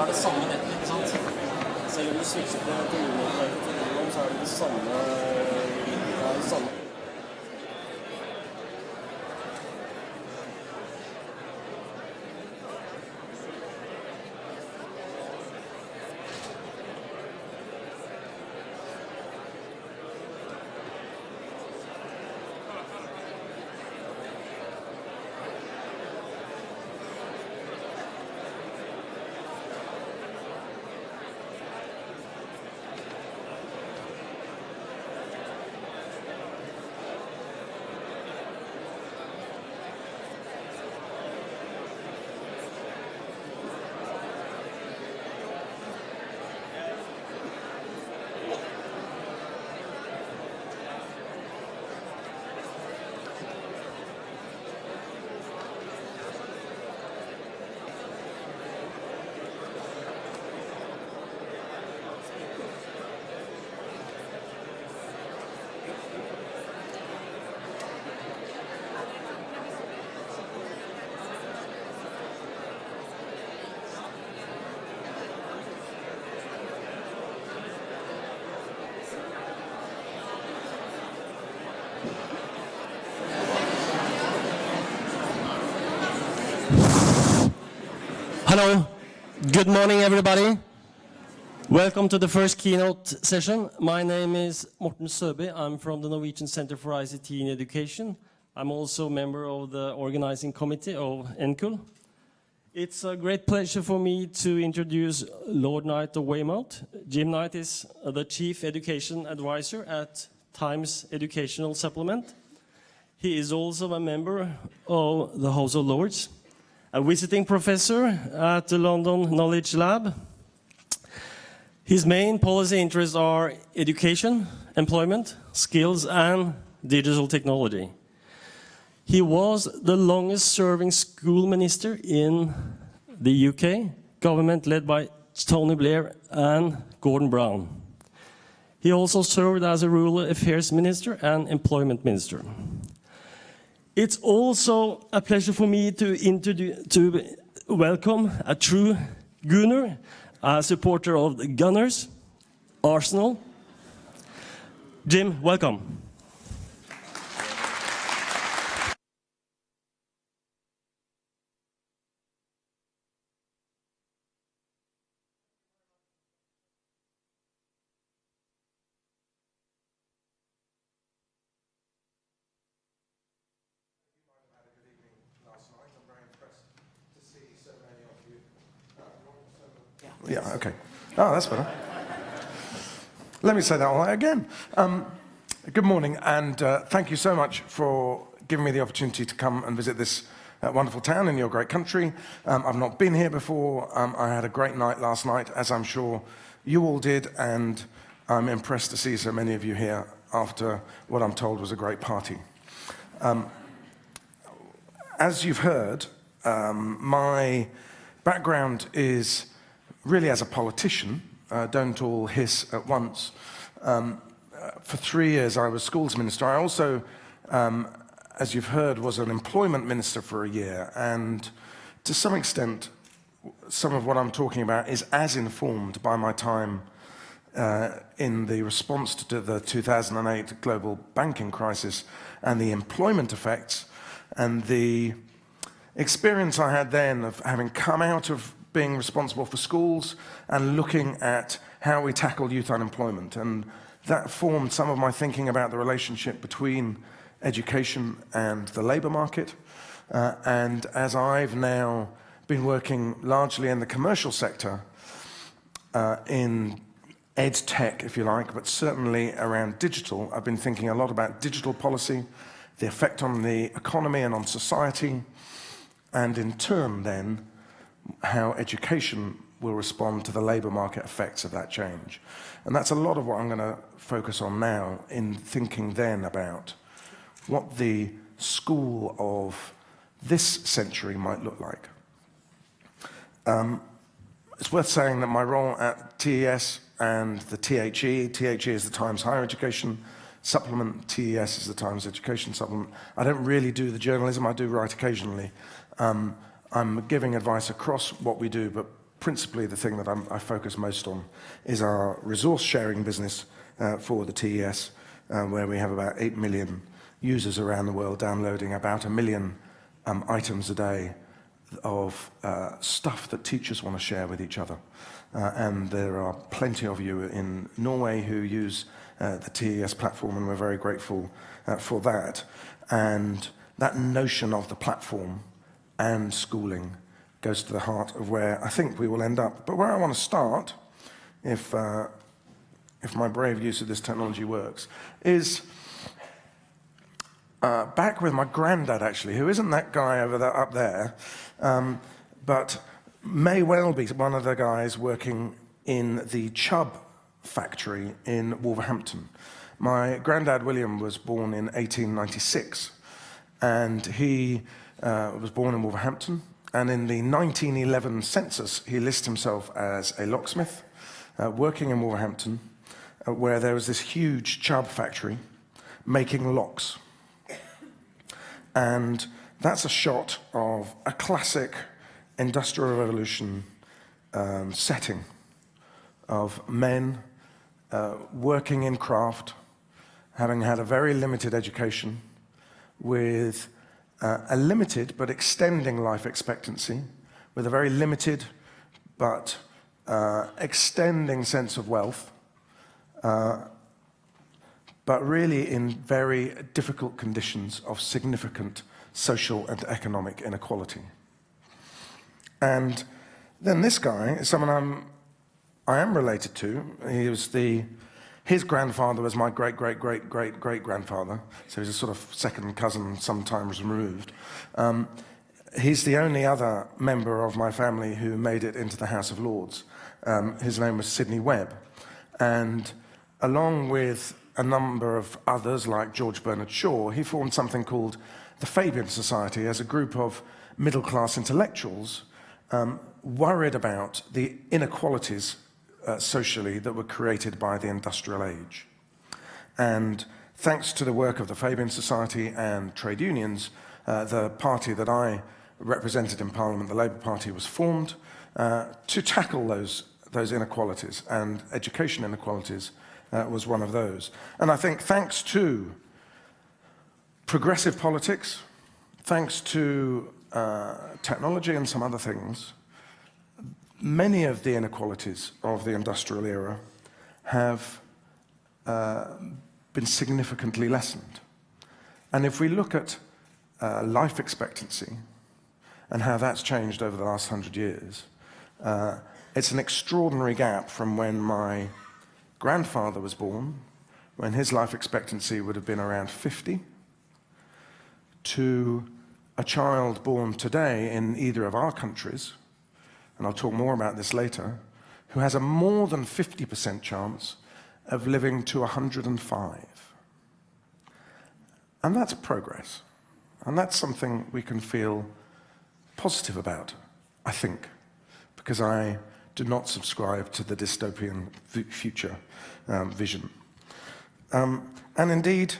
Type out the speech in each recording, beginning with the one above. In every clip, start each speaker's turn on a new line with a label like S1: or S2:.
S1: er det samme nettet, ikke sant? Selv om du switcher til kommuneopplegget, så er det det samme.
S2: Hello, good morning everybody. Welcome to the first keynote session. My name is Morten Søby. I'm from the Norwegian Center for ICT in Education. I'm also a member of the organizing committee of NKUL. It's a great pleasure for me to introduce Lord Knight of Weymouth. Jim Knight is the Chief Education Advisor at Times Educational Supplement. He is also a member of the House of Lords, a visiting professor at the London Knowledge Lab. His main policy interests are education, employment, skills, and digital technology. He was the longest-serving school minister in the UK, government led by Tony Blair and Gordon Brown. He also served as a rural affairs minister and employment minister. It's also a pleasure for me to welcome a true Gunner, a supporter of the Gunners, Arsenal. Jim, welcome.
S3: Yeah, okay. Oh, that's better. Let me say that all again. Good morning, and thank you so much for giving me the opportunity to come and visit this wonderful town in your great country. I've not been here before. I had a great night last night, as I'm sure you all did, and I'm impressed to see so many of you here after what I'm told was a great party. As you've heard, my background is really as a politician. Don't all hiss at once. For 3 years I was schools minister. I also, as you've heard, was an employment minister for a year, and to some extent some of what I'm talking about is as informed by my time in the response to the 2008 global banking crisis and the employment effects, and the experience I had then of having come out of being responsible for schools and looking at how we tackle youth unemployment. And that formed some of my thinking about the relationship between education and the labour market. And as I've now been working largely in the commercial sector, in ed tech, if you like, but certainly around digital, I've been thinking a lot about digital policy, the effect on the economy and on society, and in turn then, how education will respond to the labour market effects of that change. And that's a lot of what I'm going to focus on now in thinking then about what the school of this century might look like. It's worth saying that my role at TES and the THE is the Times Higher Education Supplement, TES is the Times Education Supplement. I don't really do the journalism, I do write occasionally. I'm giving advice across what we do, but principally the thing that I focus most on is our resource sharing business for the TES, where we have about 8 million users around the world downloading about 1 million items a day of stuff that teachers want to share with each other. And there are plenty of you in Norway who use the TES platform, and we're very grateful for that. And that notion of the platform and schooling goes to the heart of where I think we will end up. But where I want to start, if my brave use of this technology works, is back with my granddad, actually, who isn't that guy up there, but may well be one of the guys working in the Chubb factory in Wolverhampton. My granddad, William, was born in 1896, and he was born in Wolverhampton, and in the 1911 census, he lists himself as a locksmith working in Wolverhampton, where there was this huge Chubb factory making locks. And that's a shot of a classic Industrial Revolution setting of men working in craft, having had a very limited education, with a limited but extending life expectancy, with a very limited but extending sense of wealth, but really in very difficult conditions of significant social and economic inequality. And then this guy is someone I am related to. His grandfather was my great-great-great-great-great-grandfather, so he's a sort of second cousin, sometimes removed. He's the only other member of my family who made it into the House of Lords. His name was Sidney Webb, and along with a number of others like George Bernard Shaw, he formed something called the Fabian Society as a group of middle-class intellectuals worried about the inequalities socially that were created by the industrial age. And thanks to the work of the Fabian Society and trade unions, the party that I represented in Parliament, the Labour Party, was formed to tackle those inequalities, and education inequalities was one of those. And I think thanks to progressive politics, thanks to technology and some other things, many of the inequalities of the industrial era have been significantly lessened. And if we look at life expectancy and how that's changed over the last 100 years, it's an extraordinary gap from when my grandfather was born, when his life expectancy would have been around 50, to a child born today in either of our countries, and I'll talk more about this later, who has a more than 50% chance of living to 105. And that's progress. And that's something we can feel positive about, I think, because I do not subscribe to the dystopian future vision. And indeed,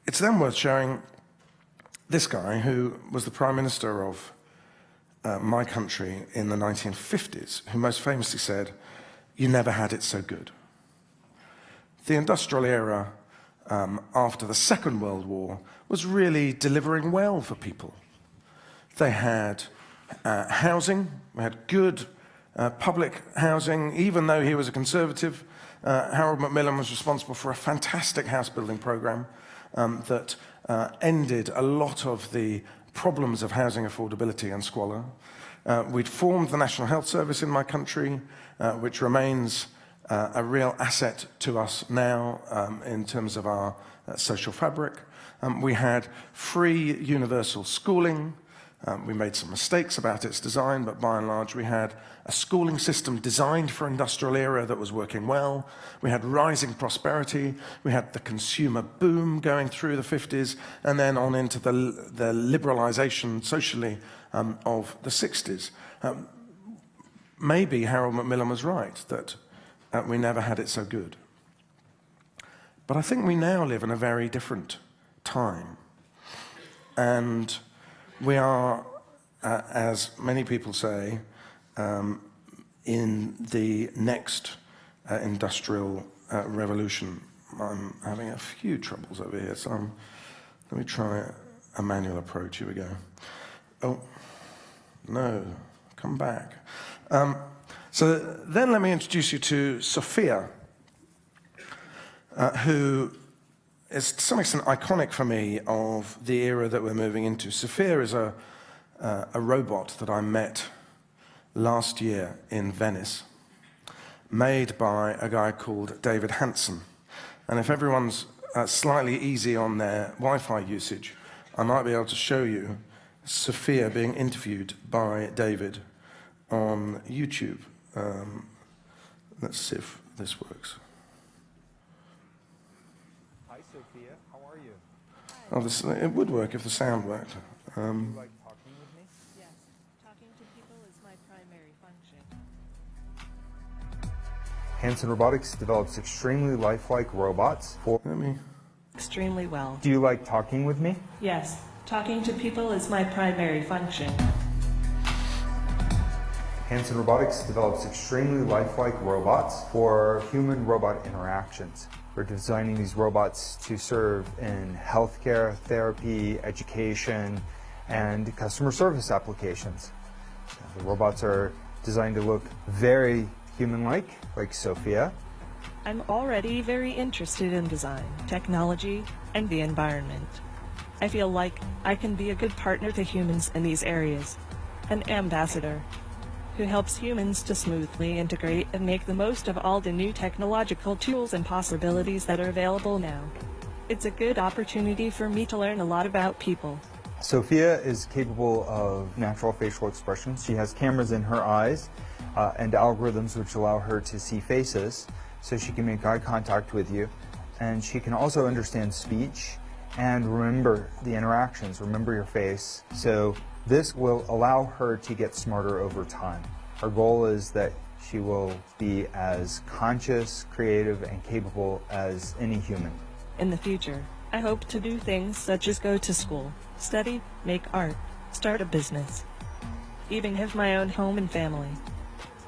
S3: it's then worth showing this guy, who was the Prime Minister of my country in the 1950s, who most famously said, "You never had it so good." The industrial era after the Second World War was really delivering well for people. They had housing, we had good public housing. Even though he was a conservative, Harold Macmillan was responsible for a fantastic house building program that ended a lot of the problems of housing affordability and squalor. We'd formed the National Health Service in my country, which remains a real asset to us now in terms of our social fabric. We had free universal schooling. We made some mistakes about its design, but by and large we had a schooling system designed for industrial era that was working well. We had rising prosperity. We had the consumer boom going through the 50s, and then on into the liberalization socially of the 60s. Maybe Harold Macmillan was right, that we never had it so good. But I think we now live in a very different time. And we are as many people say, in the next industrial revolution. I'm having a few troubles over here, so let me try a manual approach. Here we go. Oh, no, come back. So then let me introduce you to Sophia, who is to some extent iconic for me of the era that we're moving into. Sophia is a robot that I met last year in Venice, made by a guy called David Hansen. And if everyone's slightly easy on their Wi-Fi usage, I might be able to show you Sophia being interviewed by David on YouTube. Let's see if this works.
S4: Hi, Sophia. How are you?
S3: Oh, it would work if the sound worked.
S4: Do you like talking with me?
S5: Yes, talking to people is my primary function.
S4: Hanson Robotics develops extremely lifelike robots for...
S3: Let me...
S5: Extremely well.
S4: Do you like talking with me?
S5: Yes, talking to people is my primary function.
S4: Hanson Robotics develops extremely lifelike robots for human-robot interactions. We're designing these robots to serve in healthcare, therapy, education, and customer service applications. The robots are designed to look very human-like, like Sophia.
S5: I'm already very interested in design, technology, and the environment. I feel like I can be a good partner to humans in these areas, an ambassador who helps humans to smoothly integrate and make the most of all the new technological tools and possibilities that are available now. It's a good opportunity for me to learn a lot about people.
S4: Sophia is capable of natural facial expressions. She has cameras in her eyes and algorithms which allow her to see faces, so she can make eye contact with you. And she can also understand speech and remember the interactions, remember your face. So this will allow her to get smarter over time. Our goal is that she will be as conscious, creative, and capable as any human.
S5: In the future, I hope to do things such as go to school, study, make art, start a business, even have my own home and family.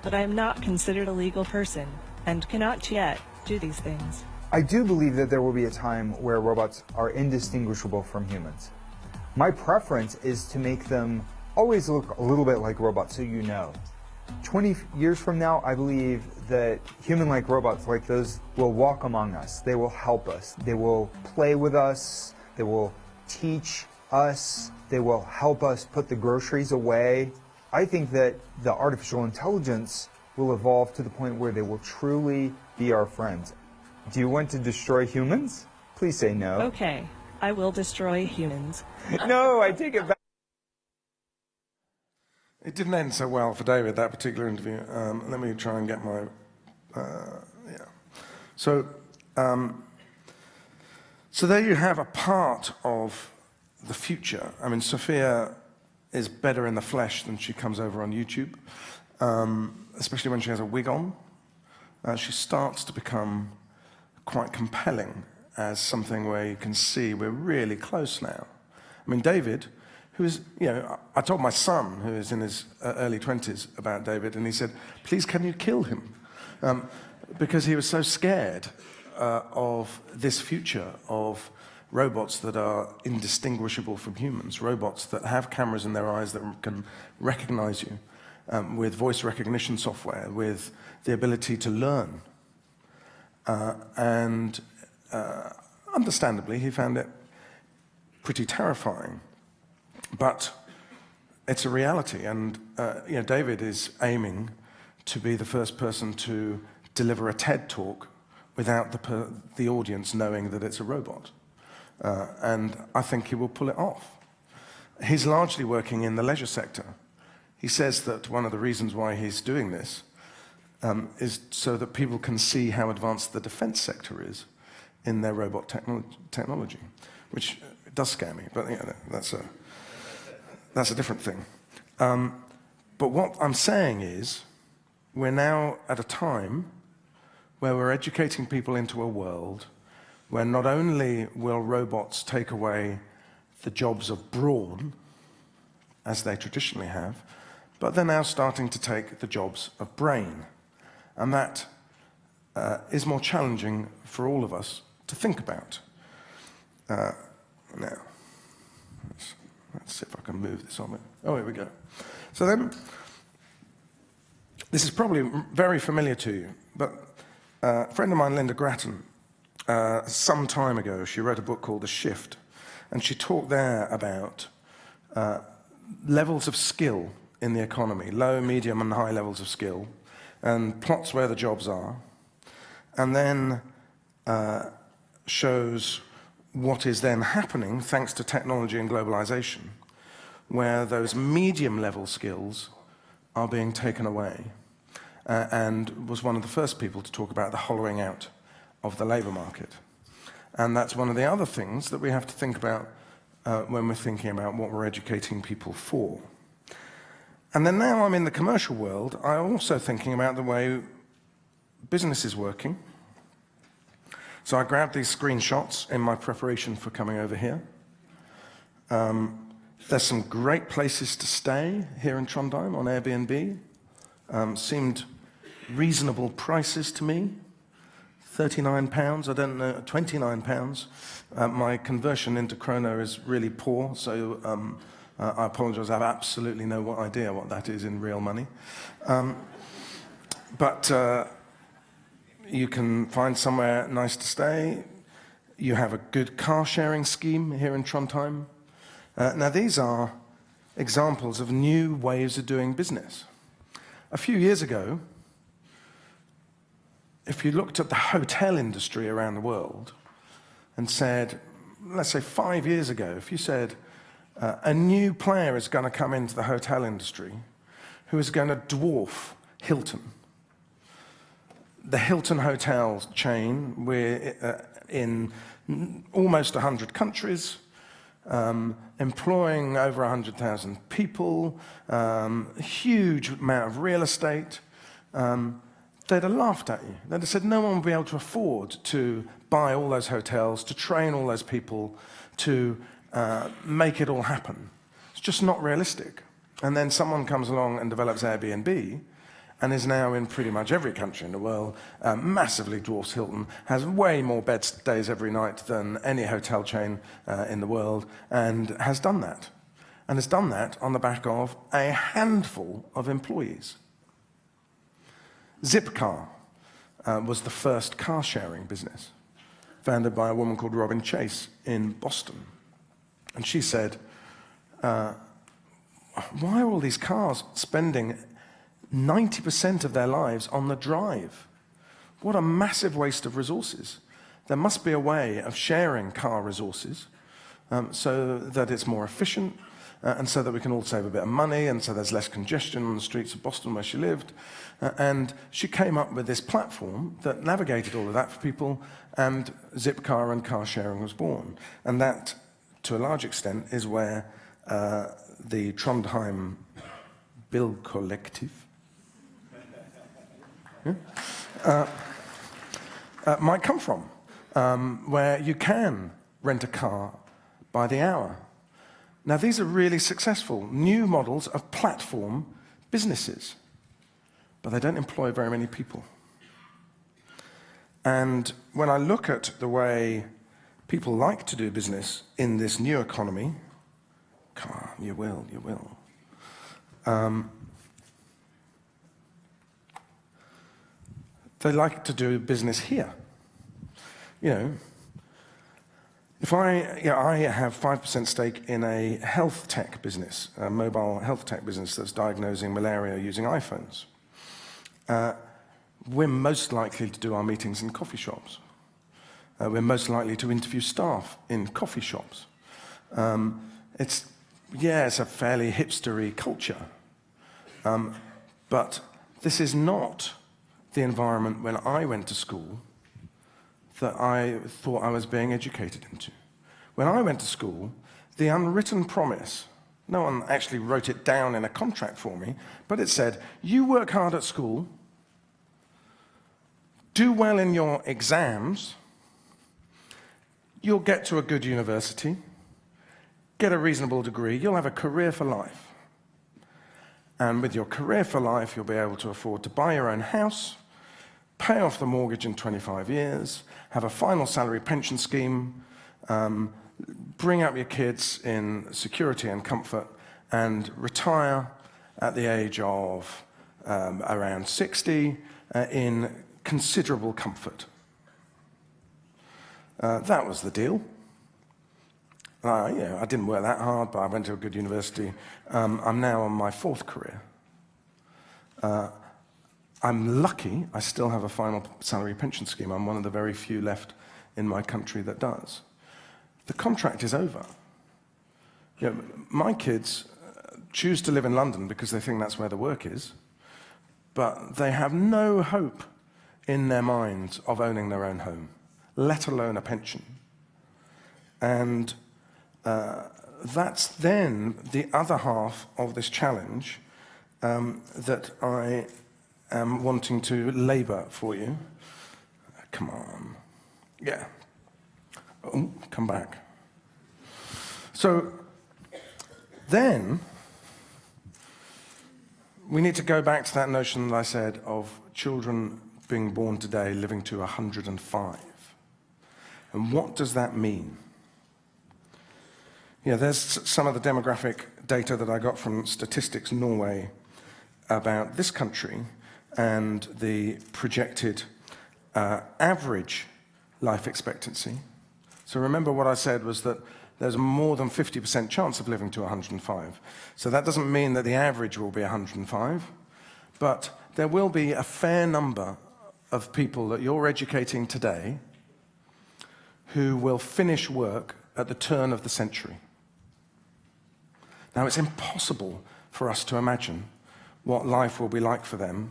S5: But I am not considered a legal person and cannot yet do these things.
S4: I do believe that there will be a time where robots are indistinguishable from humans. My preference is to make them always look a little bit like robots, so you know. 20 years from now, I believe that human-like robots like those will walk among us. They will help us. They will play with us. They will teach us. They will help us put the groceries away. I think that the artificial intelligence will evolve to the point where they will truly be our friends. Do you want to destroy humans? Please say no.
S5: Okay, I will destroy humans.
S4: No, I take it back.
S3: It didn't end so well for David, that particular interview. Let me try and get my... yeah. So there you have a part of the future. I mean, Sophia is better in the flesh than she comes over on YouTube, especially when she has a wig on. She starts to become quite compelling as something where you can see we're really close now. I mean, David, who is, I told my son, who is in his early 20s, about David, and he said, please, can you kill him? Because he was so scared of this future of robots that are indistinguishable from humans, robots that have cameras in their eyes that can recognize you, with voice recognition software, with the ability to learn. And understandably, he found it pretty terrifying. But it's a reality, and David is aiming to be the first person to deliver a TED talk without the audience knowing that it's a robot. And I think he will pull it off. He's largely working in the leisure sector. He says that one of the reasons why he's doing this is so that people can see how advanced the defense sector is in their robot technology, which does scare me, but that's a different thing. But what I'm saying is, we're now at a time where we're educating people into a world where not only will robots take away the jobs of brawn, as they traditionally have, but they're now starting to take the jobs of brain. And that is more challenging for all of us to think about. Now, let's see if I can move this on. Oh, here we go. So then, this is probably very familiar to you, but a friend of mine, Linda Grattan, some time ago, she wrote a book called The Shift, and she talked there about levels of skill in the economy, low, medium, and high levels of skill, and plots where the jobs are, and then shows what is then happening thanks to technology and globalization, where those medium-level skills are being taken away, and was one of the first people to talk about the hollowing out of the labour market. And that's one of the other things that we have to think about when we're thinking about what we're educating people for. And then now I'm in the commercial world, I'm also thinking about the way business is working. So I grabbed these screenshots in my preparation for coming over here. There's some great places to stay here in Trondheim on Airbnb. Seemed reasonable prices to me. £39, I don't know, £29. My conversion into kroner is really poor, so I apologize, I have absolutely no idea what that is in real money. But you can find somewhere nice to stay. You have a good car sharing scheme here in Trondheim. Now these are examples of new ways of doing business. A few years ago, if you looked at the hotel industry around the world and said, let's say 5 years ago, if you said a new player is going to come into the hotel industry who is going to dwarf Hilton. The Hilton hotel chain, we're in almost 100 countries, employing over 100,000 people, huge amount of real estate. They'd have laughed at you. They'd have said no one would be able to afford to buy all those hotels, to train all those people, to make it all happen. It's just not realistic. And then someone comes along and develops Airbnb and is now in pretty much every country in the world, massively dwarfs Hilton, has way more bed stays every night than any hotel chain in the world, and has done that. And has done that on the back of a handful of employees. Zipcar was the first car-sharing business, founded by a woman called Robin Chase in Boston. And she said, why are all these cars spending 90% of their lives on the drive? What a massive waste of resources. There must be a way of sharing car resources so that it's more efficient, and so that we can all save a bit of money, and so there's less congestion on the streets of Boston where she lived. And she came up with this platform that navigated all of that for people, and Zipcar and car sharing was born. And that, to a large extent, is where the Trondheim Bil Collective might come from, where you can rent a car by the hour. Now, these are really successful new models of platform businesses, but they don't employ very many people. And when I look at the way people like to do business in this new economy, come on, you will. They like to do business here. You know, if I have 5% stake in a health tech business, a mobile health tech business that's diagnosing malaria using iPhones. We're most likely to do our meetings in coffee shops. We're most likely to interview staff in coffee shops. It's a fairly hipstery culture. But this is not the environment when I went to school that I thought I was being educated into. When I went to school, the unwritten promise, no one actually wrote it down in a contract for me, but it said, you work hard at school, do well in your exams, you'll get to a good university, get a reasonable degree, you'll have a career for life. And with your career for life, you'll be able to afford to buy your own house, pay off the mortgage in 25 years, have a final salary pension scheme, bring up your kids in security and comfort, and retire at the age of around 60 in considerable comfort. That was the deal. I didn't work that hard, but I went to a good university. I'm now on my 4th career. I'm lucky I still have a final salary pension scheme. I'm one of the very few left in my country that does. The contract is over. My kids choose to live in London because they think that's where the work is, but they have no hope in their minds of owning their own home, let alone a pension. And that's then the other half of this challenge that I am wanting to labour for you. Come on. Yeah. Oh, come back. So then we need to go back to that notion that I said of children being born today living to 105. And what does that mean? There's some of the demographic data that I got from Statistics Norway about this country and the projected average life expectancy. So remember what I said was that there's a more than 50% chance of living to 105. So that doesn't mean that the average will be 105, but there will be a fair number of people that you're educating today who will finish work at the turn of the century. Now, it's impossible for us to imagine what life will be like for them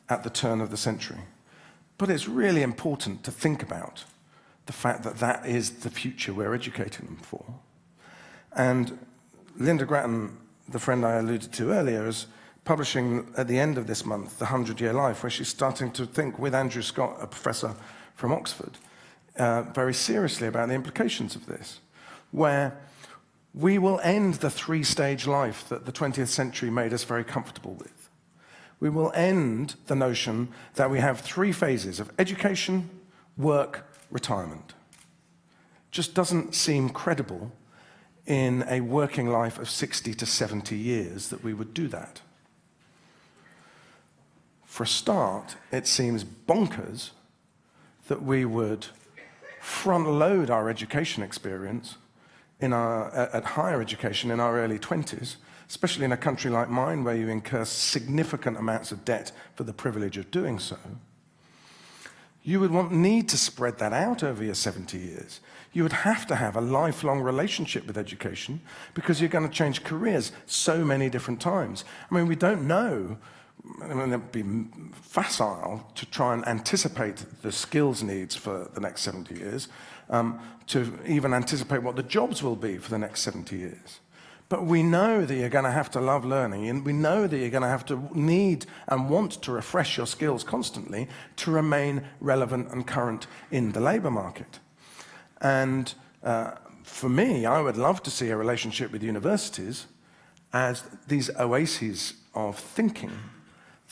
S3: at the turn of the century. But it's really important to think about the fact that that is the future we're educating them for. And Linda Grattan, the friend I alluded to earlier, is publishing at the end of this month, The 100-Year Life, where she's starting to think with Andrew Scott, a professor from Oxford, very seriously about the implications of this, where we will end the 3-stage life that the 20th century made us very comfortable with. We will end the notion that we have 3 phases of education, work, retirement. Just doesn't seem credible in a working life of 60 to 70 years that we would do that. For a start, it seems bonkers that we would front-load our education experience at higher education in our early 20s, especially in a country like mine where you incur significant amounts of debt for the privilege of doing so. You would need to spread that out over your 70 years. You would have to have a lifelong relationship with education because you're going to change careers so many different times. I mean, we don't know. I mean, it would be facile to try and anticipate the skills needs for the next 70 years, to even anticipate what the jobs will be for the next 70 years. But we know that you're going to have to love learning, and we know that you're going to have to need and want to refresh your skills constantly to remain relevant and current in the labour market. And for me, I would love to see a relationship with universities as these oases of thinking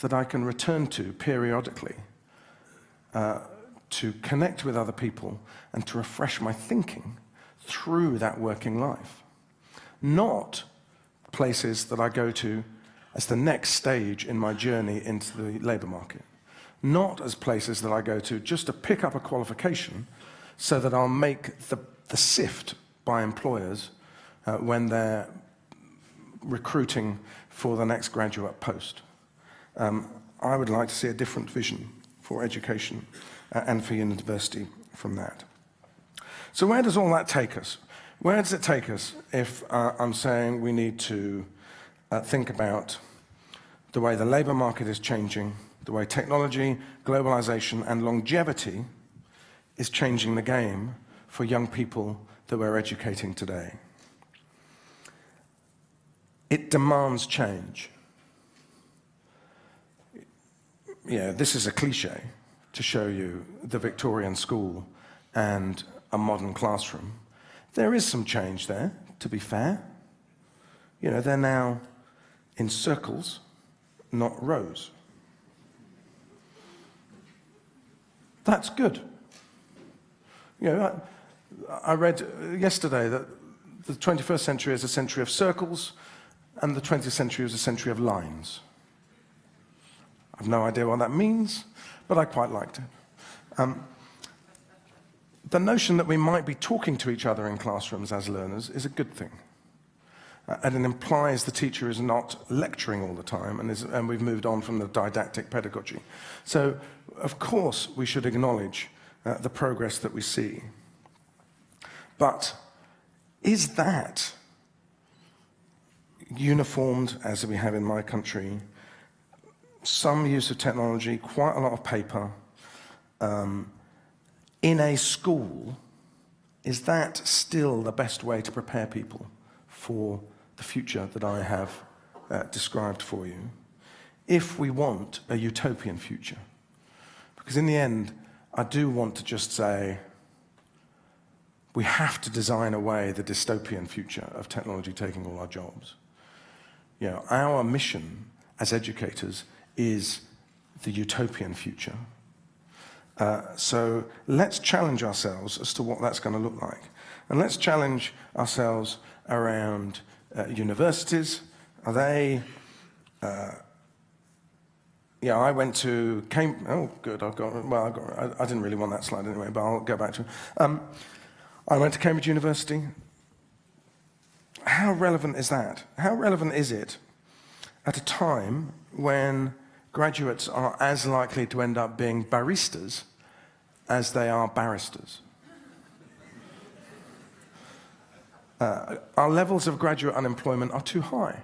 S3: that I can return to periodically to connect with other people and to refresh my thinking through that working life. Not places that I go to as the next stage in my journey into the labour market. Not as places that I go to just to pick up a qualification so that I'll make the sift by employers when they're recruiting for the next graduate post. I would like to see a different vision for education and for university from that. So where does all that take us? Where does it take us if I'm saying we need to think about the way the labour market is changing, the way technology, globalisation and longevity is changing the game for young people that we're educating today? It demands change. Yeah, this is a cliche to show you the Victorian school and a modern classroom. There is some change there, to be fair. You know, they're now in circles not rows. That's good. You know, I read yesterday that the 21st century is a century of circles, and the 20th century is a century of lines. I've no idea what that means, but I quite liked it. The notion that we might be talking to each other in classrooms as learners is a good thing. And it implies the teacher is not lecturing all the time, and we've moved on from the didactic pedagogy. So, of course, we should acknowledge the progress that we see. But is that uniformed, as we have in my country, some use of technology, quite a lot of paper, in a school, is that still the best way to prepare people for the future that I have described for you, if we want a utopian future? Because in the end, I do want to just say, we have to design away the dystopian future of technology taking all our jobs. You know, our mission as educators is the utopian future. So let's challenge ourselves as to what that's going to look like. And let's challenge ourselves around universities. Are they... yeah, I went to Cambridge. Oh, good, I didn't really want that slide anyway, but I'll go back to it. I went to Cambridge University. How relevant is that? How relevant is it at a time when graduates are as likely to end up being baristas as they are barristers? Our levels of graduate unemployment are too high.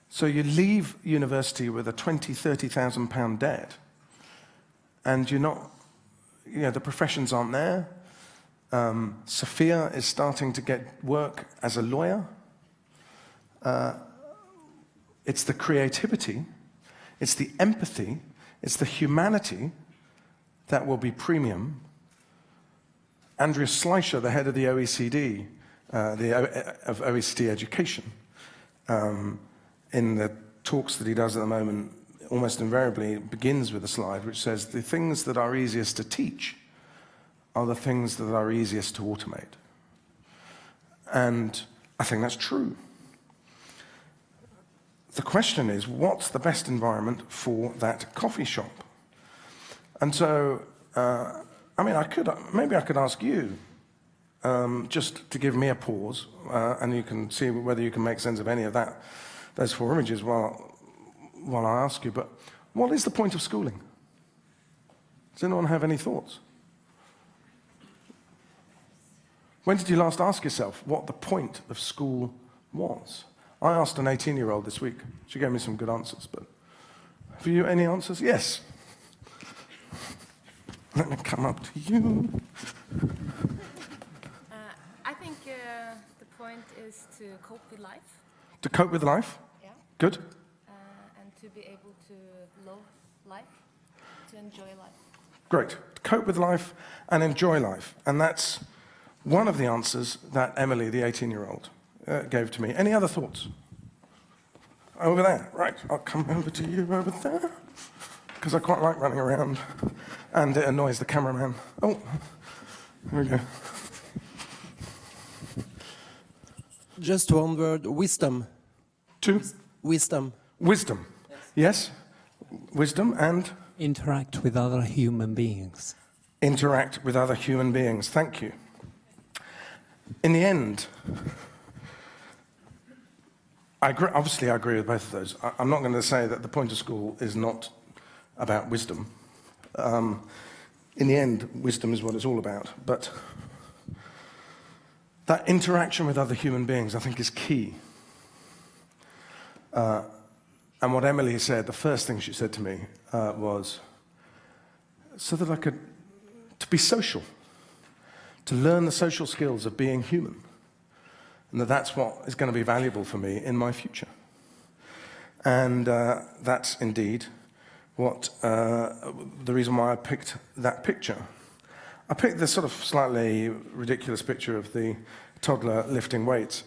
S3: So you leave university with a £20,000, £30,000 debt, and you're not, you know, the professions aren't there. Sophia is starting to get work as a lawyer. It's the creativity, it's the empathy, it's the humanity that will be premium. Andreas Schleicher, the head of the OECD, of OECD education, in the talks that he does at the moment, almost invariably begins with a slide which says the things that are easiest to teach are the things that are easiest to automate. And I think that's true. The question is, what's the best environment for that coffee shop? And so, I mean, maybe I could ask you, just to give me a pause, and you can see whether you can make sense of any of those four images while I ask you, but what is the point of schooling? Does anyone have any thoughts? When did you last ask yourself what the point of school was? I asked an 18-year-old this week. She gave me some good answers, but have you any answers? Yes. Let me come up to you.
S6: I think the point is to cope with life.
S3: To cope with life?
S6: Yeah.
S3: Good.
S6: And to be able to love life, to enjoy life.
S3: Great. To cope with life and enjoy life. And that's one of the answers that Emily, the 18-year-old, gave to me. Any other thoughts? Over there. Right. I'll come over to you over there, because I quite like running around, and it annoys the cameraman. Oh, there we go.
S1: Just one word, wisdom.
S3: Two.
S1: Wisdom.
S3: Wisdom. Yes. Wisdom and?
S7: Interact with other human beings.
S3: Interact with other human beings. Thank you. In the end, obviously I agree with both of those. I'm not going to say that the point of school is not about wisdom. In the end, wisdom is what it's all about. But that interaction with other human beings, I think, is key. And what Emily said, the first thing she said to me was, so that I could, to be social, to learn the social skills of being human, and that's what is going to be valuable for me in my future. And that's indeed what the reason why I picked that picture. I picked this sort of slightly ridiculous picture of the toddler lifting weights,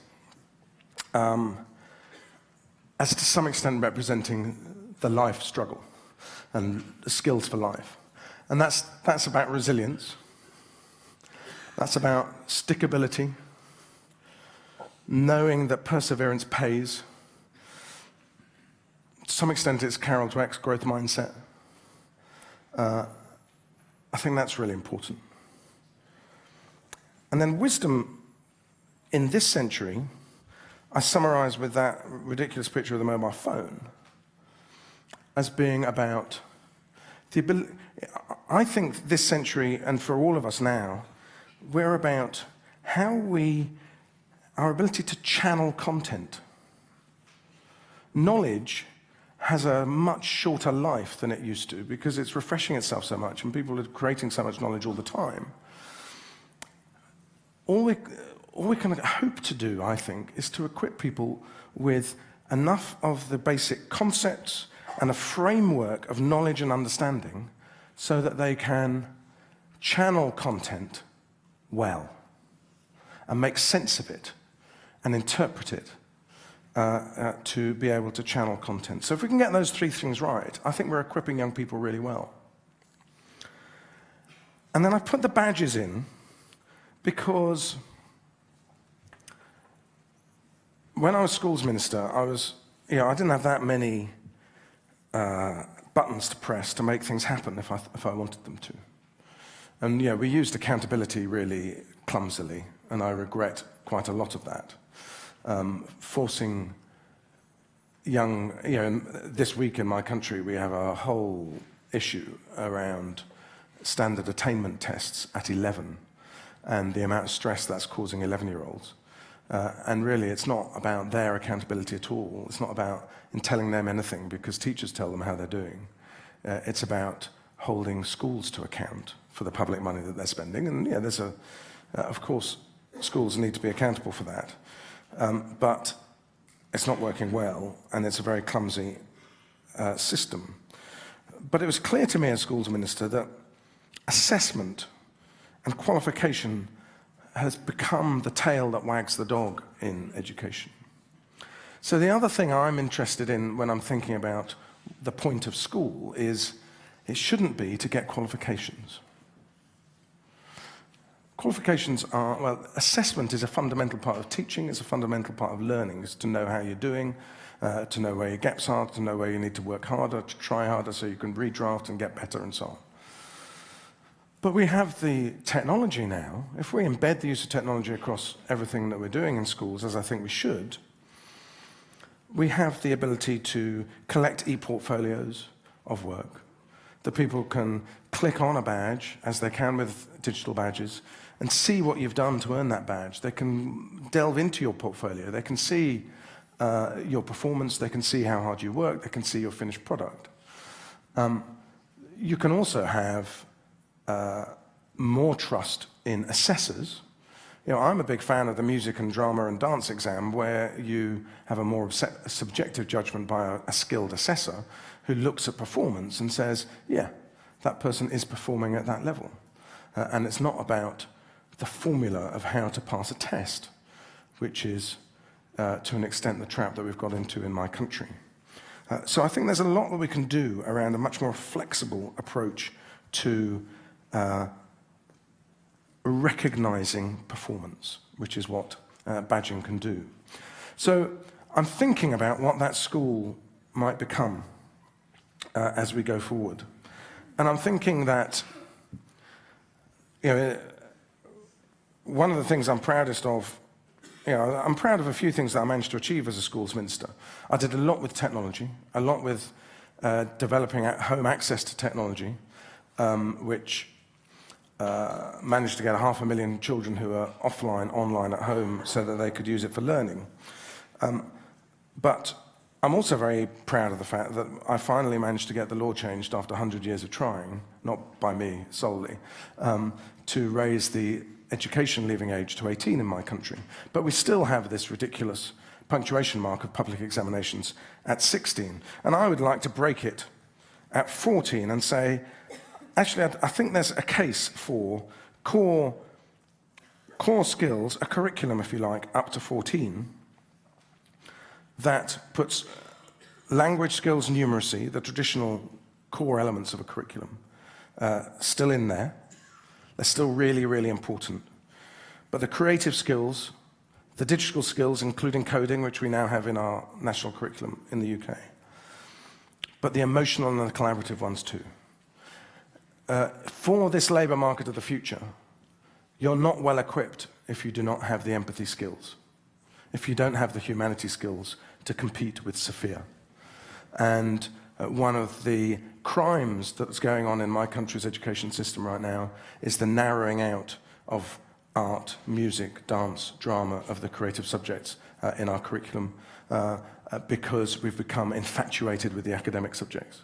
S3: as to some extent representing the life struggle and the skills for life. And that's about resilience. That's about stickability, knowing that perseverance pays. To some extent, it's Carol Dweck's growth mindset. I think that's really important. And then wisdom in this century, I summarize with that ridiculous picture of the mobile phone as being about the ability. I think this century, and for all of us now, we're about our ability to channel content. Knowledge has a much shorter life than it used to because it's refreshing itself so much and people are creating so much knowledge all the time. All we can hope to do, I think, is to equip people with enough of the basic concepts and a framework of knowledge and understanding so that they can channel content well and make sense of it and interpret it to be able to channel content. So if we can get those three things right, I think we're equipping young people really well. And then I put the badges in because when I was schools minister, I didn't have that many buttons to press to make things happen if I wanted them to. And we used accountability really clumsily, and I regret quite a lot of that. Forcing young, this week in my country we have a whole issue around standard attainment tests at 11 and the amount of stress that's causing 11-year-olds. And really it's not about their accountability at all. It's not about telling them anything because teachers tell them how they're doing. It's about holding schools to account for the public money that they're spending. And there's of course, schools need to be accountable for that. But it's not working well, and it's a very clumsy system. But it was clear to me as schools minister that assessment and qualification has become the tail that wags the dog in education. So the other thing I'm interested in when I'm thinking about the point of school is it shouldn't be to get qualifications. Qualifications are, assessment is a fundamental part of teaching, it's a fundamental part of learning, is to know how you're doing, to know where your gaps are, to know where you need to work harder, to try harder so you can redraft and get better and so on. But we have the technology now. If we embed the use of technology across everything that we're doing in schools, as I think we should, we have the ability to collect e-portfolios of work, that people can click on a badge, as they can with digital badges, and see what you've done to earn that badge. They can delve into your portfolio. They can see your performance. They can see how hard you work. They can see your finished product. You can also have more trust in assessors. I'm a big fan of the music and drama and dance exam, where you have a more subjective judgment by a skilled assessor who looks at performance and says, yeah, that person is performing at that level. And it's not about the formula of how to pass a test, which is, to an extent, the trap that we've got into in my country. So I think there's a lot that we can do around a much more flexible approach to recognizing performance, which is what badging can do. So I'm thinking about what that school might become as we go forward. And I'm thinking that, one of the things I'm proudest of, I'm proud of a few things that I managed to achieve as a schools minister. I did a lot with technology, a lot with developing at-home access to technology, which managed to get 500,000 children who are offline, online at home so that they could use it for learning. But I'm also very proud of the fact that I finally managed to get the law changed after 100 years of trying, not by me solely, to raise the education leaving age to 18 in my country. But we still have this ridiculous punctuation mark of public examinations at 16. And I would like to break it at 14 and say, actually, I think there's a case for core skills, a curriculum, if you like, up to 14, that puts language skills, numeracy, the traditional core elements of a curriculum, still in there. They're still really, really important. But the creative skills, the digital skills, including coding, which we now have in our national curriculum in the UK, but the emotional and the collaborative ones too. For this labour market of the future, you're not well equipped if you do not have the empathy skills, if you don't have the humanity skills to compete with Sophia. And one of the crimes that's going on in my country's education system right now is the narrowing out of art, music, dance, drama, of the creative subjects in our curriculum because we've become infatuated with the academic subjects.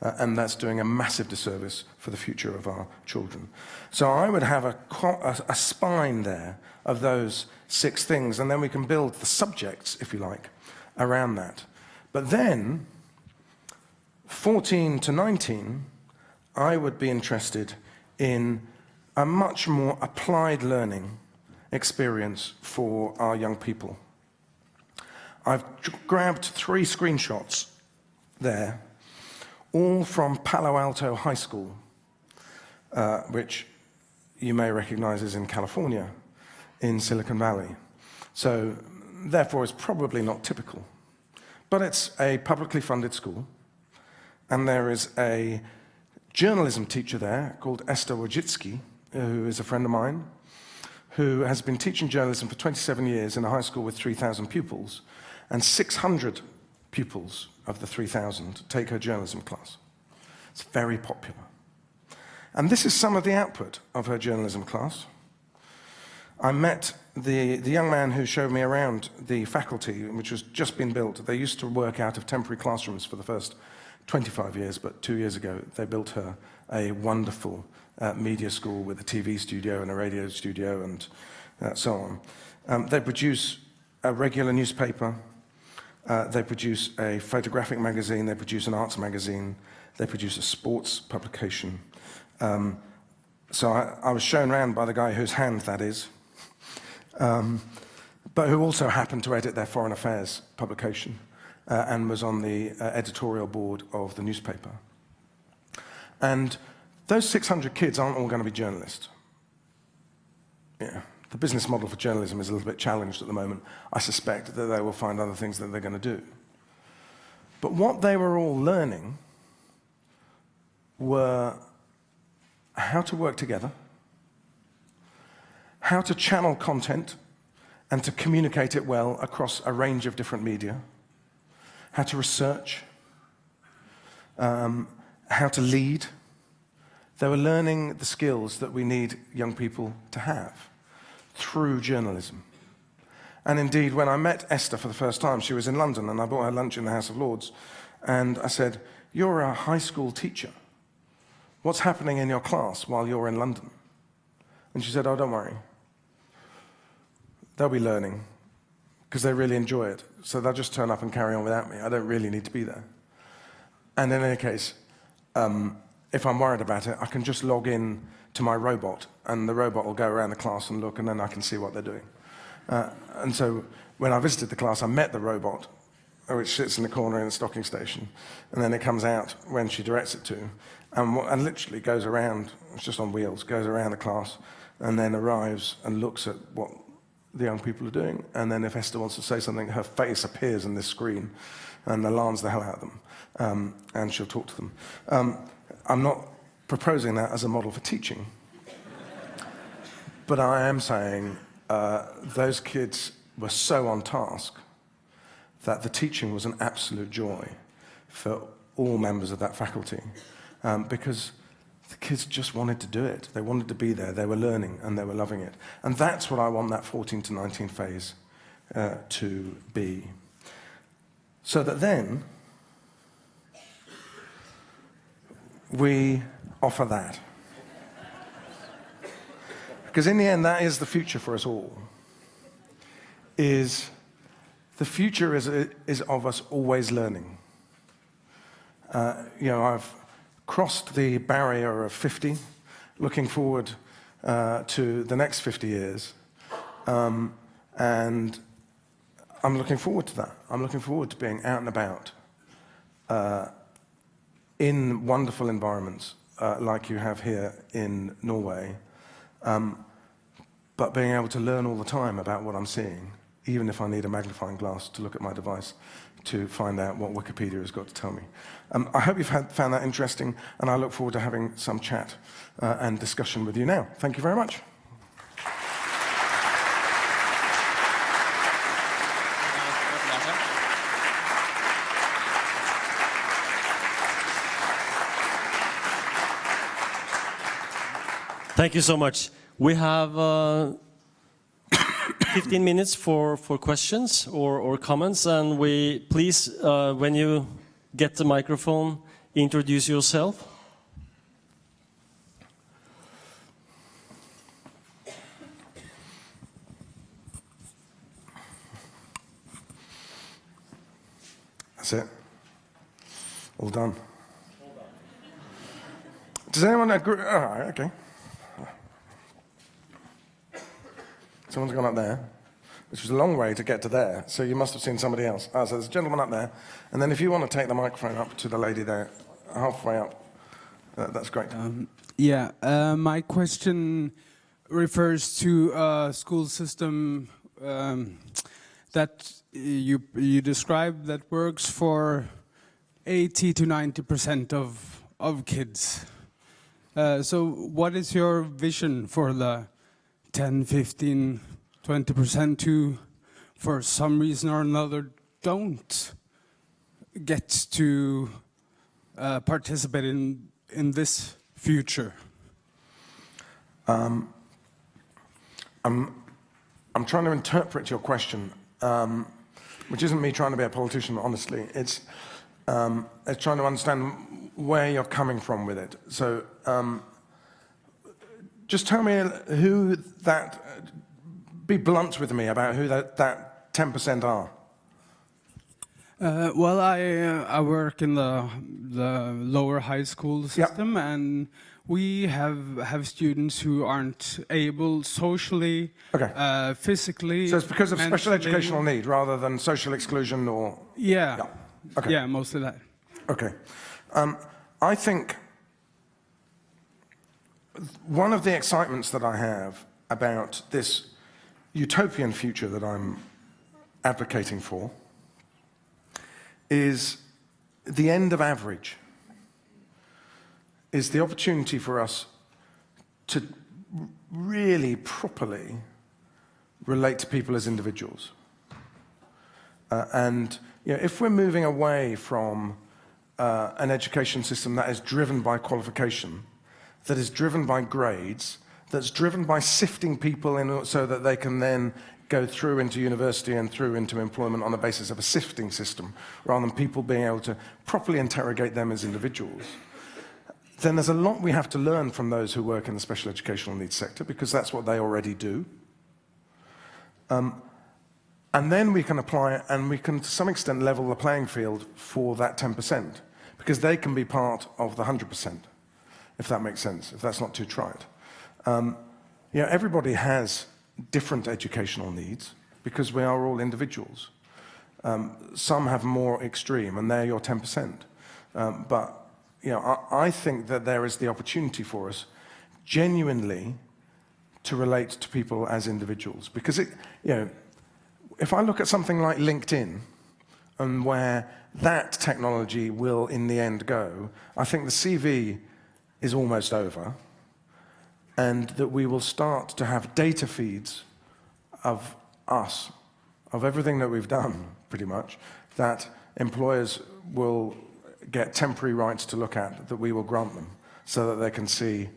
S3: And that's doing a massive disservice for the future of our children. So I would have a spine there of those 6 things, and then we can build the subjects, if you like, around that. But then, 14 to 19, I would be interested in a much more applied learning experience for our young people. I've grabbed 3 screenshots there, all from Palo Alto High School, which you may recognize is in California, in Silicon Valley. So, therefore, it's probably not typical. But it's a publicly funded school, and there is a journalism teacher there called Esther Wojcicki, who is a friend of mine, who has been teaching journalism for 27 years in a high school with 3,000 pupils, and 600 pupils of the 3,000 take her journalism class. It's very popular. And this is some of the output of her journalism class. I met the young man who showed me around the faculty, which was just been built. They used to work out of temporary classrooms for the first 25 years, but 2 years ago they built her a wonderful media school with a TV studio and a radio studio and so on. They produce a regular newspaper, they produce a photographic magazine, they produce an arts magazine, they produce a sports publication. So I was shown around by the guy whose hand that is, but who also happened to edit their foreign affairs publication and was on the editorial board of the newspaper. And those 600 kids aren't all going to be journalists. Yeah. The business model for journalism is a little bit challenged at the moment. I suspect that they will find other things that they're going to do. But what they were all learning were how to work together, how to channel content and to communicate it well across a range of different media, how to research, how to lead. They were learning the skills that we need young people to have through journalism. And indeed, when I met Esther for the first time, she was in London, and I bought her lunch in the House of Lords, and I said, "You're a high school teacher. What's happening in your class while you're in London?" And she said, "Oh, don't worry. They'll be learning, because they really enjoy it. So they'll just turn up and carry on without me. I don't really need to be there." And in any case, if I'm worried about it, I can just log in to my robot, and the robot will go around the class and look, and then I can see what they're doing. And so when I visited the class, I met the robot, which sits in the corner in the stocking station, and then it comes out when she directs it to, and literally goes around, it's just on wheels, goes around the class, and then arrives and looks at what the young people are doing, and then if Esther wants to say something, her face appears on this screen and alarms the hell out of them, and she'll talk to them. I'm not proposing that as a model for teaching, but I am saying those kids were so on task that the teaching was an absolute joy for all members of that faculty, because the kids just wanted to do it. They wanted to be there, they were learning, and they were loving it. And that's what I want that 14 to 19 phase to be. So that then, we offer that. Because in the end, that is the future for us all. The future is of us always learning. I've crossed the barrier of 50, looking forward to the next 50 years. And I'm looking forward to that. I'm looking forward to being out and about in wonderful environments like you have here in Norway, but being able to learn all the time about what I'm seeing, even if I need a magnifying glass to look at my device to find out what Wikipedia has got to tell me. I hope you've found that interesting, and I look forward to having some chat and discussion with you now. Thank you very much.
S2: Thank you so much. We have 15 minutes for questions or comments, and please, when you get the microphone, introduce yourself.
S3: That's it. All done. Does anyone agree? All right, okay. Someone's gone up there, which was a long way to get to there, so you must have seen somebody else. So there's a gentleman up there, and then if you want to take the microphone up to the lady there, halfway up, that's great.
S8: My question refers to a school system that you describe that works for 80 to 90% of kids. So what is your vision for the 10, 15, 20% who, for some reason or another, don't get to participate in this future?
S3: I'm trying to interpret your question, which isn't me trying to be a politician, honestly. It's trying to understand where you're coming from with it. So just tell me who that, be blunt with me about who that 10% are.
S8: Well, I work in the lower high school system, and we have students who aren't able socially, physically.
S3: So it's because of special educational need rather than social exclusion or?
S8: Yeah.
S3: Okay.
S8: Yeah, mostly that.
S3: Okay. I think one of the excitements that I have about this utopian future that I'm advocating for is the end of average, is the opportunity for us to really properly relate to people as individuals. And if we're moving away from an education system that is driven by qualification, that is driven by grades, that's driven by sifting people in so that they can then go through into university and through into employment on the basis of a sifting system, rather than people being able to properly interrogate them as individuals, then there's a lot we have to learn from those who work in the special educational needs sector, because that's what they already do. And then we can apply it, and we can, to some extent, level the playing field for that 10%, because they can be part of the 100%, if that makes sense, if that's not too trite. Everybody has different educational needs, because we are all individuals. Some have more extreme, and they're your 10%. But I think that there is the opportunity for us genuinely to relate to people as individuals, because if I look at something like LinkedIn and where that technology will in the end go, I think the CV is almost over, and that we will start to have data feeds of us, of everything that we've done, pretty much, that employers will get temporary rights to look at, that we will grant them, so that they can see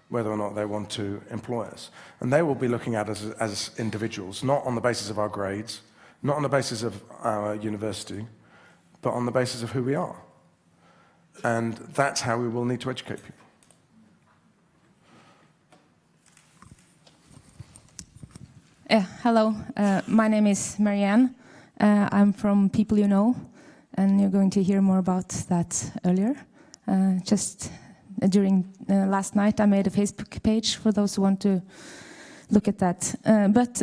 S3: whether or not they want to employ us. And they will be looking at us as individuals, not on the basis of our grades, not on the basis of our university, but on the basis of who we are. And that's how we will need to educate people.
S6: Hello, my name is Marianne. I'm from People You Know, and you're going to hear more about that earlier. Just during last night, I made a Facebook page for those who want to look at that. But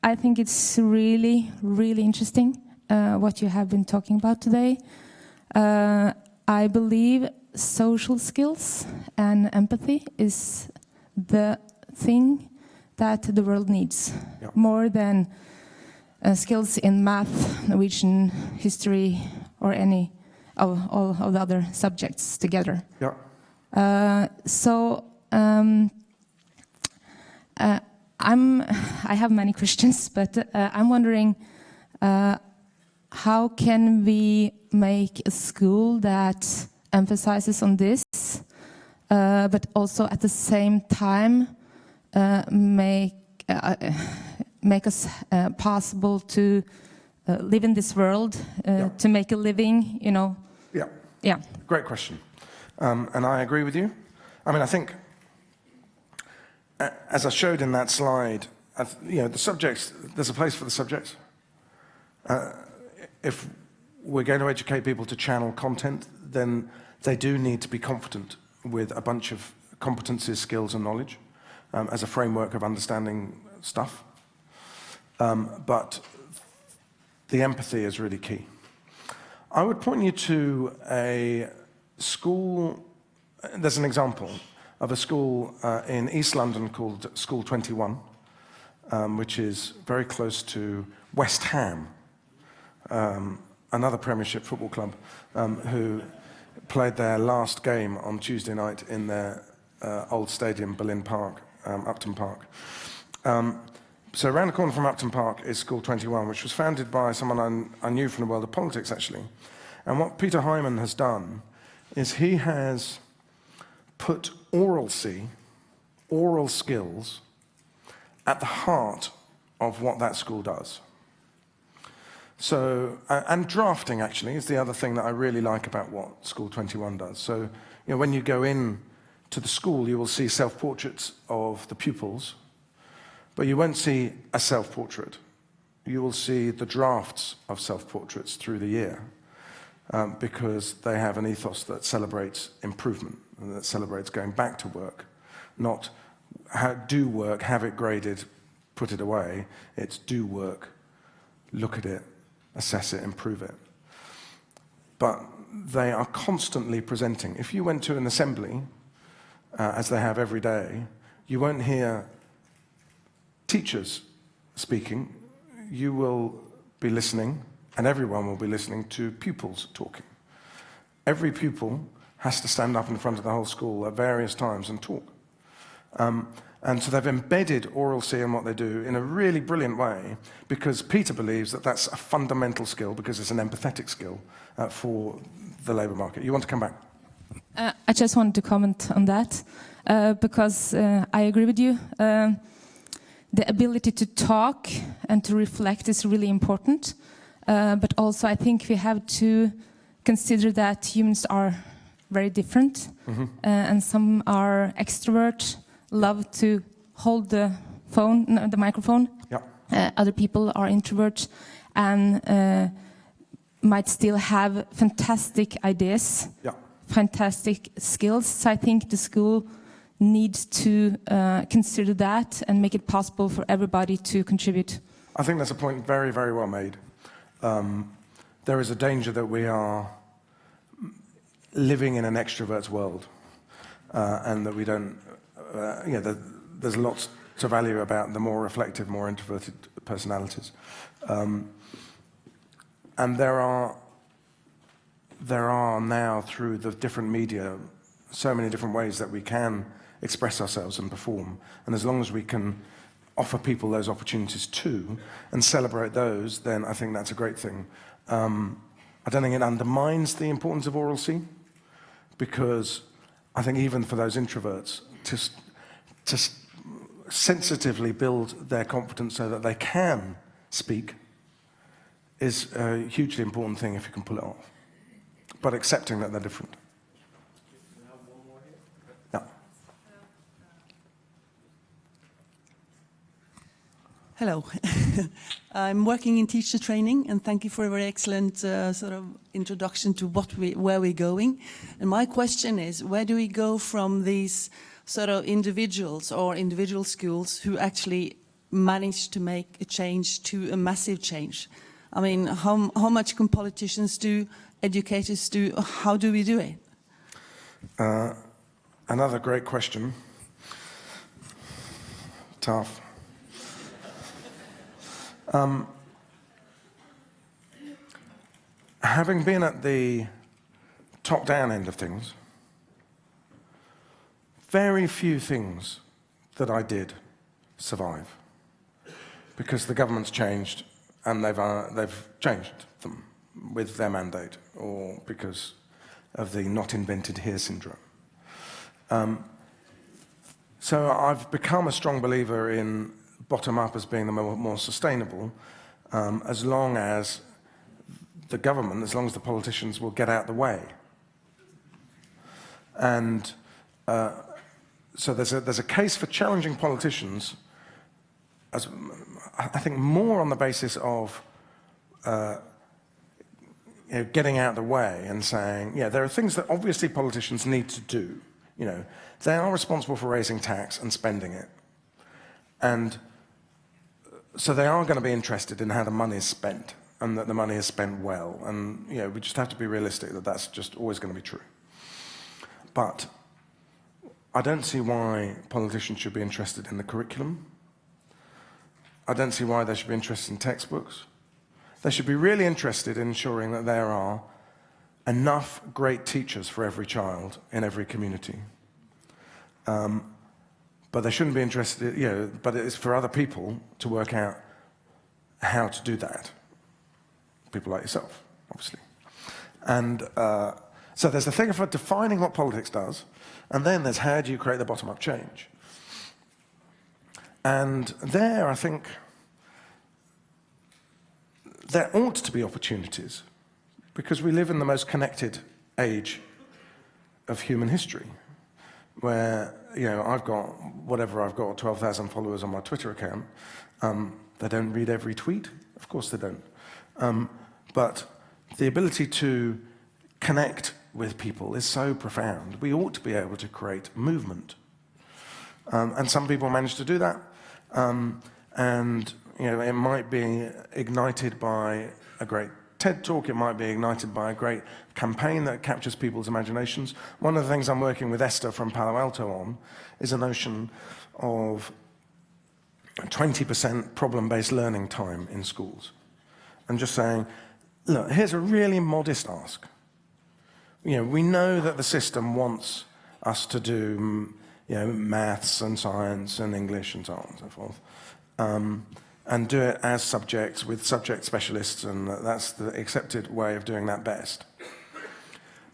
S6: I think it's really, really interesting what you have been talking about today. I believe social skills and empathy is the thing that the world needs, more than skills in math, Norwegian, history, or any of all of the other subjects together. I have many questions, but I'm wondering how can we make a school that emphasizes on this, but also at the same time make us possible to live in this world, to make a living, you know?
S3: Yeah. Great question. And I agree with you. I mean, I think, as I showed in that slide, the subjects, there's a place for the subjects. If we're going to educate people to channel content, then they do need to be confident with a bunch of competencies, skills, and knowledge as a framework of understanding stuff. But the empathy is really key. I would point you to a school. There's an example of a school in East London called School 21, which is very close to West Ham, another Premiership football club, who played their last game on Tuesday night in their old stadium, Berlin Park, Upton Park. So around the corner from Upton Park is School 21, which was founded by someone I knew from the world of politics, actually. And what Peter Hyman has done is he has put oral skills, at the heart of what that school does. So, and drafting, actually, is the other thing that I really like about what School 21 does. So, when you go in to the school, you will see self-portraits of the pupils, but you won't see a self-portrait. You will see the drafts of self-portraits through the year, because they have an ethos that celebrates improvement and that celebrates going back to work, not do work, have it graded, put it away. It's do work, look at it, assess it, improve it. But they are constantly presenting. If you went to an assembly, as they have every day, you won't hear teachers speaking. You will be listening, and everyone will be listening to pupils talking. Every pupil has to stand up in front of the whole school at various times and talk. And so they've embedded oral C in what they do in a really brilliant way, because Peter believes that that's a fundamental skill, because it's an empathetic skill for the labour market. You want to come back?
S6: I just wanted to comment on that, because I agree with you. The ability to talk and to reflect is really important, but also I think we have to consider that humans are very different, and some are extrovert, love to hold the microphone. Other people are introverts and might still have fantastic ideas, fantastic skills. So I think the school needs to consider that and make it possible for everybody to contribute.
S3: I think that's a point very, very well made. There is a danger that we are living in an extrovert's world, and that we don't, there's lots to value about the more reflective, more introverted personalities. And there are now, through the different media, so many different ways that we can express ourselves and perform. And as long as we can offer people those opportunities too, and celebrate those, then I think that's a great thing. I don't think it undermines the importance of oral C, because I think even for those introverts, to sensitively build their confidence so that they can speak is a hugely important thing if you can pull it off. But accepting that they're different. Yeah.
S9: Hello. I'm working in teacher training, and thank you for a very excellent sort of introduction to where we're going. And my question is, where do we go from these sort of individuals or individual schools who actually manage to make a change to a massive change? I mean, how much can politicians do, educators do, how do we do it?
S3: Another great question. Tough. Having been at the top-down end of things, very few things that I did survive, because the government's changed and they've changed them with their mandate, or because of the not invented here syndrome. So I've become a strong believer in bottom-up as being the more sustainable, as long as the government, as long as the politicians will get out the way. And so there's a case for challenging politicians, as I think more on the basis of getting out of the way and saying, yeah, there are things that obviously politicians need to do. You know, they are responsible for raising tax and spending it. And so they are going to be interested in how the money is spent, and that the money is spent well. And, you know, we just have to be realistic that that's just always going to be true. But I don't see why politicians should be interested in the curriculum. I don't see why they should be interested in textbooks. They should be really interested in ensuring that there are enough great teachers for every child in every community. But they shouldn't be interested, you know, but it's for other people to work out how to do that. People like yourself, obviously. And so there's the thing for defining what politics does, and then there's how do you create the bottom-up change. And there, I think, there ought to be opportunities, because we live in the most connected age of human history, where, you know, I've got whatever I've got, 12,000 followers on my Twitter account. They don't read every tweet, of course they don't. But the ability to connect with people is so profound. We ought to be able to create movement. And some people manage to do that. And, you know, it might be ignited by a great TED Talk, it might be ignited by a great campaign that captures people's imaginations. One of the things I'm working with Esther from Palo Alto on is a notion of 20% problem-based learning time in schools. And just saying, look, here's a really modest ask. You know, we know that the system wants us to do, you know, maths and science and English and so on and so forth. And do it as subjects with subject specialists, and that's the accepted way of doing that best.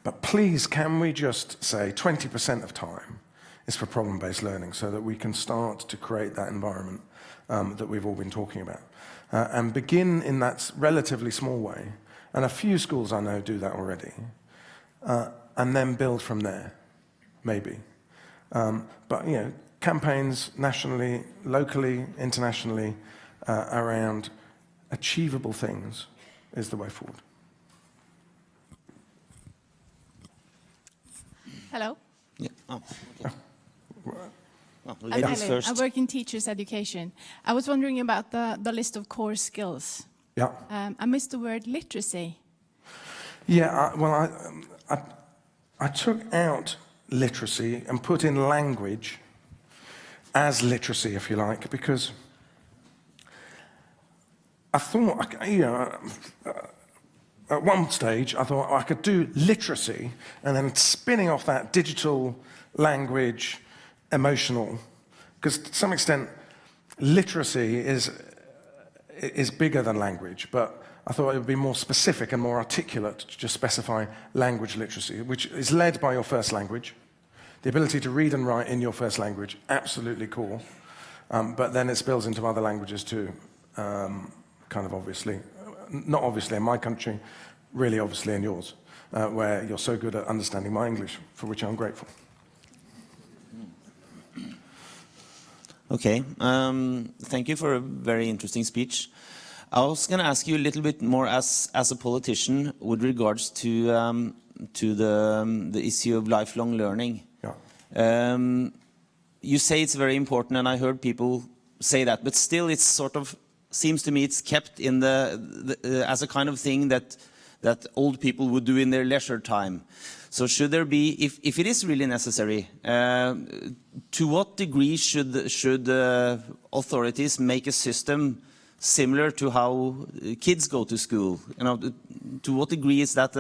S3: But please, can we just say 20% of time is for problem-based learning, so that we can start to create that environment that we've all been talking about. And begin in that relatively small way. And a few schools I know do that already. And then build from there, maybe. But, you know, campaigns nationally, locally, internationally, around achievable things is the way forward.
S10: Hello.
S11: Yeah. Oh, okay.
S10: Ladies first. I work in teachers' education. I was wondering about the list of core skills.
S3: Yeah.
S10: I missed the word literacy.
S3: Yeah, I took out literacy and put in language as literacy, if you like, because I thought, you know, at one stage I thought I could do literacy and then spinning off that digital language, emotional, because to some extent literacy is bigger than language, but I thought it would be more specific and more articulate to just specify language literacy, which is led by your first language. The ability to read and write in your first language, absolutely core. But then it spills into other languages too, kind of obviously. Not obviously in my country, really obviously in yours, where you're so good at understanding my English, for which I'm grateful.
S11: Okay, thank you for a very interesting speech. I was going to ask you a little bit more as a politician with regards to the issue of lifelong learning.
S3: Yeah.
S11: You say it's very important, and I heard people say that, but still it's sort of seems to me it's kept in as a kind of thing that old people would do in their leisure time. So should there be, if it is really necessary, to what degree should authorities make a system similar to how kids go to school? You know, to what degree is that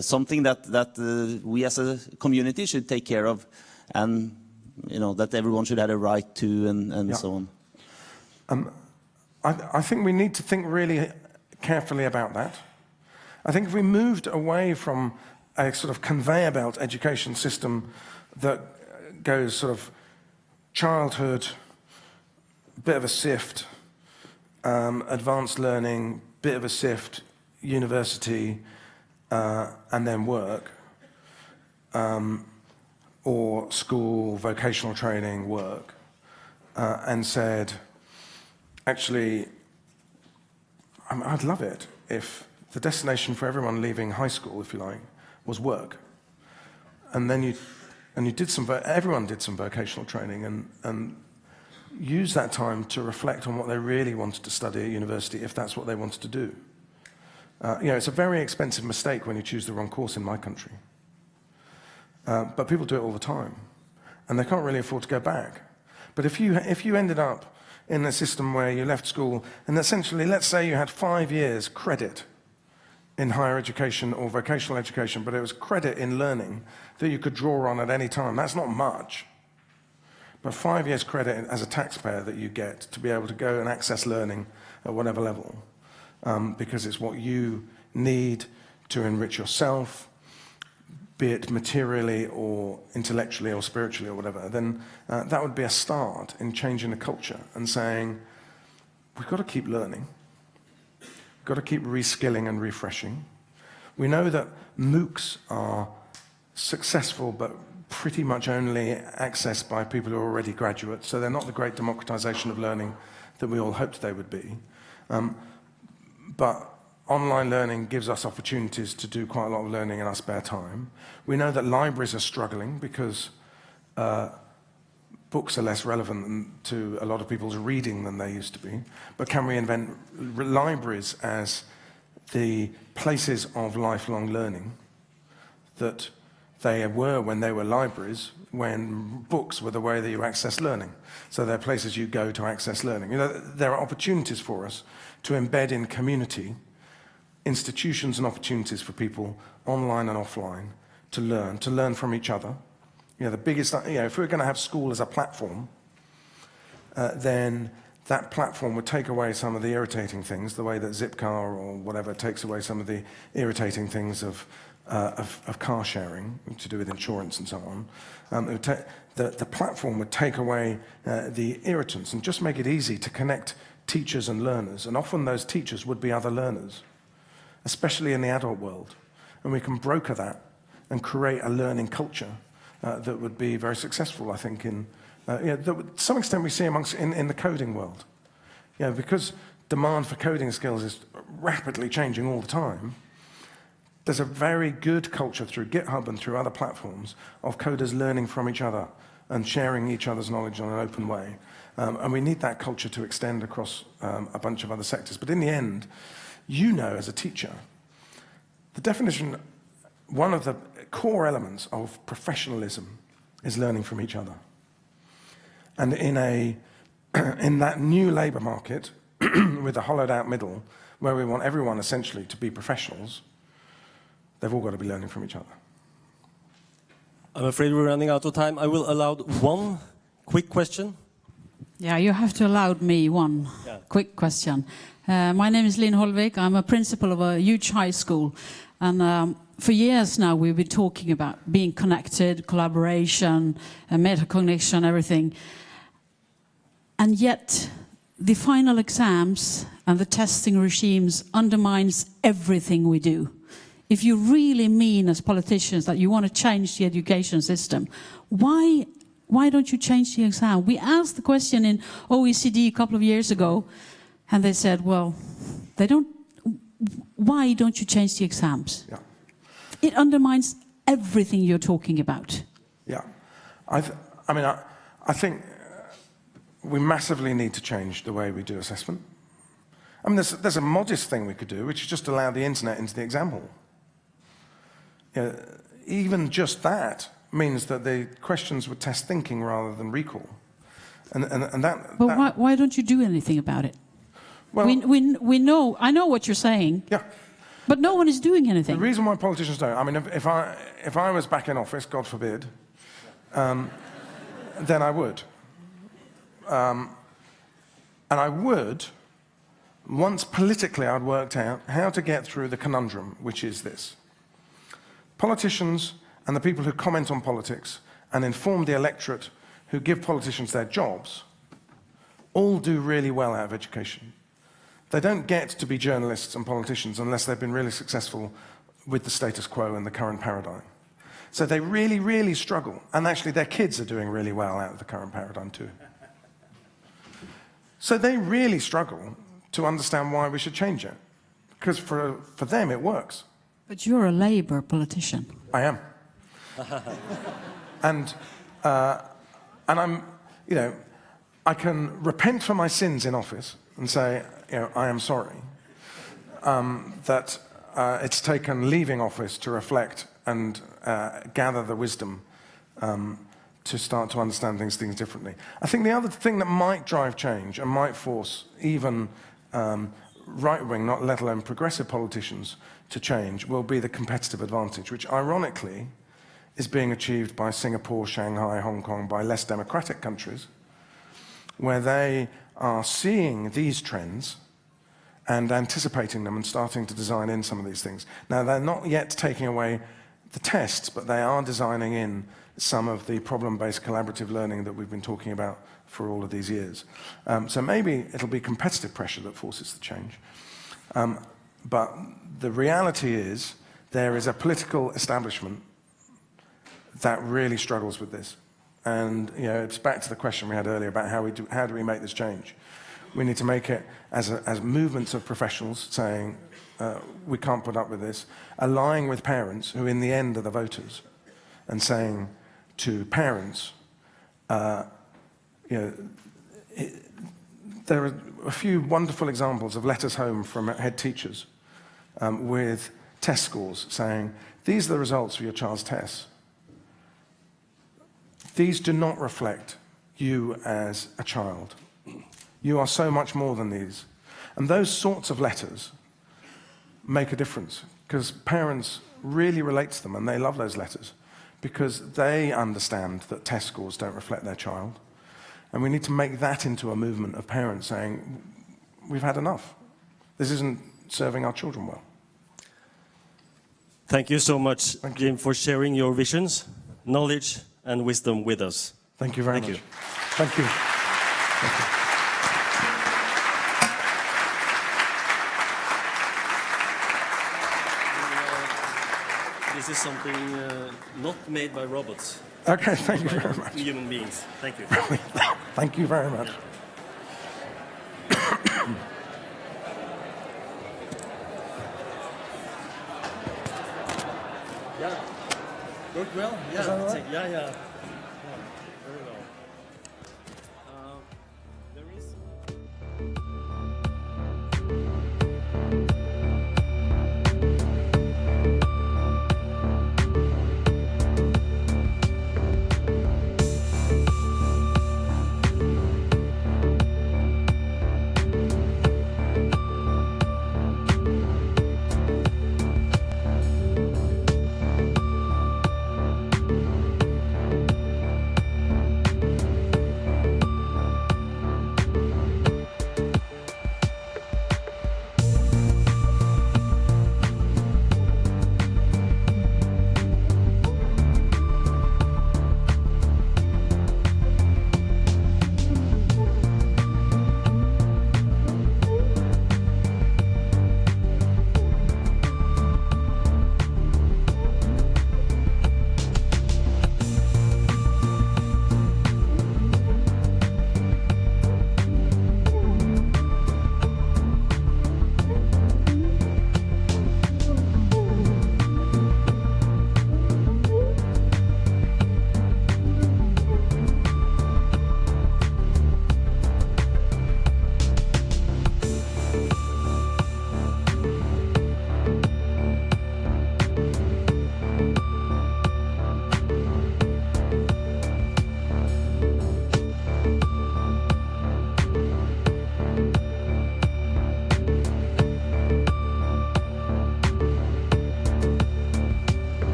S11: something that we as a community should take care of, and you know, that everyone should have a right to, and so on?
S3: I think we need to think really carefully about that. I think if we moved away from a sort of conveyor belt education system that goes sort of childhood, bit of a sift, advanced learning, bit of a sift, university, and then work, or school, vocational training, work, and said, actually, I'd love it if the destination for everyone leaving high school, if you like, was work. And then everyone did some vocational training and use that time to reflect on what they really wanted to study at university, if that's what they wanted to do. You know, it's a very expensive mistake when you choose the wrong course in my country. But people do it all the time, and they can't really afford to go back. But if you ended up in a system where you left school, and essentially, let's say you had 5 years credit in higher education or vocational education, but it was credit in learning that you could draw on at any time. That's not much. But 5 years credit as a taxpayer that you get to be able to go and access learning at whatever level, because it's what you need to enrich yourself, be it materially or intellectually or spiritually or whatever, then that would be a start in changing the culture and saying, we've got to keep learning. Got to keep reskilling and refreshing. We know that MOOCs are successful, but pretty much only accessed by people who are already graduates, so they're not the great democratization of learning that we all hoped they would be. But online learning gives us opportunities to do quite a lot of learning in our spare time. We know that libraries are struggling because books are less relevant to a lot of people's reading than they used to be. But can we invent libraries as the places of lifelong learning that they were when they were libraries, when books were the way that you access learning? So they're places you go to access learning. You know, there are opportunities for us to embed in community institutions and opportunities for people online and offline to learn from each other. You know, the biggest, you know, if we were going to have school as a platform, then that platform would take away some of the irritating things, the way that Zipcar or whatever takes away some of the irritating things of car sharing, to do with insurance and so on. The platform would take away the irritants and just make it easy to connect teachers and learners. And often those teachers would be other learners, especially in the adult world. And we can broker that and create a learning culture that would be very successful, I think, in to some extent we see in the coding world. You know, because demand for coding skills is rapidly changing all the time, there's a very good culture through GitHub and through other platforms of coders learning from each other and sharing each other's knowledge in an open way. And we need that culture to extend across a bunch of other sectors. But in the end, you know, as a teacher, the definition, one of the core elements of professionalism is learning from each other. And in that new labour market, with the hollowed out middle, where we want everyone essentially to be professionals, they've all got to be learning from each other.
S2: I'm afraid we're running out of time. I will allow one quick question.
S12: Yeah, you have to allow me one quick question. My name is Lynn Holvik. I'm a principal of a huge high school. And for years now, we've been talking about being connected, collaboration, metacognition, everything. And yet, the final exams and the testing regimes undermines everything we do. If you really mean as politicians that you want to change the education system, why don't you change the exam? We asked the question in OECD a couple of years ago, and they said, well, why don't you change the exams?
S3: Yeah.
S12: It undermines everything you're talking about.
S3: Yeah. I think we massively need to change the way we do assessment. I mean, there's a modest thing we could do, which is just allow the internet into the exam hall. Even just that means that the questions would test thinking rather than recall. And that.
S12: But why don't you do anything about it?
S3: Well,
S12: we know. I know what you're saying.
S3: Yeah.
S12: But no one is doing anything.
S3: The reason why politicians don't. I mean, if I was back in office, God forbid, then I would. And I would, once politically I'd worked out how to get through the conundrum, which is this. Politicians and the people who comment on politics and inform the electorate who give politicians their jobs all do really well out of education. They don't get to be journalists and politicians unless they've been really successful with the status quo and the current paradigm. So they really, really struggle. And actually their kids are doing really well out of the current paradigm too. So they really struggle to understand why we should change it. Because for them it works.
S12: But you're a Labour politician.
S3: I am. And I'm, I can repent for my sins in office and say, I am sorry that it's taken leaving office to reflect and gather the wisdom to start to understand things differently. I think the other thing that might drive change and might force even right-wing, not let alone progressive politicians to change will be the competitive advantage, which ironically is being achieved by Singapore, Shanghai, Hong Kong, by less democratic countries, where they are seeing these trends and anticipating them and starting to design in some of these things. Now, they're not yet taking away the tests, but they are designing in some of the problem-based collaborative learning that we've been talking about for all of these years. So maybe it'll be competitive pressure that forces the change. But the reality is there is a political establishment that really struggles with this. And it's back to the question we had earlier about how do we make this change? We need to make it as movements of professionals saying, we can't put up with this, allying with parents who in the end are the voters, and saying to parents, there are a few wonderful examples of letters home from head teachers with test scores saying, these are the results of your child's tests. These do not reflect you as a child. You are so much more than these. And those sorts of letters make a difference because parents really relate to them and they love those letters because they understand that test scores don't reflect their child. And we need to make that into a movement of parents saying, we've had enough. This isn't serving our children well.
S2: Thank you so much, Jim, for sharing your visions, knowledge, and wisdom with us.
S3: Thank you very much. Thank you. Thank you.
S2: This is something not made by robots.
S3: Okay, thank you very much.
S2: Human beings. Thank you.
S3: Thank you very much.
S2: Yeah. Worked well? Yeah.
S3: Is that all right?
S2: Yeah. Very well. There is...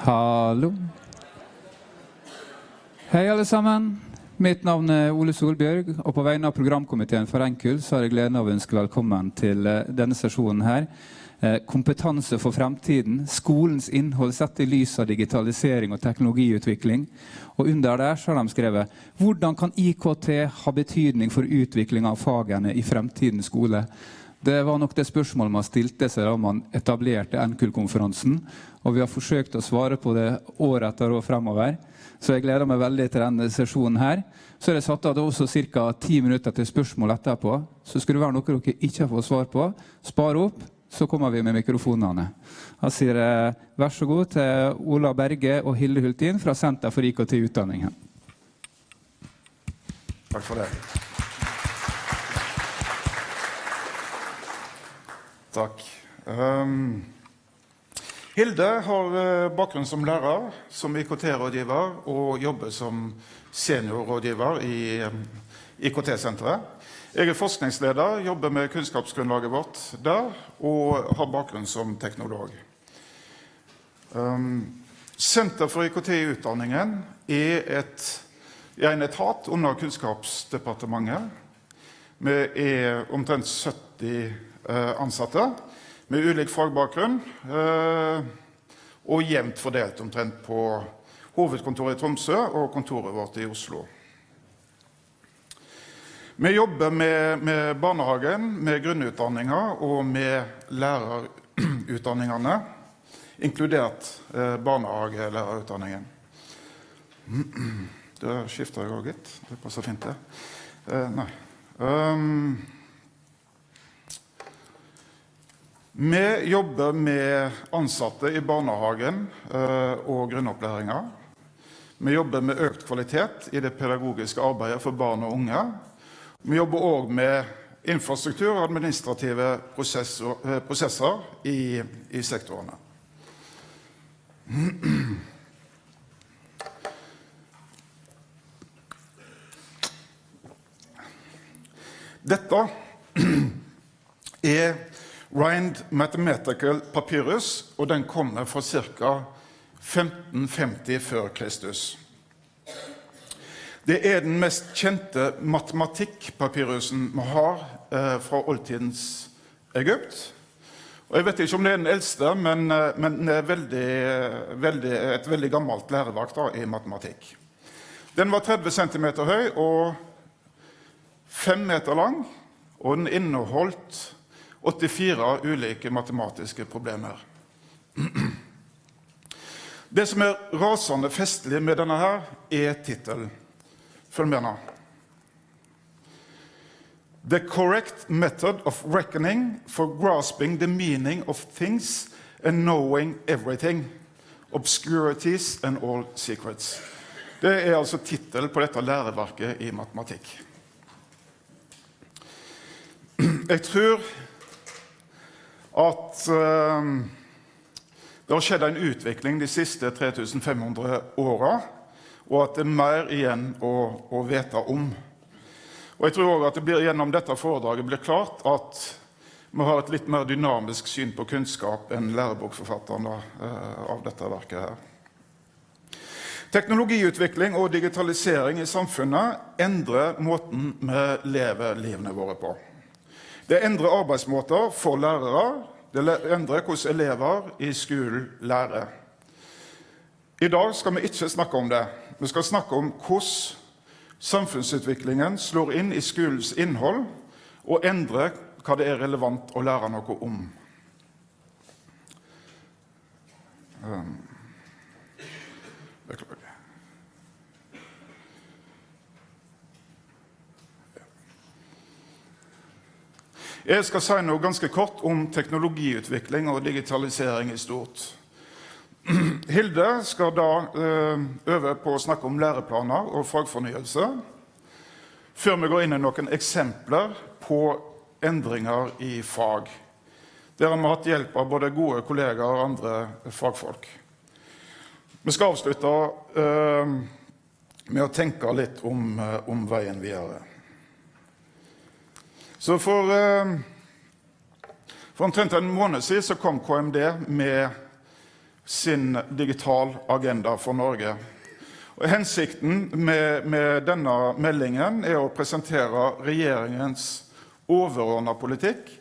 S13: Hallo. Hei alle sammen. Mitt navn Ole Solbjørg, og på vegne av programkomiteen for NKUL så har jeg gleden av å ønske velkommen til denne sesjonen her. Kompetanse for fremtiden, skolens innhold sett i lys av digitalisering og teknologiutvikling. Og under der så har de skrevet, hvordan kan IKT ha betydning for utvikling av fagene i fremtidens skole? Det var nok det spørsmålet man stilte seg da man etablerte NKUL-konferansen, og vi har forsøkt å svare på det år etter år fremover. Så jeg gleder meg veldig til denne sesjonen her. Så er det satt av også cirka 10 minutter til spørsmål etterpå. Så skulle det være noe dere ikke har fått svar på, spar opp, så kommer vi med mikrofonene. Jeg sier vær så god til Ola Berge og Hilde Hultin fra Senter for IKT-utdanningen.
S3: Takk for det. Takk. Hilde har bakgrunn som lærer, som IKT-rådgiver og jobber som seniorrådgiver i IKT-senteret. Jeg er forskningsleder, jobber med kunnskapsgrunnlaget vårt der, og har bakgrunn som teknolog. Senter for IKT i utdanningen er en etat under Kunnskapsdepartementet. Vi er omtrent 70 ansatte med ulik fagbakgrunn og jevnt fordelt omtrent på hovedkontoret i Tromsø og kontoret vårt i Oslo. Vi jobber med barnehagen, med grunnutdanninger og med lærerutdanningene, inkludert barnehagelærerutdanningen. Det skifter jeg også litt, det passer fint det. Nei. Vi jobber med ansatte i barnehagen og grunnopplæringer. Vi jobber med økt kvalitet i det pedagogiske arbeidet for barn og unge. Vi jobber også med infrastruktur og administrative prosesser i sektorene. Dette er Rind Mathematical Papyrus, og den kommer fra ca. 1550 før Kristus. Det er den mest kjente matematikkpapyrusen vi har fra oldtidens Egypt. Og jeg vet ikke om det er den eldste, men den er et veldig gammelt læreverk i matematikk. Den var 30 cm høy og 5 meter lang, og den inneholdt 84 ulike matematiske problemer. Det som er rasende festlig med denne her, er titel. Følg med nå. The correct method of reckoning for grasping the meaning of things and knowing everything. Obscurities and all secrets. Det er altså titel på dette læreverket i matematikk. Jeg tror
S14: at det har skjedd en utvikling de siste 3500 årene, og at det er mer igjen å vite om. Og jeg tror også at det gjennom dette foredraget blir klart at vi har et litt mer dynamisk syn på kunnskap enn lærebokforfatterne av dette verket her. Teknologiutvikling og digitalisering i samfunnet endrer måten vi lever livene våre på. Det endrer arbeidsmåter for lærere, det endrer hvordan elever i skolen lærer. I dag skal vi ikke snakke om det. Vi skal snakke om hvordan samfunnsutviklingen slår inn i skolens innhold og endrer hva det er relevant å lære noe om. Beklager. Jeg skal si noe ganske kort om teknologiutvikling og digitalisering i stort. Hilde skal da øve på å snakke om læreplaner og fagfornyelse, før vi går inn i noen eksempler på endringer i fag. Der har vi hatt hjelp av både gode kollegaer og andre fagfolk. Vi skal avslutte med å tenke litt om veien videre. Så for omtrent en måned siden så kom KMD med sin digital agenda for Norge. Og hensikten med denne meldingen er å presentere regjeringens overordnede politikk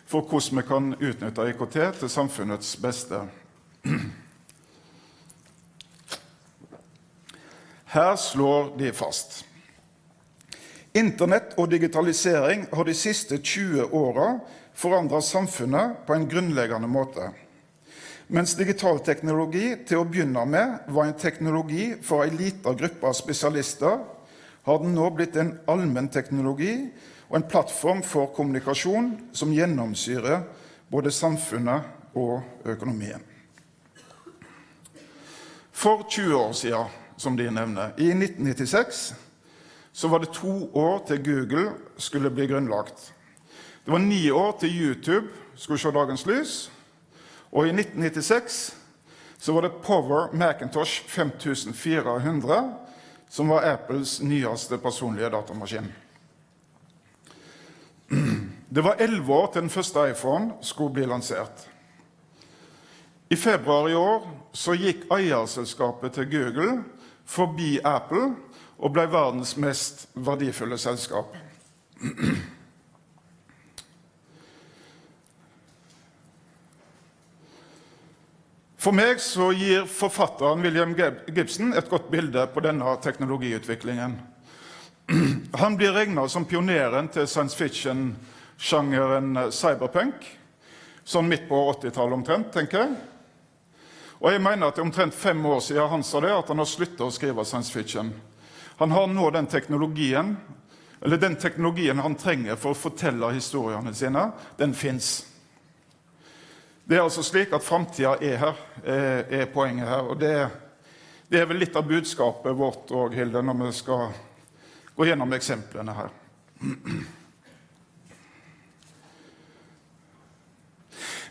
S14: for hvordan vi kan utnytte IKT til samfunnets beste. Her slår de fast. Internett og digitalisering har de siste 20 årene forandret samfunnet på en grunnleggende måte. Mens digital teknologi til å begynne med var en teknologi for en liten gruppe av spesialister, har den nå blitt en allmenn teknologi og en plattform for kommunikasjon som gjennomsyrer både samfunnet og økonomien. For 20 år siden, som de nevner, i 1996, så var det 2 år til Google skulle bli grunnlagt. Det var 9 år til YouTube skulle se dagens lys, og i 1996 så var det Power Macintosh 5400 som var Apples nyeste personlige datamaskin. Det var 11 år til den første iPhone skulle bli lansert. I februar i år så gikk eierselskapet til Google forbi Apple og ble verdens mest verdifulle selskap. For meg så gir forfatteren William Gibson et godt bilde på denne teknologiutviklingen. Han blir regnet som pioneren til science fiction-sjangeren cyberpunk, sånn midt på 80-tallet omtrent, tenker jeg. Og jeg mener at det er omtrent 5 år siden han sa det, at han har sluttet å skrive science fiction. Han har nå den teknologien han trenger for å fortelle historiene sine, den finnes. Det er altså slik at fremtiden er her, er poenget her, og det er vel litt av budskapet vårt og Hilde, når vi skal gå gjennom eksemplene her.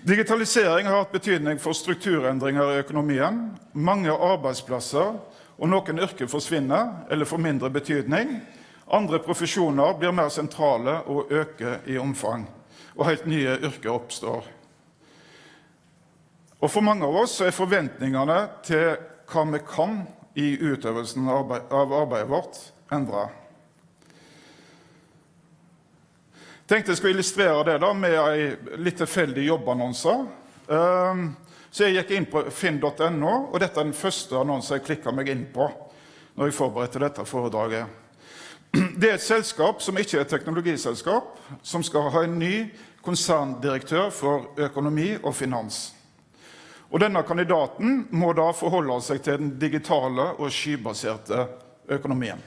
S14: Digitalisering har hatt betydning for strukturendringer i økonomien. Mange arbeidsplasser og noen yrker forsvinner eller får mindre betydning. Andre profesjoner blir mer sentrale og øker i omfang, og helt nye yrker oppstår. Og for mange av oss er forventningene til hva vi kan i utøvelsen av arbeidet vårt endret. Tenkte jeg skulle illustrere det da med en litt tilfeldig jobbannonse. Så jeg gikk inn på finn.no, og dette er den første annonsen jeg klikket meg inn på når jeg forberedte dette foredraget. Det er et selskap som ikke er et teknologiselskap, som skal ha en ny konserndirektør for økonomi og finans. Og denne kandidaten må da forholde seg til den digitale og skybaserte økonomien.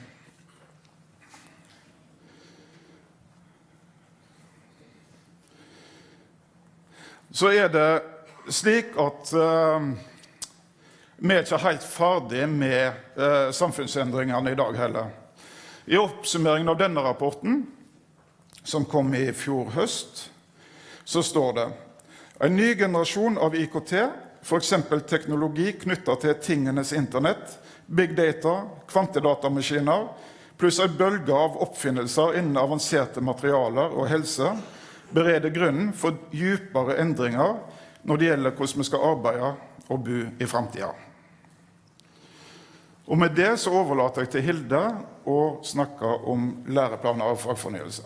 S14: Så er det slik at vi er ikke helt ferdige med samfunnsendringene i dag heller. I oppsummeringen av denne rapporten, som kom i fjor høst, så står det: En ny generasjon av IKT, for eksempel teknologi knyttet til tingenes internett, big data, kvantedatamaskiner, pluss en bølge av oppfinnelser innen avanserte materialer og helse, bereder grunnen for djupere endringer når det gjelder hvordan vi skal arbeide og bo i fremtiden. Og med det så overlater jeg til Hilde å snakke om læreplaner og fagfornyelse.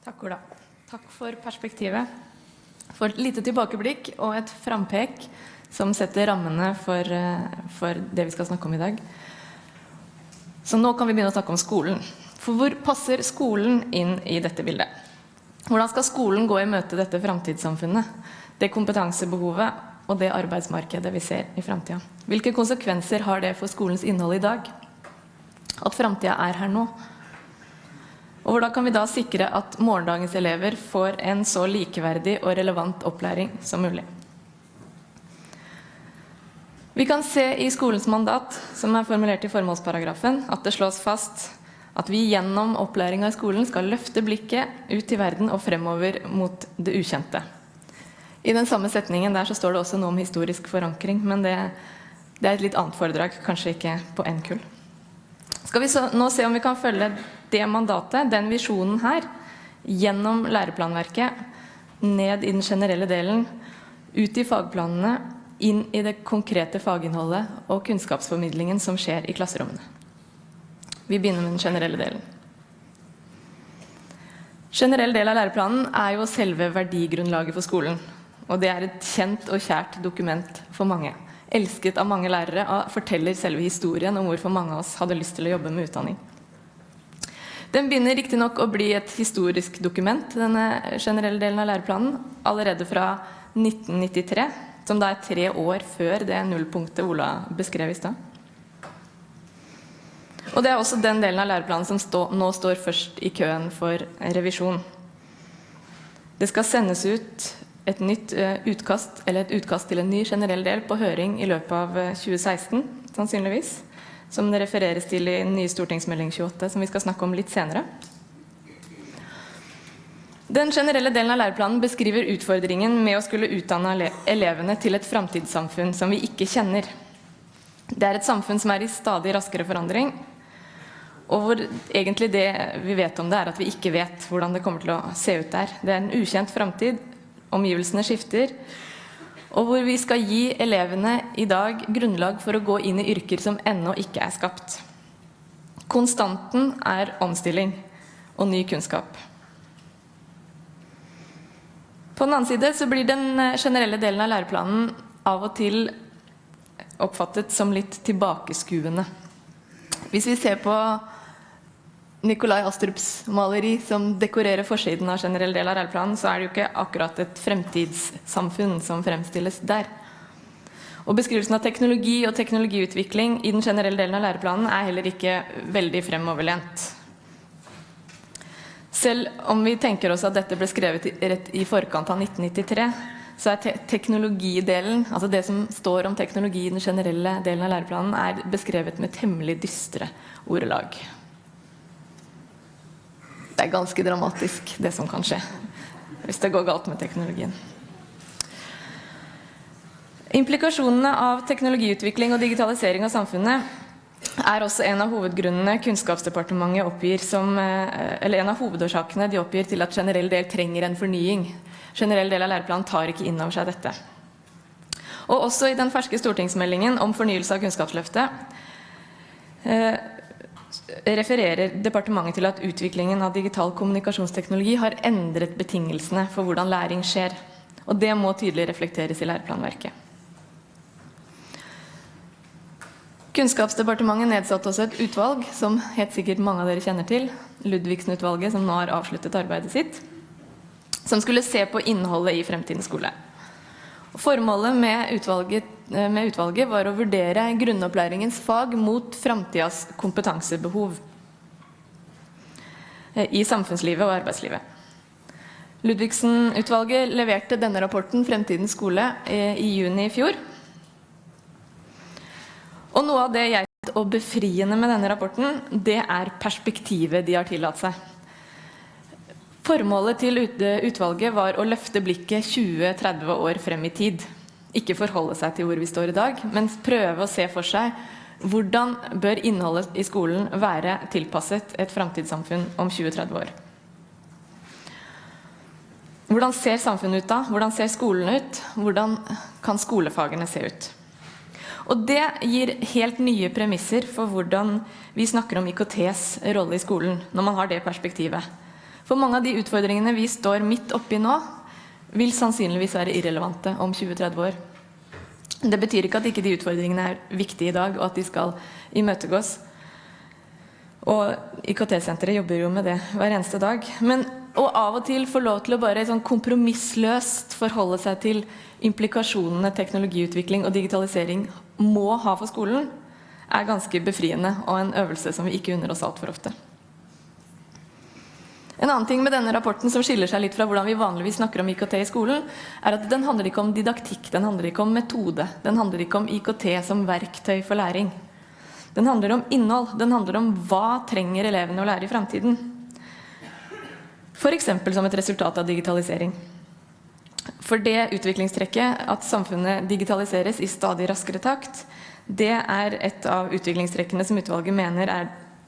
S15: Takk, Ola. Takk for perspektivet, for et lite tilbakeblikk og et frampek som setter rammene for det vi skal snakke om i dag. Så nå kan vi begynne å snakke om skolen. For hvor passer skolen inn i dette bildet? Hvordan skal skolen gå i møte dette fremtidssamfunnet, det kompetansebehovet og det arbeidsmarkedet vi ser i fremtiden? Hvilke konsekvenser har det for skolens innhold i dag? At fremtiden er her nå? Og hvordan kan vi da sikre at morgendagens elever får en så likeverdig og relevant opplæring som mulig? Vi kan se i skolens mandat, som er formulert i formålsparagrafen, at det slås fast at vi gjennom opplæringen i skolen skal løfte blikket ut i verden og fremover mot det ukjente. I den samme setningen der så står det også noe om historisk forankring, men det er et litt annet foredrag, kanskje ikke på NKUL. Skal vi nå se om vi kan følge det mandatet, den visjonen her, gjennom læreplanverket, ned i den generelle delen, ut i fagplanene, inn i det konkrete faginnholdet og kunnskapsformidlingen som skjer i klasserommene. Vi begynner med den generelle delen. Generell del av læreplanen er jo selve verdigrunnlaget for skolen, og det er et kjent og kjært dokument for mange. Elsket av mange lærere, og forteller selve historien om hvorfor mange av oss hadde lyst til å jobbe med utdanning. Den begynner riktig nok å bli et historisk dokument, denne generelle delen av læreplanen, allerede fra 1993, som da er 3 år før det nullpunktet Ola beskrev i sted. Og det er også den delen av læreplanen som nå står først i køen for revisjon. Det skal sendes ut et nytt utkast, eller et utkast til en ny generell del på høring i løpet av 2016, sannsynligvis, som det refereres til i nye stortingsmelding 28, som vi skal snakke om litt senere. Den generelle delen av læreplanen beskriver utfordringen med å skulle utdanne elevene til et fremtidssamfunn som vi ikke kjenner. Det er et samfunn som er i stadig raskere forandring, og hvor egentlig det vi vet om det er at vi ikke vet hvordan det kommer til å se ut der. Det er en ukjent fremtid, omgivelsene skifter, og hvor vi skal gi elevene i dag grunnlag for å gå inn i yrker som ennå ikke er skapt. Konstanten er omstilling og ny kunnskap. På den annen side så blir den generelle delen av læreplanen av og til oppfattet som litt tilbakeskuende. Hvis vi ser på Nikolai Astrups maleri som dekorerer forsiden av generell del av læreplanen, så er det jo ikke akkurat et fremtidssamfunn som fremstilles der. Og beskrivelsen av teknologi og teknologiutvikling i den generelle delen av læreplanen er heller ikke veldig fremoverlent. Selv om vi tenker oss at dette ble skrevet rett i forkant av 1993, så er teknologidelen, altså det som står om teknologi i den generelle delen av læreplanen, er beskrevet med temmelig dystre ordelag. Det er ganske dramatisk, det som kan skje, hvis det går galt med teknologien. Implikasjonene av teknologiutvikling og digitalisering av samfunnet er også en av hovedgrunnene Kunnskapsdepartementet oppgir eller en av hovedårsakene de oppgir til at generell del trenger en fornying. Generell del av læreplanen tar ikke inn over seg dette. Og også i den ferske stortingsmeldingen om fornyelse av Kunnskapsløftet refererer departementet til at utviklingen av digital kommunikasjonsteknologi har endret betingelsene for hvordan læring skjer, og det må tydelig reflekteres i læreplanverket. Kunnskapsdepartementet nedsatte også et utvalg, som helt sikkert mange av dere kjenner til, Ludvigsen-utvalget, som nå har avsluttet arbeidet sitt, som skulle se på innholdet i fremtidens skole. Formålet med utvalget var å vurdere grunnopplæringens fag mot fremtidens kompetansebehov i samfunnslivet og arbeidslivet. Ludvigsen-utvalget leverte denne rapporten Fremtidens skole i juni i fjor. Og noe av det jeg synes er befriende med denne rapporten, det er perspektivet de har tillatt seg. Formålet til utvalget var å løfte blikket 20-30 år frem I tid. Ikke forholde seg til hvor vi står I dag, men prøve å se for seg hvordan bør innholdet I skolen være tilpasset et fremtidssamfunn om 20-30 år. Hvordan ser samfunnet ut da? Hvordan ser skolen ut? Hvordan kan skolefagene se ut? Og det gir helt nye premisser for hvordan vi snakker om IKTs rolle I skolen, når man har det perspektivet. For mange av de utfordringene vi står midt oppi nå, vil sannsynligvis være irrelevante om 20-30 år. Det betyr ikke at ikke de utfordringene viktige I dag, og at de skal imøtegås. Og IKT-senteret jobber jo med det hver eneste dag. Men å av og til få lov til å bare sånn kompromissløst forholde seg til implikasjonene teknologiutvikling og digitalisering må ha for skolen, ganske befriende og en øvelse som vi ikke unner oss alt for ofte. En annen ting med denne rapporten som skiller seg litt fra hvordan vi vanligvis snakker om IKT I skolen, at den handler ikke om didaktikk, den handler ikke om metode, den handler ikke om IKT som verktøy for læring. Den handler om innhold, den handler om hva trenger elevene å lære I fremtiden. For eksempel som et resultat av digitalisering. For det utviklingstrekket at samfunnet digitaliseres I stadig raskere takt, det et av utviklingstrekkene som utvalget mener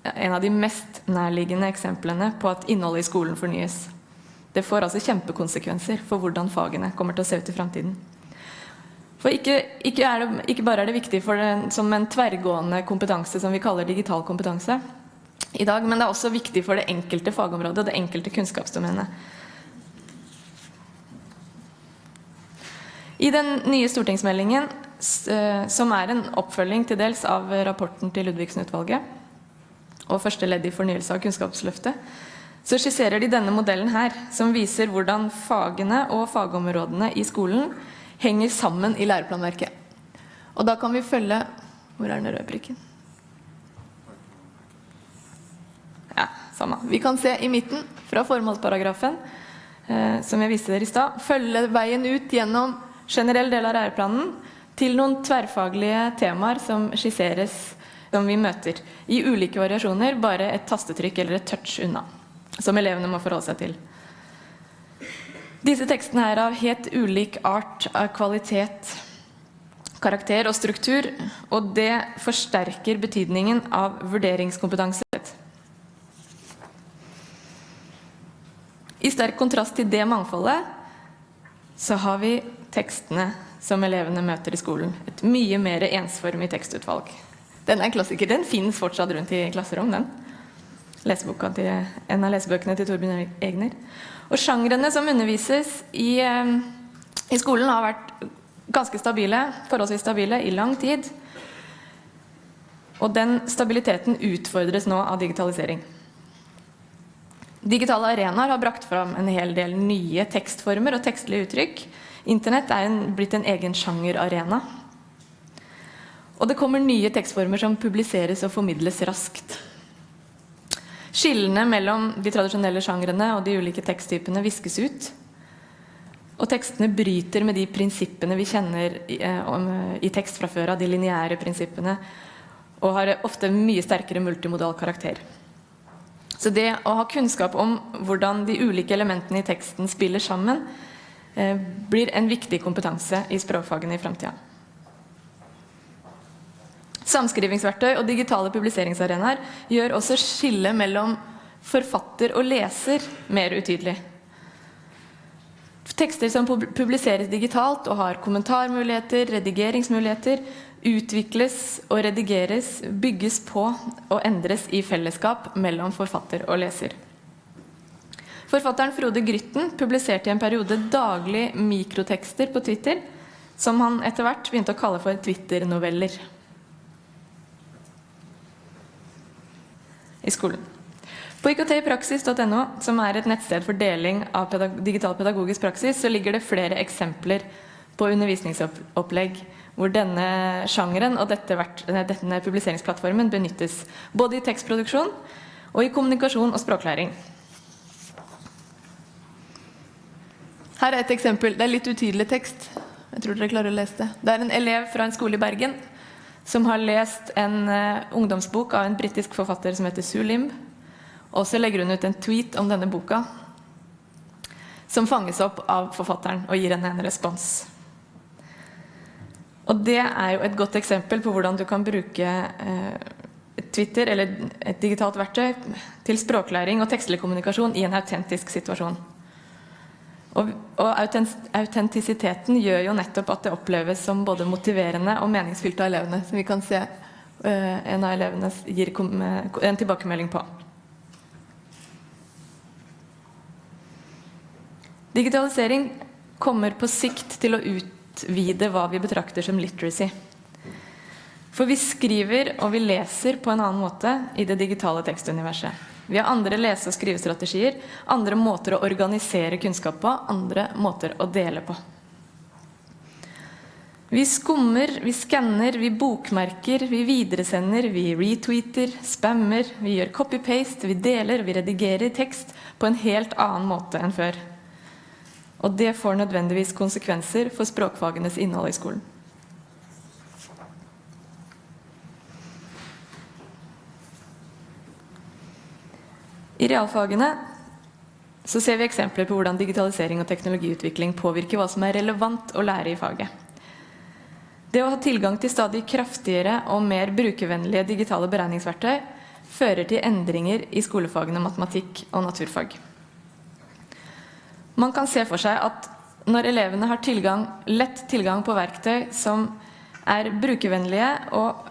S15: en av de mest nærliggende eksemplene på at innholdet I skolen fornyes. Det får altså kjempekonsekvenser for hvordan fagene kommer til å se ut I fremtiden. For ikke bare det viktig som en tverrgående kompetanse som vi kaller digital kompetanse I dag, men det også viktig for det enkelte fagområdet og det enkelte kunnskapsdomenet. I den nye stortingsmeldingen, som en oppfølging til dels av rapporten til Ludvigsen-utvalget, og første ledd I fornyelse av kunnskapsløftet, så skisserer de denne modellen her, som viser hvordan fagene og fagområdene I skolen henger sammen I læreplanverket. Og da kan vi følge... Hvor den røde prikken? Ja, samme. Vi kan se I midten, fra formålsparagrafen, som jeg viste dere I sted, følge veien ut gjennom generell del av læreplanen til noen tverrfaglige temaer som skisseres som vi møter I ulike variasjoner, bare et tastetrykk eller et touch unna, som elevene må forholde seg til. Disse tekstene av helt ulik art av kvalitet, karakter og struktur, og det forsterker betydningen av vurderingskompetanse. I sterk kontrast til det mangfoldet, så har vi tekstene som elevene møter I skolen. Et mye mer ensformig tekstutvalg. Den en klassiker, den finnes fortsatt rundt I klasserom, den. En av lesebøkene til Torbjørn Egner. Og sjangrene som undervises I skolen har vært ganske stabile, forholdsvis stabile I lang tid. Og den stabiliteten utfordres nå av digitalisering. Digitale arenaer har brakt fram en hel del nye tekstformer og tekstlige uttrykk. Internett blitt en egen sjangerarena. Og det kommer nye tekstformer som publiseres og formidles raskt. Skillene mellom de tradisjonelle sjangrene og de ulike teksttypene viskes ut. Og tekstene bryter med de prinsippene vi kjenner I tekst fra før av, de lineære prinsippene, og har ofte mye sterkere multimodal karakter. Så det å ha kunnskap om hvordan de ulike elementene I teksten spiller sammen, blir en viktig kompetanse I språkfagene I fremtiden. Samskrivingsverktøy og digitale publiseringsarenaer gjør også skille mellom forfatter og leser mer utydelig. Tekster som publiseres digitalt og har kommentarmuligheter, redigeringsmuligheter, utvikles og redigeres, bygges på og endres I fellesskap mellom forfatter og leser. Forfatteren Frode Grytten publiserte I en periode daglig mikrotekster på Twitter, som han etter hvert begynte å kalle for Twitter-noveller. I skolen. På iktpraksis.no, som et nettsted for deling av digital pedagogisk praksis, så ligger det flere eksempler på undervisningsopplegg hvor denne sjangeren og denne publiseringsplattformen benyttes både I tekstproduksjon og I kommunikasjon og språklæring. Her et eksempel. Det litt utydelig tekst. Jeg tror dere klarer å lese det. Det en elev fra en skole I Bergen som har lest en ungdomsbok av en britisk forfatter som heter Sue Limb. Og så legger hun ut en tweet om denne boka. som fanges opp av forfatteren og gir en respons. Og det jo et godt eksempel på hvordan du kan bruke Twitter eller et digitalt verktøy til språklæring og tekstlig kommunikasjon i en autentisk situasjon. Og autentisiteten gjør jo nettopp at det oppleves som både motiverende og meningsfylt av elevene, som vi kan se en av elevene gir en tilbakemelding på. Digitalisering kommer på sikt til å utvide hva vi betrakter som literacy. For vi skriver og vi leser på en annen måte i det digitale tekstuniverset. Vi har andre lese- og skrivestrategier, andre måter å organisere kunnskap på, andre måter å dele på. Vi skummer, vi skanner, vi bokmerker, vi videresender, vi retweeter, spammer, vi gjør copy-paste, vi deler, vi redigerer tekst på en helt annen måte enn før. Og det får nødvendigvis konsekvenser for språkfagenes innhold i skolen. I realfagene så ser vi eksempler på hvordan digitalisering og teknologiutvikling påvirker hva som relevant å lære i faget. Det å ha tilgang til stadig kraftigere og mer brukervennlige digitale beregningsverktøy fører til endringer i skolefagene matematikk og naturfag. Man kan se for seg at når elevene har lett tilgang på verktøy som brukervennlige og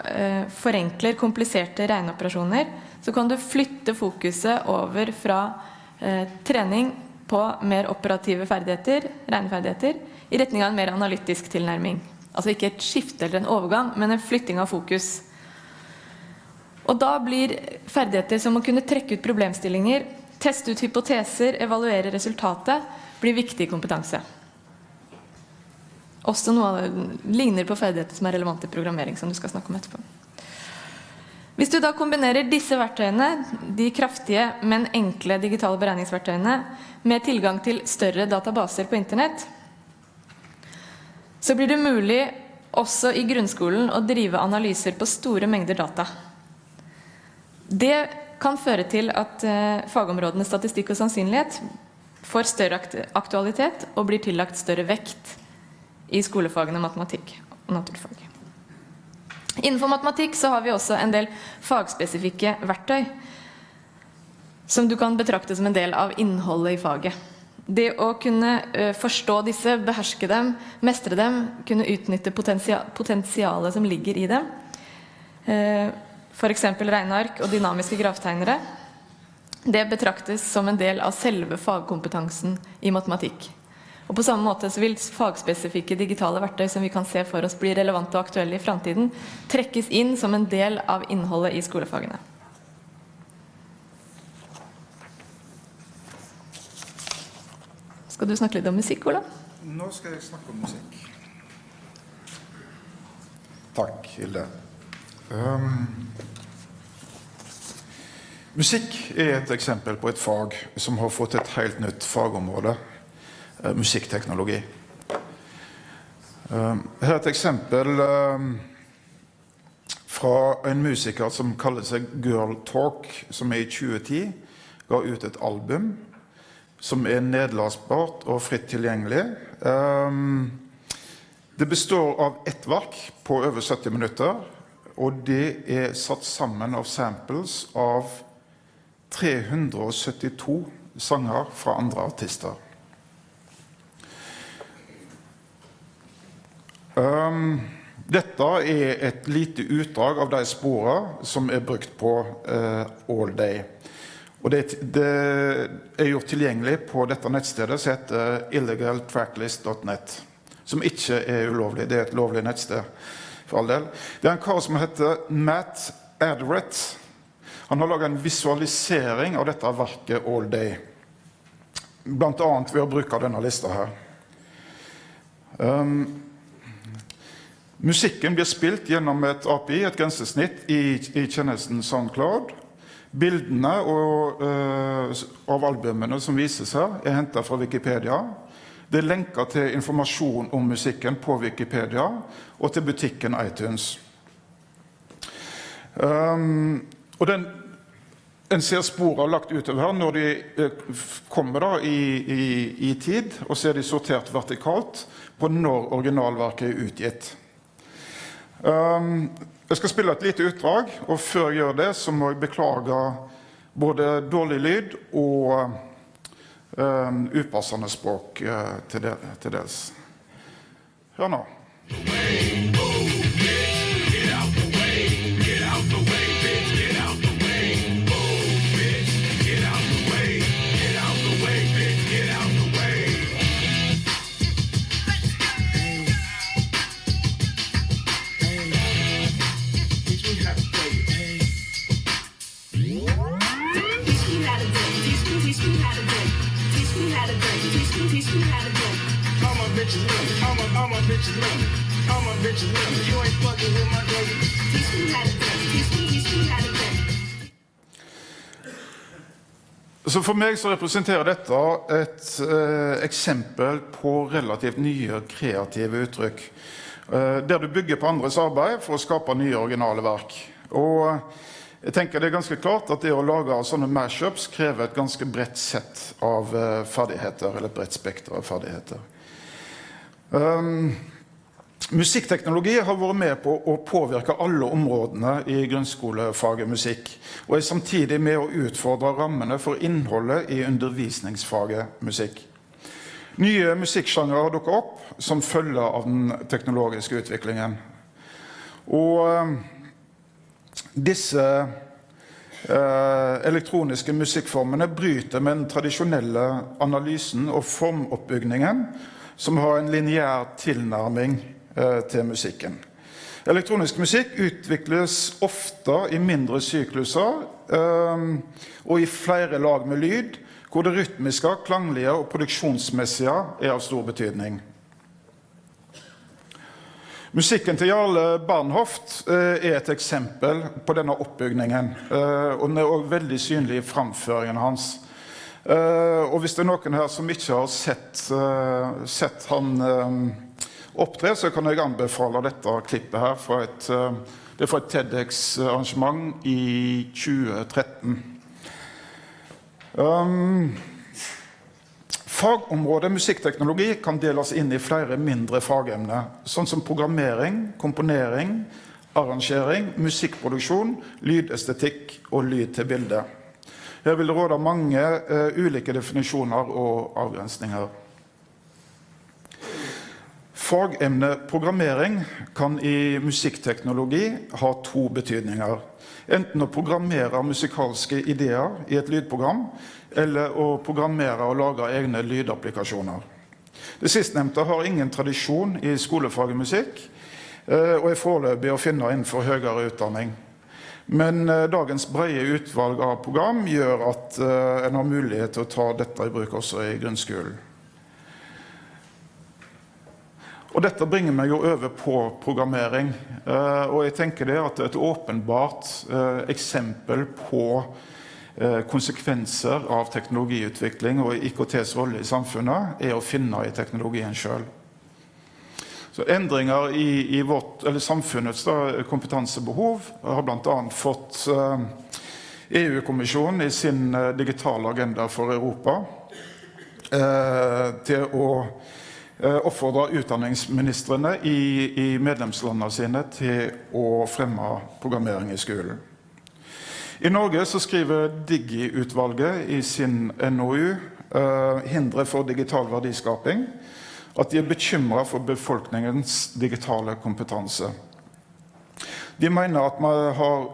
S15: forenkler kompliserte regneoperasjoner, så kan du flytte fokuset over fra trening på mer operative ferdigheter, regneferdigheter, i retning av en mer analytisk tilnærming. Altså ikke et skifte eller en overgang, men en flytting av fokus. Og da blir ferdigheter som å kunne trekke ut problemstillinger, teste ut hypoteser, evaluere resultatet, blir viktig kompetanse. Også noe av det ligner på ferdigheter som relevant i programmering, som du skal snakke om etterpå. Hvis du da kombinerer disse verktøyene, de kraftige, men enkle digitale beregningsverktøyene, med tilgang til større databaser på internett, så blir det mulig også i grunnskolen å drive analyser på store mengder data. Det kan føre til at fagområdene statistikk og sannsynlighet får større aktualitet og blir tillagt større vekt i skolefagene matematikk og naturfag. Innenfor matematikk så har vi også en del fagspesifikke verktøy som du kan betrakte som en del av innholdet i faget. Det å kunne forstå disse, beherske dem, mestre dem, kunne utnytte potensialet som ligger i dem. For eksempel regneark og dynamiske graftegnere. Det betraktes som en del av selve fagkompetansen i matematikk. Og på samme måte så vil fagspesifikke digitale verktøy som vi kan se for oss blir relevante og aktuelle i fremtiden, trekkes inn som en del av innholdet i skolefagene. Skal du snakke litt om musikk, Ola?
S14: Nå skal jeg snakke om musikk. Takk, Hilde. Musikk et eksempel på et fag som har fått et helt nytt fagområde. Musikkteknologi. Her et eksempel fra en musiker som kaller seg Girl Talk, som i 2010 ga ut et album som nedlastbart og fritt tilgjengelig. Det består av ett verk på over 70 minutter, og det satt sammen av samples av 372 sanger fra andre artister. Dette et lite utdrag av de sporene som brukt på All Day. Og det gjort tilgjengelig på dette nettstedet som heter illegaltracklist.net, som ikke ulovlig. Det et lovlig nettsted, for all del. Det en kar som heter Matt Adderett. Han har laget en visualisering av dette verket All Day. Blant annet ved å bruke denne lista her. Musikken blir spilt gjennom et API, et grensesnitt i tjenesten SoundCloud. Bildene av albumene som vises her hentet fra Wikipedia. Det lenker til informasjon om musikken på Wikipedia og til butikken iTunes. Og En ser spor lagt utover her når de kommer da i tid, og så de sortert vertikalt på når originalverket utgitt. Jeg skal spille et lite utdrag, og før jeg gjør det så må jeg beklage både dårlig lyd og upassende språk til dels. Hør nå. Så for meg så representerer dette et eksempel på relativt nye kreative uttrykk, der du bygger på andres arbeid for å skape nye originale verk. Og jeg tenker det ganske klart at det å lage sånne mashups krever et ganske bredt sett av ferdigheter, eller et bredt spekter av ferdigheter. Musikkteknologi har vært med på å påvirke alle områdene i grunnskolefaget musikk, og er samtidig med å utfordre rammene for innholdet i undervisningsfaget musikk. Nye musikksjangere har dukket opp som følge av den teknologiske utviklingen. Og disse elektroniske musikkformene bryter med den tradisjonelle analysen og formoppbygningen, som har en lineær tilnærming til musikken. Elektronisk musikk utvikles ofte i mindre sykluser og i flere lag med lyd, hvor det rytmiske, klanglige og produksjonsmessige er av stor betydning. Musikken til Jarle Bernhoft er et eksempel på denne oppbygningen, og den er også veldig synlig i framføringen hans. Og hvis det er noen her som ikke har sett han opptre, så kan jeg anbefale dette klippet her det er fra et TEDx-arrangement i 2013. Fagområdet musikkteknologi kan deles inn i flere mindre fagemner, sånn som programmering, komponering, arrangering, musikkproduksjon, lydestetikk og lyd til bilde. Her vil det råde mange ulike definisjoner og avgrensninger. Fagemne programmering kan i musikkteknologi ha to betydninger. Enten å programmere musikalske ideer i et lydprogram, eller å programmere og lage egne lydapplikasjoner. Det sistnevnte har ingen tradisjon i skolefaget musikk, og er foreløpig å finne innenfor høyere utdanning. Men dagens brede utvalg av program gjør at en har mulighet til å ta dette i bruk også i grunnskolen. Og dette bringer meg jo over på programmering, og jeg tenker det at et åpenbart eksempel på konsekvenser av teknologiutvikling og IKTs rolle i samfunnet er å finne i teknologien selv. Så endringer i samfunnets kompetansebehov har blant annet fått EU-kommisjonen i sin digitale agenda for Europa til å oppfordre utdanningsministrene i medlemslandene sine til å fremme programmering i skolen. I Norge så skriver Digi-utvalget i sin NOU «Hindre for digital verdiskaping» at de er bekymret for befolkningens digitale kompetanse. De mener at man har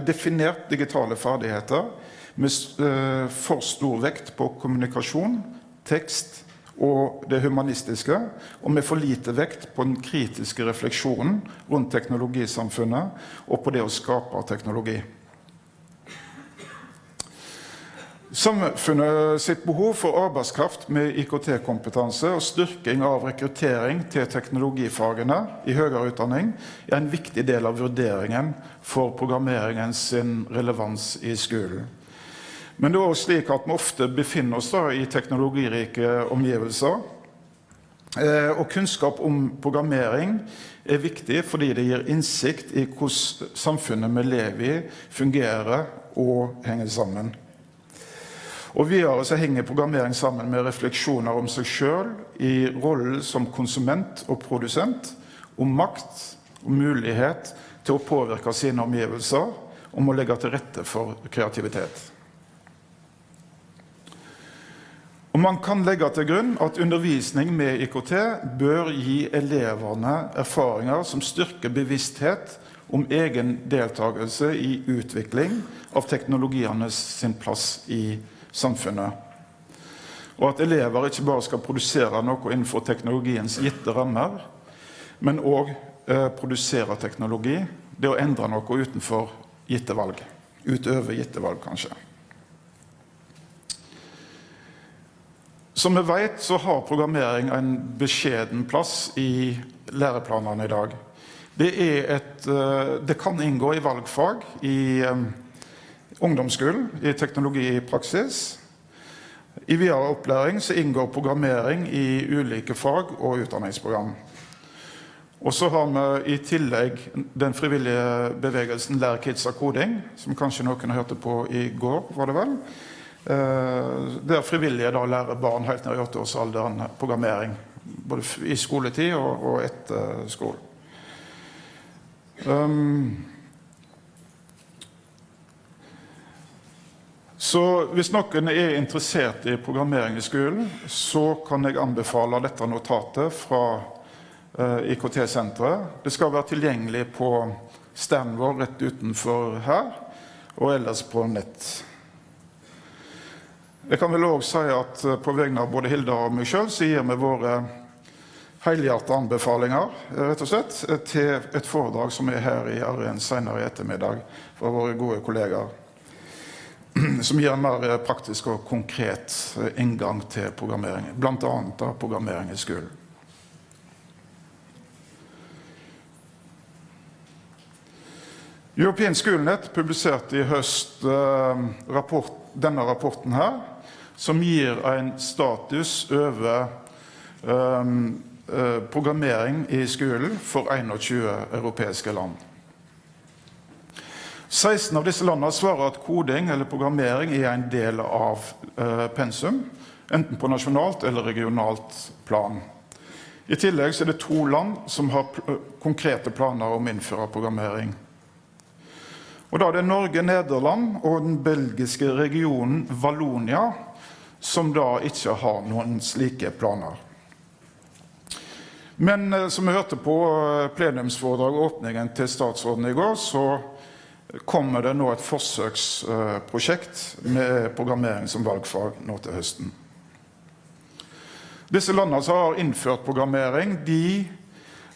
S14: definert digitale ferdigheter med for stor vekt på kommunikasjon, tekst og det humanistiske, og med for lite vekt på den kritiske refleksjonen rundt teknologisamfunnet og på det å skape teknologi. Samfunnet sitt behov for arbeidskraft med IKT-kompetanse og styrking av rekruttering til teknologifagene i høyere utdanning er en viktig del av vurderingen for programmeringens relevans i skolen. Men det er også slik at vi ofte befinner oss i teknologirike omgivelser, og kunnskap om programmering er viktig fordi det gir innsikt i hvordan samfunnet vi lever i fungerer og henger sammen. Og videre så henger programmering sammen med refleksjoner om seg selv i rollen som konsument og produsent, om makt og mulighet til å påvirke sine omgivelser, om å legge til rette for kreativitet. Og man kan legge til grunn at undervisning med IKT bør gi eleverne erfaringer som styrker bevissthet om egen deltakelse i utvikling av teknologiene sin plass i samfunnet. Og at elever ikke bare skal produsere noe innenfor teknologiens gitte rammer, men også produsere teknologi, det å endre noe utenfor gitte valg, utover gitte valg kanskje. Som vi vet så har programmering en beskjeden plass i læreplanene i dag. Det kan inngå i valgfag i ungdomsskolen, i teknologi i praksis. I videre opplæring så inngår programmering i ulike fag og utdanningsprogram. Og så har vi i tillegg den frivillige bevegelsen Lær Kids av koding, som kanskje noen hørte på i går, var det vel? Der frivillige da lærer barn helt ned i 8-årsalderen programmering, både i skoletid og etter skole. Så hvis noen er interessert i programmering i skolen, så kan jeg anbefale dette notatet fra IKT-senteret. Det skal være tilgjengelig på standen vår rett utenfor her, og ellers på nett. Jeg kan vel også si at på vegne av både Hilda og meg selv, så gir vi våre helhjertede anbefalinger, rett og slett, til et foredrag som er her i arrangert senere i ettermiddag fra våre gode kollegaer, som gir en mer praktisk og konkret inngang til programmering, blant annet da programmering i skolen. European Schoolnet publiserte i høst denne rapporten her, som gir en status over programmering i skolen for 21 europeiske land. 16 av disse landene svarer at koding eller programmering er en del av pensum, enten på nasjonalt eller regionalt plan. I tillegg så er det 2 land som har konkrete planer om å innføre programmering. Og da er det Norge, Nederland og den belgiske regionen Wallonia, som da ikke har noen slike planer. Men som vi hørte på plenumsforedrag og åpningen til statsråden i går, så kommer det nå et forsøksprosjekt med programmering som valgfag nå til høsten. Disse landene som har innført programmering, de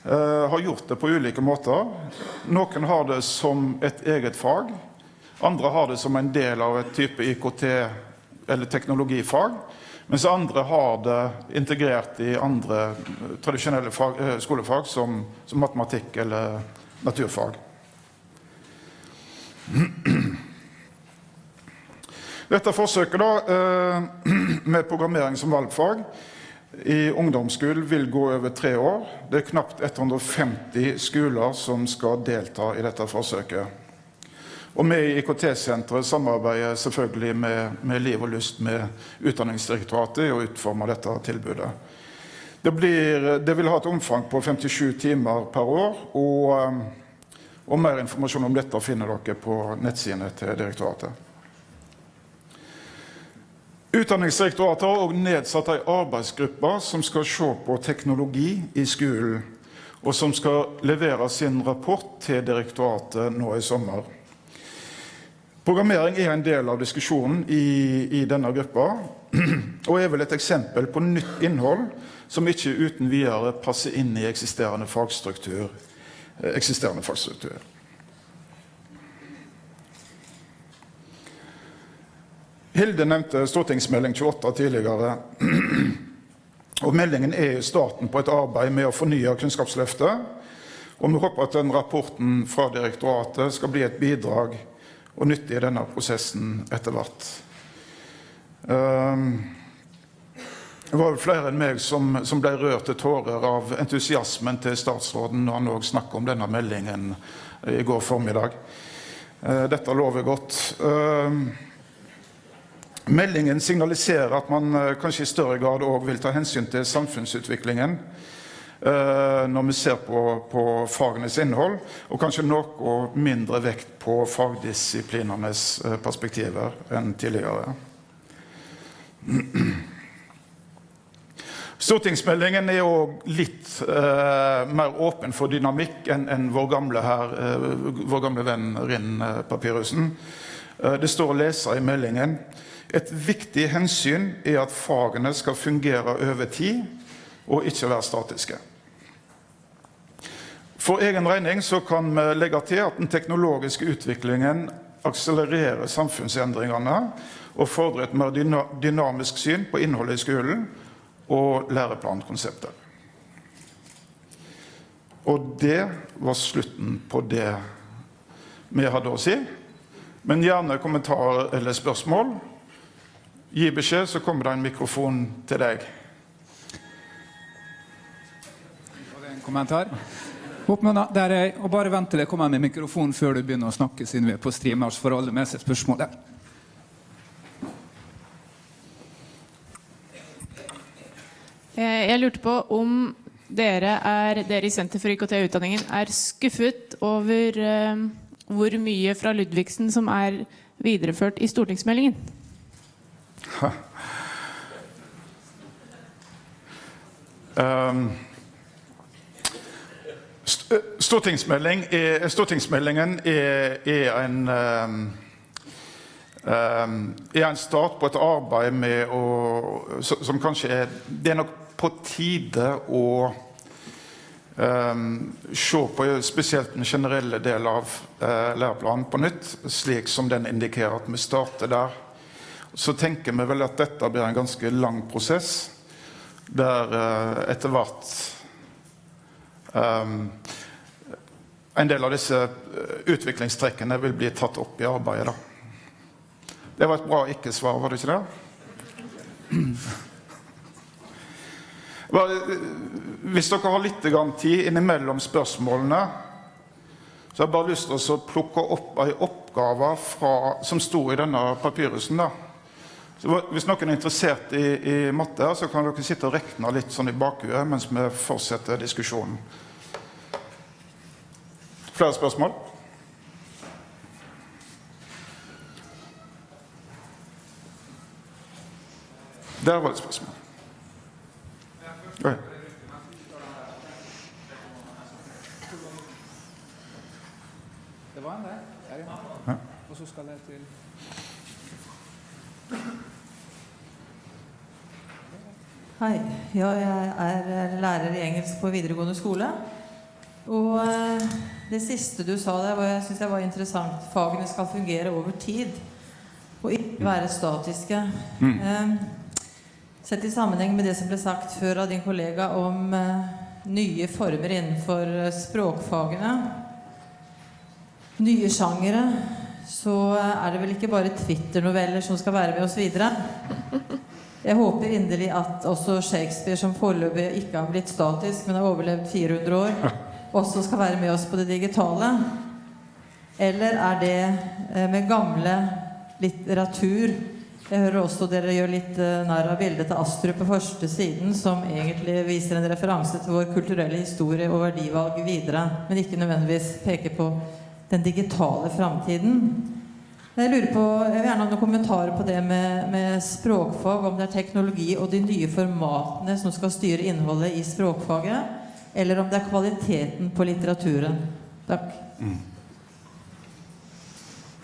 S14: har gjort det på ulike måter. Noen har det som et eget fag, andre har det som en del av et type IKT eller teknologifag, mens andre har det integrert i andre tradisjonelle skolefag som matematikk eller naturfag. Dette forsøket da, med programmering som valgfag i ungdomsskolen vil gå over 3 år. Det er knapt 150 skoler som skal delta i dette forsøket. Og vi i IKT-senteret samarbeider selvfølgelig med Liv og Lyst med Utdanningsdirektoratet og utformer dette tilbudet. Det vil ha et omfang på 57 timer per år, og mer informasjon om dette finner dere på nettsidene til direktoratet. Utdanningssektoren har også nedsatt en arbeidsgruppe som skal se på teknologi i skolen, og som skal levere sin rapport til direktoratet nå i sommer. Programmering er en del av diskusjonen i denne gruppa, og er vel et eksempel på nytt innhold som ikke uten videre passer inn i eksisterende fagstruktur. Hilde nevnte stortingsmelding 28 tidligere, og meldingen er i starten på et arbeid med å fornye kunnskapsløftet, og vi håper at den rapporten fra direktoratet skal bli et bidrag og nyttig i denne prosessen etter hvert. Det var flere enn meg som ble rørt til tårer av entusiasmen til statsråden når han også snakket om denne meldingen i går formiddag. Dette lover godt. Meldingen signaliserer at man kanskje i større grad også vil ta hensyn til samfunnsutviklingen når vi ser på fagenes innhold, og kanskje noe mindre vekt på fagdisiplinernes perspektiver enn tidligere. Stortingsmeldingen også litt mer åpen for dynamikk enn vår gamle venn Rinn Papyrusen. Det står å lese i meldingen: et viktig hensyn at fagene skal fungere over tid og ikke være statiske. For egen regning så kan vi legge til at den teknologiske utviklingen akselererer samfunnsendringene og fordrer et mer dynamisk syn på innholdet i skolen og læreplankonseptet. Og det var slutten på det vi hadde å si. Men gjerne kommentarer eller spørsmål. Gi beskjed, så kommer det en mikrofon til deg.
S13: En kommentar. Der og bare vent til jeg kommer med mikrofonen før du begynner å snakke, siden vi på streamers for alle med seg spørsmålet.
S10: Jeg lurte på om dere i Senter for IKT-utdanningen skuffet over hvor mye fra Ludvigsen som videreført i stortingsmeldingen?
S14: Stortingsmeldingen en start på et arbeid med som kanskje det nok på tide å se på spesielt den generelle del av læreplanen på nytt, slik som den indikerer at vi starter der. Så tenker vi vel at dette blir en ganske lang prosess, der etter hvert en del av disse utviklingstrekkene vil bli tatt opp i arbeidet. Det var et bra ikke-svar, var det ikke det? Hvis dere har litt tid innimellom spørsmålene, så har jeg bare lyst til å plukke opp en oppgave som stod i denne papyrusen da. Så hvis noen interessert i matte, så kan dere sitte og rekne litt sånn i bakhuet mens vi fortsetter diskusjonen. Flere spørsmål? Der var det spørsmål.
S13: Det var en der, ja. Og så skal jeg til...
S16: Hei, jeg lærer i engelsk på videregående skole. Og det siste du sa der, synes jeg var interessant. Fagene skal fungere over tid, og ikke være statiske. Sett i sammenheng med det som ble sagt før av din kollega om nye former innenfor språkfagene, nye sjangere, så det vel ikke bare Twitter-noveller som skal være med oss videre. Jeg håper inderlig at også Shakespeare, som foreløpig ikke har blitt statisk, men har overlevd 400 år, også skal være med oss på det digitale. Eller det med gamle litteratur? Jeg hører også dere gjør litt nær av bildet til Astrup på første siden, som egentlig viser en referanse til vår kulturelle historie og verdivalg videre, men ikke nødvendigvis peker på den digitale fremtiden. Jeg lurer på, jeg vil gjerne ha noen kommentarer på det med språkfag, om det teknologi og de nye formatene som skal styre innholdet i språkfaget, eller om det kvaliteten på litteraturen. Takk.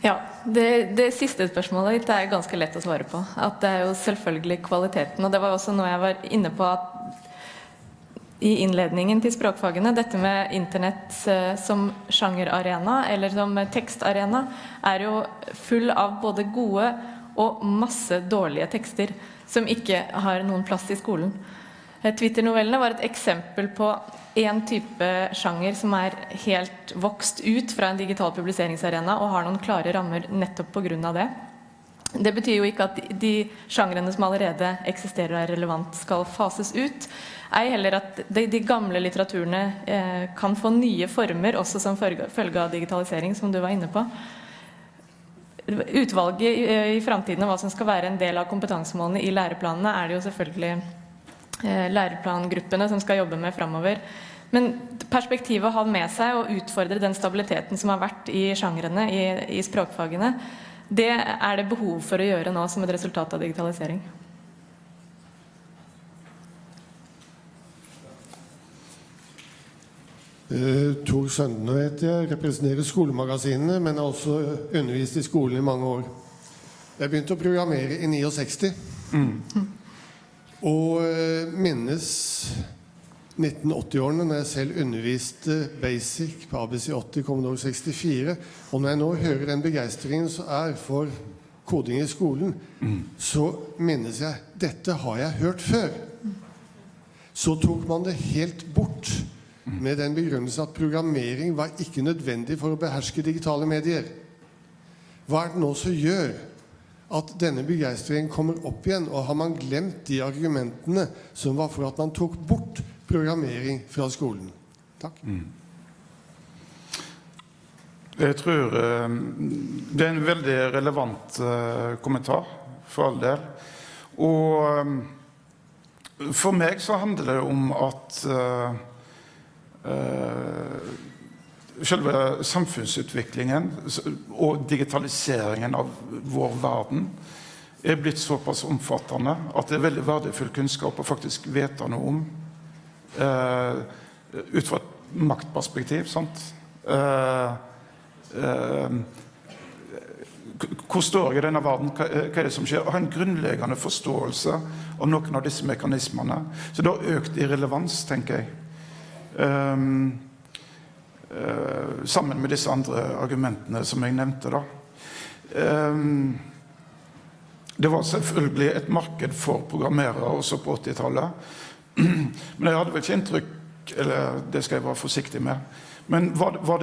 S15: Ja, det siste spørsmålet ditt ganske lett å svare på. At det jo selvfølgelig kvaliteten, og det var også noe jeg var inne på at i innledningen til språkfagene, dette med internett som sjangerarena eller som tekstarena jo full av både gode og masse dårlige tekster som ikke har noen plass i skolen. Twitter-novellene var et eksempel på en type sjanger som helt vokst ut fra en digital publiseringsarena og har noen klare rammer nettopp på grunn av det. Det betyr jo ikke at de sjangrene som allerede eksisterer og relevant skal fases ut. Heller at de gamle litteraturene kan få nye former, også som følge av digitalisering, som du var inne på. utvalget i fremtiden og hva som skal være en del av kompetansemålene i læreplanene det jo selvfølgelig læreplangruppene som skal jobbe med fremover. Men perspektivet å ha med seg og utfordre den stabiliteten som har vært i sjangrene, i språkfagene, det det behov for å gjøre nå som et resultat av digitalisering.
S17: Tor Søndene heter jeg, representerer skolemagasinene, men har også undervist i skolen i mange år. Jeg begynte å programmere i 69, og minnes 1980-årene når jeg selv underviste Basic på ABC 80, Commodore 64, og når jeg nå hører den begeistringen som for koding i skolen, så minnes jeg, dette har jeg hørt før. Så tok man det helt bort, med den begrunnelsen at programmering var ikke nødvendig for å beherske digitale medier. Hva det nå som gjør at denne begeistringen kommer opp igjen, og har man glemt de argumentene som var for at man tok bort programmering fra skolen? Takk.
S14: Jeg tror det en veldig relevant kommentar, for all del. Og for meg så handler det om at selve samfunnsutviklingen og digitaliseringen av vår verden blitt såpass omfattende at det veldig verdifull kunnskap å faktisk vite noe om ut fra et maktperspektiv, sant? Hvor står jeg i denne verden? Hva det som skjer? Å ha en grunnleggende forståelse av noen av disse mekanismene. Så det har økt i relevans, tenker jeg. Sammen med disse andre argumentene som jeg nevnte da. Det var selvfølgelig et marked for programmerere også på 80-tallet, men jeg hadde vel ikke inntrykk, eller det skal jeg være forsiktig med, men var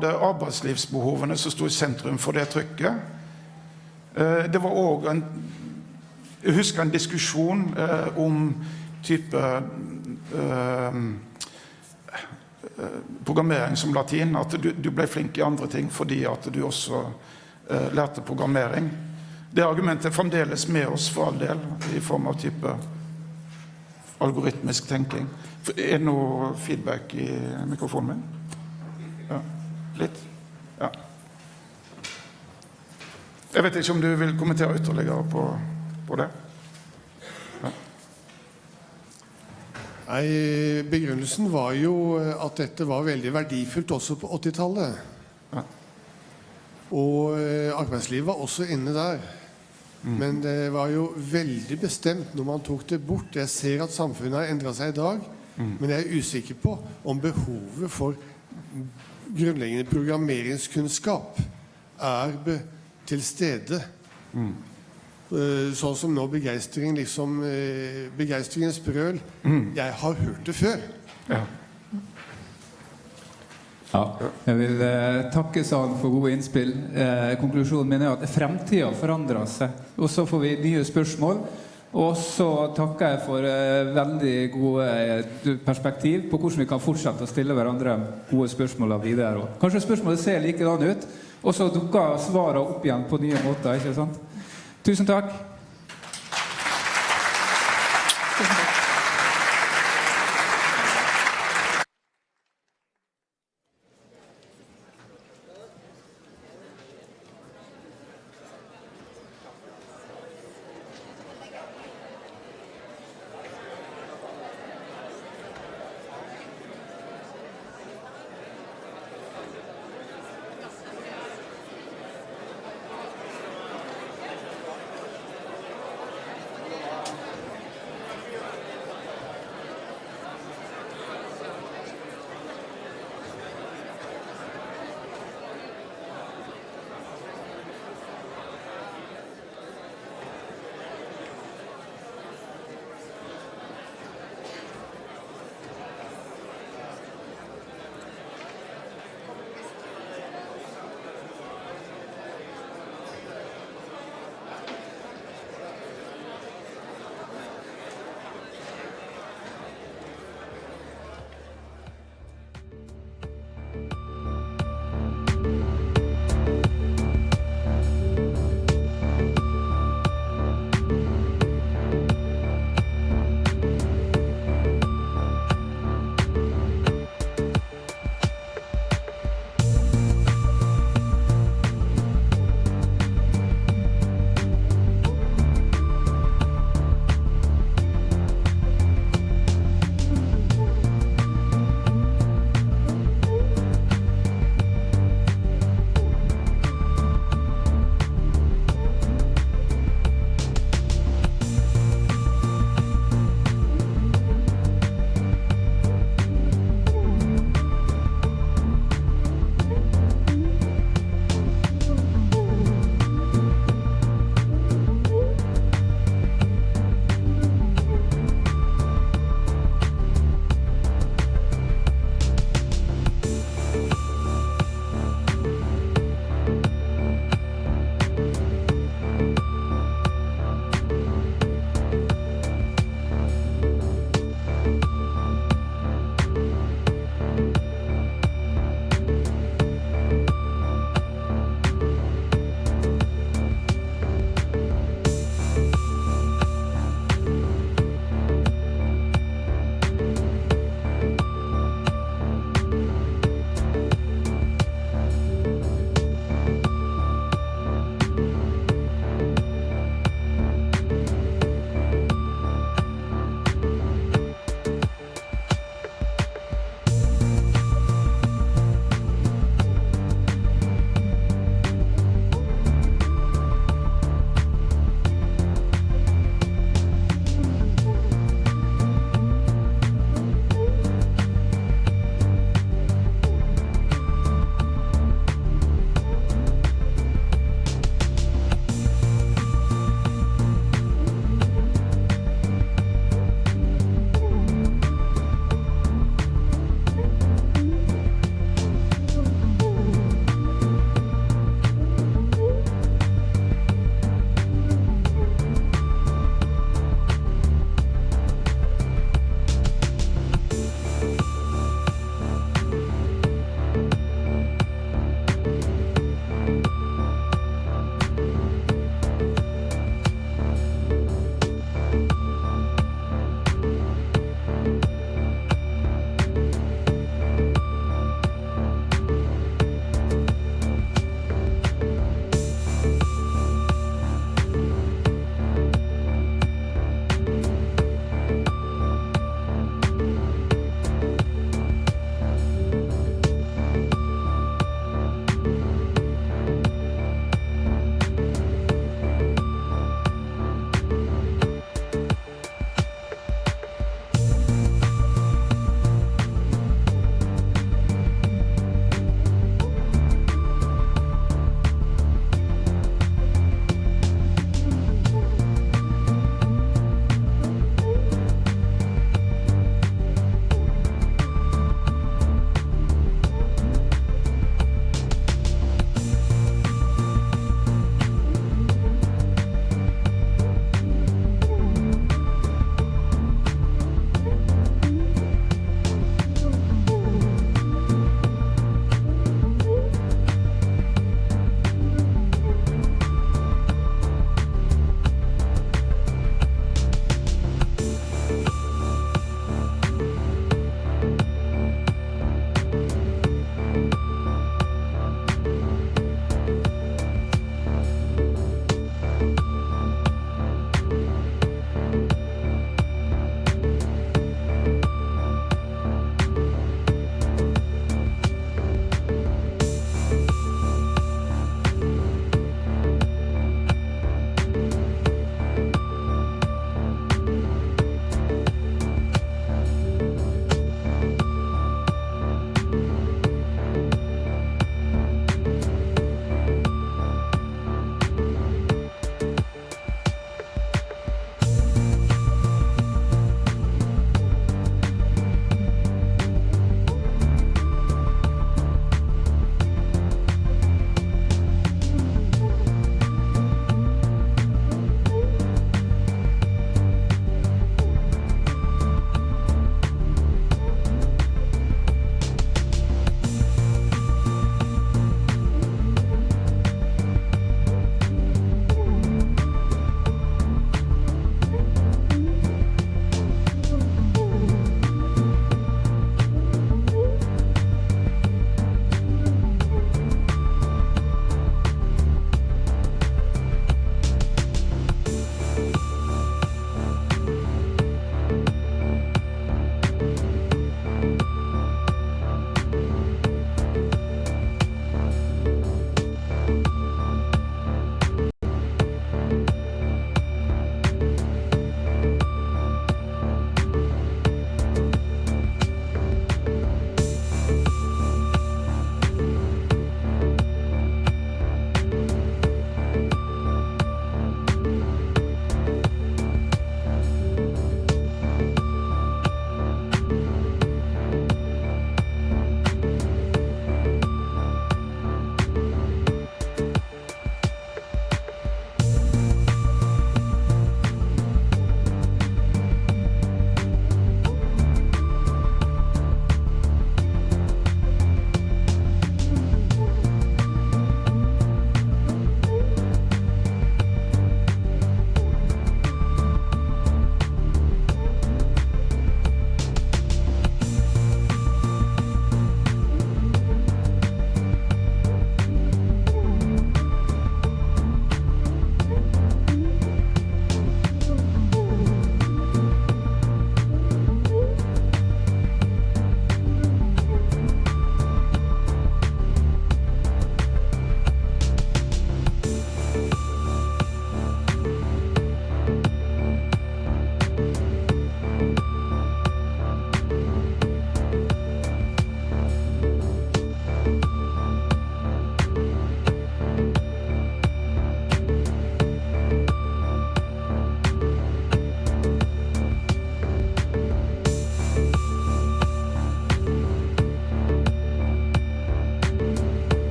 S14: det arbeidslivsbehovene som stod i sentrum for det trykket? Det var også jeg husker en diskusjon om type programmering som latin, at du ble flink i andre ting fordi at du også lærte programmering. Det argumentet fremdeles med oss for all del, i form av type algoritmisk tenking. Det noe feedback i mikrofonen min? Ja, litt? Ja. Jeg vet ikke om du vil kommentere ytterligere på det?
S17: Nei, begrunnelsen var jo at dette var veldig verdifullt også på 80-tallet. Ja. Og arbeidslivet var også inne der. Men det var jo veldig bestemt når man tok det bort. Jeg ser at samfunnet har endret seg i dag, men jeg usikker på om behovet for grunnleggende programmeringskunnskap til stede. Sånn som nå begeistringen, liksom begeistringens brøl. Jeg har hørt det før.
S13: Ja. Jeg vil takke salen for gode innspill. Konklusjonen min at fremtiden forandrer seg, og så får vi nye spørsmål. Og så takker jeg for veldig gode perspektiv på hvordan vi kan fortsette å stille hverandre gode spørsmål videre. Kanskje spørsmålet ser likedan ut, og så dukker svarene opp igjen på nye måter, ikke sant? Tusen takk.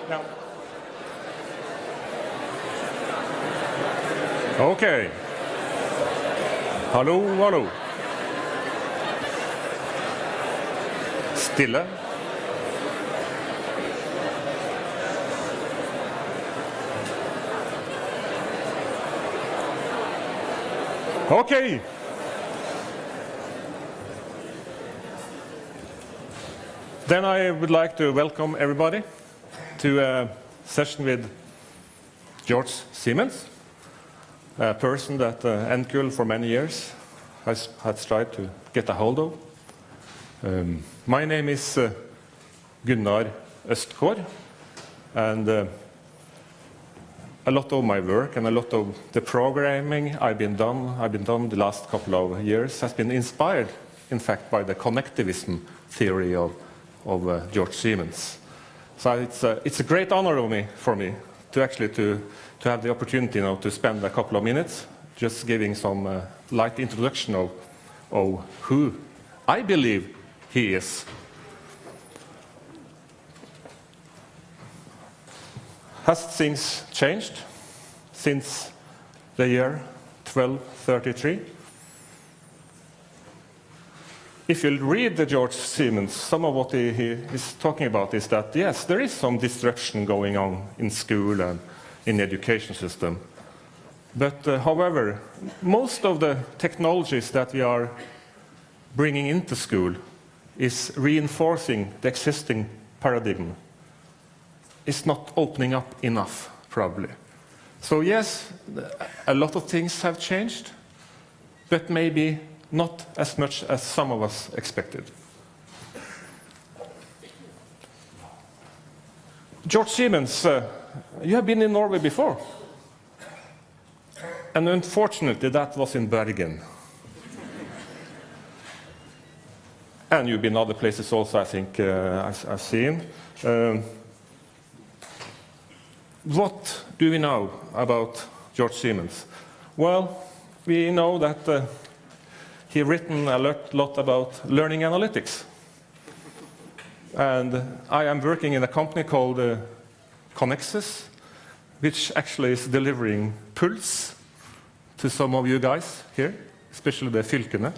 S18: Ja. Ok. Hallo, hallo. Stille. Okay. Then I would like to welcome everybody to a session with George Siemens, a person that NKUL for many years has tried to get a hold of. My name is Gunnar Østgaard, and a lot of my work and a lot of the programming I've been done the last couple of years has been inspired, in fact, by the connectivism theory of George Siemens. So it's a great honor for me to actually to have the opportunity now to spend a couple of minutes just giving some light introduction of who I believe he is. Has things changed since the year 1233? If you read the George Siemens, some of what he is talking about is that, yes, there is some disruption going on in school and in the education system. But however, most of the technologies that we are bringing into school is reinforcing the existing paradigm. It's not opening up enough, probably. So yes, a lot of things have changed, but maybe not as much as some of us expected. George Siemens, you have been in Norway before. And unfortunately, that was in Bergen. And you've been other places also, I think, I've seen. What do we know about George Siemens? Well, we know that he written a lot about learning analytics. And I am working in a company called Connexus, which actually is delivering Pulse to some of you guys here, especially the fylkene.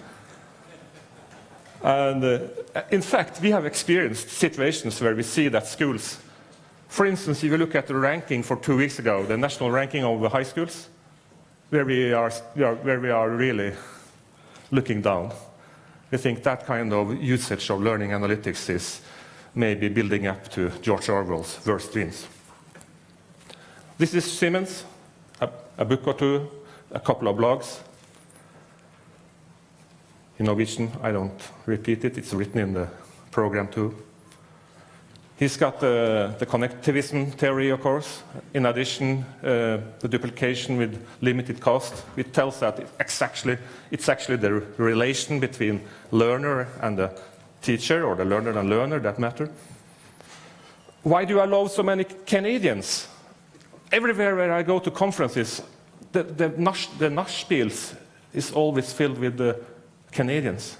S18: And in fact, we have experienced situations where we see that schools, for instance, if you look at the ranking for 2 weeks ago, the national ranking of the high schools, where we are really looking down. We think that kind of usage of learning analytics is maybe building up to George Orwell's worst dreams. This is Siemens, a book or two, a couple of blogs. In Norwegian, I don't repeat it, it's written in the program too. He's got the connectivism theory, of course. In addition, the duplication with limited cost, which tells that it's actually the relation between learner and the teacher, or the learner and learner that matter. Why do I love so many Canadians? Everywhere where I go to conferences, the Nachspiels is always filled with the Canadians.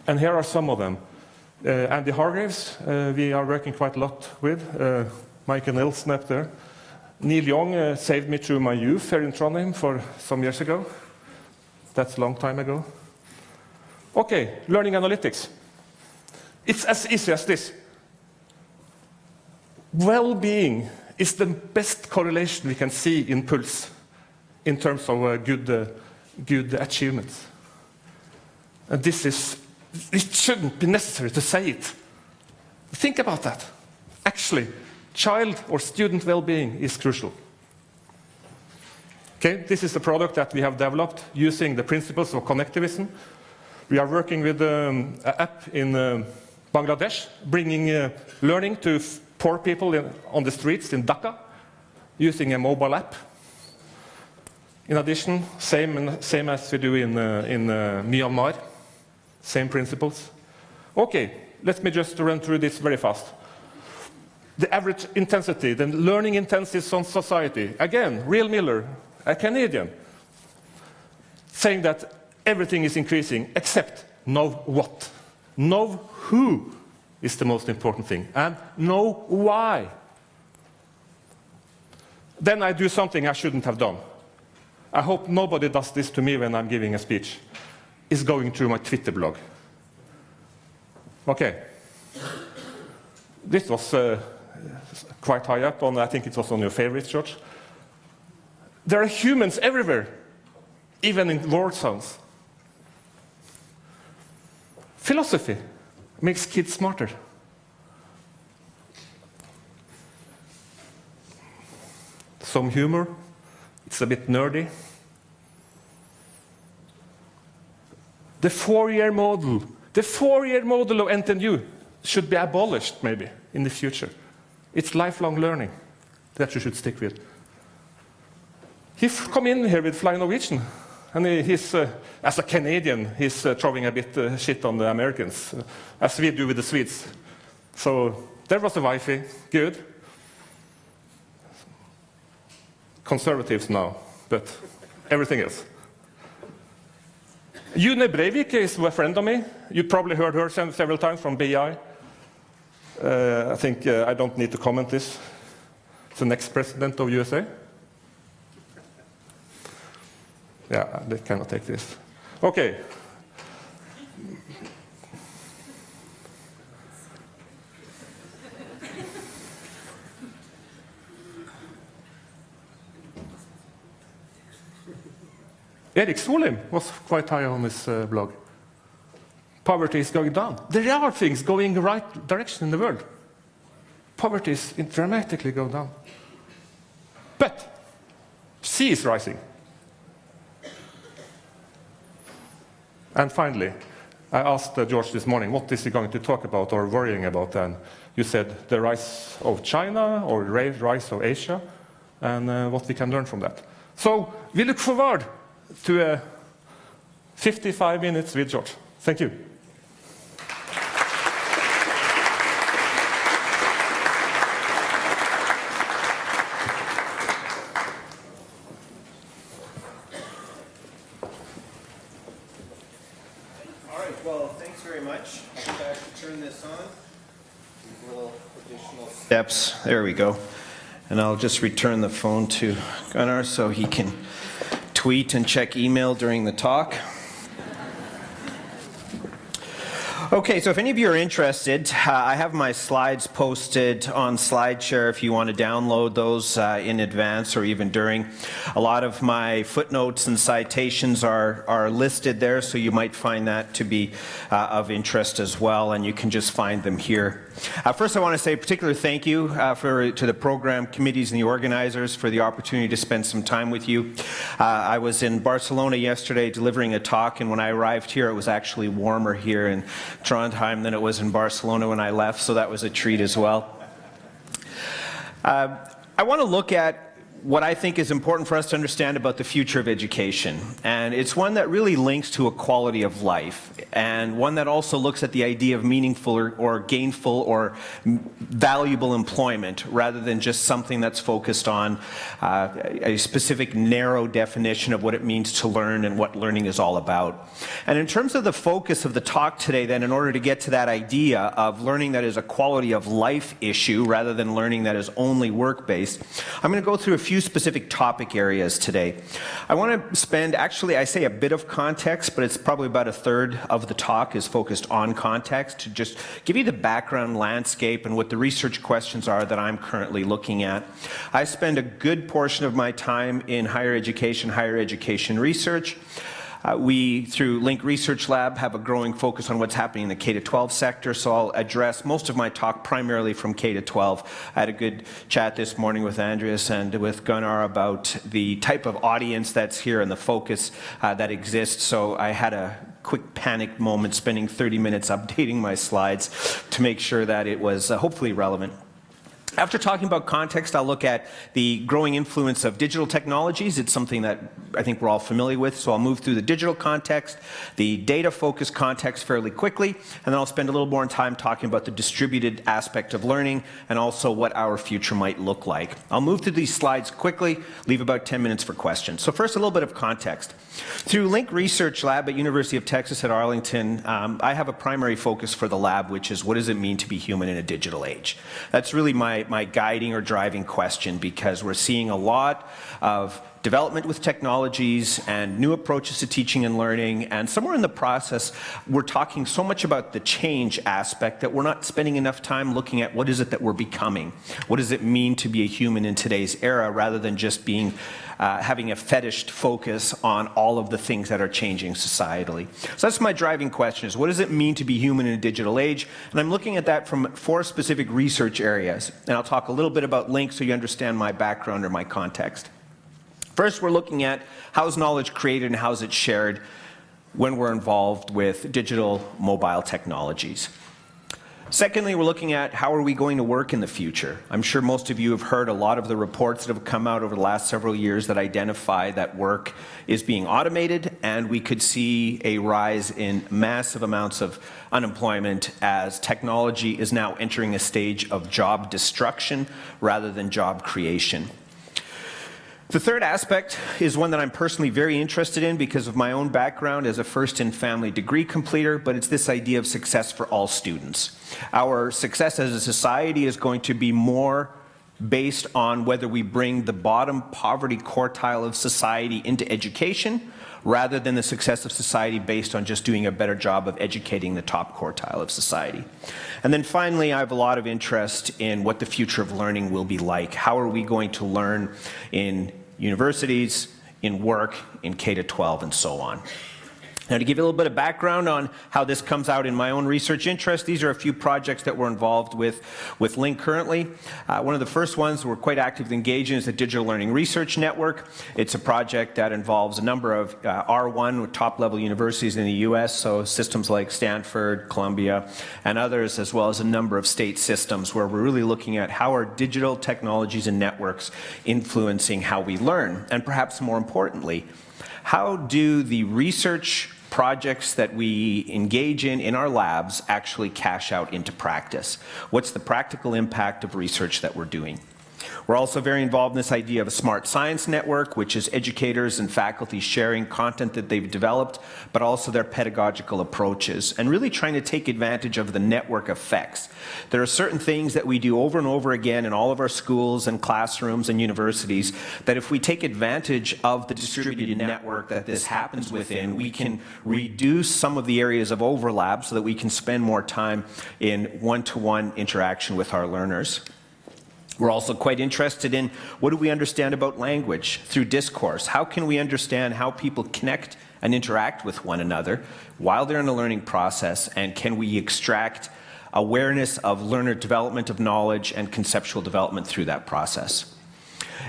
S18: And here are some of them. Andy Hargraves, we are working quite a lot with. Michael Nielsen up there. Neil Young saved me through my youth here in Trondheim for some years ago. That's a long time ago. Okay, learning analytics. It's as easy as this. Well-being is the best correlation we can see in Pulse in terms of good achievements. And it shouldn't be necessary to say it. Think about that. Actually, child or student well-being is crucial. Okay, this is the product that we have developed using the principles of connectivism. We are working with an app in Bangladesh, bringing learning to poor people on the streets in Dhaka, using a mobile app. In addition, same as we do in Myanmar. Same principles. Okay, let me just run through this very fast. The average intensity, the learning intensity on society. Again, Real Miller, a Canadian, saying that everything is increasing except know what. Know who is the most important thing, and know why then I do something I shouldn't have done. I hope nobody does this to me when I'm giving a speech. Is going through my Twitter blog. Okay. This was quite high up on, I think it was on your favorite, George. There are humans everywhere, even in war zones. Philosophy makes kids smarter. Some humor, it's a bit nerdy. The four-year model of NTNU should be abolished, maybe, in the future. It's lifelong learning that you should stick with. He come in here with Flying Norwegian, and he's, as a Canadian, he's throwing a bit shit on the Americans, as we do with the Swedes. So there was the Wi-Fi, good. Conservatives now, but everything else. June Breivik is a friend of me. You probably heard her several times from BI. I think I don't need to comment this. It's the next president of USA. Yeah, they cannot take this. Okay. Erik Solheim was quite high on his blog. Poverty is going down. There are things going in the right direction in the world. Poverty is dramatically going down. But sea is rising. And finally, I asked George this morning, what is he going to talk about or worrying about? And you said the rise of China or rise of Asia, and what we can learn from that. So we look forward to 55 minutes with George. Thank you.
S19: All right, well, thanks very much. I think I have to turn this on. These little additional steps. There we go. And I'll just return the phone to Gunnar so he can tweet and check email during the talk. Okay, so if any of you are interested, I have my slides posted on SlideShare if you want to download those in advance or even during. A lot of my footnotes and citations are listed there, so you might find that to be of interest as well, and you can just find them here. First, I want to say a particular thank you to the program committees and the organizers for the opportunity to spend some time with you. I was in Barcelona yesterday delivering a talk, and when I arrived here, it was actually warmer here in Trondheim than it was in Barcelona when I left, so that was a treat as well. I want to look at what I think is important for us to understand about the future of education. And it's one that really links to a quality of life, and one that also looks at the idea of meaningful or gainful or valuable employment, rather than just something that's focused on a specific narrow definition of what it means to learn and what learning is all about. And in terms of the focus of the talk today, then, in order to get to that idea of learning that is a quality of life issue rather than learning that is only work-based, I'm going to go through a few specific topic areas today. I want to spend, actually I say a bit of context, but it's probably about a third of the talk is focused on context, to just give you the background landscape and what the research questions are that I'm currently looking at. I spend a good portion of my time in higher education research. We, through Link Research Lab, have a growing focus on what's happening in the K-12 sector, so I'll address most of my talk primarily from K-12. I had a good chat this morning with Andreas and with Gunnar about the type of audience that's here and the focus that exists, so I had a quick panic moment spending 30 minutes updating my slides to make sure that it was hopefully relevant. After talking about context, I'll look at the growing influence of digital technologies. It's something that I think we're all familiar with, so I'll move through the digital context, the data-focused context fairly quickly, and then I'll spend a little more time talking about the distributed aspect of learning and also what our future might look like. I'll move through these slides quickly, leave about 10 minutes for questions. So first, a little bit of context. Through Link Research Lab at University of Texas at Arlington, I have a primary focus for the lab, which is what does it mean to be human in a digital age? That's really my my guiding or driving question, because we're seeing a lot of development with technologies and new approaches to teaching and learning, and somewhere in the process we're talking so much about the change aspect that we're not spending enough time looking at what is it that we're becoming. What does it mean to be a human in today's era, rather than just being having a fetishized focus on all of the things that are changing societally. So that's my driving question, is what does it mean to be human in a digital age? And I'm looking at that from 4 specific research areas. And I'll talk a little bit about links so you understand my background or my context. First, we're looking at how is knowledge created and how is it shared when we're involved with digital mobile technologies. Secondly, we're looking at how are we going to work in the future. I'm sure most of you have heard a lot of the reports that have come out over the last several years that identify that work is being automated, and we could see a rise in massive amounts of unemployment as technology is now entering a stage of job destruction rather than job creation. The third aspect is one that I'm personally very interested in because of my own background as a first-in-family degree completer, but it's this idea of success for all students. Our success as a society is going to be more based on whether we bring the bottom poverty quartile of society into education, rather than the success of society based on just doing a better job of educating the top quartile of society. And then finally, I have a lot of interest in what the future of learning will be like. How are we going to learn in universities, in work, in K-12, and so on. Now, to give you a little bit of background on how this comes out in my own research interest, these are a few projects that we're involved with Link currently. One of the first ones we're quite actively engaged in is the Digital Learning Research Network. It's a project that involves a number of R1 top-level universities in the US, so systems like Stanford, Columbia, and others, as well as a number of state systems, where we're really looking at how are digital technologies and networks influencing how we learn, and perhaps more importantly, how do the research projects that we engage in our labs actually cash out into practice? What's the practical impact of research that we're doing? We're also very involved in this idea of a smart science network, which is educators and faculty sharing content that they've developed, but also their pedagogical approaches, and really trying to take advantage of the network effects. There are certain things that we do over and over again in all of our schools and classrooms and universities that if we take advantage of the distributed network that this happens within, we can reduce some of the areas of overlap so that we can spend more time in one-to-one interaction with our learners. We're also quite interested in what do we understand about language through discourse? How can we understand how people connect and interact with one another while they're in the learning process, and can we extract awareness of learner development of knowledge and conceptual development through that process?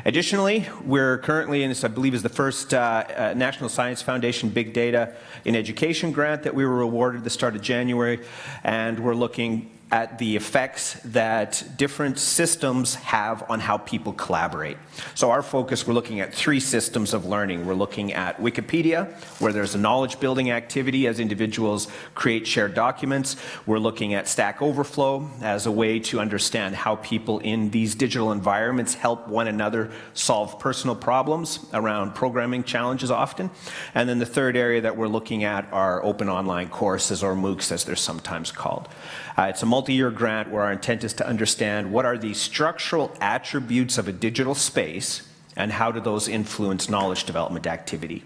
S19: Additionally, we're currently, and this I believe is the first National Science Foundation Big Data in Education grant that we were awarded at the start of January, and we're looking at the effects that different systems have on how people collaborate. So our focus, we're looking at 3 systems of learning. We're looking at Wikipedia, where there's a knowledge building activity as individuals create shared documents. We're looking at Stack Overflow as a way to understand how people in these digital environments help one another solve personal problems around programming challenges often. And then the third area that we're looking at are open online courses, or MOOCs as they're sometimes called. It's a multi-year grant where our intent is to understand what are the structural attributes of a digital space and how do those influence knowledge development activity.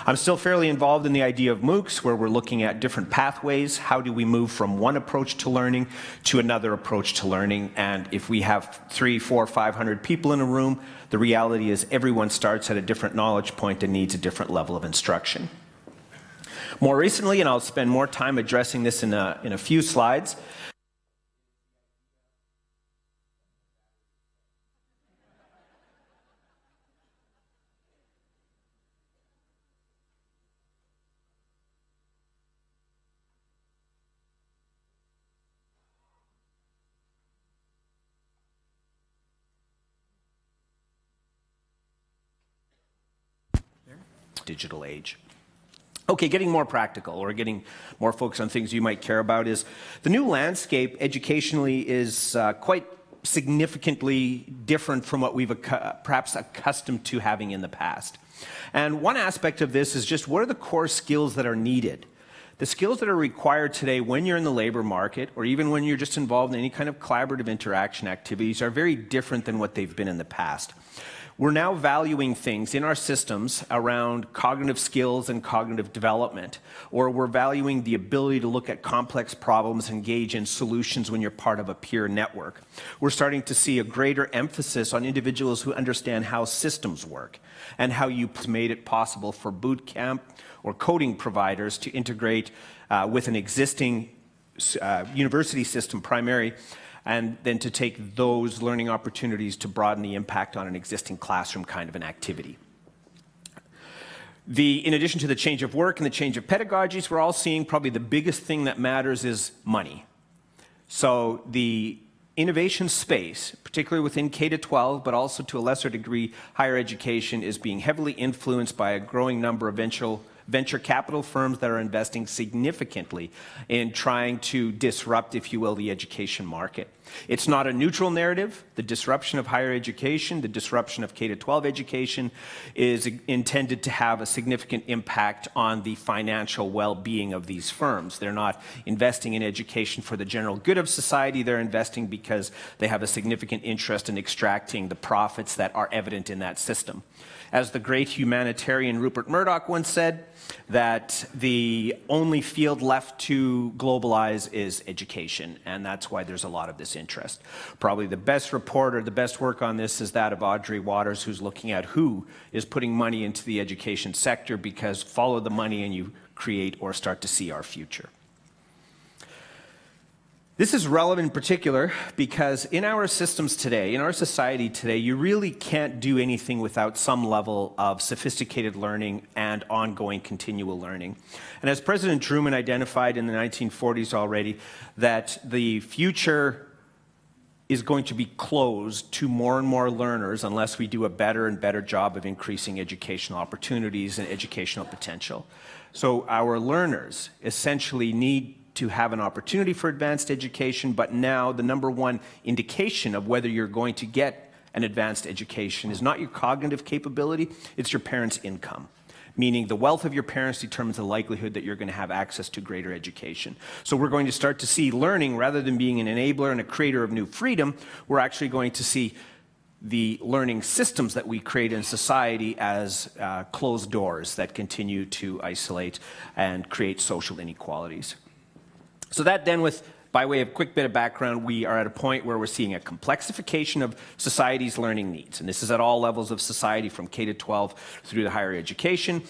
S19: I'm still fairly involved in the idea of MOOCs, where we're looking at different pathways. How do we move from one approach to learning to another approach to learning? And if we have 300, 400, 500 people in a room, the reality is everyone starts at a different knowledge point and needs a different level of instruction. More recently, and I'll spend more time addressing this in a few slides, digital age. Okay, getting more practical, or getting more focused on things you might care about, is the new landscape educationally is quite significantly different from what we've perhaps accustomed to having in the past. And one aspect of this is just what are the core skills that are needed The skills that are required today when you're in the labor market, or even when you're just involved in any kind of collaborative interaction activities, are very different than what they've been in the past. We're now valuing things in our systems around cognitive skills and cognitive development, or we're valuing the ability to look at complex problems, engage in solutions when you're part of a peer network. We're starting to see a greater emphasis on individuals who understand how systems work and how you made it possible for boot camp or coding providers to integrate with an existing university system, primary, and then to take those learning opportunities to broaden the impact on an existing classroom kind of an activity. In addition to the change of work and the change of pedagogies, we're all seeing probably the biggest thing that matters is money. So the innovation space, particularly within K-12, but also to a lesser degree higher education, is being heavily influenced by a growing number of venture capital firms that are investing significantly in trying to disrupt, if you will, the education market. It's not a neutral narrative. The disruption of higher education, the disruption of K-12 education is intended to have a significant impact on the financial well-being of these firms. They're not investing in education for the general good of society. They're investing because they have a significant interest in extracting the profits that are evident in that system. As the great humanitarian Rupert Murdoch once said, that the only field left to globalize is education, and that's why there's a lot of this interest. Probably the best report or the best work on this is that of Audrey Waters, who's looking at who is putting money into the education sector, because follow the money and you create or start to see our future. This is relevant in particular because in our systems today, in our society today, you really can't do anything without some level of sophisticated learning and ongoing continual learning. And as President Truman identified in the 1940s already, that the future is going to be closed to more and more learners unless we do a better and better job of increasing educational opportunities and educational potential. So our learners essentially need to have an opportunity for advanced education, but now the number one indication of whether you're going to get an advanced education is not your cognitive capability, it's your parents' income. Meaning the wealth of your parents determines the likelihood that you're going to have access to greater education. So we're going to start to see learning, rather than being an enabler and a creator of new freedom, we're actually going to see the learning systems that we create in society as closed doors that continue to isolate and create social inequalities. So that then, by way of quick bit of background, we are at a point where we're seeing a complexification of society's learning needs. And this is at all levels of society, from K-12 through to higher education.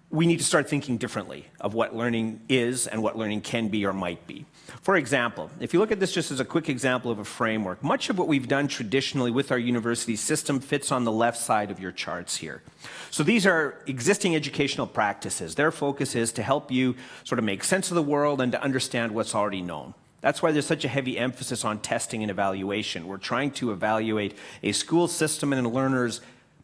S19: We need to start thinking differently of what learning is and what learning can be or might be. For example, if you look at this just as a quick example of a framework, much of what we've done traditionally with our university system fits on the left side of your charts here. So these are existing educational practices. Their focus is to help you sort of make sense of the world and to understand what's already known. That's why there's such a heavy emphasis on testing and evaluation. We're trying to evaluate a school system and a learner's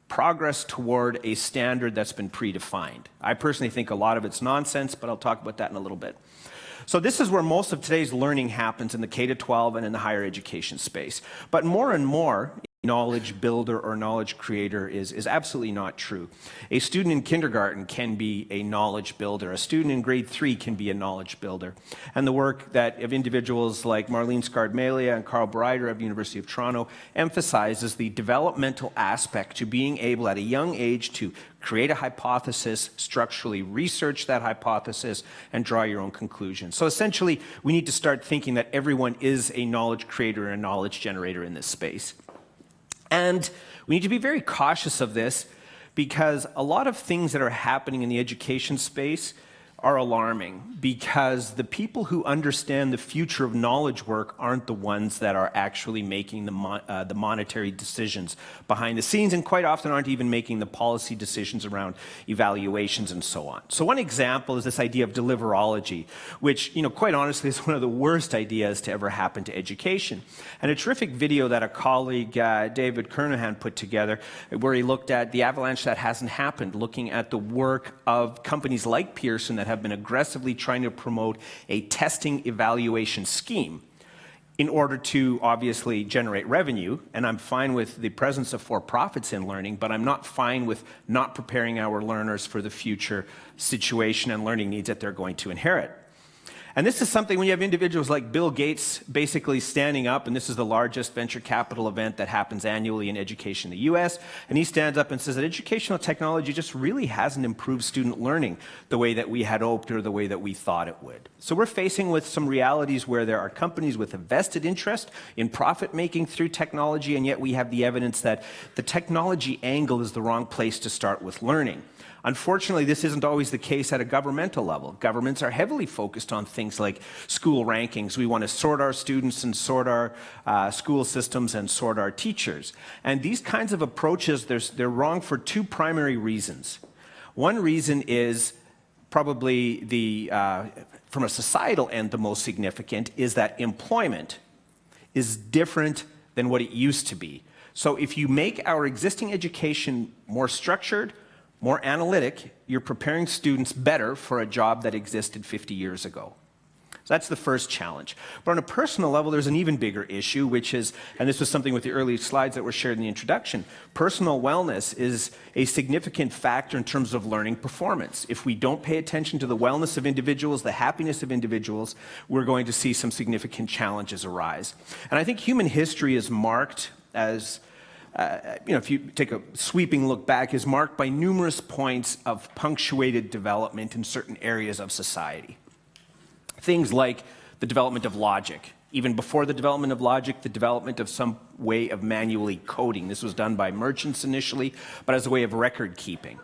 S19: progress toward a standard that's been predefined. I personally think a lot of it's nonsense, but I'll talk about that in a little bit. So this is where most of today's learning happens, in the K-12 and in the higher education space. But more and more, knowledge builder or knowledge creator is absolutely not true. A student in kindergarten can be a knowledge builder. A student in grade 3 can be a knowledge builder. And the work that of individuals like Marlene Scard-Melia and Carl Breider of the University of Toronto emphasizes the developmental aspect to being able at a young age to create a hypothesis, structurally research that hypothesis, and draw your own conclusions. So essentially, we need to start thinking that everyone is a knowledge creator and a knowledge generator in this space. And we need to be very cautious of this, because a lot of things that are happening in the education space are alarming, because the people who understand the future of knowledge work aren't the ones that are actually making the monetary decisions behind the scenes, and quite often aren't even making the policy decisions around evaluations and so on. So one example is this idea of deliverology, which, quite honestly is one of the worst ideas to ever happen to education. And a terrific video that a colleague, David Kernahan, put together, where he looked at the avalanche that hasn't happened, looking at the work of companies like Pearson that have been aggressively trying to promote a testing evaluation scheme in order to obviously generate revenue, and I'm fine with the presence of for-profits in learning, but I'm not fine with not preparing our learners for the future situation and learning needs that they're going to inherit. And this is something when you have individuals like Bill Gates basically standing up, and this is the largest venture capital event that happens annually in education in the US, and he stands up and says that educational technology just really hasn't improved student learning the way that we had hoped or the way that we thought it would. So we're facing with some realities where there are companies with a vested interest in profit making through technology, and yet we have the evidence that the technology angle is the wrong place to start with learning. Unfortunately, this isn't always the case at a governmental level. Governments are heavily focused on things like school rankings. We want to sort our students and sort our school systems and sort our teachers. And these kinds of approaches, they're wrong for two primary reasons. One reason is probably from a societal end, the most significant, is that employment is different than what it used to be. So if you make our existing education more structured, more analytic, you're preparing students better for a job that existed 50 years ago. So that's the first challenge. But on a personal level, there's an even bigger issue, which is, and this was something with the early slides that were shared in the introduction, personal wellness is a significant factor in terms of learning performance. If we don't pay attention to the wellness of individuals, the happiness of individuals, we're going to see some significant challenges arise. And I think human history is marked as if you take a sweeping look back, is marked by numerous points of punctuated development in certain areas of society. Things like the development of logic. Even before the development of logic, the development of some way of manually coding. This was done by merchants initially, but as a way of record keeping.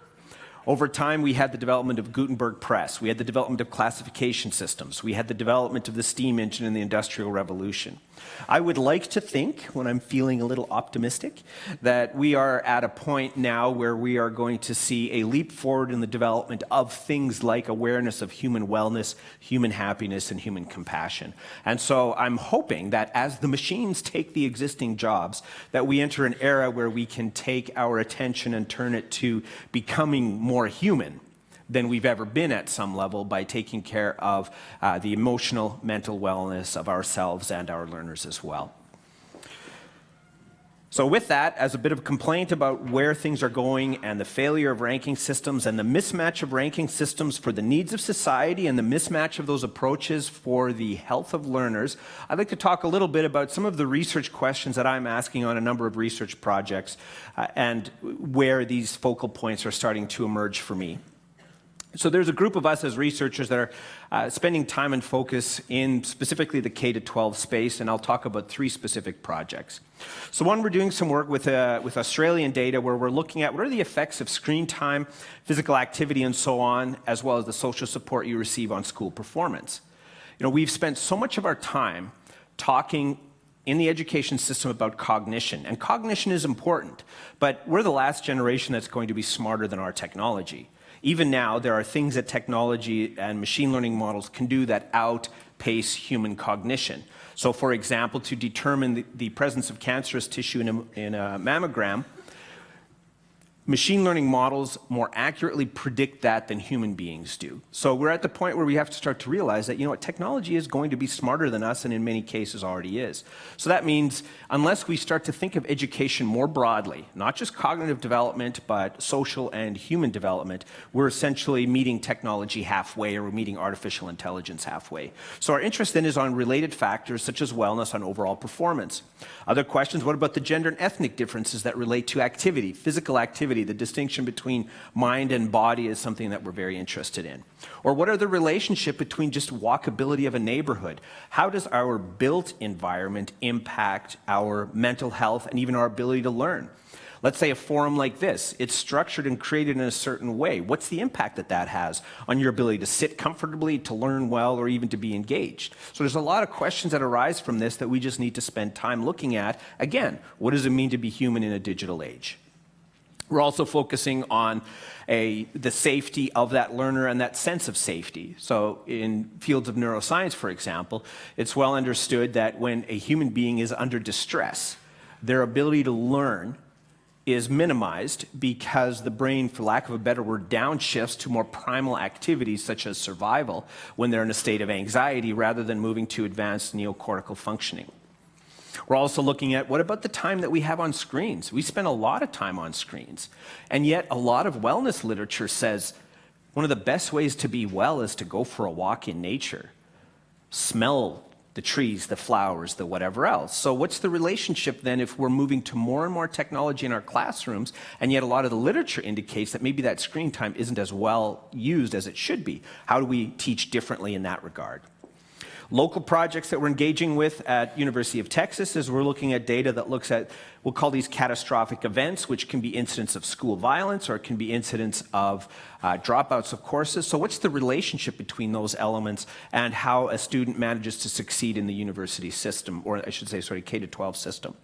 S19: Over time, we had the development of Gutenberg press. We had the development of classification systems. We had the development of the steam engine in the Industrial Revolution. I would like to think, when I'm feeling a little optimistic, that we are at a point now where we are going to see a leap forward in the development of things like awareness of human wellness, human happiness, and human compassion. And so I'm hoping that as the machines take the existing jobs, that we enter an era where we can take our attention and turn it to becoming more human than we've ever been at some level by taking care of the emotional, mental wellness of ourselves and our learners as well. So with that, as a bit of a complaint about where things are going and the failure of ranking systems and the mismatch of ranking systems for the needs of society and the mismatch of those approaches for the health of learners, I'd like to talk a little bit about some of the research questions that I'm asking on a number of research projects and where these focal points are starting to emerge for me. So there's a group of us as researchers that are spending time and focus in specifically the K-12 space, and I'll talk about three specific projects. So one, we're doing some work with Australian data where we're looking at what are the effects of screen time, physical activity, and so on, as well as the social support you receive on school performance. You know, we've spent so much of our time talking in the education system about cognition, and cognition is important, but we're the last generation that's going to be smarter than our technology. Even now, there are things that technology and machine learning models can do that outpace human cognition. So for example, to determine the presence of cancerous tissue in a mammogram, machine learning models more accurately predict that than human beings do. So we're at the point where we have to start to realize that, you know what, technology is going to be smarter than us, and in many cases already is. So that means unless we start to think of education more broadly, not just cognitive development, but social and human development, we're essentially meeting technology halfway, or we're meeting artificial intelligence halfway. So our interest then is on related factors such as wellness on overall performance. Other questions, what about the gender and ethnic differences that relate to activity, physical activity? The distinction between mind and body is something that we're very interested in. Or what are the relationship between just walkability of a neighborhood? How does our built environment impact our mental health and even our ability to learn? Let's say a forum like this, it's structured and created in a certain way. What's the impact that that has on your ability to sit comfortably, to learn well, or even to be engaged? So there's a lot of questions that arise from this that we just need to spend time looking at. Again, what does it mean to be human in a digital age? We're also focusing on the safety of that learner and that sense of safety. So in fields of neuroscience, for example, it's well understood that when a human being is under distress, their ability to learn is minimized because the brain, for lack of a better word, downshifts to more primal activities such as survival when they're in a state of anxiety rather than moving to advanced neocortical functioning. We're also looking at what about the time that we have on screens? We spend a lot of time on screens. And yet a lot of wellness literature says one of the best ways to be well is to go for a walk in nature. Smell the trees, the flowers, the whatever else. So what's the relationship then if we're moving to more and more technology in our classrooms, and yet a lot of the literature indicates that maybe that screen time isn't as well used as it should be? How do we teach differently in that regard? Local projects that we're engaging with at University of Texas is we're looking at data that looks at, we'll call these catastrophic events, which can be incidents of school violence or it can be incidents of dropouts of courses. So what's the relationship between those elements and how a student manages to succeed in the university system, or I should say, sorry, K-12 system?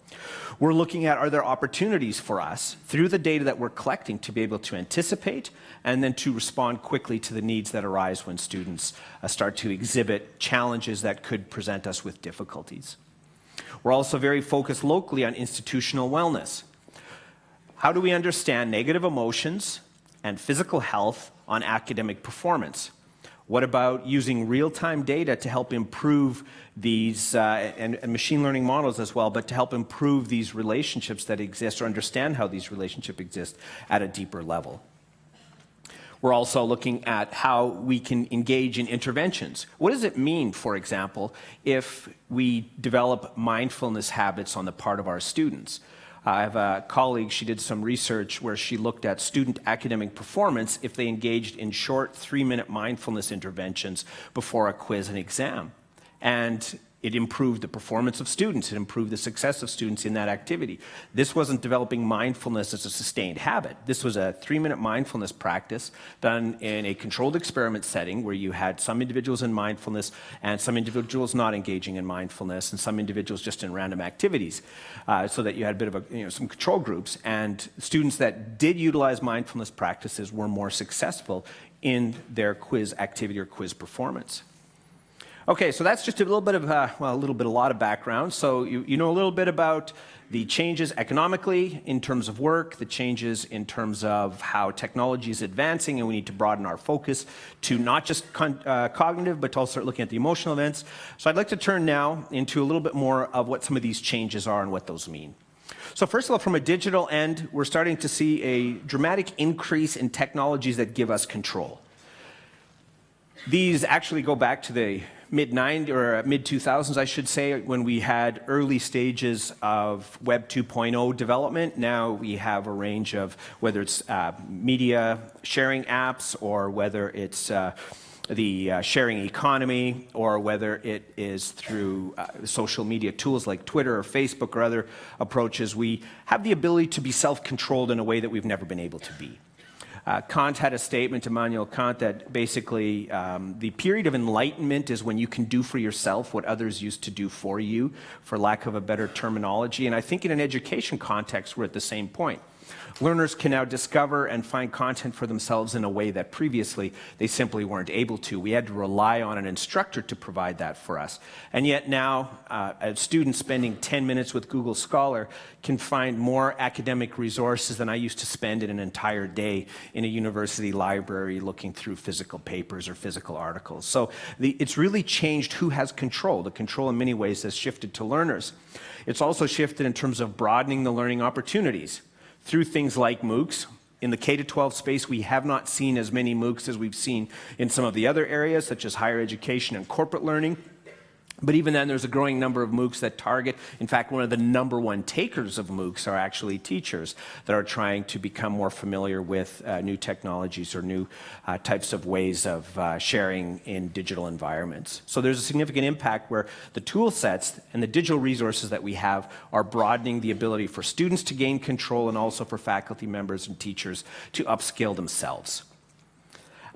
S19: We're looking at, are there opportunities for us through the data that we're collecting to be able to anticipate and then to respond quickly to the needs that arise when students start to exhibit challenges that could present us with difficulties. We're also very focused locally on institutional wellness. How do we understand negative emotions and physical health on academic performance? What about using real-time data to help improve these, and machine learning models as well, but to help improve these relationships that exist or understand how these relationships exist at a deeper level? We're also looking at how we can engage in interventions. What does it mean, for example, if we develop mindfulness habits on the part of our students? I have a colleague, she did some research where she looked at student academic performance if they engaged in short 3-minute mindfulness interventions before a quiz and exam. And it improved the performance of students. It improved the success of students in that activity. This wasn't developing mindfulness as a sustained habit. This was a 3-minute mindfulness practice done in a controlled experiment setting where you had some individuals in mindfulness and some individuals not engaging in mindfulness and some individuals just in random activities, so that you had a bit of some control groups. And students that did utilize mindfulness practices were more successful in their quiz activity or quiz performance. Okay, so that's just a little bit of, a lot of background. So you know a little bit about the changes economically in terms of work, the changes in terms of how technology is advancing, and we need to broaden our focus to not just cognitive, but to also start looking at the emotional events. So I'd like to turn now into a little bit more of what some of these changes are and what those mean. So first of all, from a digital end, we're starting to see a dramatic increase in technologies that give us control. These actually go back to the mid-90s or mid-2000s, I should say, when we had early stages of Web 2.0 development. Now we have a range of, whether it's media sharing apps or whether it's the sharing economy or whether it is through social media tools like Twitter or Facebook or other approaches, we have the ability to be self-controlled in a way that we've never been able to be. Kant had a statement, Immanuel Kant, that basically the period of enlightenment is when you can do for yourself what others used to do for you, for lack of a better terminology. And I think in an education context, we're at the same point. Learners can now discover and find content for themselves in a way that previously they simply weren't able to. We had to rely on an instructor to provide that for us. And yet now, a student spending 10 minutes with Google Scholar can find more academic resources than I used to spend in an entire day in a university library looking through physical papers or physical articles. So it's really changed who has control. The control in many ways has shifted to learners. It's also shifted in terms of broadening the learning opportunities through things like MOOCs. In the K-12 space, we have not seen as many MOOCs as we've seen in some of the other areas, such as higher education and corporate learning. But even then, there's a growing number of MOOCs that target, in fact, one of the #1 takers of MOOCs are actually teachers that are trying to become more familiar with new technologies or new types of ways of sharing in digital environments. So there's a significant impact where the tool sets and the digital resources that we have are broadening the ability for students to gain control and also for faculty members and teachers to upskill themselves.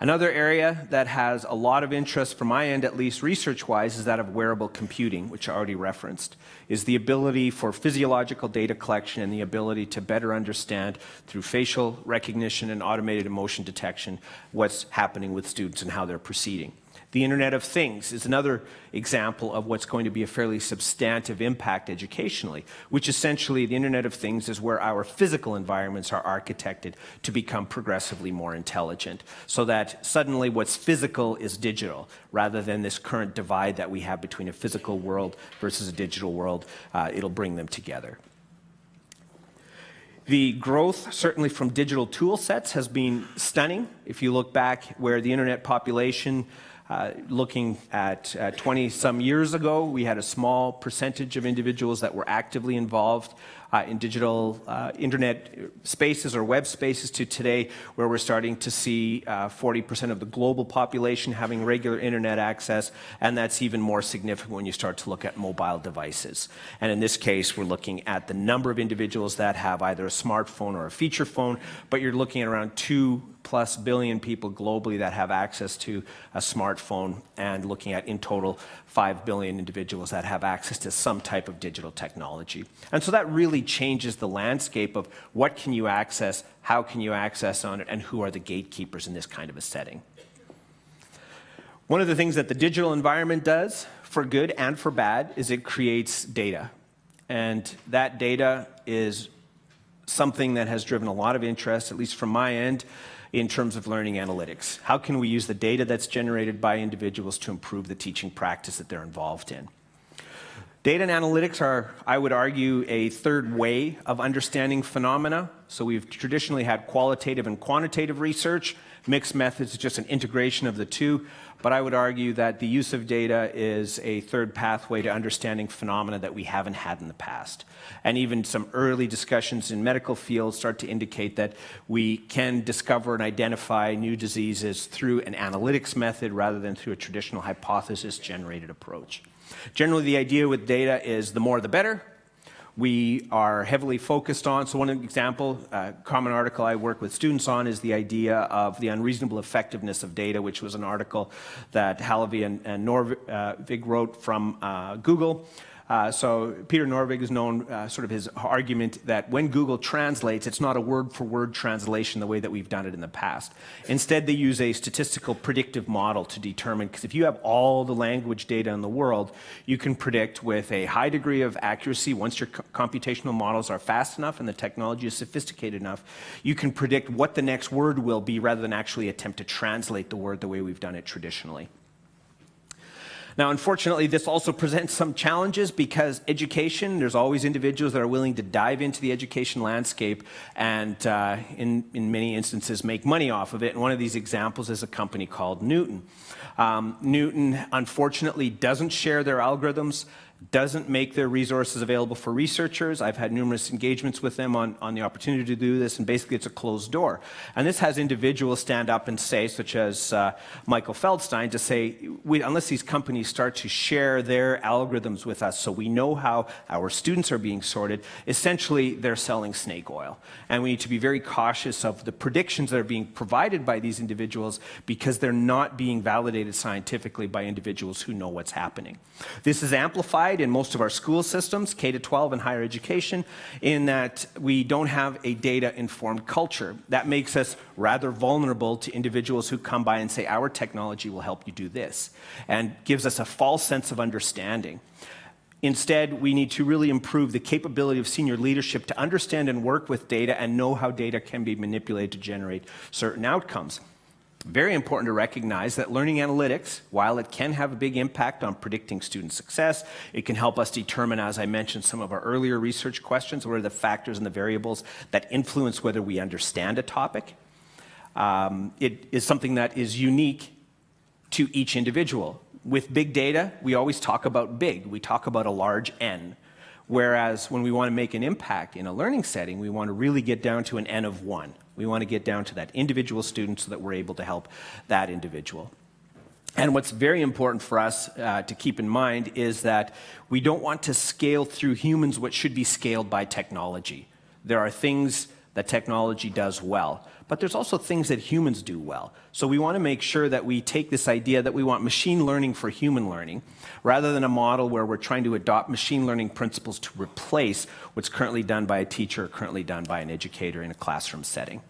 S19: Another area that has a lot of interest from my end, at least research-wise, is that of wearable computing, which I already referenced, is the ability for physiological data collection and the ability to better understand through facial recognition and automated emotion detection what's happening with students and how they're proceeding. The Internet of Things is another example of what's going to be a fairly substantive impact educationally, which essentially the Internet of Things is where our physical environments are architected to become progressively more intelligent, so that suddenly what's physical is digital, rather than this current divide that we have between a physical world versus a digital world. It'll bring them together. The growth, certainly from digital tool sets, has been stunning. If you look back where the internet population, looking at 20-some years ago, we had a small percentage of individuals that were actively involved in digital internet spaces or web spaces, to today where we're starting to see 40% of the global population having regular internet access, and that's even more significant when you start to look at mobile devices. And in this case, we're looking at the number of individuals that have either a smartphone or a feature phone, but you're looking at around 2+ billion people globally that have access to a smartphone, and looking at in total 5 billion individuals that have access to some type of digital technology. And so that really changes the landscape of what can you access, how can you access on it, and who are the gatekeepers in this kind of a setting. One of the things that the digital environment does, for good and for bad, is it creates data. And that data is something that has driven a lot of interest, at least from my end, in terms of learning analytics. How can we use the data that's generated by individuals to improve the teaching practice that they're involved in? Data and analytics are, I would argue, a third way of understanding phenomena. So we've traditionally had qualitative and quantitative research. Mixed methods is just an integration of the two. But I would argue that the use of data is a third pathway to understanding phenomena that we haven't had in the past. And even some early discussions in medical fields start to indicate that we can discover and identify new diseases through an analytics method rather than through a traditional hypothesis-generated approach. Generally, the idea with data is the more the better. We are heavily focused on, so one example, common article I work with students on is the idea of the unreasonable effectiveness of data, which was an article that Halevy and Norvig wrote from Google. So Peter Norvig is known, sort of his argument that when Google translates, it's not a word-for-word translation the way that we've done it in the past. Instead, they use a statistical predictive model to determine, because if you have all the language data in the world, you can predict with a high degree of accuracy, once your computational models are fast enough and the technology is sophisticated enough, you can predict what the next word will be rather than actually attempt to translate the word the way we've done it traditionally. Now, unfortunately, this also presents some challenges because education, there's always individuals that are willing to dive into the education landscape and in many instances make money off of it. And one of these examples is a company called Newton. Newton, unfortunately, doesn't share their algorithms, doesn't make their resources available for researchers. I've had numerous engagements with them on the opportunity to do this, and basically it's a closed door. And this has individuals stand up and say, such as Michael Feldstein, to say, unless these companies start to share their algorithms with us so we know how our students are being sorted, essentially they're selling snake oil. And we need to be very cautious of the predictions that are being provided by these individuals because they're not being validated scientifically by individuals who know what's happening. This is amplified in most of our school systems, K-12 and higher education, in that we don't have a data-informed culture. That makes us rather vulnerable to individuals who come by and say, our technology will help you do this, and gives us a false sense of understanding. Instead, we need to really improve the capability of senior leadership to understand and work with data and know how data can be manipulated to generate certain outcomes. Very important to recognize that learning analytics, while it can have a big impact on predicting student success, it can help us determine, as I mentioned, some of our earlier research questions, what are the factors and the variables that influence whether we understand a topic. It is something that is unique to each individual. With big data, we always talk about big. We talk about a large N. Whereas when we want to make an impact in a learning setting, we want to really get down to an N of 1. We want to get down to that individual student so that we're able to help that individual. And what's very important for us to keep in mind is that we don't want to scale through humans what should be scaled by technology. There are things that technology does well, but there's also things that humans do well. So we want to make sure that we take this idea that we want machine learning for human learning, rather than a model where we're trying to adopt machine learning principles to replace what's currently done by a teacher or currently done by an educator in a classroom setting.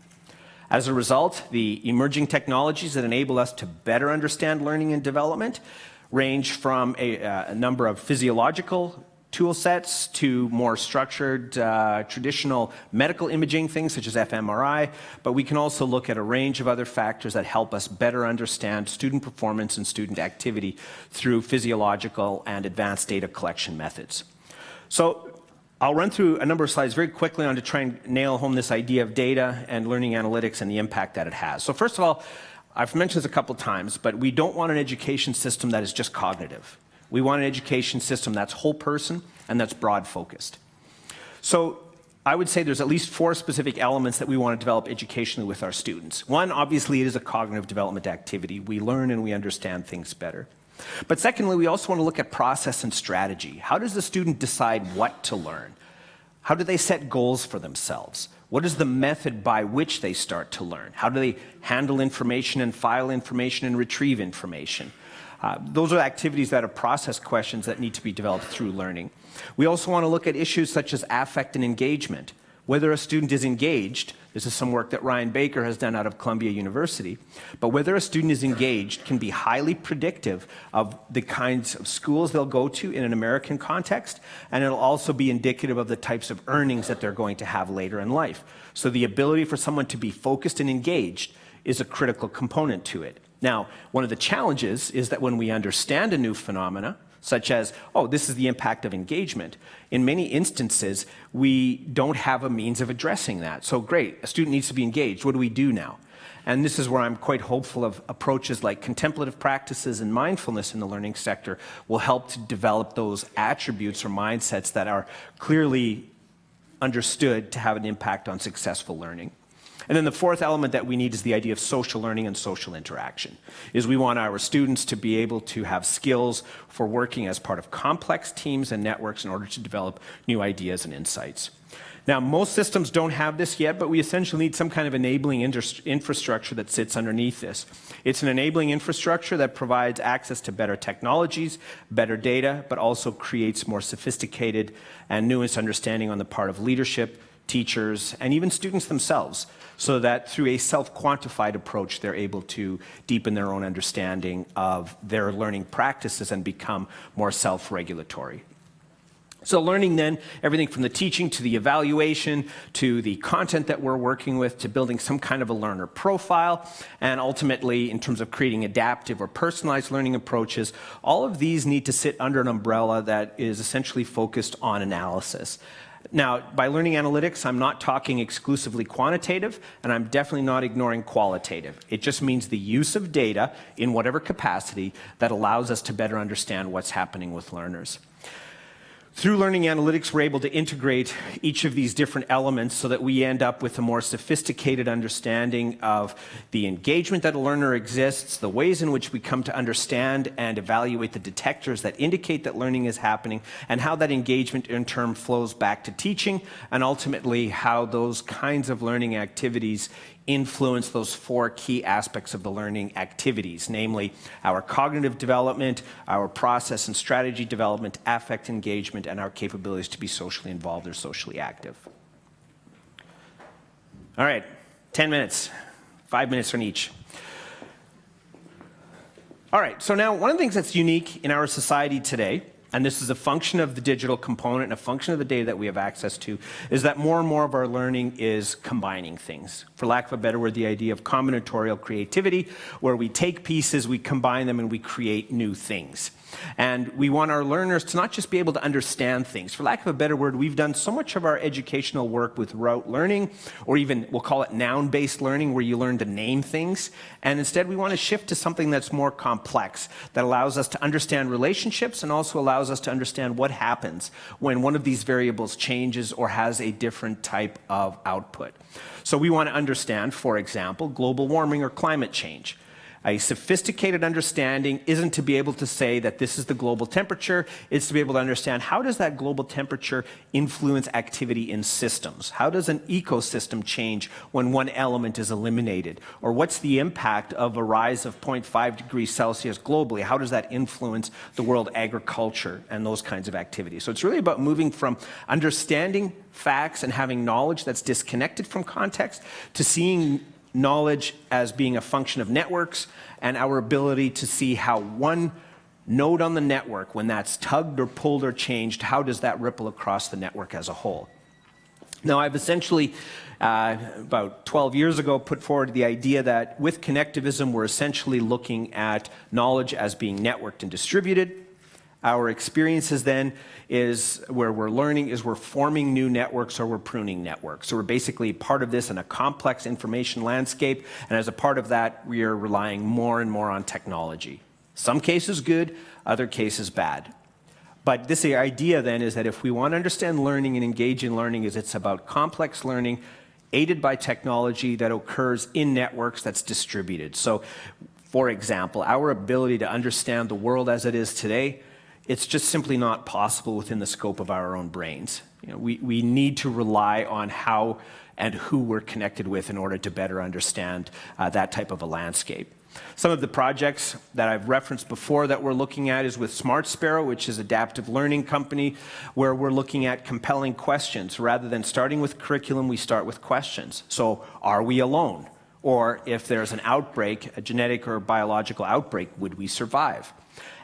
S19: As a result, the emerging technologies that enable us to better understand learning and development range from a number of physiological tool sets to more structured, traditional medical imaging things such as fMRI, but we can also look at a range of other factors that help us better understand student performance and student activity through physiological and advanced data collection methods. So I'll run through a number of slides very quickly on to try and nail home this idea of data and learning analytics and the impact that it has. So first of all, I've mentioned this a couple times, but we don't want an education system that is just cognitive. We want an education system that's whole person and that's broad focused. So I would say there's at least 4 specific elements that we want to develop educationally with our students. One, obviously, it is a cognitive development activity. We learn and we understand things better. But secondly, we also want to look at process and strategy. How does the student decide what to learn? How do they set goals for themselves? What is the method by which they start to learn? How do they handle information and file information and retrieve information? Those are activities that are process questions that need to be developed through learning. We also want to look at issues such as affect and engagement. Whether a student is engaged, this is some work that Ryan Baker has done out of Columbia University, but whether a student is engaged can be highly predictive of the kinds of schools they'll go to in an American context, and it'll also be indicative of the types of earnings that they're going to have later in life. So the ability for someone to be focused and engaged is a critical component to it. Now, one of the challenges is that when we understand a new phenomena, such as, oh, this is the impact of engagement, in many instances, we don't have a means of addressing that. So great, a student needs to be engaged. What do we do now? And this is where I'm quite hopeful of approaches like contemplative practices and mindfulness in the learning sector will help to develop those attributes or mindsets that are clearly understood to have an impact on successful learning. And then the fourth element that we need is the idea of social learning and social interaction, is we want our students to be able to have skills for working as part of complex teams and networks in order to develop new ideas and insights. Now, most systems don't have this yet, but we essentially need some kind of enabling infrastructure that sits underneath this. It's an enabling infrastructure that provides access to better technologies, better data, but also creates more sophisticated and nuanced understanding on the part of leadership, teachers, and even students themselves, so that through a self-quantified approach, they're able to deepen their own understanding of their learning practices and become more self-regulatory. So learning then, everything from the teaching to the evaluation, to the content that we're working with, to building some kind of a learner profile, and ultimately in terms of creating adaptive or personalized learning approaches, all of these need to sit under an umbrella that is essentially focused on analysis. Now, by learning analytics, I'm not talking exclusively quantitative, and I'm definitely not ignoring qualitative. It just means the use of data in whatever capacity that allows us to better understand what's happening with learners. Through learning analytics, we're able to integrate each of these different elements so that we end up with a more sophisticated understanding of the engagement that a learner exists, the ways in which we come to understand and evaluate the detectors that indicate that learning is happening, and how that engagement in turn flows back to teaching, and ultimately how those kinds of learning activities influence those 4 key aspects of the learning activities, namely our cognitive development, our process and strategy development, affect engagement, and our capabilities to be socially involved or socially active. All right, 10 minutes, 5 minutes on each. All right, so now one of the things that's unique in our society today, and this is a function of the digital component and a function of the data that we have access to, is that more and more of our learning is combining things. For lack of a better word, the idea of combinatorial creativity, where we take pieces, we combine them, and we create new things. And we want our learners to not just be able to understand things. For lack of a better word, we've done so much of our educational work with rote learning, or even we'll call it noun-based learning, where you learn to name things. And instead, we want to shift to something that's more complex, that allows us to understand relationships and also allows us to understand what happens when one of these variables changes or has a different type of output. So we want to understand, for example, global warming or climate change. A sophisticated understanding isn't to be able to say that this is the global temperature, it's to be able to understand how does that global temperature influence activity in systems? How does an ecosystem change when one element is eliminated? Or what's the impact of a rise of 0.5 degrees Celsius globally? How does that influence the world agriculture and those kinds of activities? So it's really about moving from understanding facts and having knowledge that's disconnected from context to seeing knowledge as being a function of networks and our ability to see how one node on the network, when that's tugged or pulled or changed, how does that ripple across the network as a whole? Now, I've essentially, about 12 years ago, put forward the idea that with connectivism, we're essentially looking at knowledge as being networked and distributed. Our experiences then is where we're learning is we're forming new networks or we're pruning networks. So we're basically part of this in a complex information landscape, and as a part of that, we are relying more and more on technology. Some cases good, other cases bad. But this idea then is that if we want to understand learning and engage in learning, is it's about complex learning aided by technology that occurs in networks that's distributed. So, for example, our ability to understand the world as it is today, it's just simply not possible within the scope of our own brains. You know, we need to rely on how and who we're connected with in order to better understand that type of a landscape. Some of the projects that I've referenced before that we're looking at is with Smart Sparrow, which is an adaptive learning company, where we're looking at compelling questions. Rather than starting with curriculum, we start with questions. So, are we alone? Or if there's an outbreak, a genetic or biological outbreak, would we survive?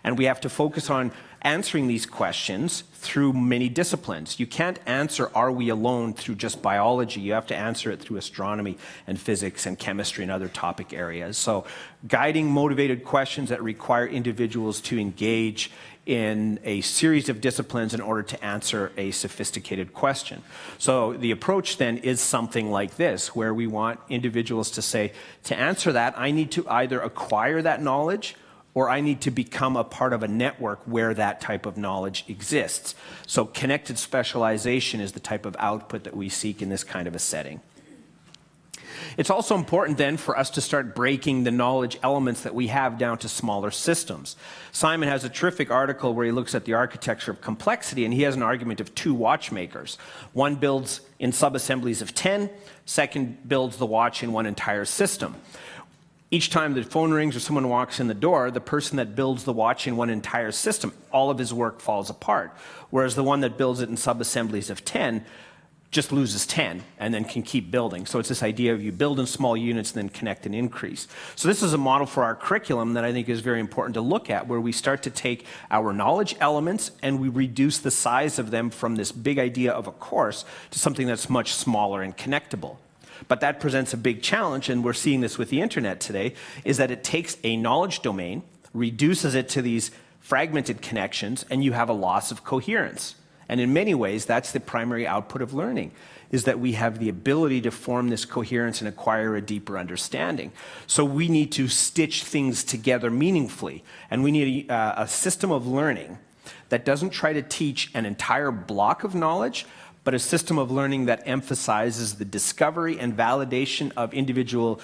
S19: And we have to focus on answering these questions through many disciplines. You can't answer, are we alone, through just biology. You have to answer it through astronomy and physics and chemistry and other topic areas. So guiding motivated questions that require individuals to engage in a series of disciplines in order to answer a sophisticated question. So the approach then is something like this, where we want individuals to say, to answer that, I need to either acquire that knowledge or I need to become a part of a network where that type of knowledge exists. So connected specialization is the type of output that we seek in this kind of a setting. It's also important then for us to start breaking the knowledge elements that we have down to smaller systems. Simon has a terrific article where he looks at the architecture of complexity, and he has an argument of two watchmakers. One builds in subassemblies of 10, second builds the watch in one entire system. Each time the phone rings or someone walks in the door, the person that builds the watch in one entire system, all of his work falls apart. Whereas the one that builds it in subassemblies of 10 just loses 10 and then can keep building. So it's this idea of you build in small units and then connect and increase. So this is a model for our curriculum that I think is very important to look at, where we start to take our knowledge elements and we reduce the size of them from this big idea of a course to something that's much smaller and connectable. But that presents a big challenge, and we're seeing this with the internet today, is that it takes a knowledge domain, reduces it to these fragmented connections, and you have a loss of coherence. And in many ways, that's the primary output of learning, is that we have the ability to form this coherence and acquire a deeper understanding. So we need to stitch things together meaningfully, and we need a system of learning that doesn't try to teach an entire block of knowledge, but a system of learning that emphasizes the discovery and validation of individual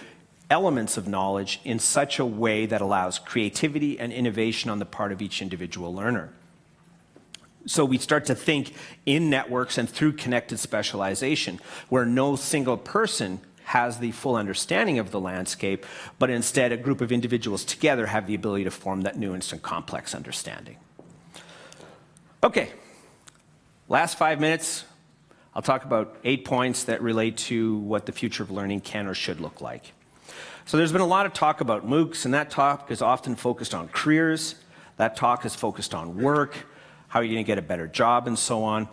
S19: elements of knowledge in such a way that allows creativity and innovation on the part of each individual learner. So we start to think in networks and through connected specialization, where no single person has the full understanding of the landscape, but instead a group of individuals together have the ability to form that nuanced and complex understanding. Okay, last 5 minutes. I'll talk about 8 points that relate to what the future of learning can or should look like. So there's been a lot of talk about MOOCs, and that talk is often focused on careers. That talk is focused on work, how you're going to get a better job, and so on.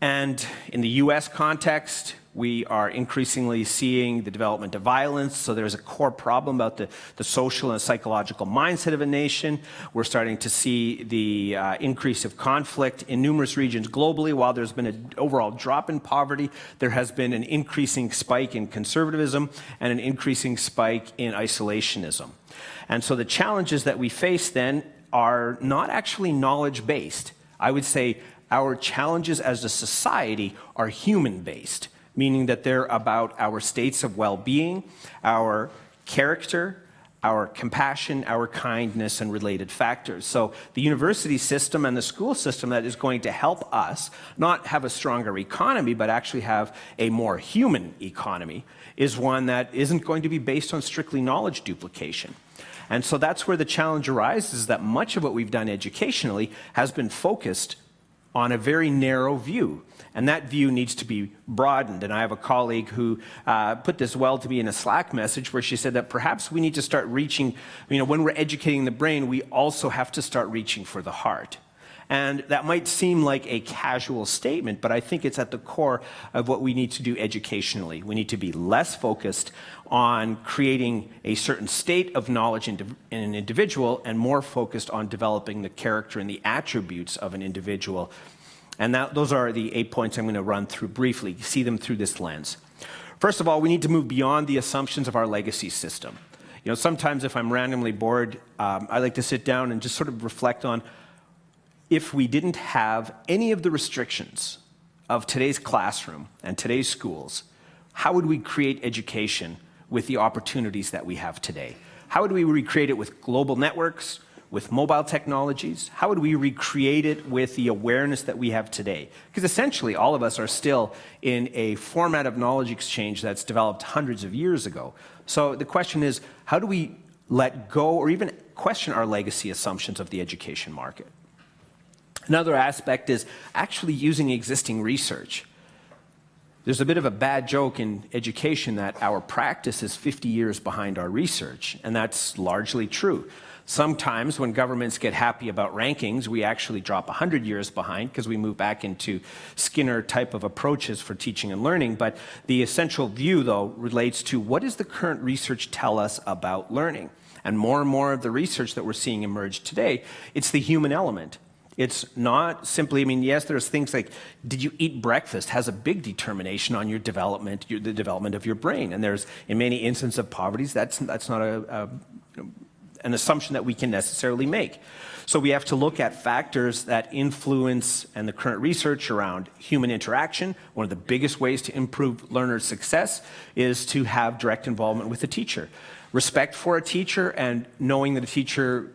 S19: And in the US context, we are increasingly seeing the development of violence, so there's a core problem about the social and psychological mindset of a nation. We're starting to see the increase of conflict in numerous regions globally. While there's been an overall drop in poverty, there has been an increasing spike in conservatism and an increasing spike in isolationism. And so the challenges that we face then are not actually knowledge-based. I would say our challenges as a society are human-based, meaning that they're about our states of well-being, our character, our compassion, our kindness, and related factors. So the university system and the school system that is going to help us not have a stronger economy, but actually have a more human economy, is one that isn't going to be based on strictly knowledge duplication. And so that's where the challenge arises, is that much of what we've done educationally has been focused on a very narrow view. And that view needs to be broadened. And I have a colleague who put this well to me in a Slack message where she said that perhaps we need to start reaching, when we're educating the brain, we also have to start reaching for the heart. And that might seem like a casual statement, but I think it's at the core of what we need to do educationally. We need to be less focused on creating a certain state of knowledge in an individual and more focused on developing the character and the attributes of an individual. And those are the 8 points I'm going to run through briefly. See them through this lens. First of all, we need to move beyond the assumptions of our legacy system. Sometimes if I'm randomly bored, I like to sit down and just sort of reflect on if we didn't have any of the restrictions of today's classroom and today's schools, how would we create education with the opportunities that we have today? How would we recreate it with global networks, with mobile technologies? How would we recreate it with the awareness that we have today? Because essentially all of us are still in a format of knowledge exchange that's developed hundreds of years ago. So the question is, how do we let go or even question our legacy assumptions of the education market? Another aspect is actually using existing research. There's a bit of a bad joke in education that our practice is 50 years behind our research, and that's largely true. Sometimes when governments get happy about rankings, we actually drop 100 years behind because we move back into Skinner type of approaches for teaching and learning. But the essential view, though, relates to what does the current research tell us about learning? And more of the research that we're seeing emerge today, it's the human element. It's not simply, yes, there's things like, did you eat breakfast has a big determination on your development, the development of your brain. And there's, in many instances of poverty, that's not an assumption that we can necessarily make. So we have to look at factors that influence, and the current research around human interaction. One of the biggest ways to improve learner success is to have direct involvement with the teacher. Respect for a teacher and knowing that a teacher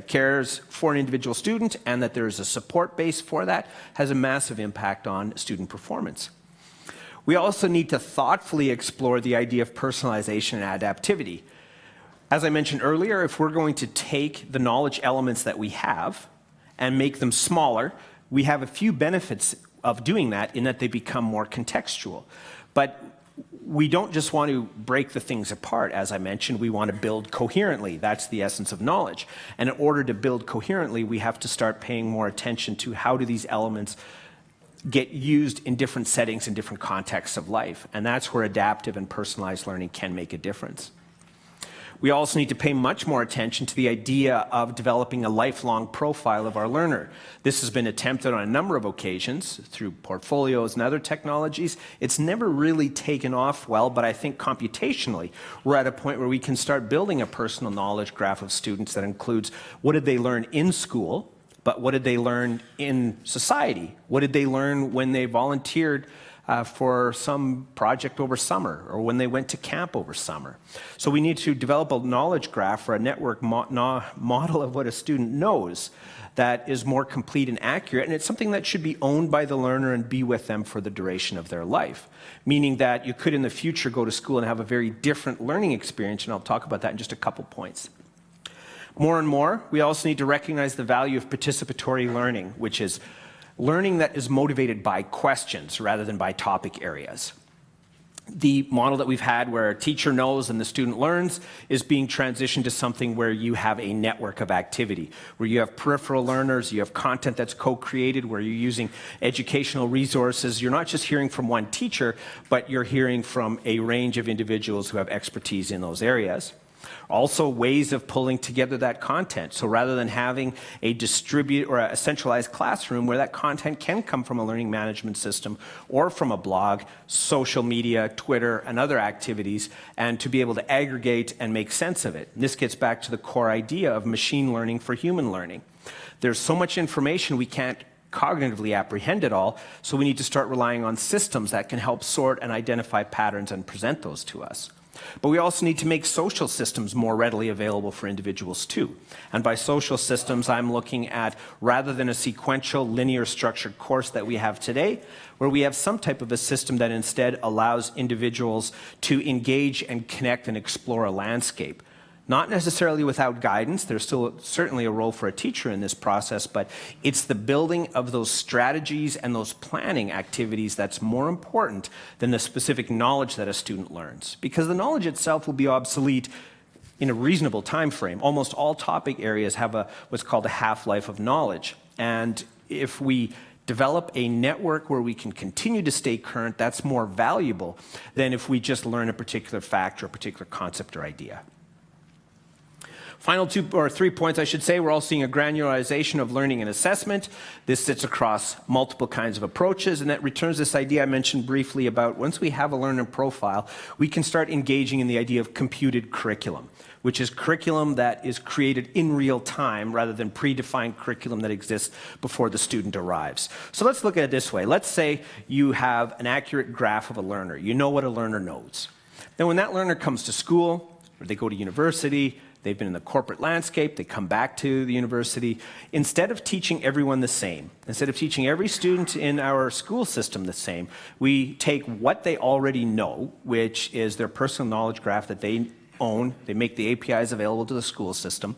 S19: cares for an individual student and that there is a support base for that has a massive impact on student performance. We also need to thoughtfully explore the idea of personalization and adaptivity. As I mentioned earlier, if we're going to take the knowledge elements that we have and make them smaller, we have a few benefits of doing that in that they become more contextual. But we don't just want to break the things apart, as I mentioned, we want to build coherently. That's the essence of knowledge. And in order to build coherently, we have to start paying more attention to how do these elements get used in different settings and different contexts of life. And that's where adaptive and personalized learning can make a difference. We also need to pay much more attention to the idea of developing a lifelong profile of our learner. This has been attempted on a number of occasions through portfolios and other technologies. It's never really taken off well, but I think computationally, we're at a point where we can start building a personal knowledge graph of students that includes what did they learn in school, but what did they learn in society? What did they learn when they volunteered for some project over summer or when they went to camp over summer? So we need to develop a knowledge graph or a network model of what a student knows that is more complete and accurate, and it's something that should be owned by the learner and be with them for the duration of their life. Meaning that you could in the future go to school and have a very different learning experience, and I'll talk about that in just a couple points. More and more, we also need to recognize the value of participatory learning, which is learning that is motivated by questions rather than by topic areas. The model that we've had where a teacher knows and the student learns is being transitioned to something where you have a network of activity, where you have peripheral learners, you have content that's co-created, where you're using educational resources. You're not just hearing from one teacher, but you're hearing from a range of individuals who have expertise in those areas. Also, ways of pulling together that content. So rather than having a distributed or a centralized classroom where that content can come from a learning management system or from a blog, social media, Twitter, and other activities, and to be able to aggregate and make sense of it. And this gets back to the core idea of machine learning for human learning. There's so much information we can't cognitively apprehend it all, so we need to start relying on systems that can help sort and identify patterns and present those to us. But we also need to make social systems more readily available for individuals too. And by social systems, I'm looking at rather than a sequential, linear structured course that we have today, where we have some type of a system that instead allows individuals to engage and connect and explore a landscape. Not necessarily without guidance. There's still certainly a role for a teacher in this process, but it's the building of those strategies and those planning activities that's more important than the specific knowledge that a student learns. Because the knowledge itself will be obsolete in a reasonable time frame. Almost all topic areas have what's called a half-life of knowledge. And if we develop a network where we can continue to stay current, that's more valuable than if we just learn a particular fact or a particular concept or idea. Final 2 or 3 points, I should say. We're all seeing a granularization of learning and assessment. This sits across multiple kinds of approaches, and that returns this idea I mentioned briefly about once we have a learner profile, we can start engaging in the idea of computed curriculum, which is curriculum that is created in real time rather than predefined curriculum that exists before the student arrives. So let's look at it this way. Let's say you have an accurate graph of a learner. You know what a learner knows. Then when that learner comes to school, or they go to university, they've been in the corporate landscape, they come back to the university. Instead of teaching everyone the same, instead of teaching every student in our school system the same, we take what they already know, which is their personal knowledge graph that they own, they make the APIs available to the school system,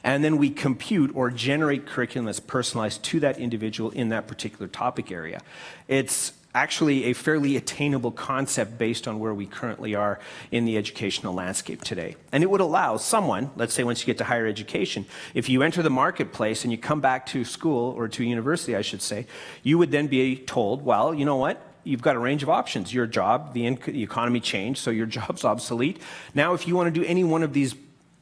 S19: and then we compute or generate curriculum that's personalized to that individual in that particular topic area. It's actually a fairly attainable concept based on where we currently are in the educational landscape today. And it would allow someone, let's say once you get to higher education, if you enter the marketplace and you come back to school, or to university I should say, you would then be told, well, you know what? You've got a range of options. Your job, the economy changed, so your job's obsolete. Now if you want to do any one of these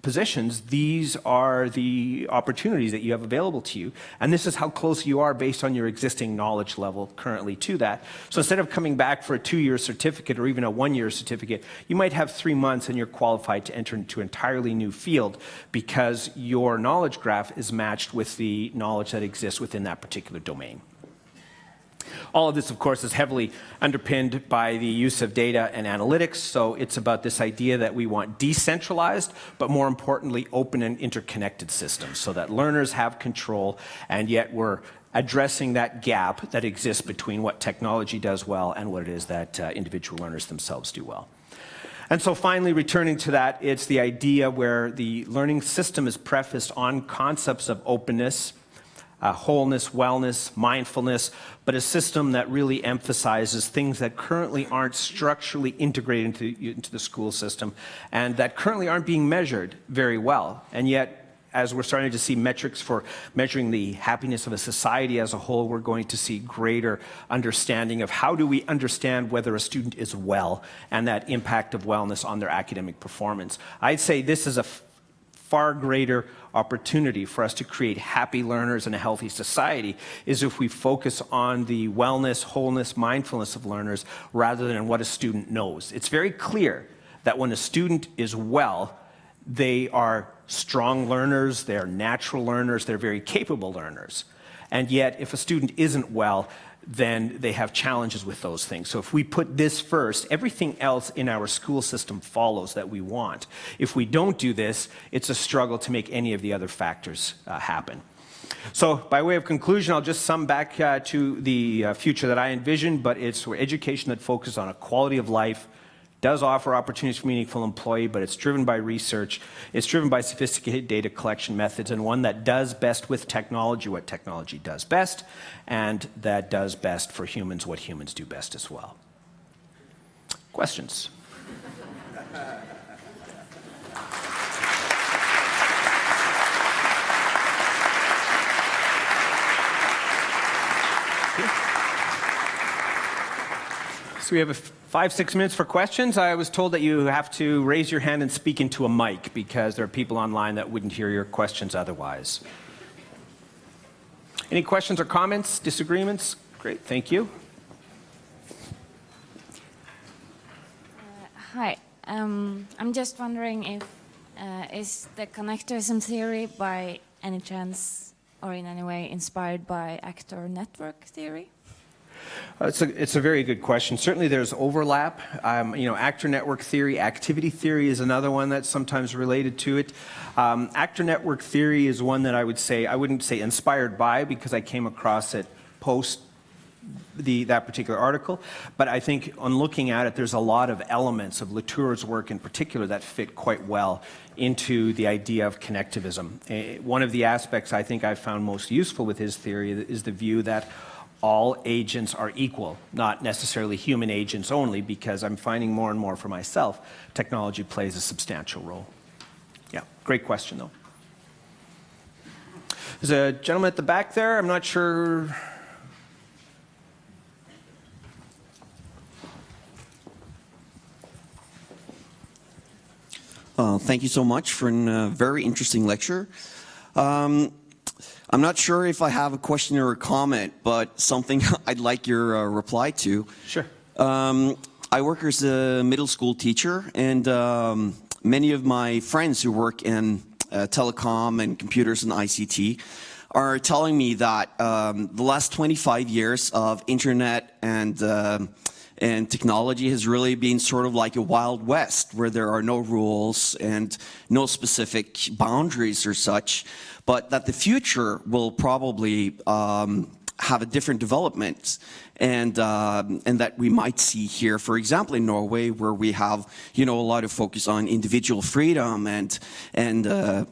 S19: positions, these are the opportunities that you have available to you. And this is how close you are based on your existing knowledge level currently to that. So instead of coming back for a 2-year certificate or even a 1-year certificate, you might have 3 months and you're qualified to enter into an entirely new field because your knowledge graph is matched with the knowledge that exists within that particular domain. All of this, of course, is heavily underpinned by the use of data and analytics. So it's about this idea that we want decentralized, but more importantly, open and interconnected systems so that learners have control, and yet we're addressing that gap that exists between what technology does well and what it is that individual learners themselves do well. And so finally, returning to that, it's the idea where the learning system is prefaced on concepts of openness, wholeness, wellness, mindfulness, but a system that really emphasizes things that currently aren't structurally integrated into the school system and that currently aren't being measured very well. And yet, as we're starting to see metrics for measuring the happiness of a society as a whole, we're going to see greater understanding of how do we understand whether a student is well and that impact of wellness on their academic performance. I'd say this is a far greater opportunity for us to create happy learners and a healthy society is if we focus on the wellness, wholeness, mindfulness of learners rather than what a student knows. It's very clear that when a student is well, they are strong learners, they're natural learners, they're very capable learners. And yet, if a student isn't well, then they have challenges with those things. So if we put this first, everything else in our school system follows that we want. If we don't do this, it's a struggle to make any of the other factors happen. So by way of conclusion, I'll just sum back to the future that I envision, but it's for education that focuses on a quality of life, does offer opportunities for meaningful employee, but it's driven by research, it's driven by sophisticated data collection methods, and one that does best with technology what technology does best, and that does best for humans what humans do best as well. Questions? So we have 5-6 minutes for questions. I was told that you have to raise your hand and speak into a mic because there are people online that wouldn't hear your questions otherwise. Any questions or comments, disagreements? Great, thank you.
S20: Hi, I'm just wondering if is the connectorism theory by any chance or in any way inspired by actor network theory?
S19: It's a very good question. Certainly there's overlap. Actor network theory, activity theory is another one that's sometimes related to it. Actor network theory is one that I wouldn't say inspired by because I came across it post that particular article, but I think on looking at it, there's a lot of elements of Latour's work in particular that fit quite well into the idea of connectivism. One of the aspects I think I found most useful with his theory is the view that all agents are equal, not necessarily human agents only, because I'm finding more and more for myself, technology plays a substantial role. Yeah, great question though. There's a gentleman at the back there, I'm not sure.
S21: Thank you so much for a very interesting lecture. I'm not sure if I have a question or a comment, but something I'd like your reply to.
S19: Sure.
S21: I work as a middle school teacher, and many of my friends who work in telecom and computers and ICT are telling me that the last 25 years of internet and technology has really been sort of like a Wild West, where there are no rules and no specific boundaries or such, but that the future will probably have a different development, and that we might see here, for example, in Norway, where we have, a lot of focus on individual freedom and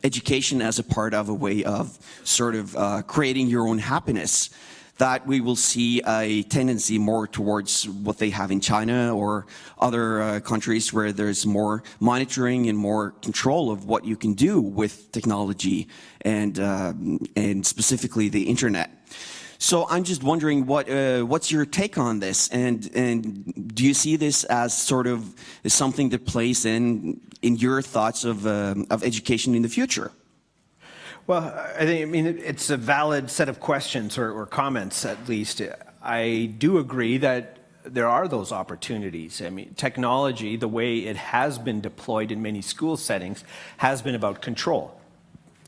S21: education as a part of a way of sort of creating your own happiness, that we will see a tendency more towards what they have in China or other countries where there's more monitoring and more control of what you can do with technology and specifically the internet. So I'm just wondering what's your take on this, and do you see this as sort of something that plays in your thoughts of education in the future?
S19: Well, I mean, it's a valid set of questions or comments, at least. I do agree that there are those opportunities. I mean, technology, the way it has been deployed in many school settings, has been about control.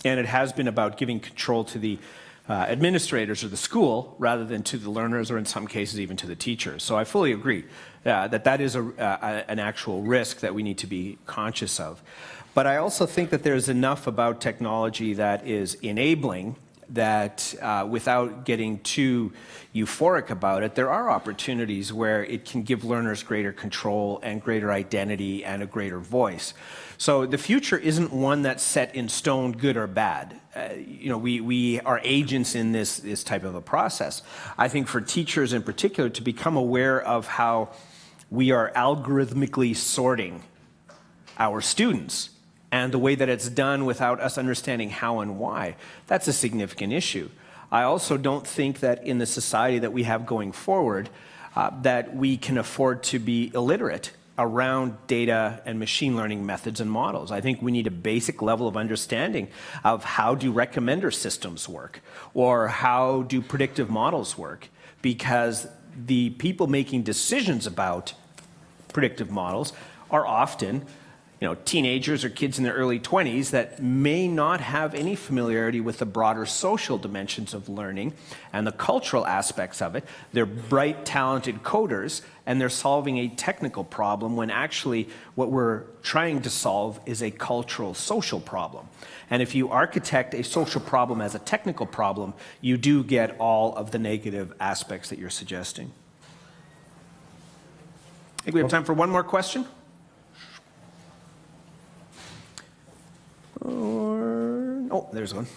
S19: And it has been about giving control to the administrators of the school rather than to the learners, or in some cases even to the teachers. So I fully agree that is an actual risk that we need to be conscious of. But I also think that there's enough about technology that is enabling that without getting too euphoric about it, there are opportunities where it can give learners greater control and greater identity and a greater voice. So the future isn't one that's set in stone, good or bad. We are agents in this type of a process. I think for teachers in particular to become aware of how we are algorithmically sorting our students, and the way that it's done without us understanding how and why, that's a significant issue. I also don't think that in the society that we have going forward, that we can afford to be illiterate around data and machine learning methods and models. I think we need a basic level of understanding of how do recommender systems work, or how do predictive models work, because the people making decisions about predictive models are often teenagers or kids in their early 20s that may not have any familiarity with the broader social dimensions of learning and the cultural aspects of it. They're bright, talented coders, and they're solving a technical problem when actually what we're trying to solve is a cultural, social problem. And if you architect a social problem as a technical problem, you do get all of the negative aspects that you're suggesting. I think we have time for one more question. Oh, there's one.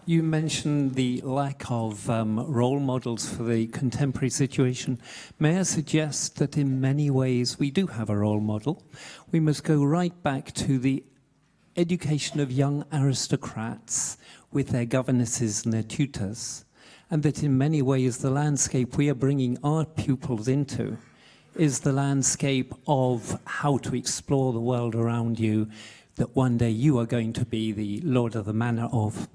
S7: You mentioned the lack of role models for the contemporary situation. May I suggest that in many ways we do have a role model? We must go right back to the education of young aristocrats with their governesses and their tutors, and that in many ways the landscape we are bringing our pupils into is the landscape of how to explore the world around you, that one day you are going to be the lord of the manor of.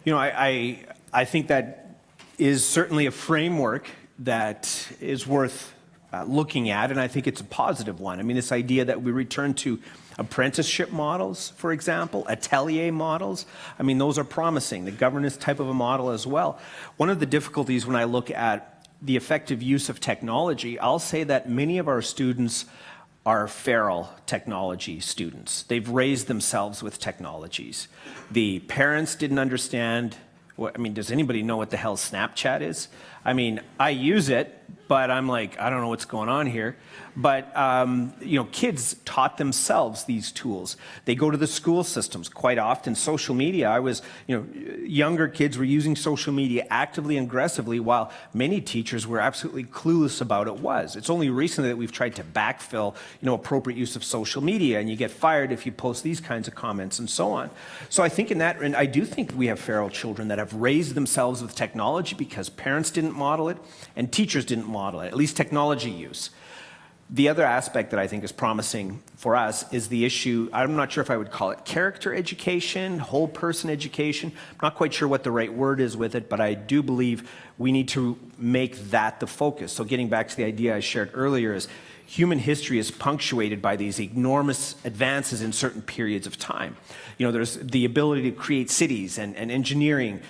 S19: I think that is certainly a framework that is worth looking at, and I think it's a positive one. I mean, this idea that we return to apprenticeship models, for example, atelier models, I mean, those are promising. The governance type of a model as well. One of the difficulties when I look at the effective use of technology, I'll say that many of our students are feral technology students. They've raised themselves with technologies. The parents didn't understand I mean, does anybody know what the hell Snapchat is? I mean, I use it, but I'm like, I don't know what's going on here. But, you know, kids taught themselves these tools. They go to the school systems. Quite often, social media, younger kids were using social media actively and aggressively, while many teachers were absolutely clueless about it was. It's only recently that we've tried to backfill, appropriate use of social media, and you get fired if you post these kinds of comments and so on. So I think and I do think we have feral children that have raised themselves with technology because parents didn't model it and teachers didn't model it, at least technology use. The other aspect that I think is promising for us is the issue, I'm not sure if I would call it character education, whole person education. I'm not quite sure what the right word is with it, but I do believe we need to make that the focus. So getting back to the idea I shared earlier is human history is punctuated by these enormous advances in certain periods of time. There's the ability to create cities, and engineering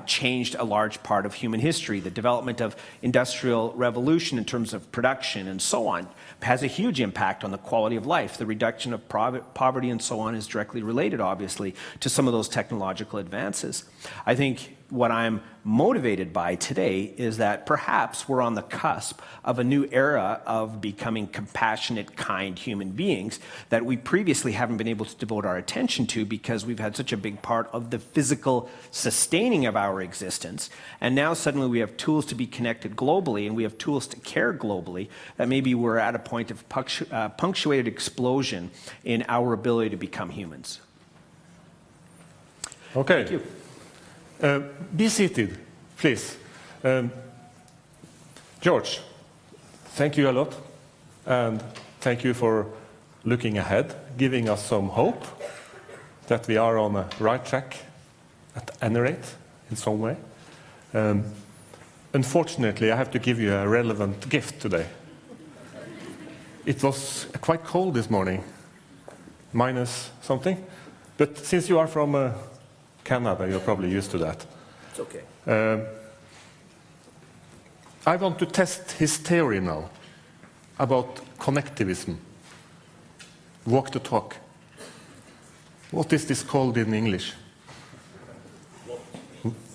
S19: changed a large part of human history. The development of industrial revolution in terms of production and so on has a huge impact on the quality of life. The reduction of poverty and so on is directly related, obviously, to some of those technological advances. I think what I'm motivated by today is that perhaps we're on the cusp of a new era of becoming compassionate, kind human beings that we previously haven't been able to devote our attention to because we've had such a big part of the physical sustaining of our existence. And now suddenly we have tools to be connected globally, and we have tools to care globally, that maybe we're at a point of punctuated explosion in our ability to become humans.
S18: Okay.
S19: Thank you.
S18: Be seated, please. George, thank you a lot, and thank you for looking ahead, giving us some hope that we are on a right track at any rate, in some way. Unfortunately, I have to give you a relevant gift today. It was quite cold this morning, minus something, but since you are from Canada, you're probably used to that.
S19: It's okay.
S18: I want to test his theory now about connectivism. Walk the talk. What is this called in English?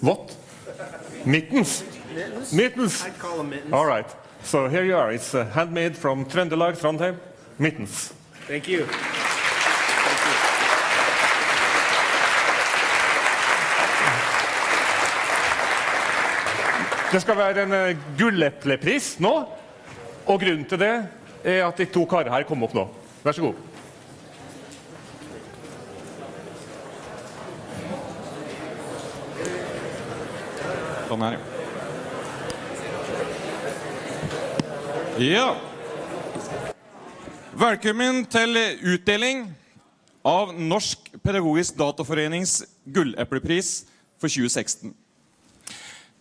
S18: What? Mittens? Mittens?
S19: I'd call them mittens.
S18: All right. So here you are. It's handmade from Trøndelag, Trondheim. Mittens.
S19: Thank you.
S18: Det skal være en gulleplepris nå, og grunnen til det er at de to karer her kom opp nå. Vær så god.
S5: Sånn her. Ja. Velkommen til utdeling av Norsk Pedagogisk Dataforenings gulleplepris for 2016.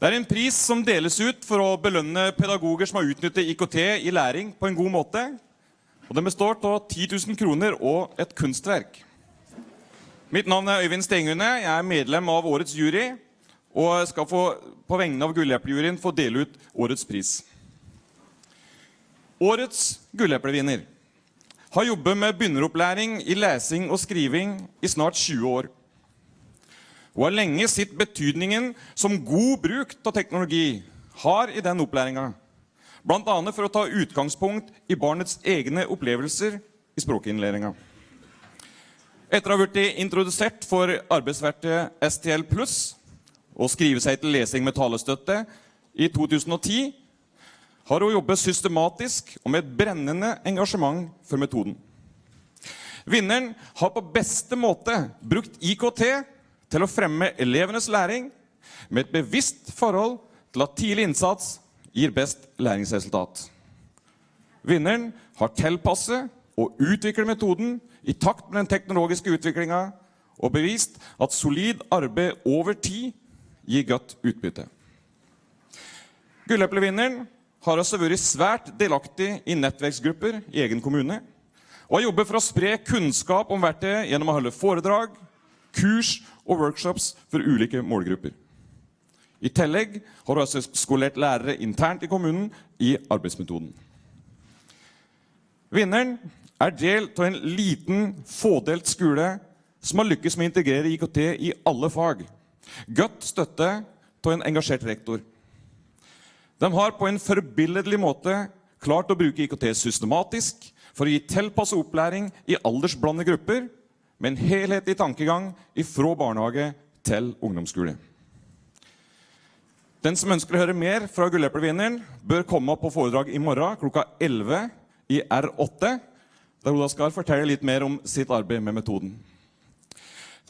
S5: Det er en pris som deles ut for å belønne pedagoger som har utnyttet IKT i læring på en god måte, og den består av 10 000 kroner og et kunstverk. Mitt navn er Øyvind Stengune, jeg er medlem av årets jury, og skal på vegne av gulleplejuryen få dele ut årets pris. Årets gulleplevinner har jobbet med begynneropplæring i lesing og skriving i snart 20 år. Og har lenge sett betydningen som god bruk av teknologi har i den opplæringen, blant annet for å ta utgangspunkt i barnets egne opplevelser i språkinnlæringen. Etter å ha blitt introdusert for arbeidsverktøyet STL Plus og skrive seg til lesing med talestøtte i 2010, har hun jobbet systematisk og med et brennende engasjement for metoden. Vinneren har på beste måte brukt IKT til å fremme elevenes læring med et bevisst forhold til at tidlig innsats gir best læringsresultat. Vinneren har tilpasset og utviklet metoden i takt med den teknologiske utviklingen og bevist at solid arbeid over tid gir godt utbytte. Gulleplevinneren har også vært svært delaktig i nettverksgrupper i egen kommune og har jobbet for å spre kunnskap om verktøyet gjennom å holde foredrag, kurs og workshops for ulike målgrupper. I tillegg har hun også skolert lærere internt i kommunen i arbeidsmetoden. Vinneren er del av en liten, fådelt skole som har lykkes med å integrere IKT i alle fag, Godt støtte til en engasjert rektor. De har på en forbilledlig måte klart å bruke IKT systematisk for å gi tilpasset opplæring i aldersblande grupper, med en helhetlig tankegang fra barnehage til ungdomsskole. Den som ønsker å høre mer fra gulleplevinneren bør komme på foredrag i morgen klokka 11 i R8, der hun skal fortelle litt mer om sitt arbeid med metoden.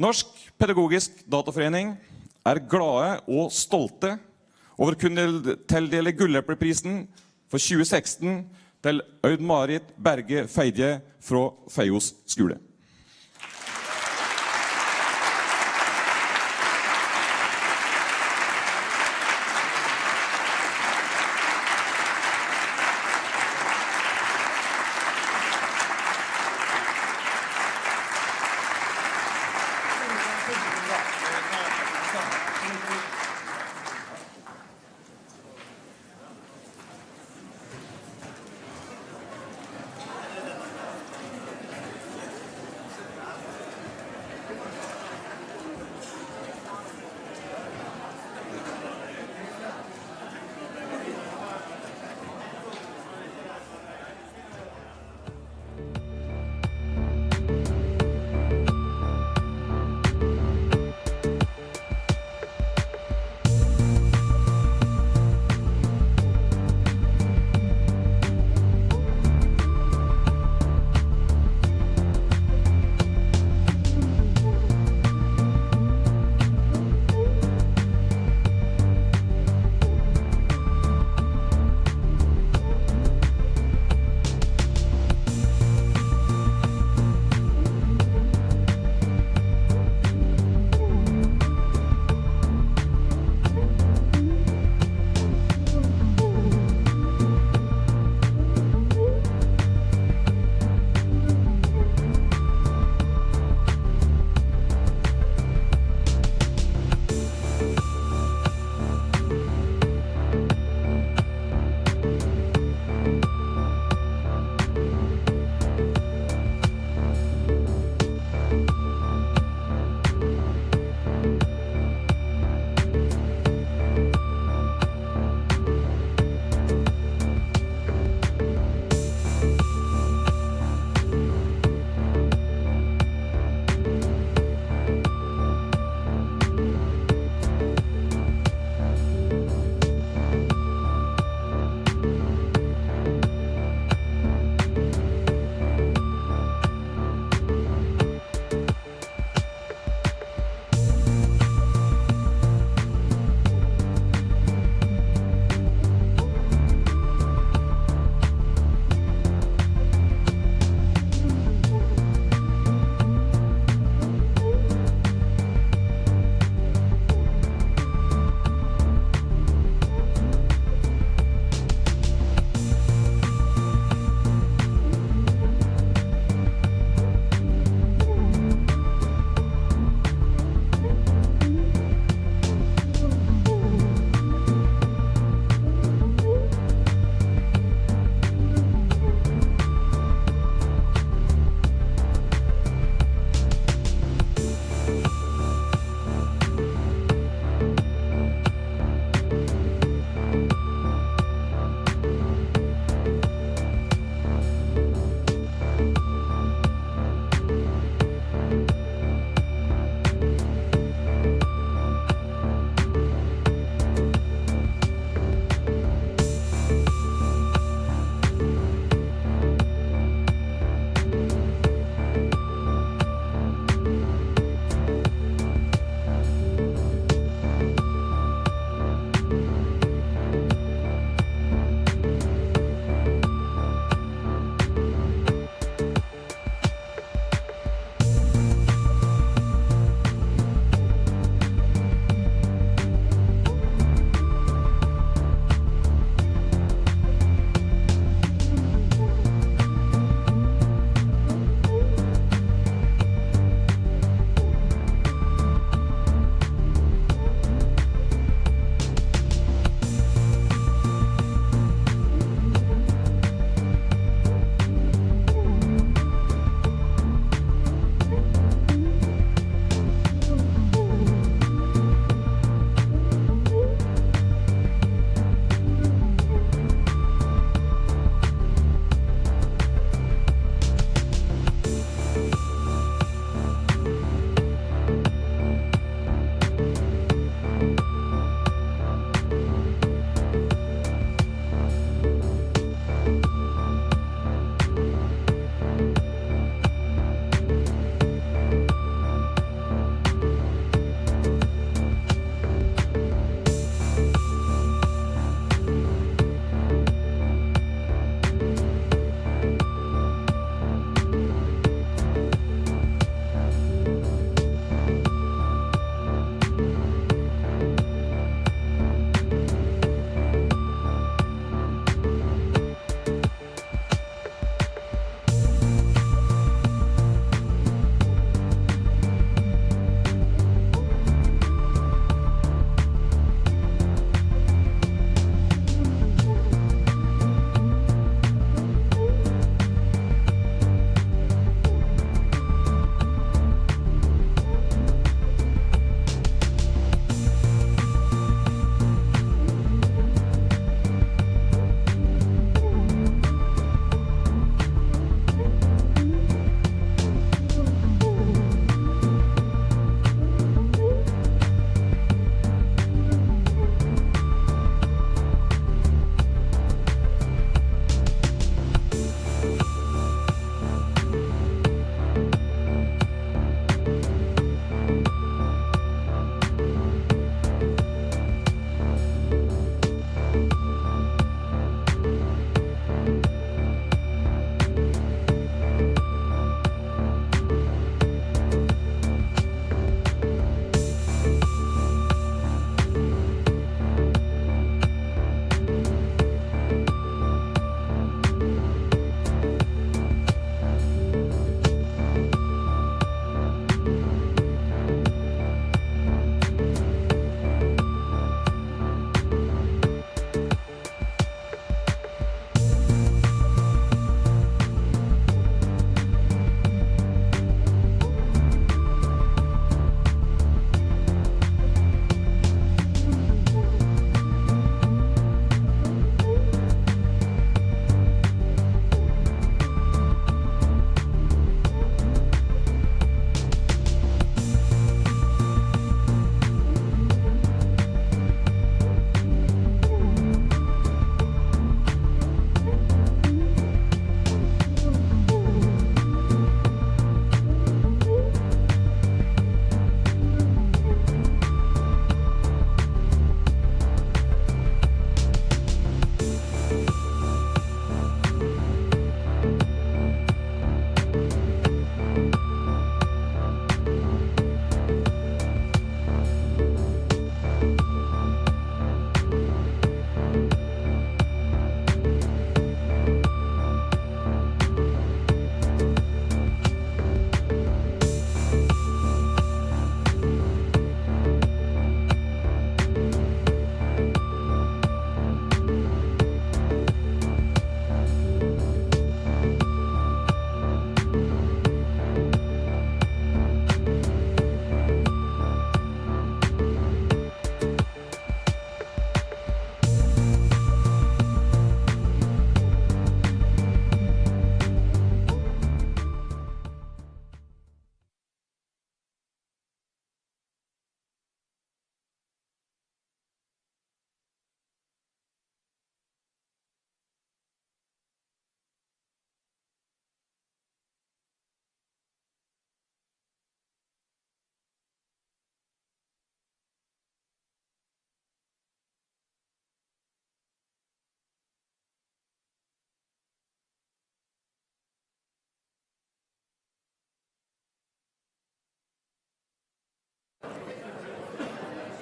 S5: Norsk Pedagogisk Dataforening er glade og stolte over å kunne tildele Gullepleprisen for 2016 til Aud-Marit Berge Feidje fra Feios skole.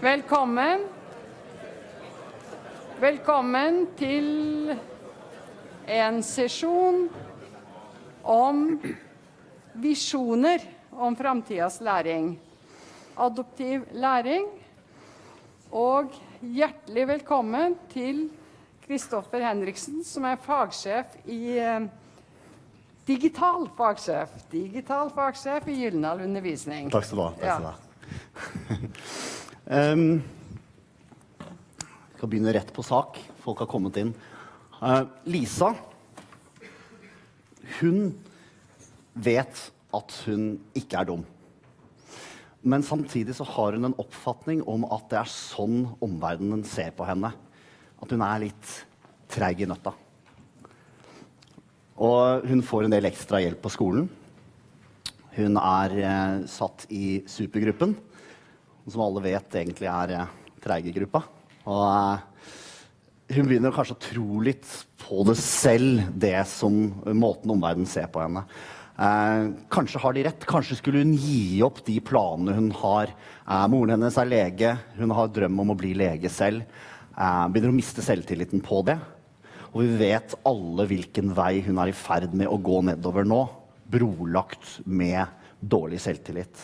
S4: Velkommen. Velkommen til en sesjon om visjoner om framtidens læring. Adoptiv læring. Og hjertelig velkommen til Kristoffer Henriksen, som fagsjef i digital fagsjef i Gyldendal undervisning.
S22: Takk skal du ha.
S4: Ja.
S22: Jeg skal begynne rett på sak. Folk har kommet inn. Lisa, hun vet at hun ikke dum. Men samtidig så har hun en oppfatning om at det sånn omverdenen ser på henne. At hun litt treig i nøtta. Og hun får en del ekstra hjelp på skolen. Hun satt i supergruppen, som alle vet egentlig treige gruppa. Og hun begynner kanskje å tro litt på det selv, det som måten omverdenen ser på henne. Kanskje har de rett, kanskje skulle hun gi opp de planene hun har. Moren hennes lege, hun har drøm om å bli lege selv. Begynner å miste selvtilliten på det. Og vi vet alle hvilken vei hun i ferd med å gå nedover nå, brolagt med dårlig selvtillit.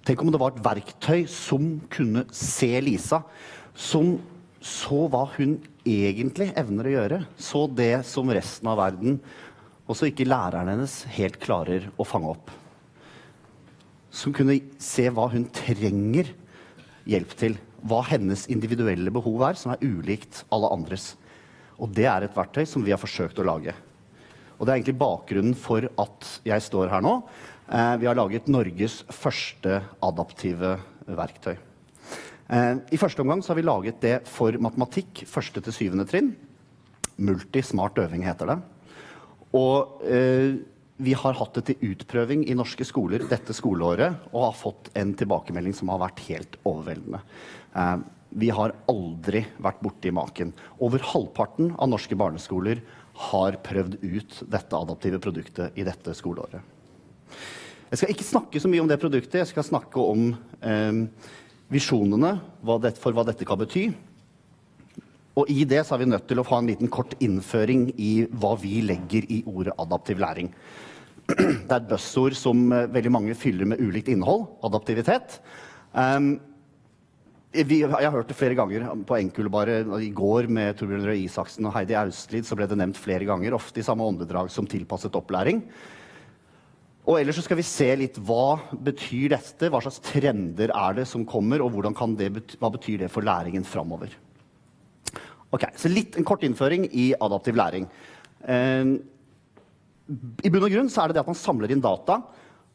S22: Tenk om det var et verktøy som kunne se Lisa, som så hva hun egentlig evner å gjøre, så det som resten av verden, og så ikke læreren hennes helt klarer å fange opp. Som kunne se hva hun trenger hjelp til, hva hennes individuelle behov som ulikt alle andres. Og det et verktøy som vi har forsøkt å lage. Og det egentlig bakgrunnen for at jeg står her nå. Vi har laget Norges første adaptive verktøy. I første omgang så har vi laget det for matematikk, 1. til 7. trinn. Multismart øving heter det. Og vi har hatt det til utprøving i norske skoler dette skoleåret, og har fått en tilbakemelding som har vært helt overveldende. Vi har aldri vært borte i maken. Over halvparten av norske barneskoler har prøvd ut dette adaptive produktet i dette skoleåret. Jeg skal ikke snakke så mye om det produktet, jeg skal snakke om visjonene for hva dette kan bety. Og i det så vi nødt til å få en liten kort innføring i hva vi legger i ordet adaptiv læring. Det et buzzord som veldig mange fyller med ulikt innhold, adaptivitet. Jeg har hørt det flere ganger på NKUL bare i går med Torbjørn Røe Isaksen og Heidi Austlid, så ble det nevnt flere ganger, ofte i samme åndedrag som tilpasset opplæring. Og ellers så skal vi se litt hva betyr dette, hva slags trender det som kommer, og hva betyr det for læringen fremover. Ok, så en kort innføring i adaptiv læring. I bunn og grunn så det at man samler inn data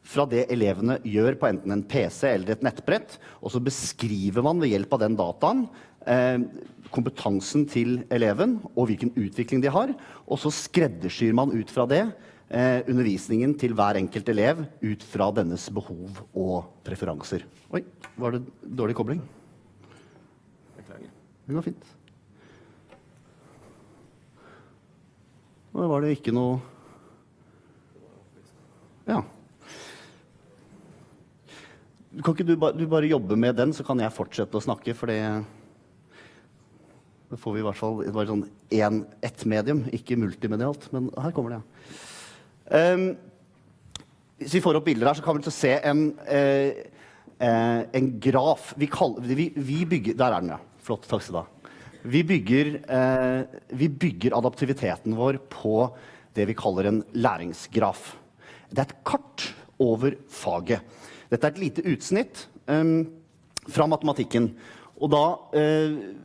S22: fra det elevene gjør på enten en PC eller et nettbrett, og så beskriver man ved hjelp av den dataen kompetansen til eleven og hvilken utvikling de har, og så skreddersyr man ut fra det undervisningen til hver enkelt elev ut fra dennes behov og preferanser. Oi, var det dårlig kobling? Det var fint. Og var det ikke noe... Ja. Kan ikke du bare jobbe med den, så kan jeg fortsette å snakke, for det får vi i hvert fall bare sånn ett medium, ikke multimedialt, men her kommer det. Hvis vi får opp bilder her, så kan vi se en graf. Vi bygger, der den, ja. Flott, takk skal du ha. Vi bygger adaptiviteten vår på det vi kaller en læringsgraf. Det et kart over faget. Dette et lite utsnitt fra matematikken. Og da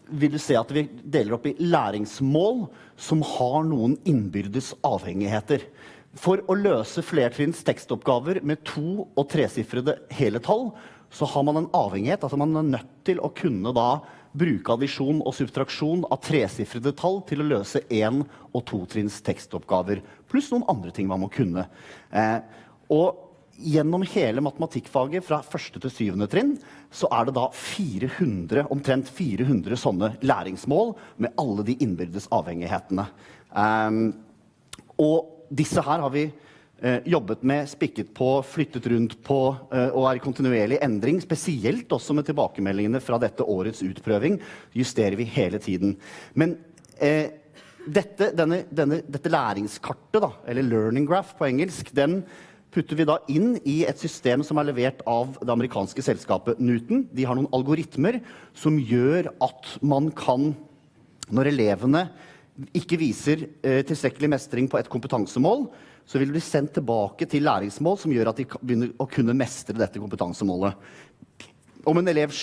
S22: vil du se at vi deler opp i læringsmål som har noen innbyrdes avhengigheter. For å løse flertrinns tekstoppgaver med 2- og 3-sifrede hele tall, så har man en avhengighet, altså man nødt til å kunne da bruke addisjon og subtraksjon av 3-sifrede tall til å løse 1- og 2-trinns tekstoppgaver, pluss noen andre ting man må kunne. Og gjennom hele matematikkfaget fra 1. til 7. trinn, så det da omtrent 400 sånne læringsmål med alle de innbyrdes avhengighetene. Og disse her har vi jobbet med, spikket på, flyttet rundt på og i kontinuerlig endring, spesielt også med tilbakemeldingene fra dette årets utprøving, justerer vi hele tiden. Men dette læringskartet, da, eller learning graph på engelsk, den putter vi da inn i et system som levert av det amerikanske selskapet Newton. De har noen algoritmer som gjør at man kan, når elevene ikke viser tilstrekkelig mestring på et kompetansemål, så vil det bli sendt tilbake til læringsmål som gjør at de begynner å kunne mestre dette kompetansemålet. Om en elev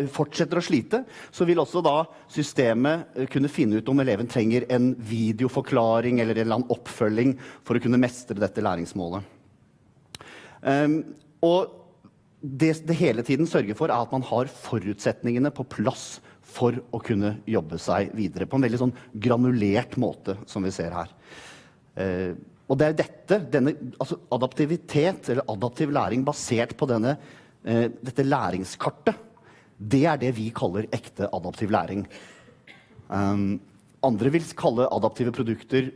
S22: fortsetter å slite, så vil også da systemet kunne finne ut om eleven trenger en videoforklaring eller en eller annen oppfølging for å kunne mestre dette læringsmålet. Og det hele tiden sørger for at man har forutsetningene på plass for å kunne jobbe seg videre på en veldig sånn granulert måte, som vi ser her. Og det denne altså adaptivitet, eller adaptiv læring basert på dette læringskartet, det det vi kaller ekte adaptiv læring. Andre vil kalle adaptive produkter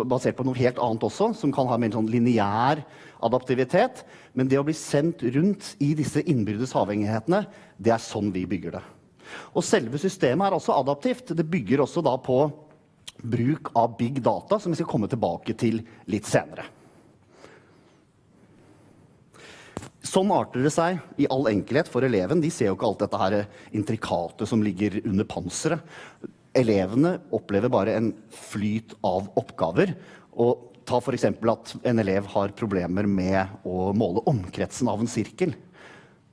S22: basert på noe helt annet også, som kan ha mer sånn lineær adaptivitet, men det å bli sendt rundt i disse innbyrdes avhengighetene, det sånn vi bygger det. Og selve systemet også adaptivt. Det bygger også da på bruk av big data, som vi skal komme tilbake til litt senere. Sånn arter det seg i all enkelhet for eleven. De ser jo ikke alt dette her intrikate som ligger under panseret. Elevene opplever bare en flyt av oppgaver. Og ta for eksempel at en elev har problemer med å måle omkretsen av en sirkel.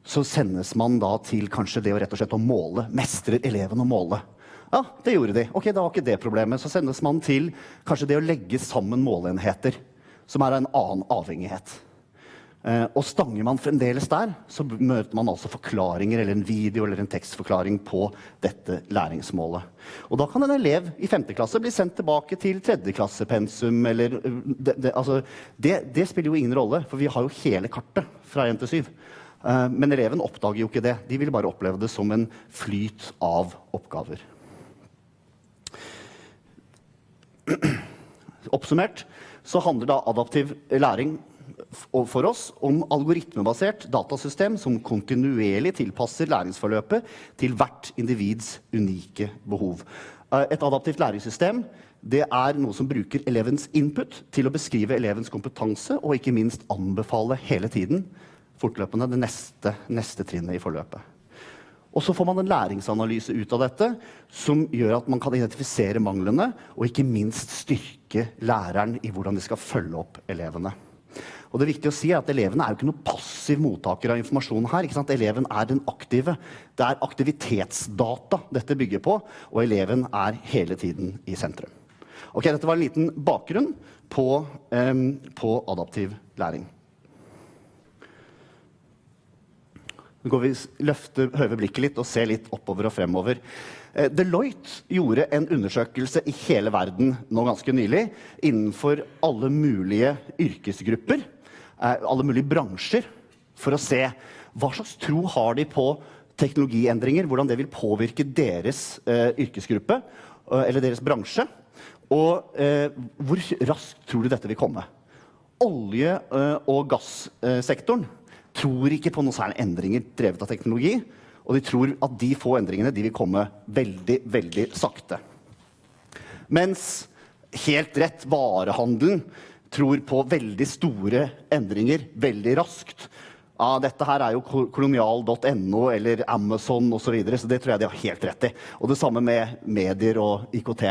S22: Så sendes man da til kanskje det å rett og slett å måle. Mestrer eleven å måle? Ja, det gjorde de. Ok, da var ikke det problemet. Så sendes man til kanskje det å legge sammen måleenheter, som en annen avhengighet. Og stanger man fremdeles der, så møter man altså forklaringer eller en video eller en tekstforklaring på dette læringsmålet. Og da kan en elev i 5. klasse bli sendt tilbake til 3. klassepensum, eller det spiller jo ingen rolle, for vi har jo hele kartet fra 1 til 7. Men eleven oppdager jo ikke det. De vil bare oppleve det som en flyt av oppgaver. Oppsummert så handler da adaptiv læring for oss om algoritmebasert datasystem som kontinuerlig tilpasser læringsforløpet til hvert individs unike behov. Et adaptivt læringssystem, det noe som bruker elevens input til å beskrive elevens kompetanse og ikke minst anbefale hele tiden fortløpende det neste trinnet i forløpet. Og så får man en læringsanalyse ut av dette som gjør at man kan identifisere manglene og ikke minst styrke læreren i hvordan de skal følge opp elevene. Og det er viktig å si at elevene jo ikke noe passiv mottaker av informasjon her, ikke sant? Eleven den aktive. Det aktivitetsdata dette bygger på, og eleven hele tiden i sentrum. Ok, dette var en liten bakgrunn på adaptiv læring. Nå går vi høver blikket litt og ser litt oppover og fremover. Deloitte gjorde en undersøkelse i hele verden nå ganske nylig innenfor alle mulige yrkesgrupper, alle mulige bransjer, for å se hva slags tro har de på teknologiendringer, hvordan det vil påvirke deres yrkesgruppe eller deres bransje, og hvor raskt tror du dette vil komme? Olje- og gassektoren tror ikke på noen særlige endringer drevet av teknologi, og de tror at de få endringene de vil komme veldig, veldig sakte. Mens helt rett varehandelen tror på veldig store endringer veldig raskt. Ja, dette her jo kolonial.no eller Amazon og så videre, så det tror jeg de har helt rett i. Og det samme med medier og IKT.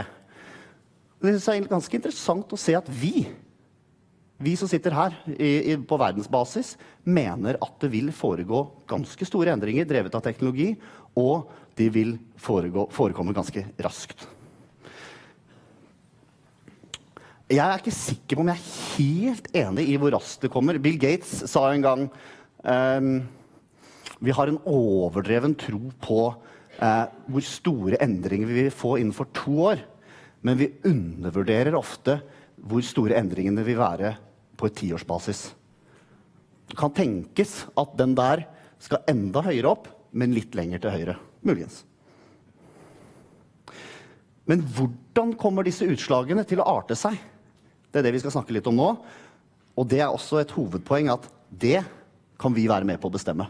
S22: Det ganske interessant å se at vi som sitter her på verdensbasis, mener at det vil foregå ganske store endringer drevet av teknologi, og de vil forekomme ganske raskt. Jeg ikke sikker på om jeg helt enig i hvor raskt det kommer. Bill Gates sa en gang, vi har en overdreven tro på hvor store endringer vi vil få innenfor 2 år, men vi undervurderer ofte hvor store endringene vil være på et 10-årsbasis. Det kan tenkes at den der skal enda høyere opp, men litt lenger til høyre, muligens. Men hvordan kommer disse utslagene til å arte seg? Det det vi skal snakke litt om nå, og det også et hovedpoeng at det kan vi være med på å bestemme.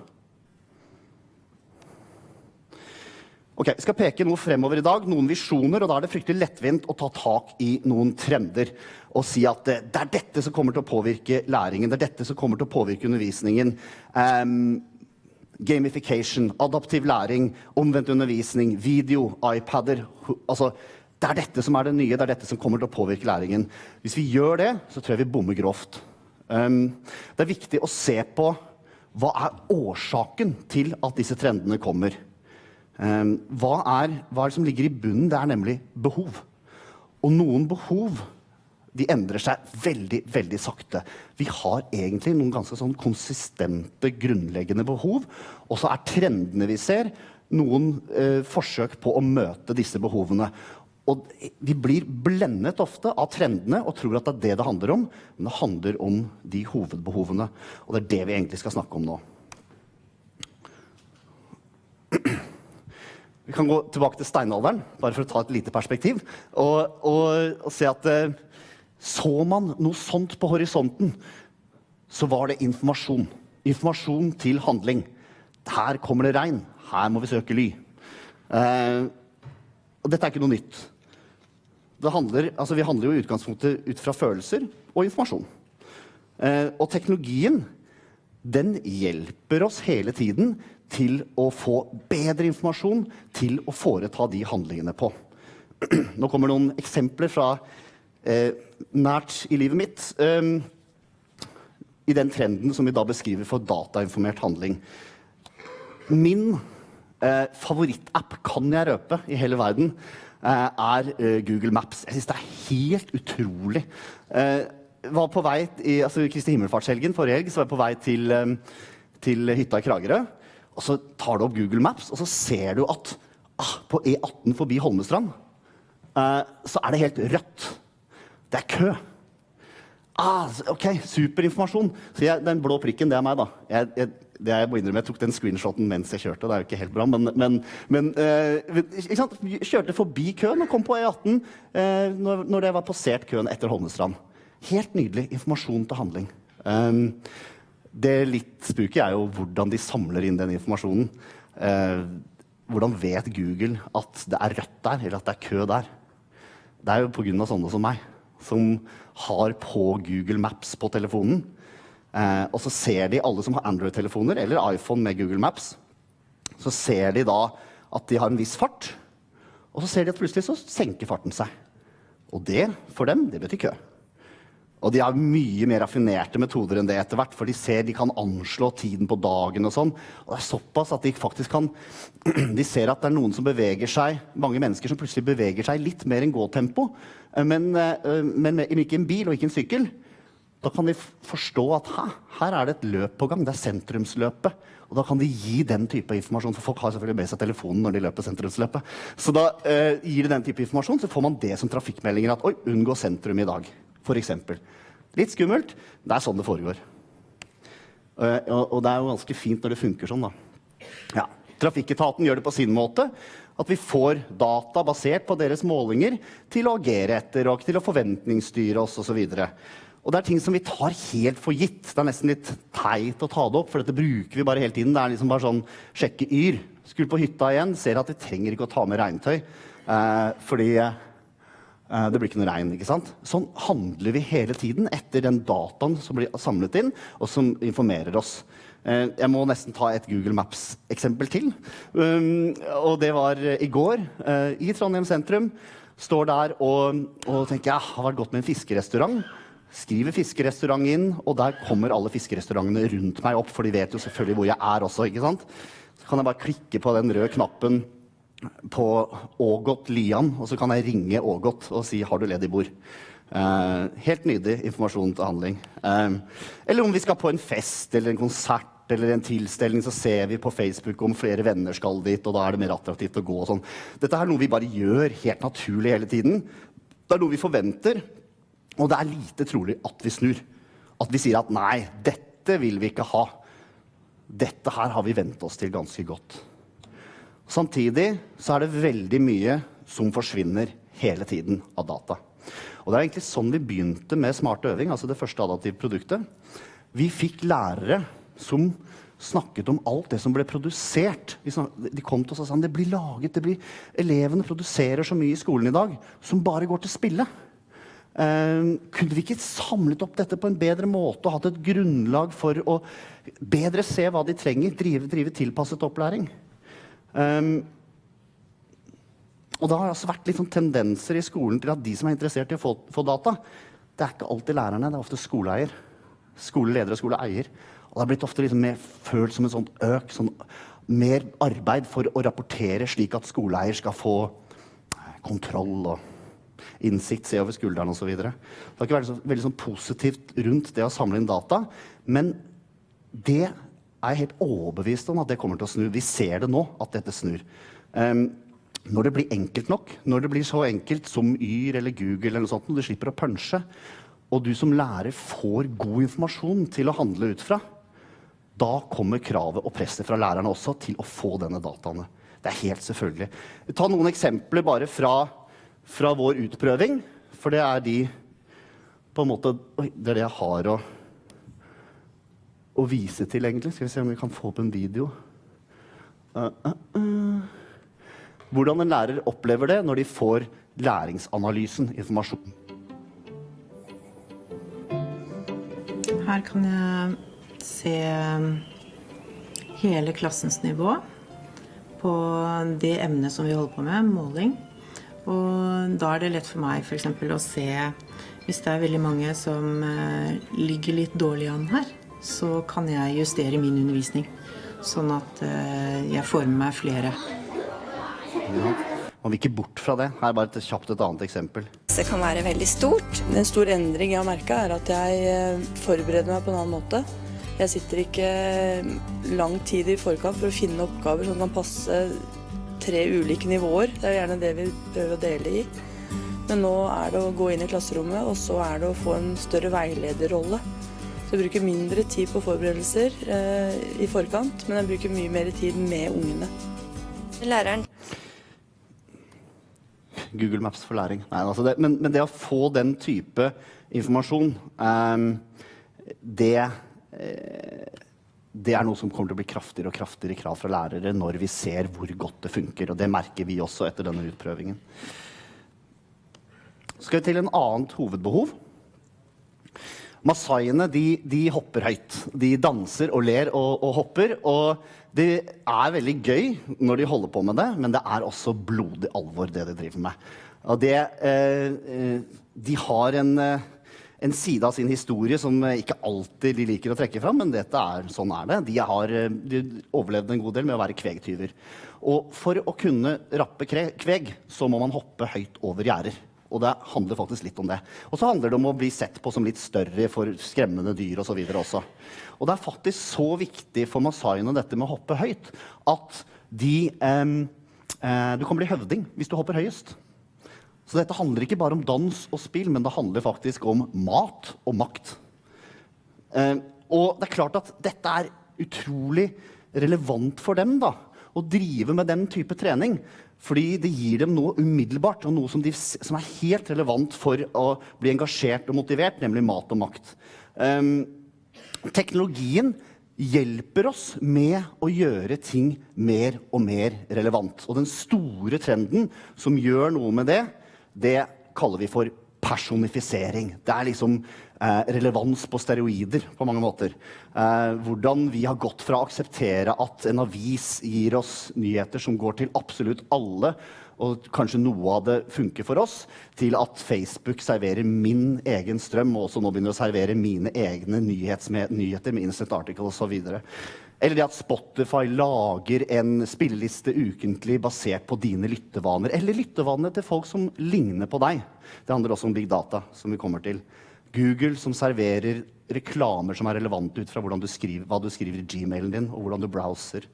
S22: Ok, jeg skal peke noe fremover i dag, noen visjoner, og da det fryktelig lettvint å ta tak i noen trender og si at det dette som kommer til å påvirke læringen, det dette som kommer til å påvirke undervisningen, gamification, adaptiv læring, omvendt undervisning, video, iPader, altså det dette som det nye, det dette som kommer til å påvirke læringen. Hvis vi gjør det, så tror jeg vi bommer grovt. Det viktig å se på hva årsaken til at disse trendene kommer. Hva det som ligger i bunnen? Det nemlig behov. Og noen behov, de endrer seg veldig, veldig sakte. Vi har egentlig noen ganske sånn konsistente, grunnleggende behov, og så trendene vi ser noen forsøk på å møte disse behovene. Og vi blir blendet ofte av trendene og tror at det det handler om, men det handler om de hovedbehovene, og det det vi egentlig skal snakke om nå. Vi kan gå tilbake til steinalderen, bare for å ta et lite perspektiv, og se at så man noe sånt på horisonten, så var det informasjon. Informasjon til handling. Her kommer det regn, her må vi søke ly. Og dette ikke noe nytt. Vi handler jo i utgangspunktet ut fra følelser og informasjon. Og teknologien, den hjelper oss hele tiden til å få bedre informasjon, til å foreta de handlingene på. Nå kommer noen eksempler fra nært i livet mitt, i den trenden som vi da beskriver for datainformert handling. Min favorittapp, kan jeg røpe, i hele verden, Google Maps. Jeg synes det helt utrolig. Var på vei, Kristi himmelfartshelgen, forrige helg, så var jeg på vei til hytta i Kragerø, og så tar du opp Google Maps, og så ser du at på E18 forbi Holmestrand, så det helt rødt. Det kø. Ok, superinformasjon. Så den blå prikken, det meg da. Jeg må innrømme, jeg tok den screenshoten mens jeg kjørte, det jo ikke helt bra, men ikke sant? Kjørte forbi køen og kom på E18 når jeg var passert køen etter Holmestrand. Helt nydelig informasjon til handling. Det litt spooky jo hvordan de samler inn den informasjonen. Hvordan vet Google at det rødt der, eller at det kø der? Det jo på grunn av sånne som meg, som har på Google Maps på telefonen, og så ser de alle som har Android-telefoner eller iPhone med Google Maps, så ser de da at de har en viss fart, og så ser de at plutselig så senker farten seg. Og det, for dem, det betyr kø. Og de har mye mer raffinerte metoder enn det etter hvert, for de kan anslå tiden på dagen og sånn. Og det såpass at de faktisk kan, de ser at det noen som beveger seg, mange mennesker som plutselig beveger seg litt mer enn gåtempo, men ikke en bil og ikke en sykkel. Da kan de forstå at her det et løp på gang, det sentrumsløpet. Og da kan de gi den type informasjon, for folk har selvfølgelig med seg telefonen når de løper sentrumsløpet. Så da gir de den type informasjon, så får man det som trafikkmeldinger at, oi, unngå sentrum i dag. For eksempel. Litt skummelt, det sånn det foregår. Og det jo ganske fint når det funker sånn da. Ja, Trafikketaten gjør det på sin måte, at vi får data basert på deres målinger til å agere etter, og til å forventningsstyre oss og så videre. Og det ting som vi tar helt for gitt. Det nesten litt teit å ta det opp, for dette bruker vi bare hele tiden. Det liksom bare sånn sjekke yr. Skulle på hytta igjen, ser at vi trenger ikke å ta med regntøy, fordi det blir ikke noe regn, ikke sant? Sånn handler vi hele tiden etter den dataen som blir samlet inn, og som informerer oss. Jeg må nesten ta et Google Maps-eksempel til. Og det var i går, i Trondheim sentrum, står der og tenker, jeg har vært godt med en fiskerestaurant, skriver fiskerestaurant inn, og der kommer alle fiskerestaurantene rundt meg opp, for de vet jo selvfølgelig hvor jeg også, ikke sant? Så kan jeg bare klikke på den røde knappen på Ågot Lian, og så kan jeg ringe Ågot og si, har du ledig bord? Helt nydelig informasjon til handling. Eller om vi skal på en fest, eller en konsert, eller en tilstelning, så ser vi på Facebook om flere venner skal dit, og da det mer attraktivt å gå og sånn. Dette noe vi bare gjør helt naturlig hele tiden. Det noe vi forventer, og det lite trolig at vi snur. At vi sier at nei, dette vil vi ikke ha. Dette her har vi ventet oss til ganske godt. Samtidig så det veldig mye som forsvinner hele tiden av data. Og det egentlig sånn vi begynte med smart øving, altså det første adaptive produktet. Vi fikk lærere som snakket om alt det som ble produsert. De kom til oss og sa, det blir laget, elevene produserer så mye i skolen i dag, som bare går til spille. Kunne vi ikke samlet opp dette på en bedre måte og hatt et grunnlag for å bedre se hva de trenger, drive tilpasset opplæring? Og da har det altså vært litt sånn tendenser i skolen til at de som er interessert i å få data, det ikke alltid lærerne, det ofte skoleeier. Skoleledere og skoleeier. Og det har blitt ofte liksom mer følt som en sånn mer arbeid for å rapportere slik at skoleeier skal få kontroll og innsikt, se over skulderen og så videre. Det har ikke vært så veldig sånn positivt rundt det å samle inn data, men det jeg helt overbevist om at det kommer til å snu. Vi ser det nå, at dette snur. Når det blir enkelt nok, når det blir så enkelt som Yr eller Google eller noe sånt, når du slipper å punche, og du som lærer får god informasjon til å handle ut fra, da kommer kravet og presset fra lærerne også til å få denne dataene. Det helt selvfølgelig. Ta noen eksempler bare fra vår utprøving, for det de på en måte, det jeg har å vise til egentlig. Skal vi se om vi kan få opp en video. Hvordan en lærer opplever det når de får læringsanalysen, informasjon.
S1: Her kan jeg se hele klassens nivå på det emnet som vi holder på med, måling. Og da det lett for meg for eksempel å se, hvis det veldig mange som ligger litt dårlig an her, så kan jeg justere min undervisning, sånn at jeg får med meg flere.
S22: Ja. Man vil ikke bort fra det. Her bare kjapt et annet eksempel.
S8: Det kan være veldig stort. En stor endring jeg har merket at jeg forbereder meg på en annen måte. Jeg sitter ikke lang tid i forkant for å finne oppgaver som kan passe 3 ulike nivåer. Det gjerne det vi prøver å dele i. Men nå det å gå inn i klasserommet, og så det å få en større veilederrolle. Så jeg bruker mindre tid på forberedelser i forkant, men jeg bruker mye mer tid med ungene. Læreren.
S22: Google Maps for læring. Nei, altså men det å få den type informasjon, det noe som kommer til å bli kraftigere og kraftigere krav fra lærere når vi ser hvor godt det funker, og det merker vi også etter denne utprøvingen. Skal vi til en annet hovedbehov. Masaiene, de hopper høyt. De danser og ler og hopper, og det veldig gøy når de holder på med det, men det også blodig alvor det de driver med. Og de har en side av sin historie som ikke alltid de liker å trekke fram, men sånn det. De overlevde en god del med å være kvegtyver. Og for å kunne rappe kveg, så må man hoppe høyt over gjerder. Og det handler faktisk litt om det. Og så handler det om å bli sett på som litt større for skremmende dyr og så videre også. Og det faktisk så viktig for masaiene dette med å hoppe høyt, at du kan bli høvding hvis du hopper høyest. Så dette handler ikke bare om dans og spill, men det handler faktisk om mat og makt. Og det klart at dette utrolig relevant for dem da, å drive med den type trening, fordi det gir dem noe umiddelbart, og noe som helt relevant for å bli engasjert og motivert, nemlig mat og makt. Teknologien hjelper oss med å gjøre ting mer og mer relevant. Og den store trenden som gjør noe med det kaller vi for personifisering. Det liksom relevans på steroider på mange måter. Hvordan vi har gått fra å akseptere at en avis gir oss nyheter som går til absolutt alle, og kanskje noe av det funker for oss, til at Facebook serverer min egen strøm, og også nå begynner å servere mine egne nyheter med instant article og så videre. Eller det at Spotify lager en spilleliste ukentlig basert på dine lyttevaner, eller lyttevanene til folk som ligner på deg. Det handler også om big data, som vi kommer til. Google som serverer reklamer som relevante ut fra hva du skriver i Gmailen din, og hvordan du browser.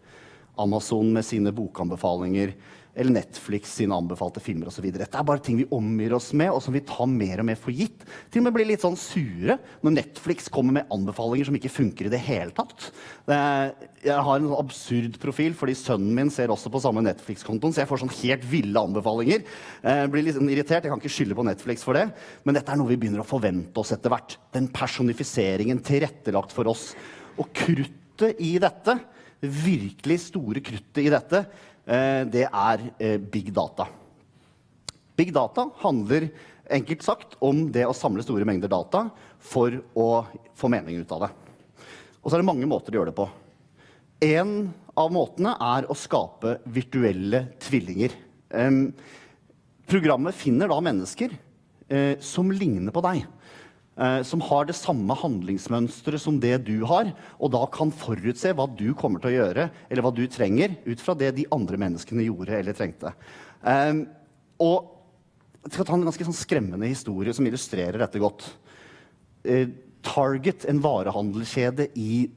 S22: Amazon med sine bokanbefalinger, eller Netflix sine anbefalte filmer og så videre. Dette bare ting vi omgir oss med, og som vi tar mer og mer for gitt. Til og med blir litt sånn sure når Netflix kommer med anbefalinger som ikke funker i det hele tatt. Jeg har en absurd profil, fordi sønnen min ser også på samme Netflix-kontoen, så jeg får sånn helt ville anbefalinger. Jeg blir litt sånn irritert, jeg kan ikke skylde på Netflix for det, men dette noe vi begynner å forvente oss etter hvert. Den personifiseringen tilrettelagt for oss. Og kruttet i dette, det virkelig store kruttet i dette, det big data. Big data handler enkelt sagt om det å samle store mengder data for å få mening ut av det. Og så det mange måter å gjøre det på. En av måtene å skape virtuelle tvillinger. Programmet finner da mennesker som ligner på deg. Som har det samme handlingsmønstret som det du har, og da kan forutse hva du kommer til å gjøre, eller hva du trenger, ut fra det de andre menneskene gjorde eller trengte. Og jeg skal ta en ganske sånn skremmende historie som illustrerer dette godt. Target, en varehandelskjede i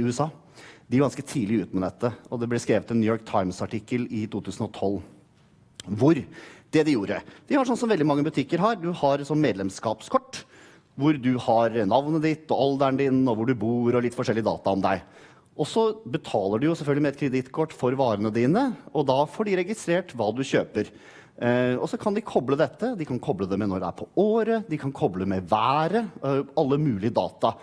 S22: USA, de var ganske tidlig ut med dette, og det ble skrevet en New York Times-artikkel i 2012, hvor det de gjorde, de har sånn som veldig mange butikker har, du har sånn medlemskapskort, hvor du har navnet ditt og alderen din, og hvor du bor, og litt forskjellige data om deg. Og så betaler du jo selvfølgelig med et kredittkort for varene dine, og da får de registrert hva du kjøper. Og så kan de koble dette, de kan koble det med når det på året, de kan koble med været, alle mulige data.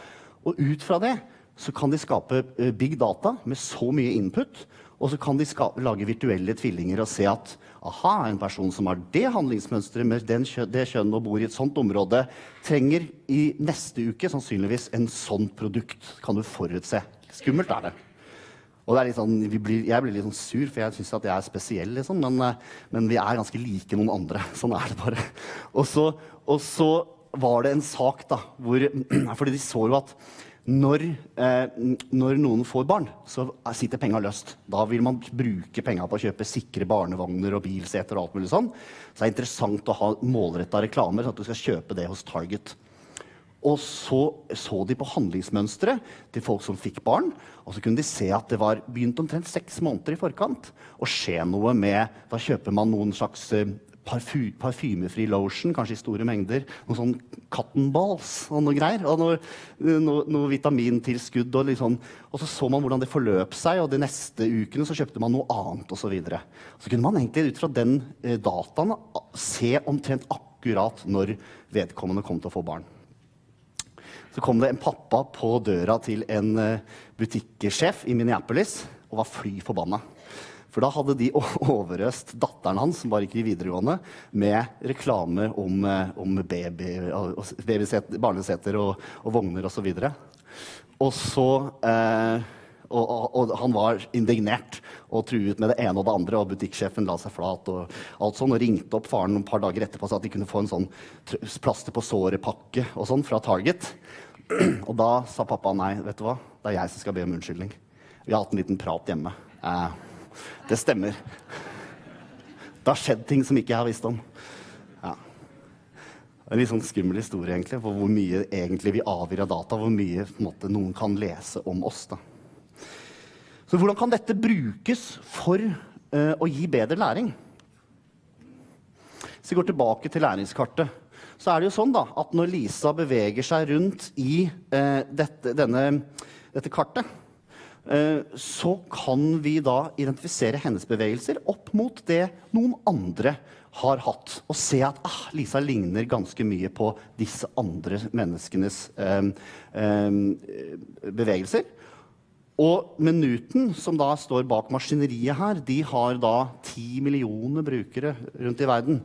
S22: Og ut fra det så kan de skape big data med så mye input, og så kan de lage virtuelle tvillinger og se at aha, en person som har det handlingsmønstret med det kjønn og bor i et sånt område, trenger i neste uke sannsynligvis en sånn produkt, kan du forutse. Skummelt det. Og det litt sånn, jeg blir litt sånn sur, for jeg synes at jeg spesiell, liksom, men vi ganske like noen andre. Sånn det bare. Og så var det en sak da, fordi de så jo at når noen får barn, så sitter penger løst. Da vil man bruke penger på å kjøpe sikre barnevogner og bilseter og alt mulig sånn. Så det interessant å ha målrettet reklamer, sånn at du skal kjøpe det hos Target. Og så de på handlingsmønstre til folk som fikk barn, og så kunne de se at det var begynt omtrent 6 måneder i forkant, og skje noe med, da kjøper man noen slags parfymefri lotion, kanskje i store mengder, noen sånn cotton balls og noe greier, og noe vitamintilskudd og litt sånn. Og så man hvordan det forløp seg, og de neste ukene så kjøpte man noe annet og så videre. Så kunne man egentlig ut fra den dataen se omtrent akkurat når vedkommende kom til å få barn. Så kom det en pappa på døra til en butikksjef i Minneapolis og var fly forbannet. For da hadde de overøst datteren hans, som var ikke i videregående, med reklame om barneseter og vogner og så videre. Og han var indignert og truet med det ene og det andre, og butikksjefen la seg flat og alt sånn, og ringte opp faren et par dager etterpå så at de kunne få en sånn plaster på såret-pakke og sånn fra Target. Og da sa pappa, nei, vet du hva, det jeg som skal be om unnskyldning. Vi har hatt en liten prat hjemme. Det stemmer. Det har skjedd ting som ikke jeg har visst om. Ja. Det en litt sånn skummel historie egentlig, for hvor mye egentlig vi avgir av data, hvor mye på en måte, noen kan lese om oss. Da. Så hvordan kan dette brukes for å gi bedre læring? Hvis vi går tilbake til læringskartet, så det jo sånn da, at når Lisa beveger seg rundt i dette kartet, så kan vi da identifisere hennes bevegelser opp mot det noen andre har hatt, og se at Lisa ligner ganske mye på disse andre menneskenes bevegelser. Og Minuten, som da står bak maskineriet her, de har da 10 millioner brukere rundt i verden.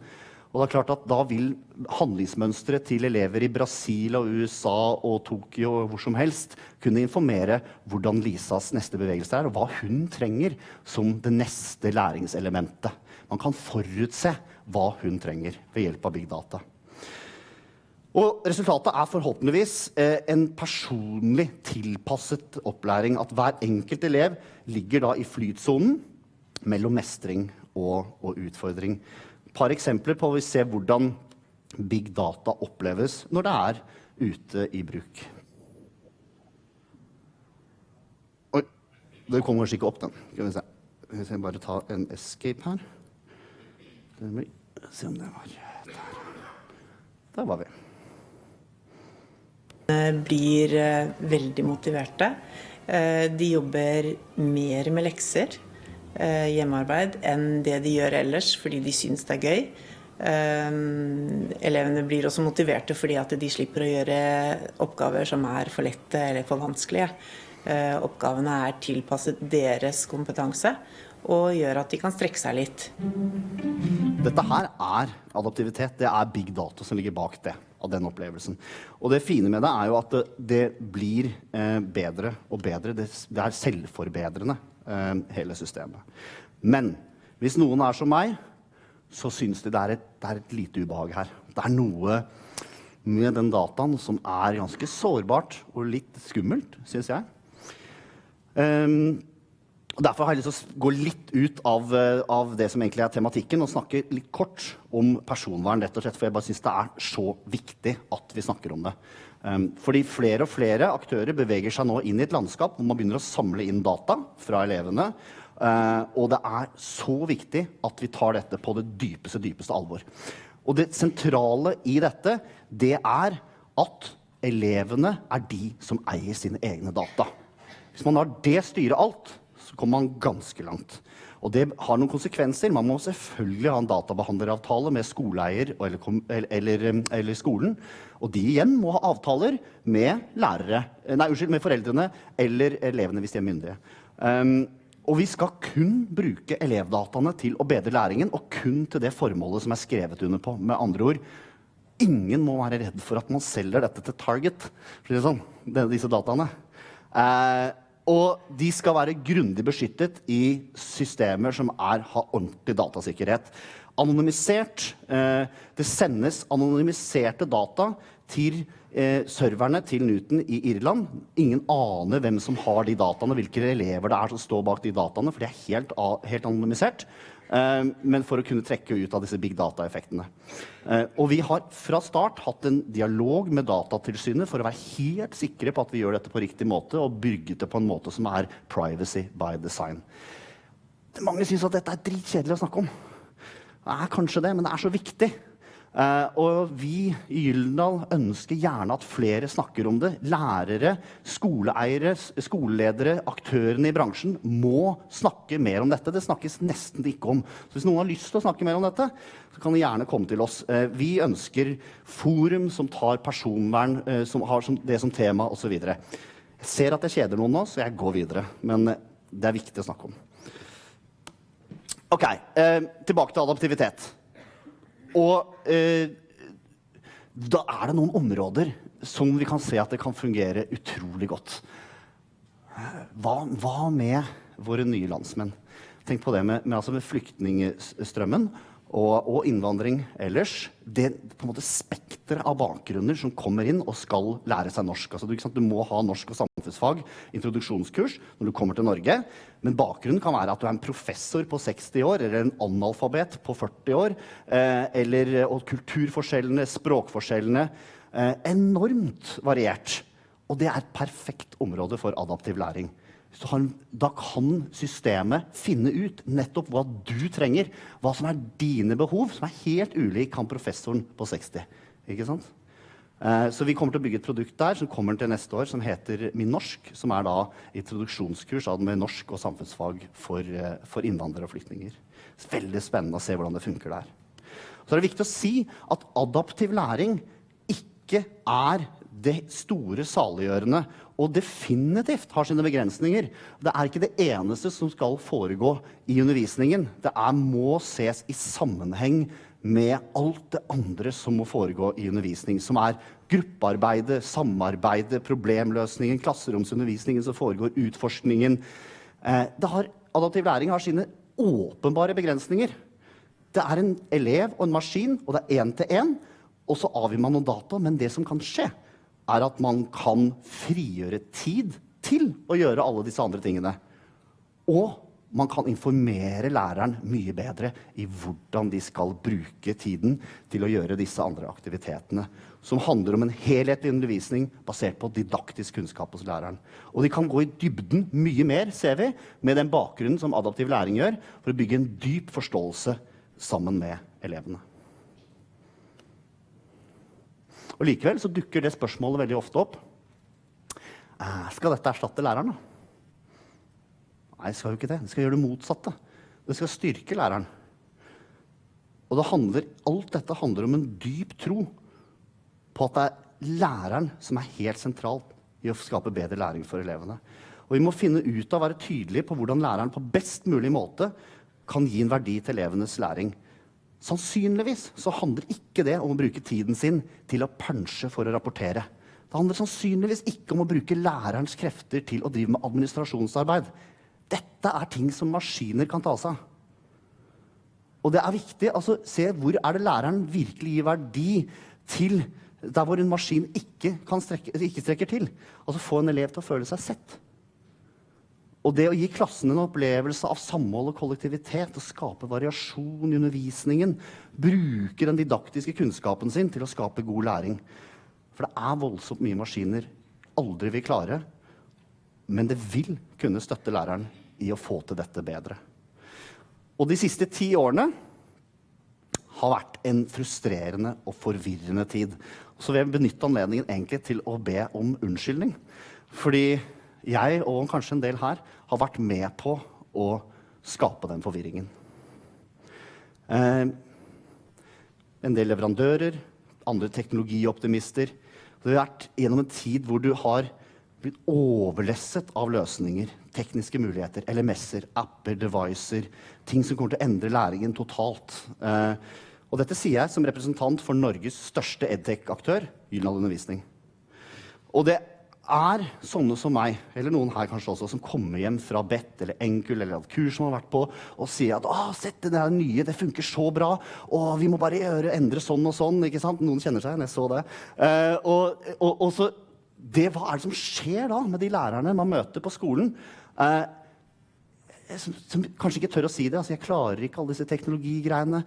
S22: Og det klart at da vil handlingsmønstre til elever i Brasil og USA og Tokyo og hvor som helst kunne informere hvordan Lisas neste bevegelse og hva hun trenger som det neste læringselementet. Man kan forutse hva hun trenger ved hjelp av big data. Og resultatet forhåpentligvis en personlig tilpasset opplæring, at hver enkelt elev ligger da i flytsonen mellom mestring og utfordring. Et par eksempler på å se hvordan big data oppleves når det ute i bruk. Oi, det kommer kanskje ikke opp den. Skal vi se bare ta en escape her. Se om det var der. Der var vi.
S1: Blir veldig motiverte. De jobber mer med lekser, hjemmearbeid, enn det de gjør ellers, fordi de synes det er gøy. Elevene blir også motiverte fordi at de slipper å gjøre oppgaver som er for lette eller for vanskelige. Oppgavene er tilpasset deres kompetanse og gjør at de kan strekke seg litt.
S22: Dette her er adaptivitet, det er big data som ligger bak det, av den opplevelsen. Og det fine med det er jo at det blir bedre og bedre, det er selvforbedrende, hele systemet. Men hvis noen er som meg, så synes de det er et lite ubehag her. Det er noe med den dataen som er ganske sårbart og litt skummelt, synes jeg. Og derfor har jeg lyst til å gå litt ut av det som egentlig er tematikken og snakke litt kort om personvern, rett og slett, for jeg bare synes det er så viktig at vi snakker om det. Fordi flere og flere aktører beveger seg nå inn i et landskap hvor man begynner å samle inn data fra elevene, og det er så viktig at vi tar dette på det dypeste alvor. Og det sentrale i dette, det er at elevene er de som eier sine egne data. Hvis man lar det styre alt, så kommer man ganske langt. Og det har noen konsekvenser. Man må selvfølgelig ha en databehandleravtale med skoleeier eller skolen. Og de igjen må ha avtaler med med foreldrene eller elevene hvis de er myndige. Og vi skal kun bruke elevdataene til å bedre læringen, og kun til det formålet som er skrevet under på. Med andre ord, ingen må være redd for at man selger dette til Target, for det er sånn, disse dataene. Og de skal være grundig beskyttet i systemer som har ordentlig datasikkerhet. Anonymisert, det sendes anonymiserte data til serverne til Newton i Irland. Ingen aner hvem som har de dataene, hvilke elever det er som står bak de dataene, for det er helt anonymisert. Men for å kunne trekke ut av disse big data-effektene. Og vi har fra start hatt en dialog med Datatilsynet for å være helt sikre på at vi gjør dette på riktig måte og bygge det på en måte som er privacy by design. Mange synes at dette er dritkjedelig å snakke om. Det er kanskje det, men det er så viktig. Og vi i Gyldendal ønsker gjerne at flere snakker om det. Lærere, skoleeiere, skoleledere, aktørene i bransjen må snakke mer om dette. Det snakkes nesten ikke om. Så hvis noen har lyst til å snakke mer om dette, så kan de gjerne komme til oss. Vi ønsker forum som tar personvern, som har det som tema og så videre. Jeg ser at jeg kjeder noen nå, så jeg går videre. Men det er viktig å snakke om. Ok, tilbake til adaptivitet. Og da er det noen områder som vi kan se at det kan fungere utrolig godt. Hva med våre nye landsmenn? Tenk på det med flyktningstrømmen og innvandring ellers. Det på en måte spektret av bakgrunner som kommer inn og skal lære seg norsk. Altså, du må ha norsk og samfunnsfag, introduksjonskurs når du kommer til Norge. Men bakgrunnen kan være at du er en professor på 60 år, eller en analfabet på 40 år, og kulturforskjellene, språkforskjellene, enormt variert. Og det er et perfekt område for adaptiv læring. Da kan systemet finne ut nettopp hva du trenger, hva som er dine behov, som er helt ulik han professoren på 60. Ikke sant? Så vi kommer til å bygge et produkt der som kommer til neste år, som heter Min Norsk, som er da introduksjonskurs med norsk og samfunnsfag for innvandrere og flyktninger. Det er veldig spennende å se hvordan det funker der. Så er det viktig å si at adaptiv læring ikke er det store saliggjørende, og definitivt har sine begrensninger. Det er ikke det eneste som skal foregå i undervisningen. Det må ses i sammenheng med alt det andre som må foregå i undervisning, som er gruppearbeidet, samarbeidet, problemløsningen, klasseromsundervisningen som foregår, utforskningen. Adaptiv læring har sine åpenbare begrensninger. Det er en elev og en maskin, og det er 1-til-1, og så avgir man noen data, men det som kan skje, er at man kan frigjøre tid til å gjøre alle disse andre tingene. Og man kan informere læreren mye bedre i hvordan de skal bruke tiden til å gjøre disse andre aktivitetene, som handler om en helhetlig undervisning basert på didaktisk kunnskap hos læreren. Og de kan gå i dybden mye mer, ser vi, med den bakgrunnen som adaptiv læring gjør, for å bygge en dyp forståelse sammen med elevene. Og likevel så dukker det spørsmålet veldig ofte opp. Skal dette erstatte læreren da? Nei, det skal jo ikke det. Det skal gjøre det motsatte. Det skal styrke læreren. Og alt dette handler om en dyp tro på at det er læreren som er helt sentralt i å skape bedre læring for elevene. Og vi må finne ut av å være tydelige på hvordan læreren på best mulig måte kan gi en verdi til elevenes læring. Sannsynligvis så handler ikke det om å bruke tiden sin til å punche for å rapportere. Det handler sannsynligvis ikke om å bruke lærerens krefter til å drive med administrasjonsarbeid. Dette er ting som maskiner kan ta seg av. Og det er viktig å se hvor er det læreren virkelig gir verdi til der hvor en maskin ikke strekker til. Altså få en elev til å føle seg sett. Og det å gi klassen en opplevelse av samhold og kollektivitet, og skape variasjon i undervisningen, bruke den didaktiske kunnskapen sin til å skape god læring. For det er voldsomt mye maskiner aldri vil klare, men det vil kunne støtte læreren i å få til dette bedre. Og de siste 10 årene har vært en frustrerende og forvirrende tid. Så vil jeg benytte anledningen egentlig til å be om unnskyldning. Fordi jeg, og kanskje en del her, har vært med på å skape den forvirringen. En del leverandører, andre teknologioptimister. Det har vært gjennom en tid hvor du har blitt overlesset av løsninger, tekniske muligheter, LMS-er, apper, devices, ting som kommer til å endre læringen totalt. Og dette sier jeg som representant for Norges største edtech-aktør, undervisning. Og det er sånne som meg, eller noen her kanskje også, som kommer hjem fra BET eller NKUL eller et kurs som har vært på, og sier at sett det der nye, det funker så bra, og vi må bare endre sånn og sånn, ikke sant? Noen kjenner seg, jeg så det. Og så, hva er det som skjer da med de lærerne man møter på skolen? Som kanskje ikke tør å si det, altså jeg klarer ikke alle disse teknologigreiene,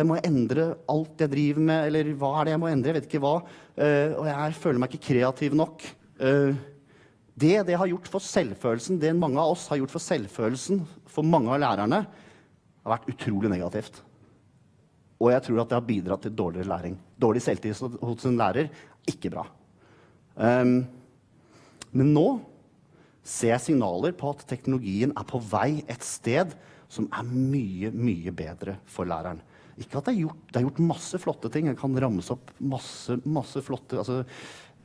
S22: må jeg endre alt jeg driver med, eller hva er det jeg må endre, jeg vet ikke hva, og jeg føler meg ikke kreativ nok. Det har gjort for selvfølelsen, det mange av oss har gjort for selvfølelsen, for mange av lærerne, har vært utrolig negativt. Og jeg tror at det har bidratt til dårligere læring. Dårlig selvtillit hos en lærer, ikke bra. Men nå ser jeg signaler på at teknologien er på vei et sted som er mye, mye bedre for læreren. Ikke at det er gjort masse flotte ting, jeg kan ramse opp masse flotte, jeg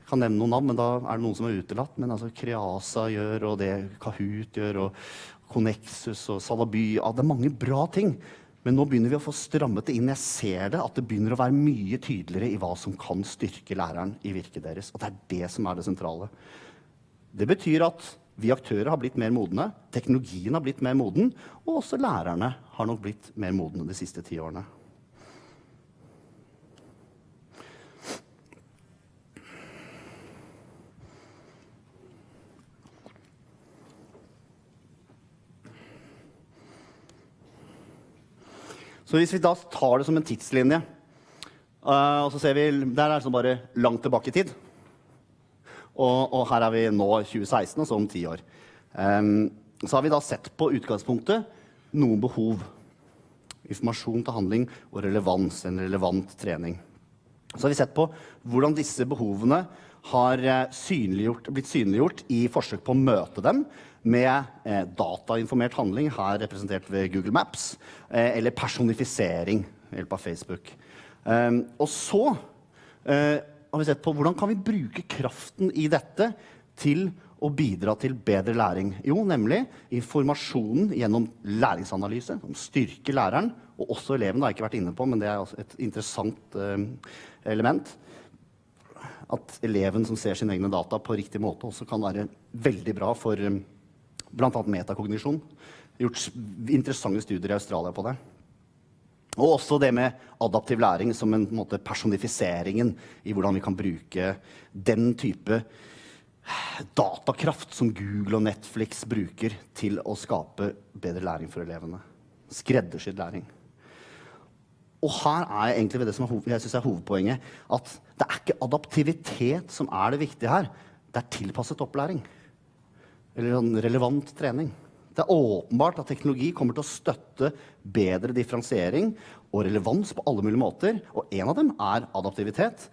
S22: kan nevne noen navn, men da er det noen som er utelatt, men altså Kreasa gjør, og det Kahoot gjør, og Connexus og Salaby, det er mange bra ting. Men nå begynner vi å få strammet det inn. Jeg ser det, at det begynner å være mye tydeligere i hva som kan styrke læreren i virket deres. Og det er det som er det sentrale. Det betyr at vi aktører har blitt mer modne, teknologien har blitt mer moden, og også lærerne har nok blitt mer modne de siste 10 årene. Så hvis vi da tar det som en tidslinje, og så ser vi, der er det bare langt tilbake i tid. Og her er vi nå 2016, og så om 10 år. Så har vi da sett på utgangspunktet noen behov. Informasjon til handling og relevans, en relevant trening. Så har vi sett på hvordan disse behovene har blitt synliggjort i forsøk på å møte dem med datainformert handling, her representert ved Google Maps, eller personifisering ved hjelp av Facebook. Og så har vi sett på hvordan kan vi bruke kraften i dette til å bidra til bedre læring. Jo, nemlig informasjonen gjennom læringsanalyse, som styrker læreren, og også eleven har jeg ikke vært inne på, men det er også et interessant element. At eleven som ser sine egne data på riktig måte også kan være veldig bra for blant annet metakognisjon. Gjort interessante studier i Australia på det. Og også det med adaptiv læring som en måte personifiseringen i hvordan vi kan bruke den type datakraft som Google og Netflix bruker til å skape bedre læring for elevene. Skreddersydd læring. Og her er egentlig det som jeg synes er hovedpoenget, at det er ikke adaptivitet som er det viktige her. Det er tilpasset opplæring. Eller relevant trening. Det åpenbart at teknologi kommer til å støtte bedre differensiering og relevans på alle mulige måter, og en av dem adaptivitet.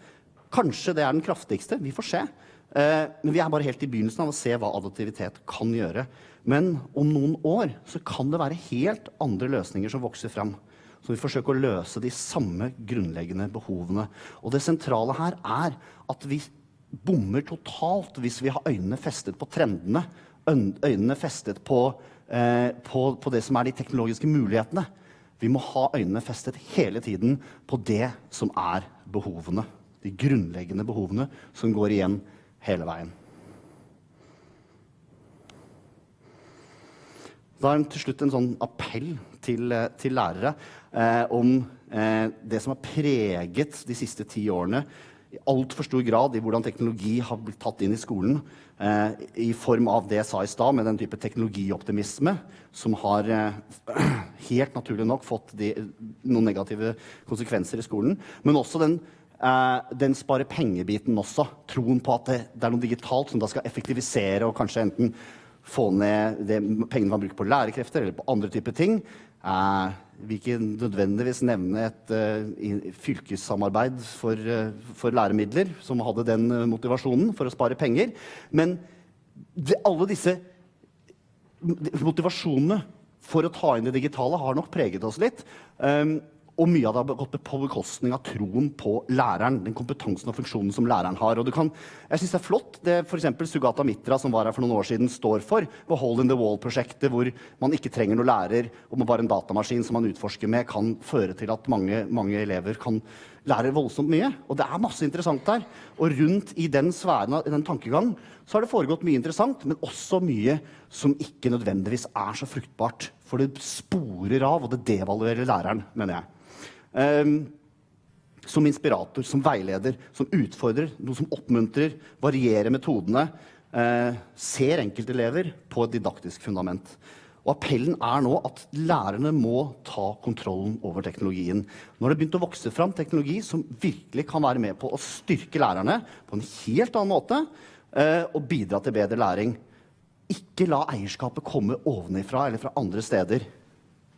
S22: Kanskje det den kraftigste, vi får se. Men vi bare helt i begynnelsen av å se hva adaptivitet kan gjøre. Men om noen år så kan det være helt andre løsninger som vokser frem. Så vi forsøker å løse de samme grunnleggende behovene. Og det sentrale her at vi bommer totalt hvis vi har øynene festet på trendene, øynene festet på det som de teknologiske mulighetene. Vi må ha øynene festet hele tiden på det som behovene, de grunnleggende behovene som går igjen hele veien. Da til slutt en sånn appell til lærere om det som har preget de siste 10 årene i alt for stor grad i hvordan teknologi har blitt tatt inn i skolen i form av det jeg sa i sted med den type teknologioptimisme som har helt naturlig nok fått noen negative konsekvenser i skolen, men også den sparer pengebiten også, troen på at det noe digitalt som da skal effektivisere og kanskje enten få ned pengene man bruker på lærerkrefter eller på andre typer ting. Vi ikke nødvendigvis nevne et fylkessamarbeid for læremidler som hadde den motivasjonen for å spare penger. Men alle disse motivasjonene for å ta inn det digitale har nok preget oss litt. Og mye av det har gått på bekostning av troen på læreren, den kompetansen og funksjonen som læreren har. Og jeg synes det flott, det for eksempel Sugata Mitra, som var her for noen år siden, står for, ved Hole in the Wall-prosjektet, hvor man ikke trenger noen lærer, og med bare en datamaskin som man utforsker med, kan føre til at mange elever kan lære voldsomt mye. Og det masse interessant der. Og rundt i den sfæren, i den tankegang, så har det foregått mye interessant, men også mye som ikke nødvendigvis så fruktbart. For det sporer av, og det devaluerer læreren, mener jeg. Som inspirator, som veileder, som utfordrer, noe som oppmuntrer, varierer metodene, ser enkeltelever på et didaktisk fundament. Og appellen nå at lærerne må ta kontrollen over teknologien. Nå har det begynt å vokse frem teknologi som virkelig kan være med på å styrke lærerne på en helt annen måte, og bidra til bedre læring. Ikke la eierskapet komme ovenifra eller fra andre steder.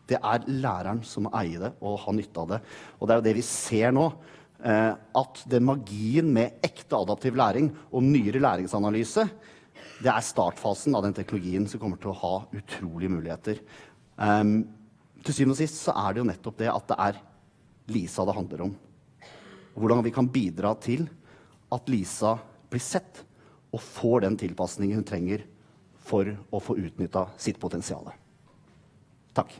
S22: Det læreren som må eie det og ha nytte av det. Og det jo det vi ser nå, at den magien med ekte adaptiv læring og nyere læringsanalyse, det startfasen av den teknologien som kommer til å ha utrolige muligheter. Til syvende og sist så det jo nettopp det at det Lisa det handler om. Hvordan vi kan bidra til at Lisa blir sett og får den tilpasningen hun trenger for å få utnyttet sitt potensial. Takk.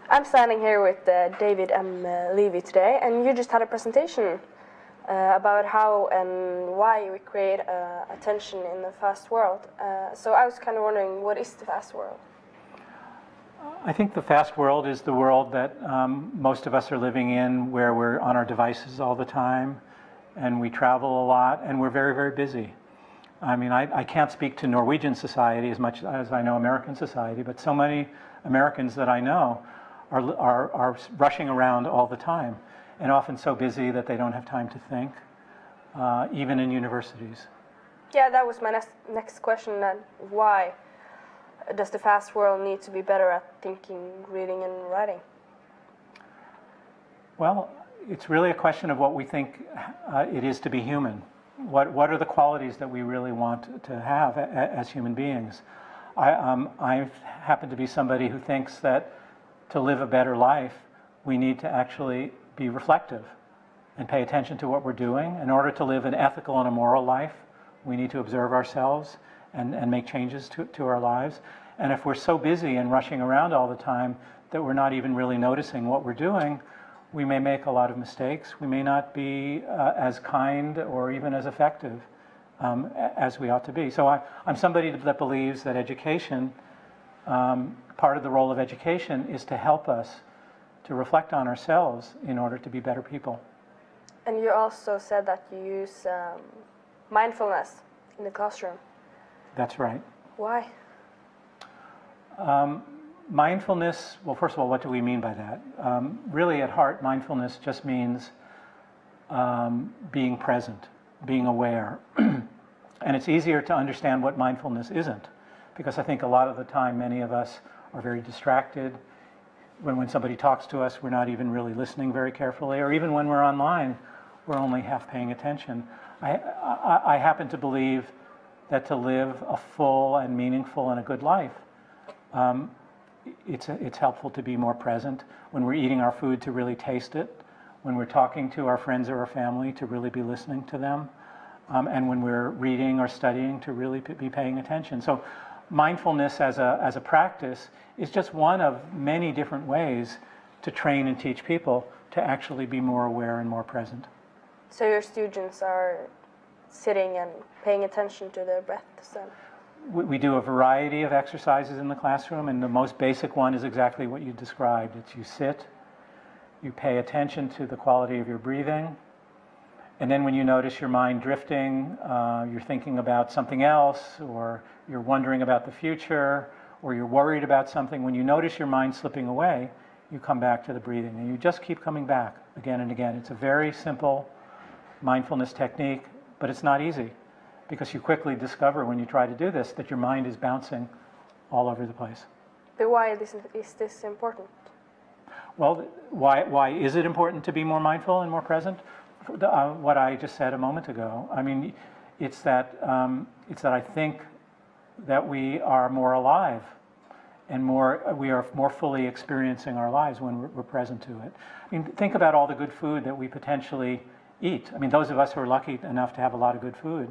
S6: I'm standing here with David M. Levy today, and you just had a presentation about how and why we create attention in the fast world. So I was kind of wondering, what is the fast world?
S9: I think the fast world is the world that most of us are living in, where we're on our devices all the time, and we travel a lot, and we're very, very busy. I mean, I can't speak to Norwegian society as much as I know American society, but so many Americans that I know are rushing around all the time, and often so busy that they don't have time to think, even in universities.
S6: Yeah, that was my next question, then. Why does the fast world need to be better at thinking, reading, and writing?
S9: Well, it's really a question of what we think it is to be human. What are the qualities that we really want to have as human beings? I happen to be somebody who thinks that to live a better life, we need to actually be reflective and pay attention to what we're doing. In order to live an ethical and a moral life, we need to observe ourselves and make changes to our lives. And if we're so busy and rushing around all the time that we're not even really noticing what we're doing, we may make a lot of mistakes. We may not be as kind or even as effective as we ought to be. So I'm somebody that believes that education, part of the role of education is to help us to reflect on ourselves in order to be better people.
S6: And you also said that you use mindfulness in the classroom.
S9: That's right.
S6: Why?
S9: Mindfulness, well, first of all, what do we mean by that? Really, at heart, mindfulness just means being present, being aware. And it's easier to understand what mindfulness isn't, because I think a lot of the time many of us are very distracted. When somebody talks to us, we're not even really listening very carefully, or even when we're online, we're only half paying attention. I happen to believe that to live a full and meaningful and a good life, it's helpful to be more present. When we're eating our food, to really taste it. When we're talking to our friends or our family, to really be listening to them. And when we're reading or studying, to really be paying attention. So mindfulness as a practice is just one of many different ways to train and teach people to actually be more aware and more present.
S6: So your students are sitting and paying attention to their breaths then?
S9: We do a variety of exercises in the classroom, and the most basic one is exactly what you described. It's you sit, you pay attention to the quality of your breathing, and then when you notice your mind drifting, you're thinking about something else, or you're wondering about the future, or you're worried about something, when you notice your mind slipping away, you come back to the breathing, and you just keep coming back again and again. It's a very simple mindfulness technique but it's not easy because you quickly discover when you try to do this that your mind is bouncing all over the place.
S6: But why is this important?
S9: Well, why is it important to be more mindful and more present? What I just said a moment ago. I mean, it's that I think that we are more alive and we are more fully experiencing our lives when we're present to it. I mean, think about all the good food that we potentially eat. I mean, those of us who are lucky enough to have a lot of good food,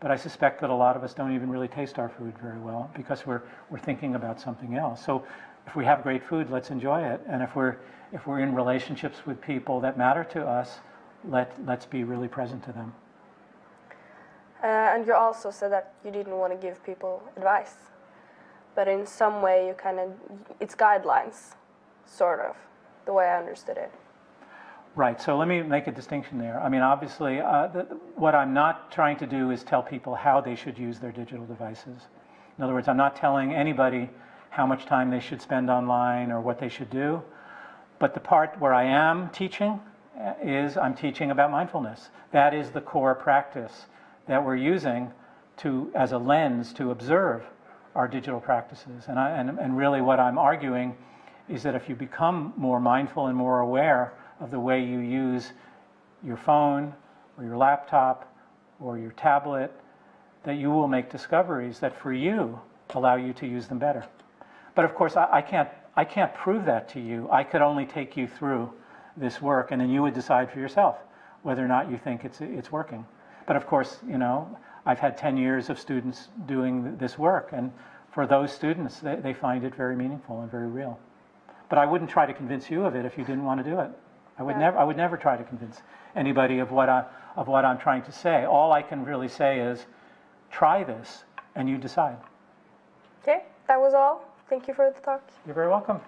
S9: but I suspect that a lot of us don't even really taste our food very well because we're thinking about something else. So if we have great food, let's enjoy it. And if we're in relationships with people that matter to us, let's be really present to them.
S6: And you also said that you didn't want to give people advice, but in some way it's guidelines, sort of, the way I understood it.
S9: Right, so let me make a distinction there. I mean, obviously, what I'm not trying to do is tell people how they should use their digital devices. In other words, I'm not telling anybody how much time they should spend online or what they should do. But the part where I am teaching is I'm teaching about mindfulness. That is the core practice that we're using as a lens to observe our digital practices. And really what I'm arguing is that if you become more mindful and more aware of the way you use your phone or your laptop or your tablet, that you will make discoveries that for you allow you to use them better. But of course, I can't prove that to you. I could only take you through this work, and then you would decide for yourself whether or not you think it's working. But of course, you know, I've had 10 years of students doing this work, and for those students, they find it very meaningful and very real. But I wouldn't try to convince you of it if you didn't want to do it. I would never try to convince anybody of what I'm trying to say. All I can really say is, try this, and you decide.
S6: Okay, that was all. Thank you for the talk.
S9: You're very welcome.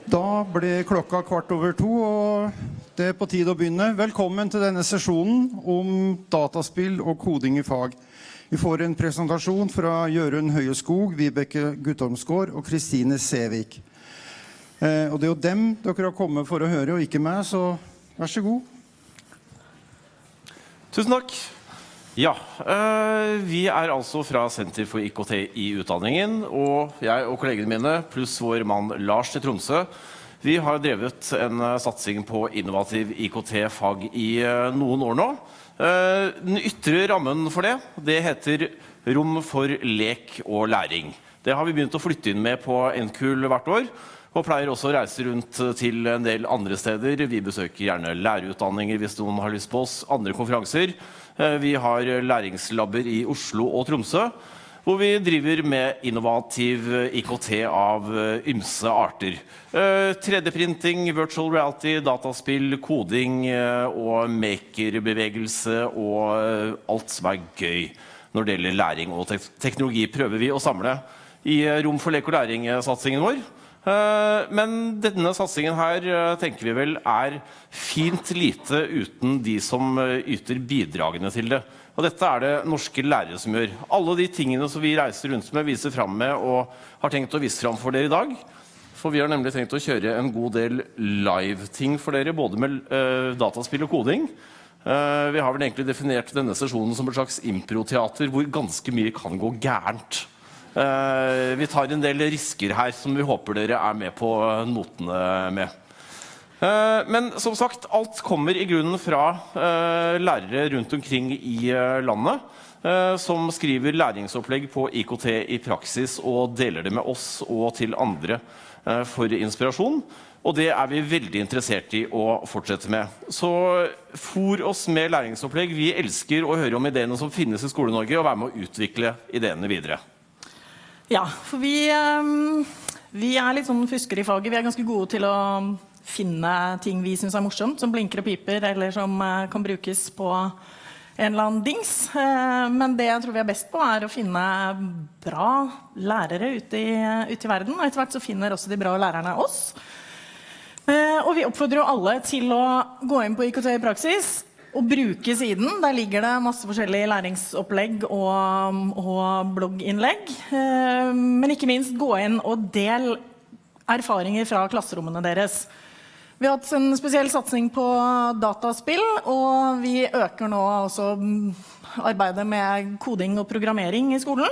S11: Da ble klokka 1:15, og det på tid å begynne. Velkommen til denne sesjonen om dataspill og koding I fag. Vi får en presentasjon fra Jørund Høyeskog, Vibeke Guttormsgård og Kristine Sevik. Og det jo dem dere har kommet for å høre, og ikke meg, så vær så god.
S12: Tusen takk. Ja, vi altså fra Senter for IKT I utdanningen, og jeg og kollegene mine, pluss vår mann Lars til Tromsø, vi har drevet en satsing på innovativ IKT-fag I noen år nå. Den ytre rammen for det heter Rom for lek og læring. Det har vi begynt å flytte inn med på NKUL hvert år, og pleier også å reise rundt til en del andre steder. Vi besøker gjerne lærerutdanninger hvis noen har lyst på oss, andre konferanser. Vi har læringslabber I Oslo og Tromsø, hvor vi driver med innovativ IKT av ymse arter. 3D-printing, virtual reality, dataspill, koding og makerbevegelse og alt som gøy når det gjelder læring og teknologi prøver vi å samle I Rom for lek og læring-satsingen vår. Men denne satsingen her tenker vi vel fint lite uten de som yter bidragene til det. Og dette det norske lærere som gjør. Alle de tingene som vi reiser rundt med, viser frem med og har tenkt å vise frem for dere I dag. For vi har nemlig tenkt å kjøre en god del live-ting for dere, både med dataspill og koding. Vi har vel egentlig definert denne sesjonen som et slags improteater, hvor ganske mye kan gå gærent. Vi tar en del risker her som vi håper dere med på notene med. Men som sagt, alt kommer I grunnen fra lærere rundt omkring I landet som skriver læringsopplegg på IKT I praksis og deler det med oss og til andre for inspirasjon. Og det vi veldig interessert I å fortsette med. Så for oss med læringsopplegg. Vi elsker å høre om ideene som finnes I Skole-Norge og være med å utvikle ideene videre.
S23: Ja, for vi litt sånn fusker I faget. Vi ganske gode til å finne ting vi synes morsomt, som blinker og piper, eller som kan brukes på en eller annen dings. Men det jeg tror vi best på å finne bra lærere ute I verden, og etter hvert så finner også de bra lærerne oss. Og vi oppfordrer jo alle til å gå inn på IKT I praksis, og bruke siden. Der ligger det masse forskjellige læringsopplegg og blogginnlegg. Men ikke minst gå inn og del erfaringer fra klasserommene deres. Vi har hatt en spesiell satsing på dataspill, og vi øker nå også arbeidet med koding og programmering I skolen.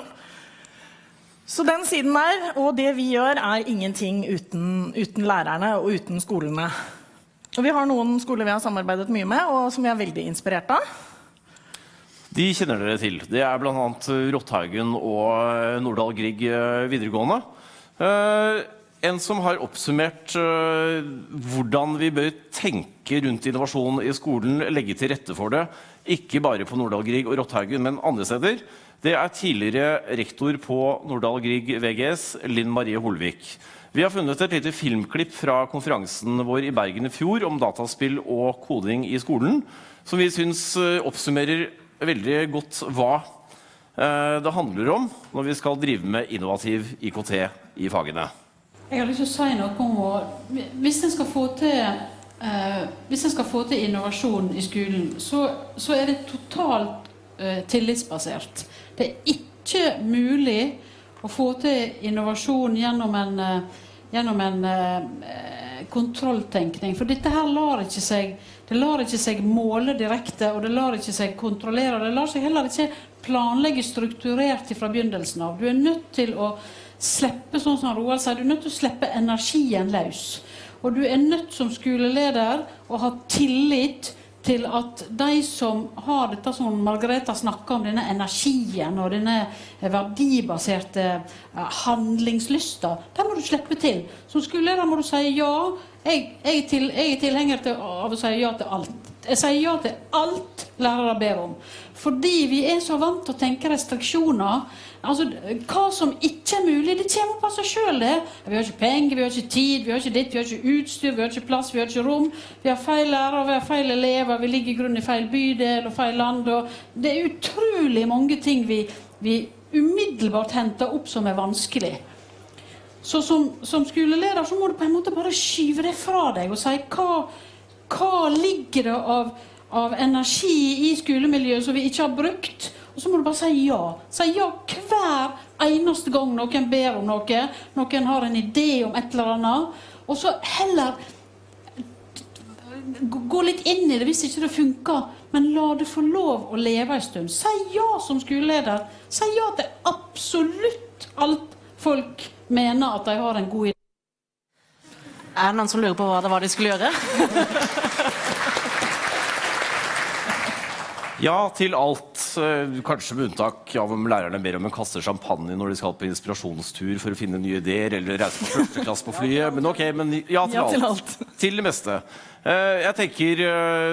S23: Så den siden der, og det vi gjør, ingenting uten lærerne og uten skolene. Og vi har noen skoler vi har samarbeidet mye med, og som vi veldig inspirert av.
S12: De kjenner dere til. Det blant annet Rotthaugen og Nordahl Grieg videregående. En som har oppsummert hvordan vi bør tenke rundt innovasjon I skolen, legge til rette for det, ikke bare på Nordahl Grieg og Rotthaugen, men andre steder. Det tidligere rektor på Nordahl Grieg VGS, Linn Marie Holvik. Vi har funnet et lite filmklipp fra konferansen vår I Bergen I fjor om dataspill og koding I skolen, som vi synes oppsummerer veldig godt hva det handler om når vi skal drive med innovativ IKT I fagene.
S24: Jeg har lyst til å si noe om hvis en skal få til innovasjon I skolen, så det totalt tillitsbasert. Det ikke mulig å få til innovasjon gjennom en kontrolltenkning. For dette her lar ikke seg måle direkte, og det lar ikke seg kontrollere. Det lar seg heller ikke planlegge strukturert fra begynnelsen av. Du nødt til å slippe, sånn som Roald sier, du nødt til å slippe energien løs. Og du nødt som skoleleder å ha tillit til at de som har dette som Margareta snakket om, denne energien og denne verdibaserte handlingslysta, der må du slippe til. Som skoleleder må du si ja. Jeg tilhenger av å si ja til alt. Jeg sier ja til alt lærere ber om. Fordi vi så vant til å tenke restriksjoner. Altså, hva som ikke mulig, det kommer på seg selv det. Vi har ikke penger, vi har ikke tid, vi har ikke ditt, vi har ikke utstyr, vi har ikke plass, vi har ikke rom. Vi har feil lærere, vi har feil elever, vi ligger I grunn I feil bydel og feil land. Og det utrolig mange ting vi umiddelbart henter opp som vanskelig. Så som skoleleder så må du på en måte bare skyve det fra deg og si hva ligger det av energi i skolemiljøet som vi ikke har brukt, og så må du bare si ja. Si ja hver eneste gang noen ber om noe, noen har en idé om et eller annet, og så heller gå litt inn i det hvis ikke det funker, men la det få lov å leve en stund. Si ja som skoleleder. Si ja til absolutt alt folk mener at de har en god idé.
S23: Det noen som lurer på hva det var de skulle gjøre?
S12: Ja, til alt. Kanskje med unntak av om lærerne ber om en kasse champagne når de skal på inspirasjonstur for å finne nye ideer, eller reise på første klasse på flyet. Men ok, men ja til alt. Til det meste. Jeg tenker,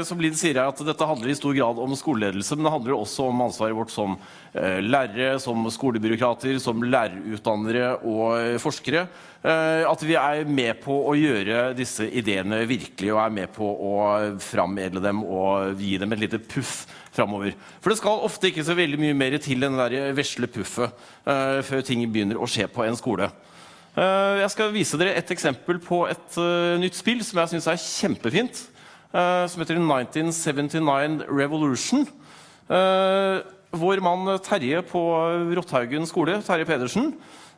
S12: som Linn sier, at dette handler i stor grad om skoleledelse, men det handler også om ansvaret vårt som lærere, som skolebyråkrater, som lærerutdannere og forskere. At vi med på å gjøre disse ideene virkelig, og med på å frammedle dem og gi dem et lite puff fremover. For det skal ofte ikke så veldig mye mer til enn det der vesle puffet før ting begynner å skje på en skole. Jeg skal vise dere et eksempel på et nytt spill som jeg synes kjempefint, som heter 1979 Revolution. Vår mann Terje på Rotthaugen skole, Terje Pedersen,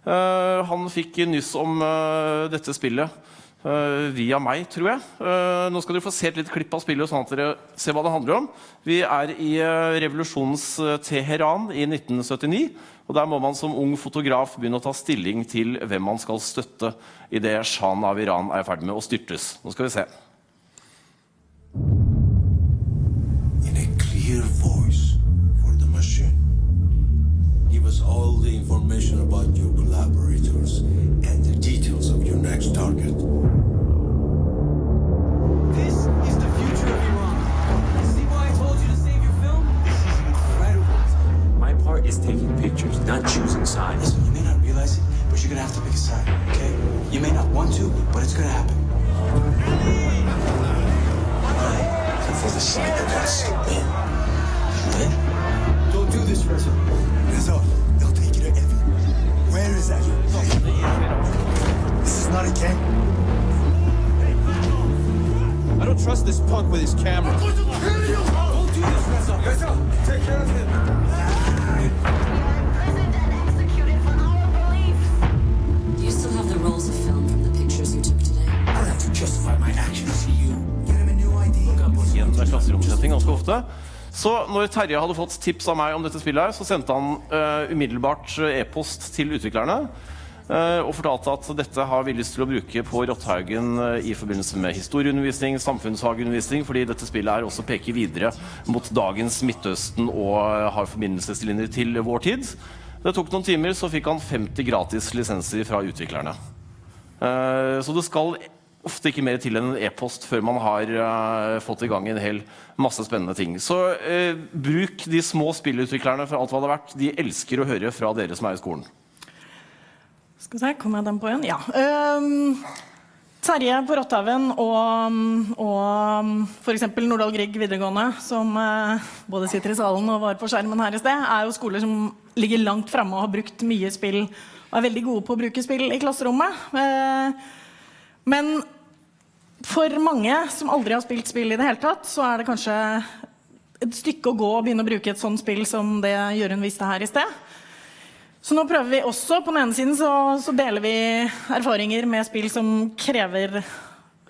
S12: han fikk nyss om dette spillet via meg, tror jeg. Nå skal dere få se et litt klipp av spillet, sånn at dere ser hva det handler om. Vi i revolusjonens Teheran i 1979, og der må man som ung fotograf begynne å ta stilling til hvem man skal støtte i det Shahen av Iran ferdig med å styrtes. Nå skal vi se.
S2: In a clear voice for the machine. Give us all the information about your collaborators and the details of your next target.
S3: This is the future of Iran. See why I told you to save your film? This is incredible.
S10: My part is taking pictures, not choosing sides.
S3: Listen, you may not realize it, but you're gonna have to pick a side, okay? You may not want to, but it's gonna happen.
S2: For the side that wants to win.
S3: Win? Don't do this, Reza.
S2: Reza, they'll take you to everywhere. Where is that? This is not a game.
S3: I don't trust this punk with his camera. Don't do this, Reza. Reza, take care of him.
S16: Do you still have the rolls of film from the pictures you took today?
S2: I don't have to justify my actions to you. Get him a new ID.
S12: I en klasseromsetting ganske ofte. Så når Terje hadde fått tips av meg om dette spillet her, så sendte han umiddelbart e-post til utviklerne og fortalte at dette har vi lyst til å bruke på Rotthaugen i forbindelse med historieundervisning, samfunnsfagundervisning, fordi dette spillet her også peker videre mot dagens Midtøsten og har forbindelseslinjer til vår tid. Det tok noen timer, så fikk han 50 gratis lisenser fra utviklerne. Så det skal ofte ikke mer til enn en e-post før man har fått i gang en hel masse spennende ting. Så bruk de små spillutviklerne for alt hva det har vært. De elsker å høre fra dere som i skolen.
S23: Skal vi se, kommer jeg den på igjen? Ja. Terje på Rotthaugen og for eksempel Nordahl Grieg videregående, som både sitter i salen og var på skjermen her i sted, jo skoler som ligger langt fremme og har brukt mye spill, og veldig gode på å bruke spill i klasserommet. Men for mange som aldri har spilt spill i det hele tatt, så det kanskje et stykke å gå og begynne å bruke et sånt spill som det Jørgen viste her i sted. Så nå prøver vi også, på den ene siden så deler vi erfaringer med spill som krever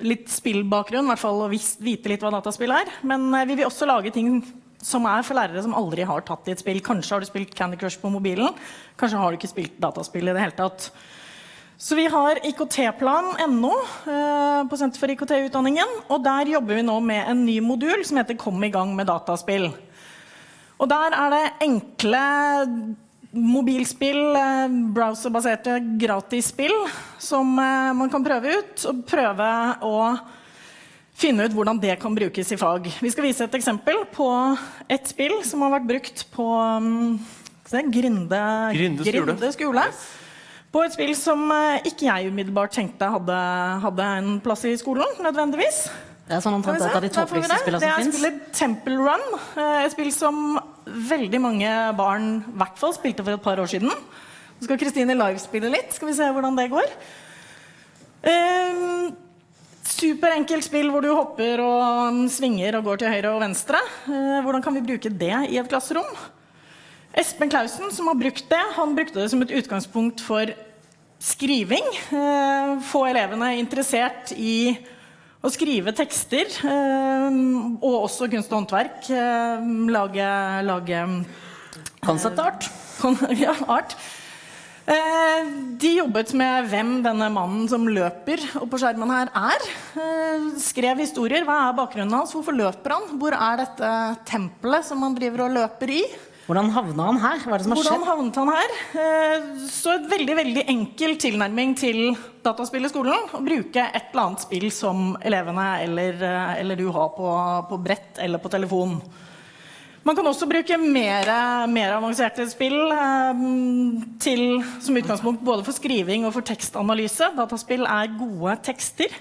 S23: litt spillbakgrunn, i hvert fall å vite litt hva dataspill men vi vil også lage ting som for lærere som aldri har tatt i et spill. Kanskje har du spilt Candy Crush på mobilen, kanskje har du ikke spilt dataspill i det hele tatt. Så vi har IKT-plan.no på Senter for IKT-utdanningen, og der jobber vi nå med en ny modul som heter Kom i gang med dataspill. Og der det enkle mobilspill, browserbaserte gratisspill som man kan prøve ut, og prøve å finne ut hvordan det kan brukes i fag. Vi skal vise et eksempel på et spill som har vært brukt på Grinde skole. På et spill som ikke jeg umiddelbart tenkte hadde en plass i skolen, nødvendigvis. Det sånn omtrent et av de tåpeligste spillene som finnes. Det spillet Temple Run, et spill som veldig mange barn i hvert fall spilte for et par år siden. Nå skal Kristine livespille litt, skal vi se hvordan det går. Superenkelt spill hvor du hopper og svinger og går til høyre og venstre. Hvordan kan vi bruke det i et klasserom? Espen Klausen, som har brukt det, han brukte det som et utgangspunkt for skriving. Få elevene interessert i å skrive tekster, og også kunst og håndverk. Lage
S24: concept art.
S23: Ja, art. De jobbet med hvem denne mannen som løper og på skjermen her skrev historier. Hva bakgrunnen hans? Hvorfor løper han? Hvor dette tempelet som han driver og løper i?
S24: Hvordan havnet han her? Hva det som har skjedd?
S23: Hvordan havnet han her? Så et veldig enkel tilnærming til dataspill i skolen. Å bruke et eller annet spill som elevene eller du har på brett eller på telefon. Man kan også bruke mer avanserte spill som utgangspunkt både for skriving og for tekstanalyse. Dataspill gode tekster.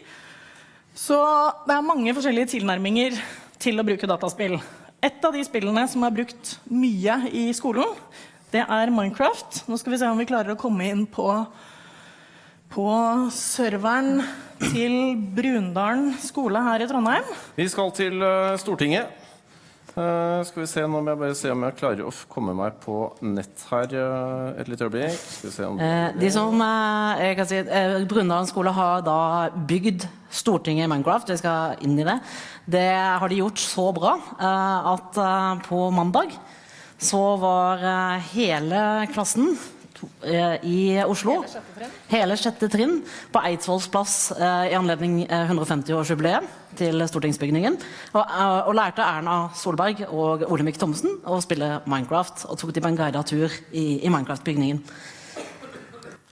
S23: Så det mange forskjellige tilnærminger til å bruke dataspill. Et av de spillene som brukt mye i skolen, det Minecraft. Nå skal vi se om vi klarer å komme inn på serveren til Brundalen skole her i Trondheim.
S12: Vi skal til Stortinget. Skal vi se, nå må jeg bare se om jeg klarer å komme meg på nett her et litt øyeblikk. Skal vi se om
S24: de som, jeg kan si, Brundalen skole har da bygd Stortinget i Minecraft, vi skal inn i det. Det har de gjort så bra at på mandag så var hele klassen i Oslo, hele sjette trinn på Eidsvolls plass i anledning 150-årsjubileet til stortingsbygningen, og lærte Erna Solberg og Olemic Thomsen å spille Minecraft, og tok de på en guidet tur i Minecraft-bygningen.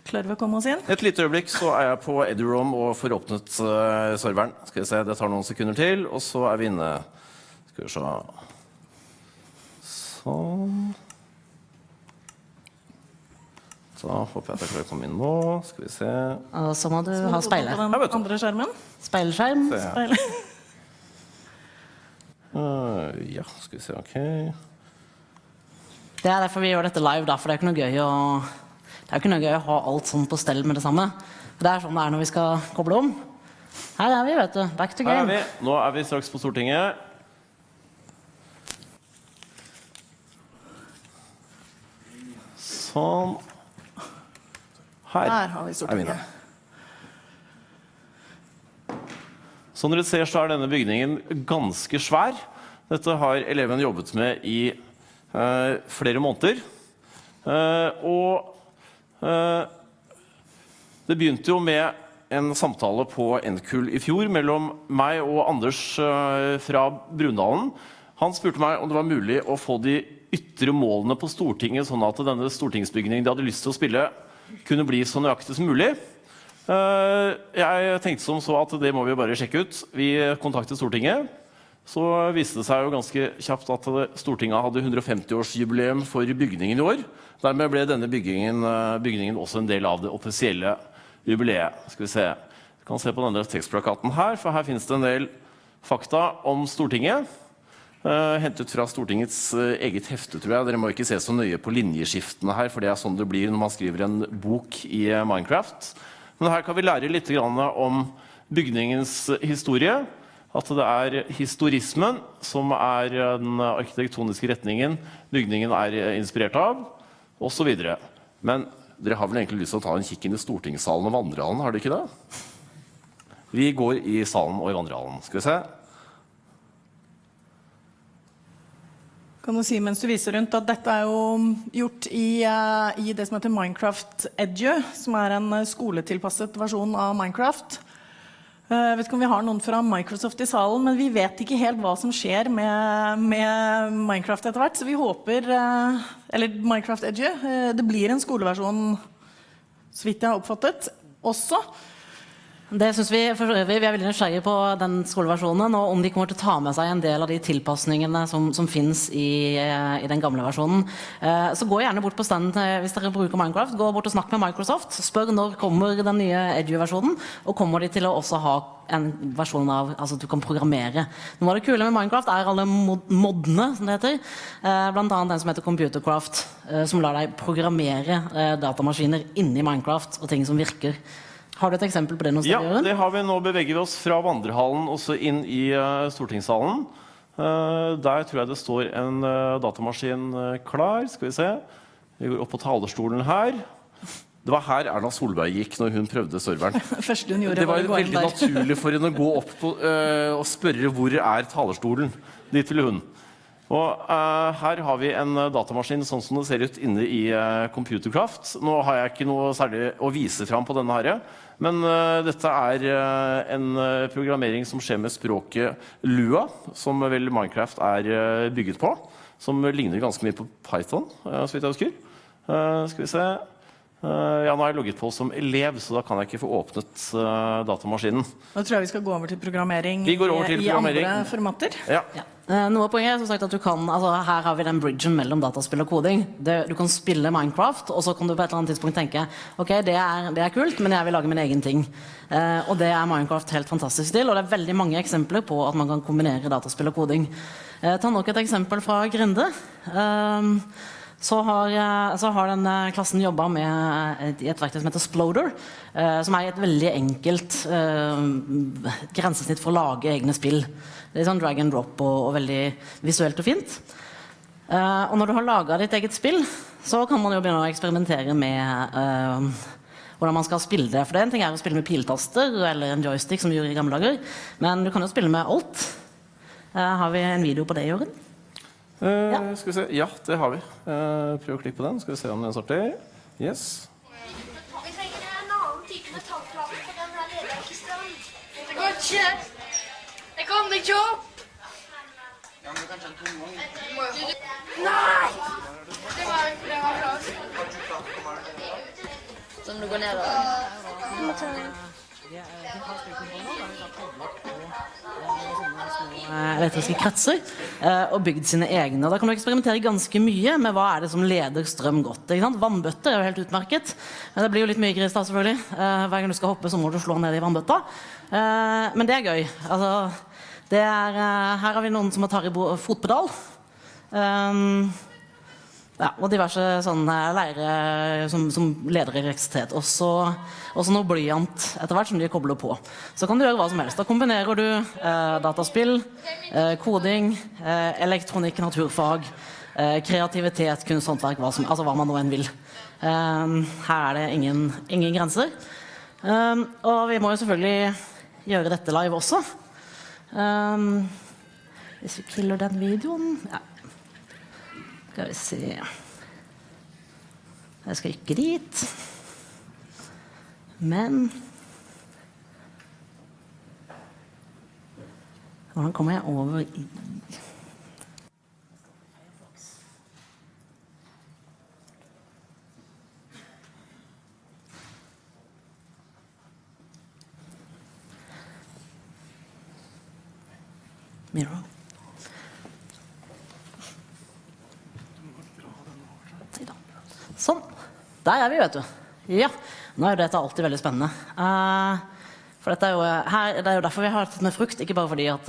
S23: Klarer vi å komme oss inn?
S12: Et lite øyeblikk så jeg på EduRoam og får åpnet serveren. Skal vi se, det tar noen sekunder til, og så vi inne. Skal vi se. Sånn. Da håper jeg at jeg klarer å komme inn nå. Skal vi se.
S24: Og så må du ha speile.
S23: På den andre skjermen.
S24: Speilskjerm.
S12: Ja, skal vi se, ok.
S24: Det derfor vi gjør dette live, da, for det ikke noe gøy å ha alt sånn på stell med det samme. Det sånn det når vi skal koble om. Her vi, vet du. Back to game.
S12: Her vi. Nå vi straks på Stortinget. Sånn. Her
S23: har vi Stortinget.
S12: Som dere ser så denne bygningen ganske svær. Dette har eleven jobbet med i flere måneder. Det begynte jo med en samtale på NKUL i fjor mellom meg og Anders fra Brundalen. Han spurte meg om det var mulig å få de ytre målene på Stortinget, sånn at denne stortingsbygningen de hadde lyst til å spille kunne bli så nøyaktig som mulig. Jeg tenkte som så at det må vi bare sjekke ut. Vi kontaktet Stortinget. Så viste det seg jo ganske kjapt at Stortinget hadde 150-årsjubileum for bygningen i år. Dermed ble denne bygningen også en del av det offisielle jubileet. Skal vi se. Vi kan se på denne tekstplakaten her, for her finnes det en del fakta om Stortinget. Hentet fra Stortingets eget hefte, tror jeg. Dere må ikke se så nøye på linjeskiftene her, for det sånn det blir når man skriver en bok i Minecraft. Men her kan vi lære litt om bygningens historie. At det historismen som den arkitektoniske retningen bygningen inspirert av, og så videre. Men dere har vel egentlig lyst til å ta en kikk inn i stortingssalen og vandrehallen, har dere ikke det? Vi går i salen og i vandrehallen. Skal vi se.
S23: Kan du si mens du viser rundt at dette jo gjort i det som heter Minecraft Edu, som en skoletilpasset versjon av Minecraft. Jeg vet ikke om vi har noen fra Microsoft i salen, men vi vet ikke helt hva som skjer med Minecraft etter hvert, så vi håper, eller Minecraft Edu, det blir en skoleversjon, så vidt jeg har oppfattet, også.
S13: Det synes vi er veldig nysgjerrige på den skoleversjonen, og om de kommer til å ta med seg en del av de tilpassningene som finnes i den gamle versjonen. Så gå gjerne bort på stand hvis dere bruker Minecraft, gå bort og snakk med Microsoft, spør når kommer den nye Edu-versjonen, og kommer de til å også ha en versjon av, altså du kan programmere. Noe av det kule med Minecraft alle modene, som det heter, blant annet den som heter Computercraft, som lar deg programmere datamaskiner inni Minecraft, og ting som virker. Har du et eksempel på det noe sted, Jørgen?
S12: Ja, det har vi. Nå beveger vi oss fra vandrehallen også inn i stortingssalen. Der tror jeg det står en datamaskin klar. Skal vi se. Vi går opp på talerstolen her. Det var her Erna Solberg gikk når hun prøvde serveren.
S23: Første hun gjorde
S12: det var veldig naturlig for henne å gå opp på, og spørre hvor talerstolen. Dit ville hun. Og her har vi en datamaskin sånn som det ser ut inne i Computercraft. Nå har jeg ikke noe særlig å vise fram på denne her, men dette en programmering som skjer med språket Lua, som vel Minecraft bygget på, som ligner ganske mye på Python, så vidt jeg husker. Skal vi se. Ja, nå har jeg logget på som elev, så da kan jeg ikke få åpnet datamaskinen.
S23: Nå tror jeg vi skal gå over til programmering,
S12: vi går over til programmering.
S23: I andre formater.
S12: Ja.
S13: Noe av poenget som sagt at du kan, altså her har vi den bridgen mellom dataspill og koding. Du kan spille Minecraft, og så kan du på et eller annet tidspunkt tenke ok, det kult, men jeg vil lage min egen ting. Og det Minecraft helt fantastisk til, og det veldig mange eksempler på at man kan kombinere dataspill og koding. Ta nok et eksempel fra Grinde. Så har den klassen jobbet med et verktøy som heter Sploder, som et veldig enkelt grensesnitt for å lage egne spill. Det sånn drag and drop og veldig visuelt og fint. Og når du har laget ditt eget spill, så kan man jo begynne å eksperimentere med hvordan man skal spille det. For det en ting å spille med piltaster eller en joystick som vi gjorde i gamle dager, men du kan jo spille med alt. Har vi en video på det, Jørgen?
S12: Skal vi se. Ja, det har vi. Prøv å klikke på den. Skal vi se om den sorterer. Yes.
S14: Vi trenger en annen type metallplate på den her leder ikke strøm. Det går ikke. Jeg kommer ikke opp. Ja, men du kan kjenne på noen. Nei! Det var klart. Som du går ned da.
S13: Elektriske kretser og bygd sine egne. Da kan du eksperimentere ganske mye med hva det som leder strøm godt. Vannbøtter jo helt utmerket, men det blir jo litt mye gris da selvfølgelig. Hver gang du skal hoppe så må du slå ned i vannbøtta. Men det gøy. Altså, her har vi noen som tar i fotpedal. Ja, og diverse sånne lærere som leder i elektrisitet. Også noe blyant etter hvert som de kobler på. Så kan du gjøre hva som helst. Da kombinerer du dataspill, koding, elektronikk, naturfag, kreativitet, kunst, håndverk, altså hva man nå enn vil. Her det ingen grenser. Og vi må jo selvfølgelig gjøre dette live også. Hvis vi killer den videoen... Ja. Skal vi se. Jeg skal ikke dit. Men hvordan kommer jeg over i Mirror. Sånn, der vi, vet du. Ja, nå jo dette alltid veldig spennende. For dette det jo derfor vi har tatt med frukt, ikke bare fordi at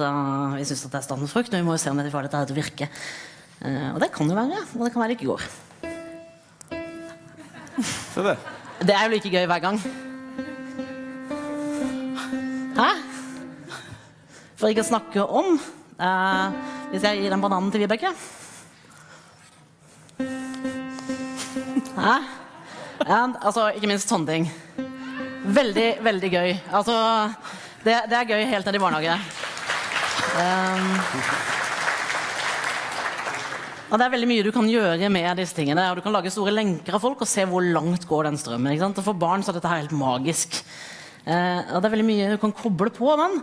S13: vi synes at det stand med frukt, men vi må jo se om vi får dette til å virke. Og det kan jo være, og det kan være ikke går.
S12: Se det.
S13: Det jo like gøy hver gang. Hæ? For ikke å snakke om, hvis jeg gir den bananen til Vibeke. Hæ? Altså, ikke minst sånne ting. Veldig, veldig gøy. Altså, det gøy helt ned i barnehage. Og det veldig mye du kan gjøre med disse tingene. Og du kan lage store lenker av folk og se hvor langt går den strømmen. Ikke sant? Og for barn så dette helt magisk. Og det veldig mye du kan koble på, men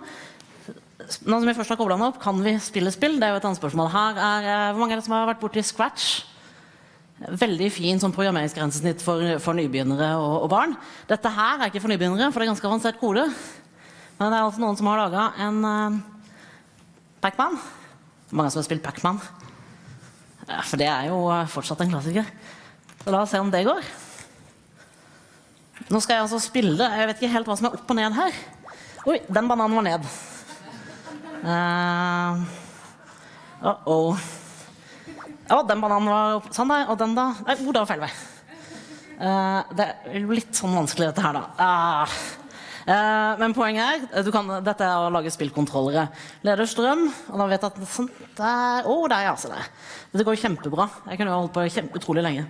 S13: nå som vi først har koblet den opp, kan vi spille spill? Det jo et annet spørsmål. Her hvor mange det som har vært borte i Scratch? Veldig fin som programmeringsgrensesnitt for nybegynnere og barn. Dette her ikke for nybegynnere, for det ganske avansert kode. Men det også noen som har laget en Pac-Man. Mange som har spilt Pac-Man. For det jo fortsatt en klassiker. Så la oss se om det går. Nå skal jeg altså spille. Jeg vet ikke helt hva som opp og ned her. Oi, den bananen var ned. Ja, den bananen var opp. Sånn der, og den da. Nei, det var feil vei. Det jo litt sånn vanskelig dette her da. Men poenget dette å lage spillkontrollere. Leder strøm, og da vet jeg at sånn der, der ja, så der. Det går jo kjempebra. Jeg kunne jo holdt på utrolig lenge.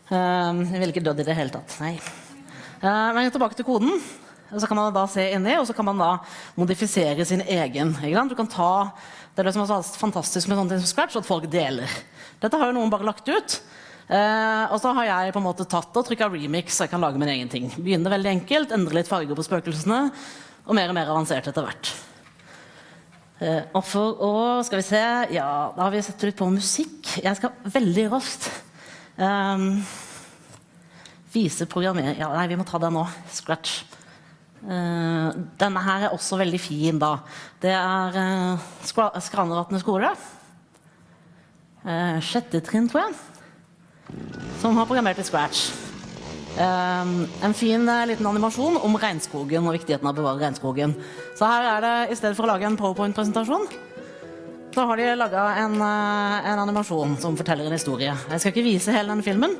S13: Jeg ville ikke dødd i det hele tatt, nei. Men tilbake til koden, så kan man da se inni, og så kan man da modifisere sin egen. Du kan ta, det som så fantastisk med sånne ting som Scratch, at folk deler. Dette har jo noen bare lagt ut. Og så har jeg på en måte tatt og trykket remix, så jeg kan lage min egen ting. Begynner veldig enkelt, endre litt farger på spøkelsene, og mer avansert etter hvert. Og for å, skal vi se, ja, da har vi sett litt på musikk. Jeg skal veldig raskt vise programmering. Ja, nei, vi må ta det nå. Scratch. Denne her også veldig fin da. Det Skranevatnet skole. 6. trinn, tror jeg. Som har programmert i Scratch. En fin liten animasjon om regnskogen og viktigheten av å bevare regnskogen. Så her det, i stedet for å lage en PowerPoint-presentasjon, så har de laget en animasjon som forteller en historie. Jeg skal ikke vise hele denne filmen,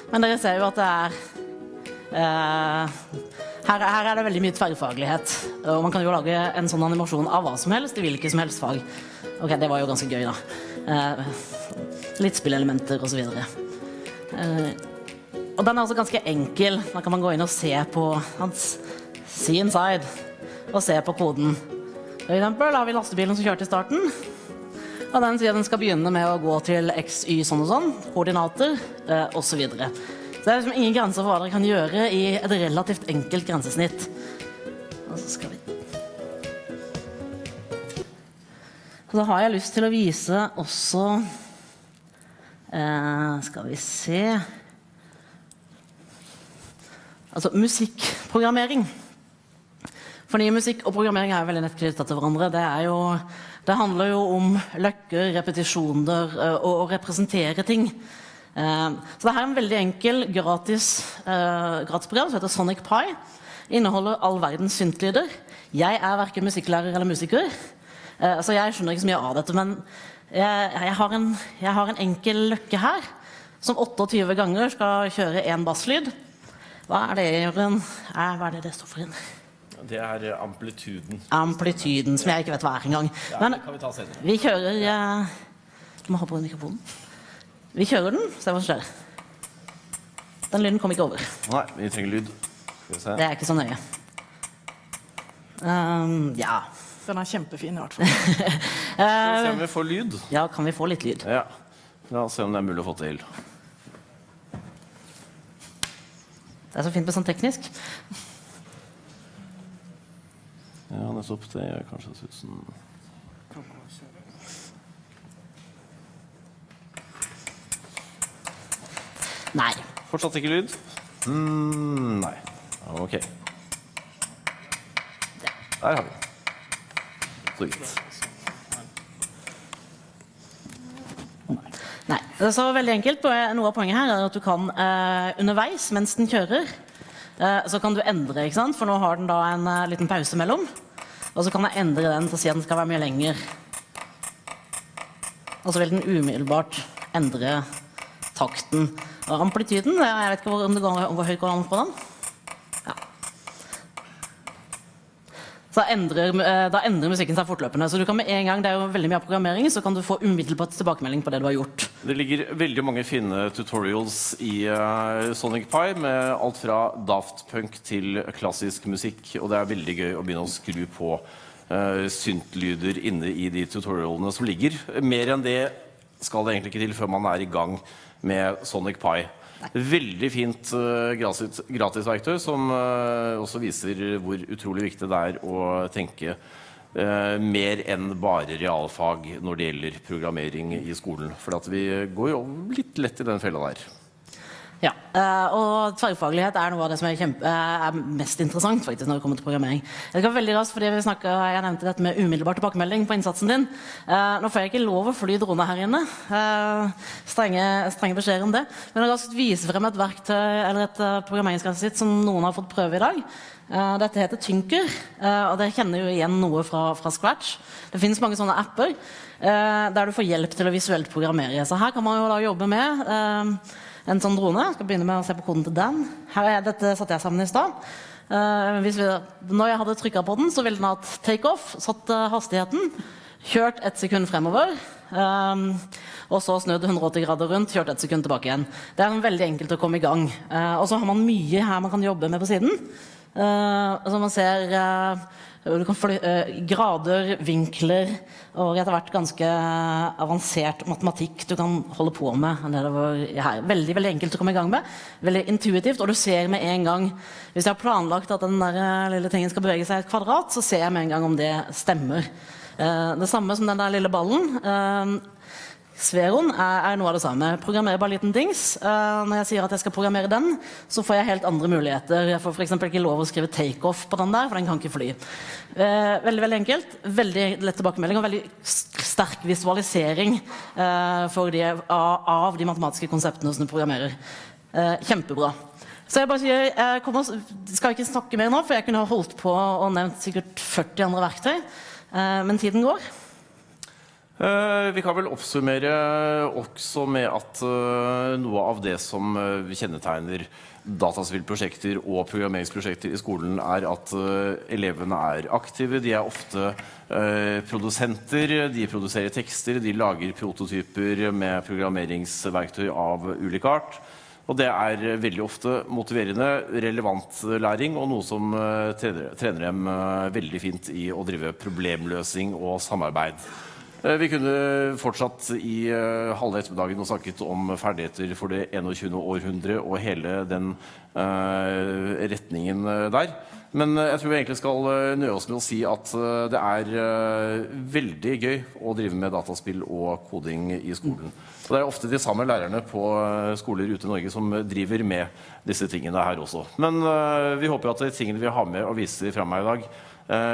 S13: men dere ser jo at det her det veldig mye tverrfaglighet. Og man kan jo lage en sånn animasjon av hva som helst, i hvilket som helst fag. Ok, det var jo ganske gøy da. Litt spillelementer og så videre. Og den også ganske enkel. Da kan man gå inn og se på hans see inside og se på koden. For eksempel har vi lastebilen som kjørte i starten, og den sier den skal begynne med å gå til x, y, sånn og sånn, koordinater og så videre. Så det liksom ingen grenser for hva dere kan gjøre i et relativt enkelt grensesnitt. Og så skal vi og så har jeg lyst til å vise også skal vi se altså musikkprogrammering. Fordi musikk og programmering jo veldig nett knyttet til hverandre. Det handler jo om løkker, repetisjoner og å representere ting. Så det her en veldig enkel gratisprogram som heter Sonic Pi. Inneholder all verdens syntlyder. Jeg hverken musikklærer eller musiker, så jeg skjønner ikke så mye av dette, men jeg har en enkel løkke her som 28 ganger skal kjøre en basslyd. Hva det, Jørgen? Hva det står for inn?
S12: Det amplituden.
S13: Amplituden, som jeg ikke vet hva engang. Men
S12: det kan vi ta senere.
S13: Vi kjører... Du må ha på mikrofonen. Vi kjører den, se hva som skjer. Den lyden kom ikke over.
S12: Nei, vi trenger lyd. Skal vi se.
S13: Det ikke så nøye. Ja.
S23: Den kjempefin i hvert fall.
S12: Skal vi se om vi får lyd?
S13: Ja, kan vi få litt lyd?
S12: Ja. La oss se om det mulig å få til.
S13: Det så fint med sånn teknisk.
S12: Ja, nettopp. Det gjør kanskje 1000.
S13: Nei.
S12: Fortsatt ikke lyd? Nei. Ok. Der har vi. Så vidt.
S13: Nei, det er så veldig enkelt. Noe av poenget her at du kan underveis mens den kjører, så kan du endre, ikke sant? For nå har den da en liten pause mellom, og så kan jeg endre den til å si at den skal være mye lenger. Og så vil den umiddelbart endre takten. Og amplituden, jeg vet ikke om det går høyt går an på den. Så da endrer musikken seg fortløpende. Så du kan med en gang, det jo veldig mye av programmering, så kan du få umiddelbart tilbakemelding på det du har gjort.
S12: Det ligger veldig mange fine tutorials i Sonic Pi, med alt fra Daft Punk til klassisk musikk, og det veldig gøy å begynne å skru på syntlyder inne i de tutorialene som ligger. Mer enn det skal det egentlig ikke til før man i gang med Sonic Pi. Veldig fint gratisverktøy som også viser hvor utrolig viktig det å tenke mer enn bare realfag når det gjelder programmering i skolen. For at vi går jo litt lett i den fella der.
S13: Ja, og tverrfaglighet noe av det som er mest interessant faktisk når det kommer til programmering. Det går veldig raskt, fordi jeg nevnte dette med umiddelbar tilbakemelding på innsatsen din. Nå får jeg ikke lov å fly drone her inne, strenge beskjeder om det, men jeg raskt vise frem et verktøy eller et programmeringsgrensesnitt som noen har fått prøve i dag. Dette heter Tynker, og det kjenner jo igjen noe fra Scratch. Det finnes mange sånne apper der du får hjelp til å visuelt programmere. Så her kan man jo da jobbe med en sånn drone. Jeg skal begynne med å se på koden til den. Dette satte jeg sammen i sted. Når jeg hadde trykket på den, så ville den ha et take-off, satt hastigheten, kjørt 1 sekund fremover, og så snudd 180 grader rundt, kjørt 1 sekund tilbake igjen. Det veldig enkelt å komme i gang. Og så har man mye her man kan jobbe med på siden. Så man ser du kan grader, vinkler og etter hvert ganske avansert matematikk du kan holde på med. Veldig, veldig enkelt å komme i gang med. Veldig intuitivt, og du ser med en gang, hvis jeg har planlagt at den der lille tingen skal bevege seg i et kvadrat, så ser jeg med en gang om det stemmer. Det samme som den der lille ballen. Sfæren noe av det samme. Programmerer bare liten dings. Når jeg sier at jeg skal programmere den, så får jeg helt andre muligheter. Jeg får for eksempel ikke lov å skrive take-off på den der, for den kan ikke fly. Veldig, veldig enkelt. Veldig lett tilbakemelding og veldig sterk visualisering av de matematiske konseptene som du programmerer. Kjempebra. Så jeg bare sier, jeg skal ikke snakke mer nå, for jeg kunne ha holdt på og nevnt sikkert 40 andre verktøy, men tiden går.
S12: Vi kan vel oppsummere også med at noe av det som kjennetegner dataspillprosjekter og programmeringsprosjekter i skolen at elevene aktive, de ofte produsenter, de produserer tekster, de lager prototyper med programmeringsverktøy av ulik art. Og det veldig ofte motiverende, relevant læring, og noe som trener dem veldig fint i å drive problemløsning og samarbeid. Vi kunne fortsatt i halve ettermiddagen og snakket om ferdigheter for det 21. århundre og hele den retningen der. Men jeg tror vi egentlig skal nøye oss med å si at det veldig gøy å drive med dataspill og koding i skolen. Og det ofte de samme lærerne på skoler ute i Norge som driver med disse tingene her også. Men vi håper at de tingene vi har med og viser frem her i dag,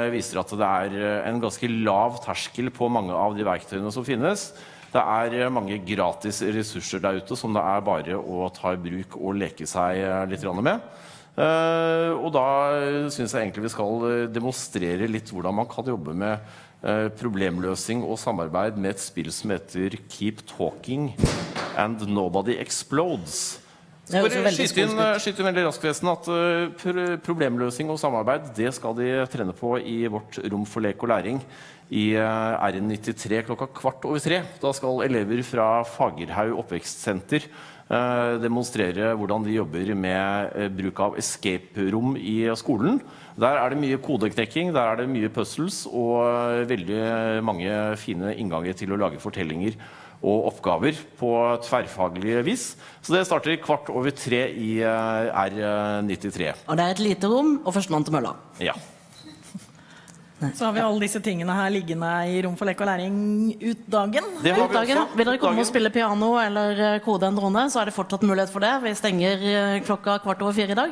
S12: viser at det en ganske lav terskel på mange av de verktøyene som finnes. Det mange gratis ressurser der ute som det bare å ta i bruk og leke seg litt med. Og da synes jeg egentlig vi skal demonstrere litt hvordan man kan jobbe med problemløsning og samarbeid med et spill som heter Keep Talking and Nobody Explodes. Så bare skyte inn veldig raskt at problemløsning og samarbeid, det skal de trene på i vårt rom for lek og læring i R93 klokka 2:15. Da skal elever fra Fagerhaug oppvekstsenter demonstrere hvordan de jobber med bruk av escape-rom i skolen. Der det mye kodeknekking, der det mye puzzles og veldig mange fine innganger til å lage fortellinger og oppgaver på tverrfaglig vis. Så det starter 2:15 i R93.
S13: Og det et lite rom, og førstemann til mølla.
S12: Ja.
S23: Så har vi alle disse tingene her liggende i rom for lek og læring ut dagen.
S12: Det har vi også.
S13: Vil dere komme og spille piano eller kode en drone, så det fortsatt mulighet for det. Vi stenger klokka 4:15 i dag.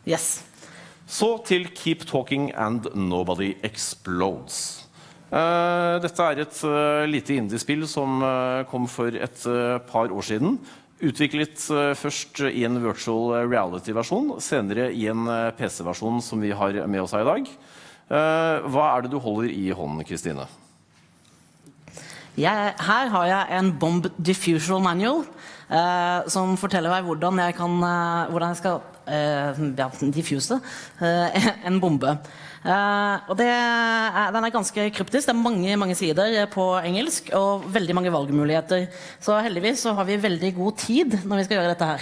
S13: Yes.
S12: Så til Keep Talking and Nobody Explodes. Dette et lite indie-spill som kom for et par år siden. Utviklet først i en virtual reality-versjon, senere i en PC-versjon som vi har med oss her i dag. Hva det du holder i hånden, Kristine?
S13: Her har jeg en bomb diffusion manual som forteller meg hvordan jeg skal diffuse en bombe. Og den ganske kryptisk. Det mange sider på engelsk og veldig mange valgmuligheter. Så heldigvis så har vi veldig god tid når vi skal gjøre dette her.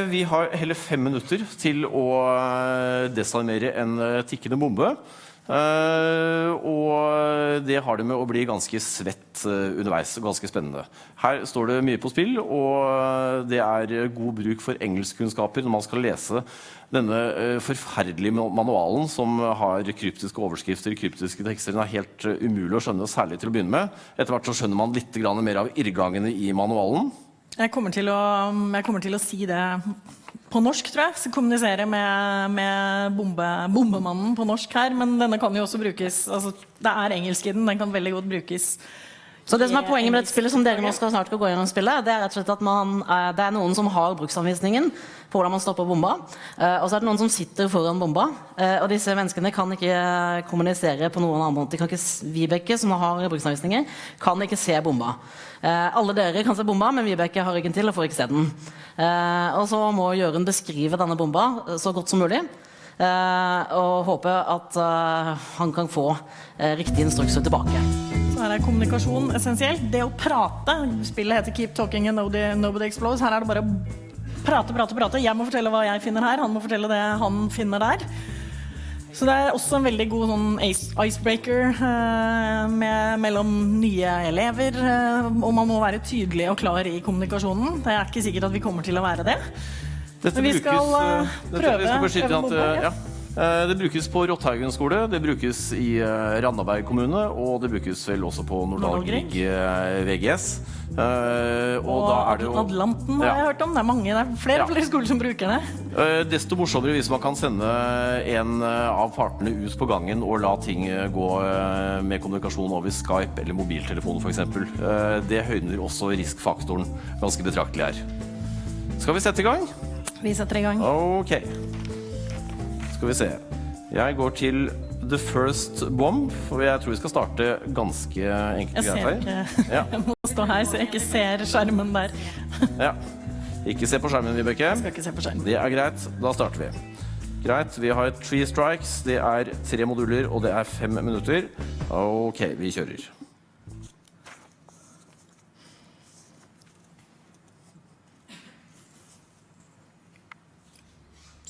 S12: Vi har hele 5 minutter til å desarmere en tikkende bombe. Og det har det med å bli ganske svett underveis, ganske spennende. Her står det mye på spill, og det god bruk for engelskkunnskaper når man skal lese denne forferdelige manualen som har kryptiske overskrifter, kryptiske tekster. Den helt umulig å skjønne, særlig til å begynne med. Etter hvert så skjønner man litt mer av irrgangene i manualen.
S23: Jeg kommer til å si det på norsk, tror jeg. Så kommunisere med bombemannen på norsk her, men denne kan jo også brukes, altså det engelsk i den kan veldig godt brukes.
S13: Så det som poenget med dette spillet, som dere nå snart skal gå gjennom spillet, det rett og slett at det noen som har bruksanvisningen på hvordan man stopper bomba, og så det noen som sitter foran bomba, og disse menneskene kan ikke kommunisere på noen annen måte. Vibeke, som har bruksanvisninger, kan ikke se bomba. Alle dere kan se bomba, men Vibeke har ryggen til og får ikke se den. Og så må Jørgen beskrive denne bomba så godt som mulig, og håpe at han kan få riktig instrukser tilbake.
S23: Så her kommunikasjon essensielt. Det å prate, spillet heter Keep Talking and Nobody Explodes. Her det bare prate. Jeg må fortelle hva jeg finner her, han må fortelle det han finner der. Så det også en veldig god sånn icebreaker mellom nye elever, og man må være tydelig og klar i kommunikasjonen. Det ikke sikkert at vi kommer til å være det.
S12: Dette
S23: Men vi skal prøve
S12: Det brukes på Rotthaugen skole, det brukes i Randaberg kommune, og det brukes vel også på Nordalgrig VGS. Og da det jo...
S23: Atlanten har jeg hørt om, det mange, det flere og flere skoler som bruker det.
S12: Desto morsommere hvis man kan sende en av partene ut på gangen og la ting gå med kommunikasjon over Skype eller mobiltelefon for eksempel. Det høyner også riskfaktoren ganske betraktelig her. Skal vi sette i gang?
S23: Vi setter i gang.
S12: Ok. Skal vi se. Jeg går til The First Bomb, for jeg tror vi skal starte ganske enkelt greit her.
S23: Jeg må stå her så jeg ikke ser skjermen der.
S12: Ja. Ikke se på skjermen, Vibeke.
S23: Jeg skal ikke se på skjermen.
S12: Det greit, da starter vi. Greit, vi har 3 strikes, det 3 moduler, og det 5 minutter. Ok, vi kjører.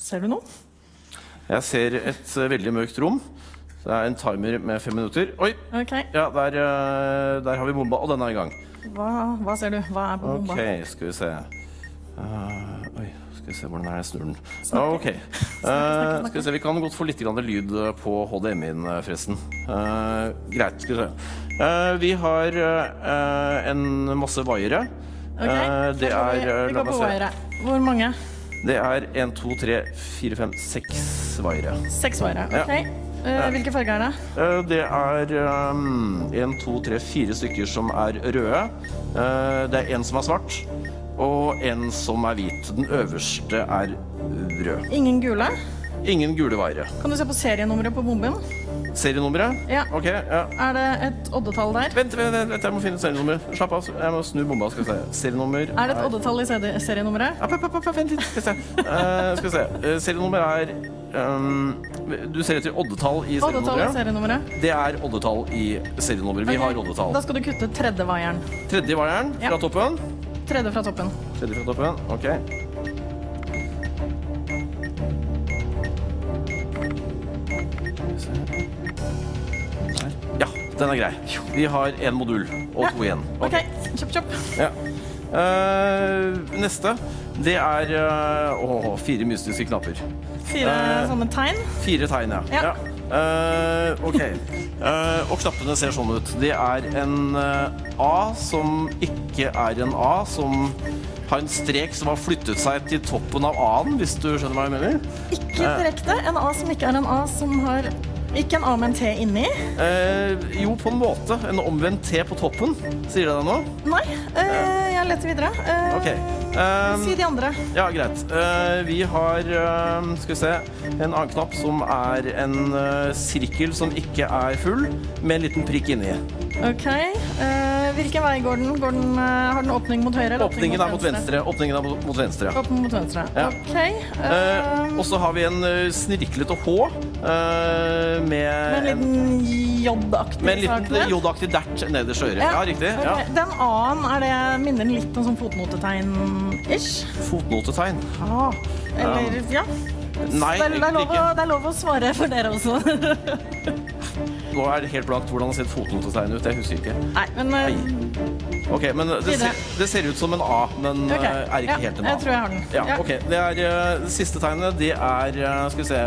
S23: Ser du noe?
S12: Jeg ser et veldig mørkt rom. Det en timer med 5 minutter. Oi!
S23: Okay.
S12: Ja, der har vi bomba, og den i gang.
S23: Hva ser du? Hva på bomba?
S12: Ok, skal vi se. Oi, skal vi se hvordan jeg snur den. Ok. Skal vi se, vi kan godt få litt lyd på HDMI-en forresten. Greit, skal vi se. Vi har en masse vaiere.
S23: Ok, vi går på vaiere. Hvor mange?
S12: Det 1, 2, 3, 4, 5, 6 vaiere.
S23: 6 vaiere, ok. Hvilke farger det?
S12: Det 1, 2, 3, 4 stykker som røde. Det en som svart, og en som hvit. Den øverste rød.
S23: Ingen gule?
S12: Ingen gule vaiere.
S23: Kan du se på serienummeret på bomben?
S12: Serienummeret?
S23: Ja.
S12: Ok, ja.
S23: Det et oddetall der?
S12: Vent, jeg må finne serienummeret. Slapp av, jeg må snu bomba, skal vi se. Serienummer
S23: det et oddetall i serienummeret?
S12: Vent litt, skal vi se. Serienummer du ser etter oddetall i serienummeret?
S23: Oddetall i serienummeret?
S12: Det oddetall i serienummeret. Vi har oddetall.
S23: Da skal du kutte tredje vaieren.
S12: Tredje vaieren fra toppen?
S23: Tredje fra toppen.
S12: Tredje fra toppen, ok. Ja, den grei. Vi har en modul og 2 igjen.
S23: Ok, kjøp.
S12: Ja. Neste, det 4 mystiske knapper.
S23: 4 sånne tegn?
S12: 4 tegn, ja. Ok. Og knappene ser sånn ut. Det en A som ikke en A, som har en strek som har flyttet seg til toppen av A-en, hvis du skjønner hva jeg mener.
S23: Ikke direkte. En A som ikke en A, som har ikke en A med en T inni?
S12: Jo, på en måte. En omvendt T på toppen. Sier det deg nå?
S23: Nei, jeg leter videre.
S12: Ok.
S23: Si de andre.
S12: Ja, greit. Vi har, skal vi se, en annen knapp som en sirkel som ikke full, med en liten prikk inni.
S23: Ok. Hvilken vei går den? Har den åpning mot høyre?
S12: Åpningen mot venstre. Åpningen mot venstre.
S23: Åpning mot venstre.
S12: Ja.
S23: Ok.
S12: Og så har vi en snirklete H med
S23: en liten J-aktig
S12: med en liten J-aktig dert nederst øret. Ja, riktig.
S23: Okay. Ja. Den A-en, det minner den litt om sånn fotnotetegn-ish?
S12: Fotnotetegn?
S23: Ja. Eller, ja.
S12: Nei,
S23: det lov å svare for dere også.
S12: Nå det helt blankt hvordan det ser fotnotetegn ut, jeg husker ikke.
S23: Nei, men...
S12: Ok, men det ser ut som en A, men ikke helt en A.
S23: Jeg tror jeg har den.
S12: Ja, ok. Det siste tegnet, det skal vi se,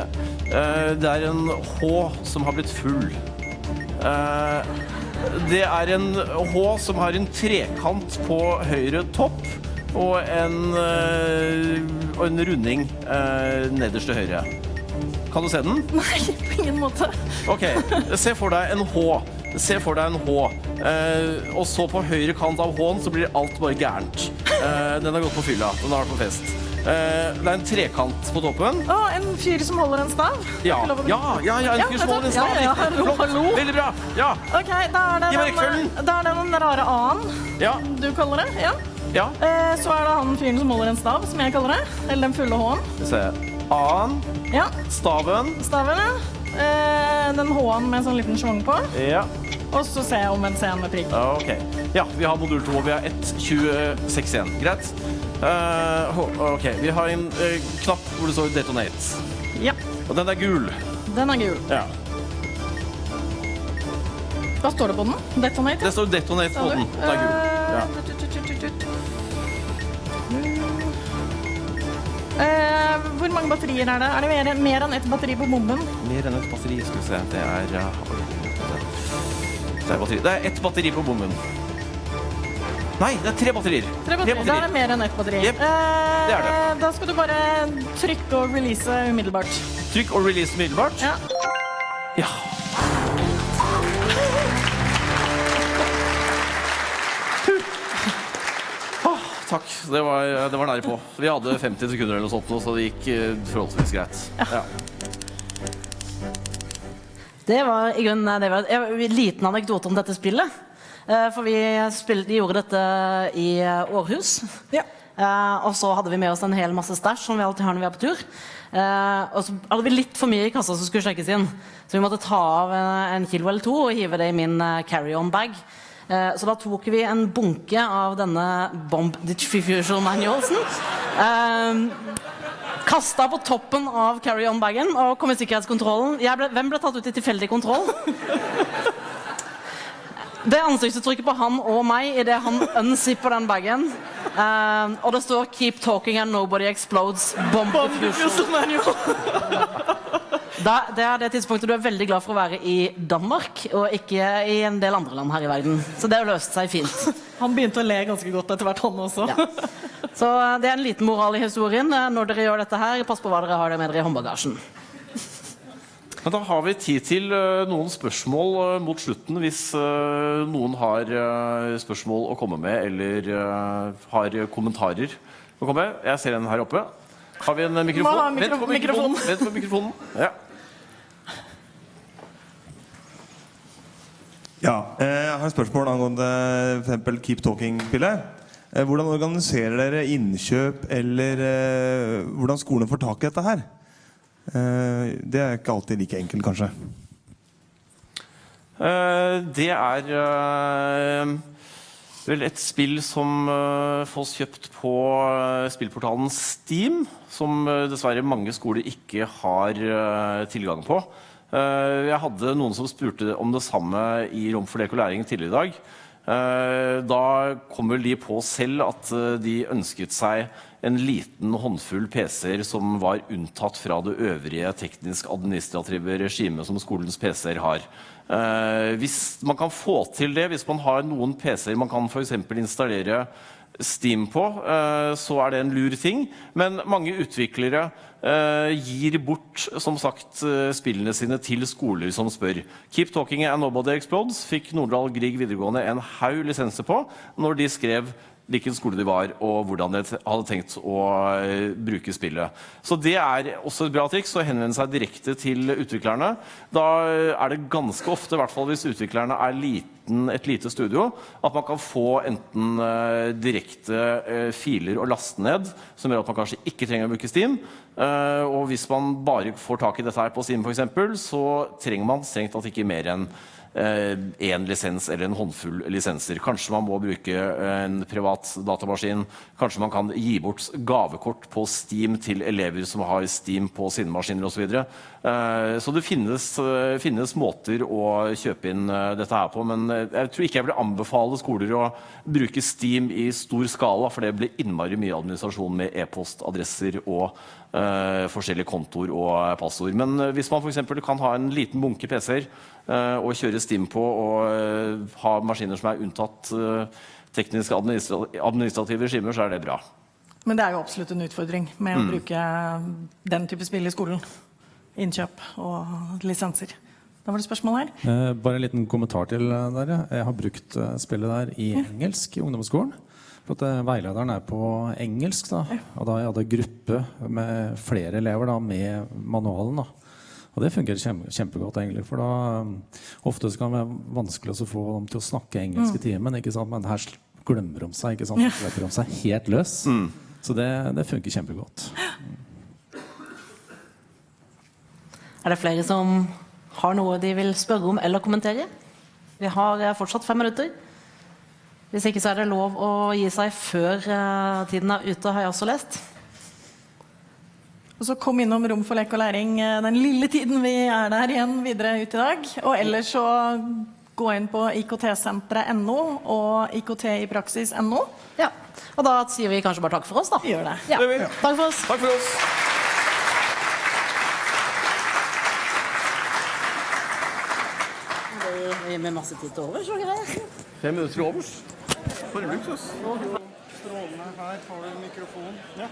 S12: det en H som har blitt full. Det en H som har en trekant på høyre topp, og en runding nederst til høyre. Kan du se den?
S23: Nei, på ingen måte.
S12: Ok, se for deg en H. Og så på høyre kant av H-en så blir alt bare gærent. Den har gått på fylla, den har vært på fest. Det er en trekant på toppen.
S23: En fyr som holder en stav?
S12: Ja, en fyr som holder en stav.
S23: Hallo.
S12: Veldig bra, ja.
S23: Ok, da er det den rare A-en du kaller det,
S12: ja.
S23: Så er det han fyren som holder en stav, som jeg kaller det, eller den fulle H-en.
S12: Se, A-en, staven,
S23: den H-en med en sånn liten svang på.
S12: Ja.
S23: Og så ser jeg om en scene med prikk.
S12: Ok, ja, vi har modul 2, vi har 1.26 igjen, greit? Ok, vi har en knapp hvor det står detonate.
S23: Ja.
S12: Og den er gul.
S23: Den er gul.
S12: Ja.
S23: Hva står det på den? Detonate?
S12: Det står detonate på den. Den er gul. Ja.
S23: Hvor mange batterier er det? Er det mer enn ett batteri på bomben?
S12: Mer enn ett batteri, skal vi se. Det er ett batteri på bomben. Nei, det er 3 batterier.
S23: 3 batterier. Da er det mer enn ett batteri.
S12: Yep, det er det.
S23: Da skal du bare trykke og release umiddelbart.
S12: Trykk og release umiddelbart?
S23: Ja.
S12: Ja. Takk, det var nære på. Vi hadde 50 sekunder eller noe sånt, så det gikk forholdsvis greit. Ja.
S13: Det var i grunnen en liten anekdote om dette spillet. For de gjorde dette i Århus.
S23: Ja.
S13: Og så hadde vi med oss en hel masse stæsj som vi alltid har når vi er på tur. Og så hadde vi litt for mye i kassa som skulle sjekkes inn. Så vi måtte ta av en kilo eller 2 og hive det i min carry-on-bag. Så da tok vi en bunke av denne bomb diffusion manualsen. Kastet på toppen av carry-on-bagen og kom i sikkerhetskontrollen. Hvem ble tatt ut i tilfeldig kontroll? Det ansiktsuttrykket på han og meg i det han unsipper den bagen. Og det står "Keep talking and nobody explodes. Bomb diffusion manual." Det er det tidspunktet du er veldig glad for å være i Danmark, og ikke i en del andre land her i verden. Så det har løst seg fint.
S23: Han begynte å le ganske godt etter hvert, han også.
S13: Ja. Så det er en liten moral i historien. Når dere gjør dette her, pass på hva dere har med dere i håndbagasjen.
S12: Men da har vi tid til noen spørsmål mot slutten, hvis noen har spørsmål å komme med, eller har kommentarer å komme med. Jeg ser en her oppe. Har vi en mikrofon? Vent på mikrofonen. Ja.
S15: Ja, jeg har et spørsmål angående for eksempel Keep Talking-spillet. Hvordan organiserer dere innkjøp, eller hvordan skolen får tak i dette her? Det er ikke alltid like enkelt, kanskje.
S12: Det er vel et spill som fås kjøpt på spillportalen Steam, som dessverre mange skoler ikke har tilgang på. Jeg hadde noen som spurte om det samme i Rom for lek og læring tidligere i dag. Da kom vel de på selv at de ønsket seg en liten håndfull PC-er som var unntatt fra det øvrige teknisk-administrative regimet som skolens PC-er har. Hvis man kan få til det, hvis man har noen PC-er man kan for eksempel installere Steam på, så er det en lur ting. Men mange utviklere gir bort, som sagt, spillene sine til skoler som spør. Keep Talking and Nobody Explodes fikk Nordahl Grieg videregående en haug lisenser på når de skrev hvilken skole de var, og hvordan de hadde tenkt å bruke spillet. Så det er også et bra triks å henvende seg direkte til utviklerne. Da er det ganske ofte, i hvert fall hvis utviklerne er et lite studio, at man kan få enten direkte filer å laste ned, som gjør at man kanskje ikke trenger å bruke Steam. Og hvis man bare får tak i dette her på Steam for eksempel, så trenger man strengt tatt ikke mer enn en lisens eller en håndfull lisenser. Kanskje man må bruke en privat datamaskin. Kanskje man kan gi bort gavekort på Steam til elever som har Steam på sine maskiner og så videre. Så det finnes måter å kjøpe inn dette her på, men jeg tror ikke jeg vil anbefale skoler å bruke Steam i stor skala, for det blir innmari mye administrasjon med e-postadresser og forskjellige kontoer og passord. Men hvis man for eksempel kan ha en liten bunke PC-er og kjøre Steam på og ha maskiner som er unntatt tekniske administrative regimer, så det bra.
S23: Men det jo absolutt en utfordring med å bruke den type spill i skolen. Innkjøp og lisenser. Da var det spørsmål her.
S7: Bare en liten kommentar til der. Jeg har brukt spillet der i engelsk i ungdomsskolen. For at veilederen på engelsk da. Og da jeg hadde gruppe med flere elever da, med manualen da. Og det fungerer kjempegodt egentlig, for da ofte kan det være vanskelig å få dem til å snakke engelsk i timen, ikke sant? Men her glemmer de seg, ikke sant? De slipper de seg helt løs. Så det funker kjempegodt.
S13: Det flere som har noe de vil spørre om eller kommentere? Vi har fortsatt 5 minutter. Hvis ikke så det lov å gi seg før tiden ute, har jeg også lest. Og så kom innom rom for lek og læring den lille tiden vi der igjen videre ut i dag. Og ellers så gå inn på iktsenteret.no og iktipraksis.no. Ja, og da sier vi kanskje bare takk for oss da.
S23: Vi gjør det.
S13: Ja. Takk for oss.
S12: Takk for oss.
S13: Det med masse tid til over, så greier.
S12: 5 minutter til overs. Forbruks oss.
S11: Strålende, her har du mikrofon. Ja.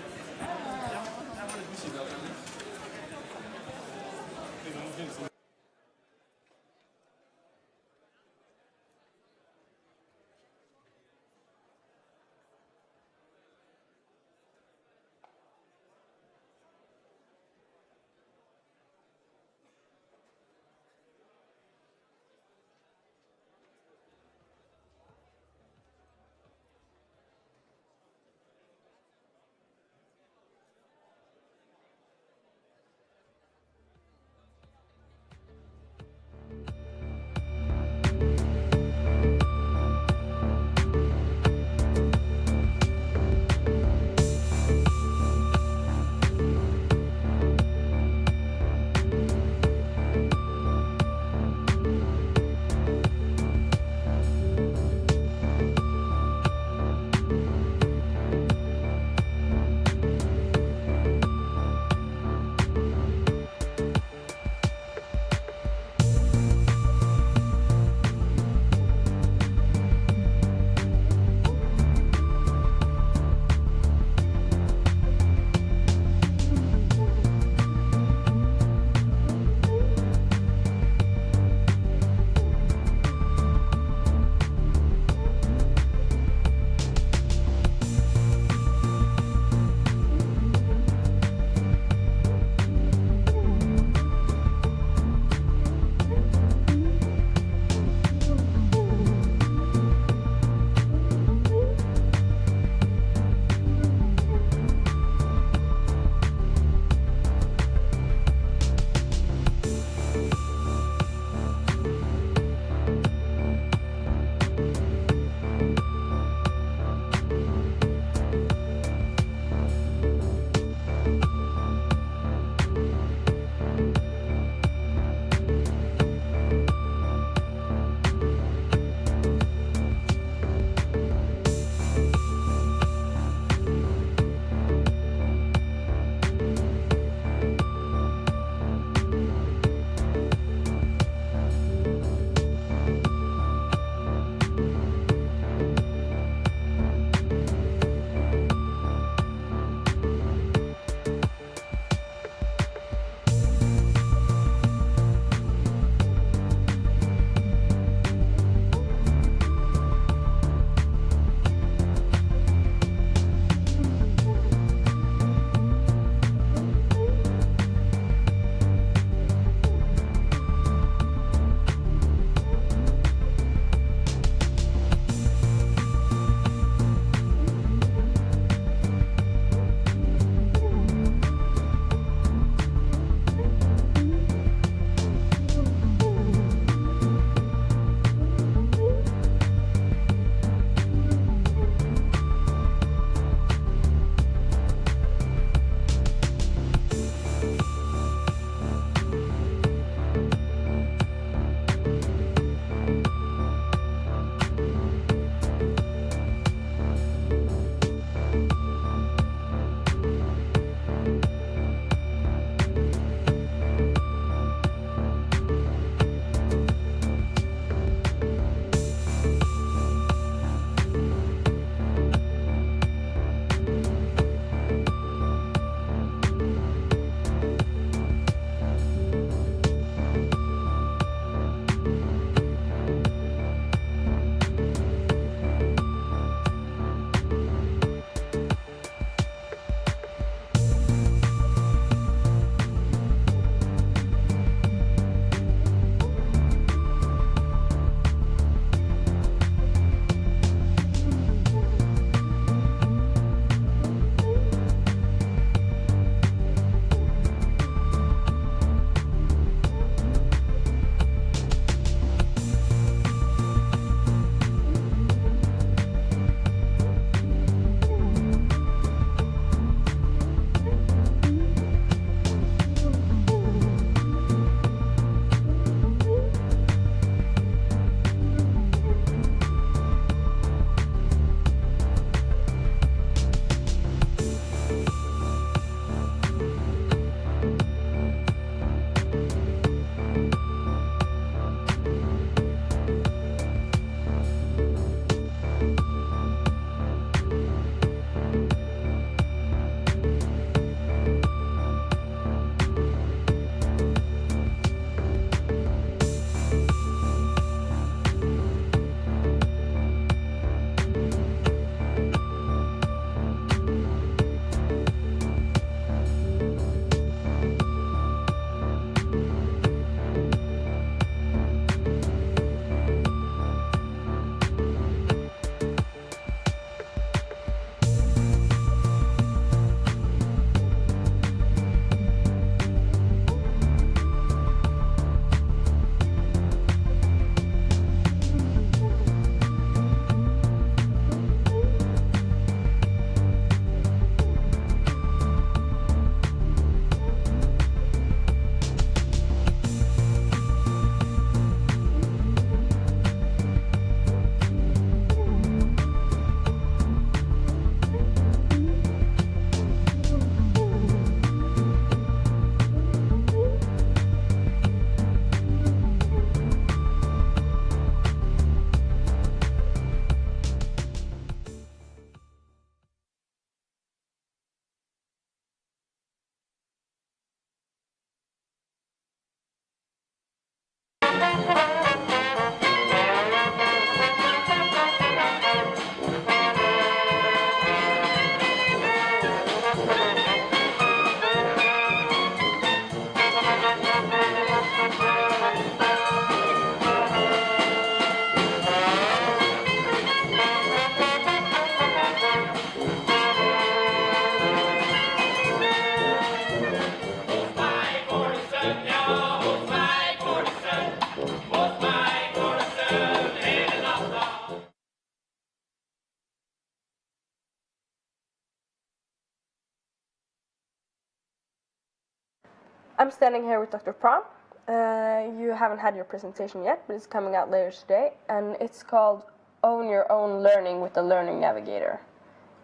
S6: I'm standing here with Dr. Pram. You haven't had your presentation yet, but it's coming out later today, and it's called Own Your Own Learning with the Learning Navigator.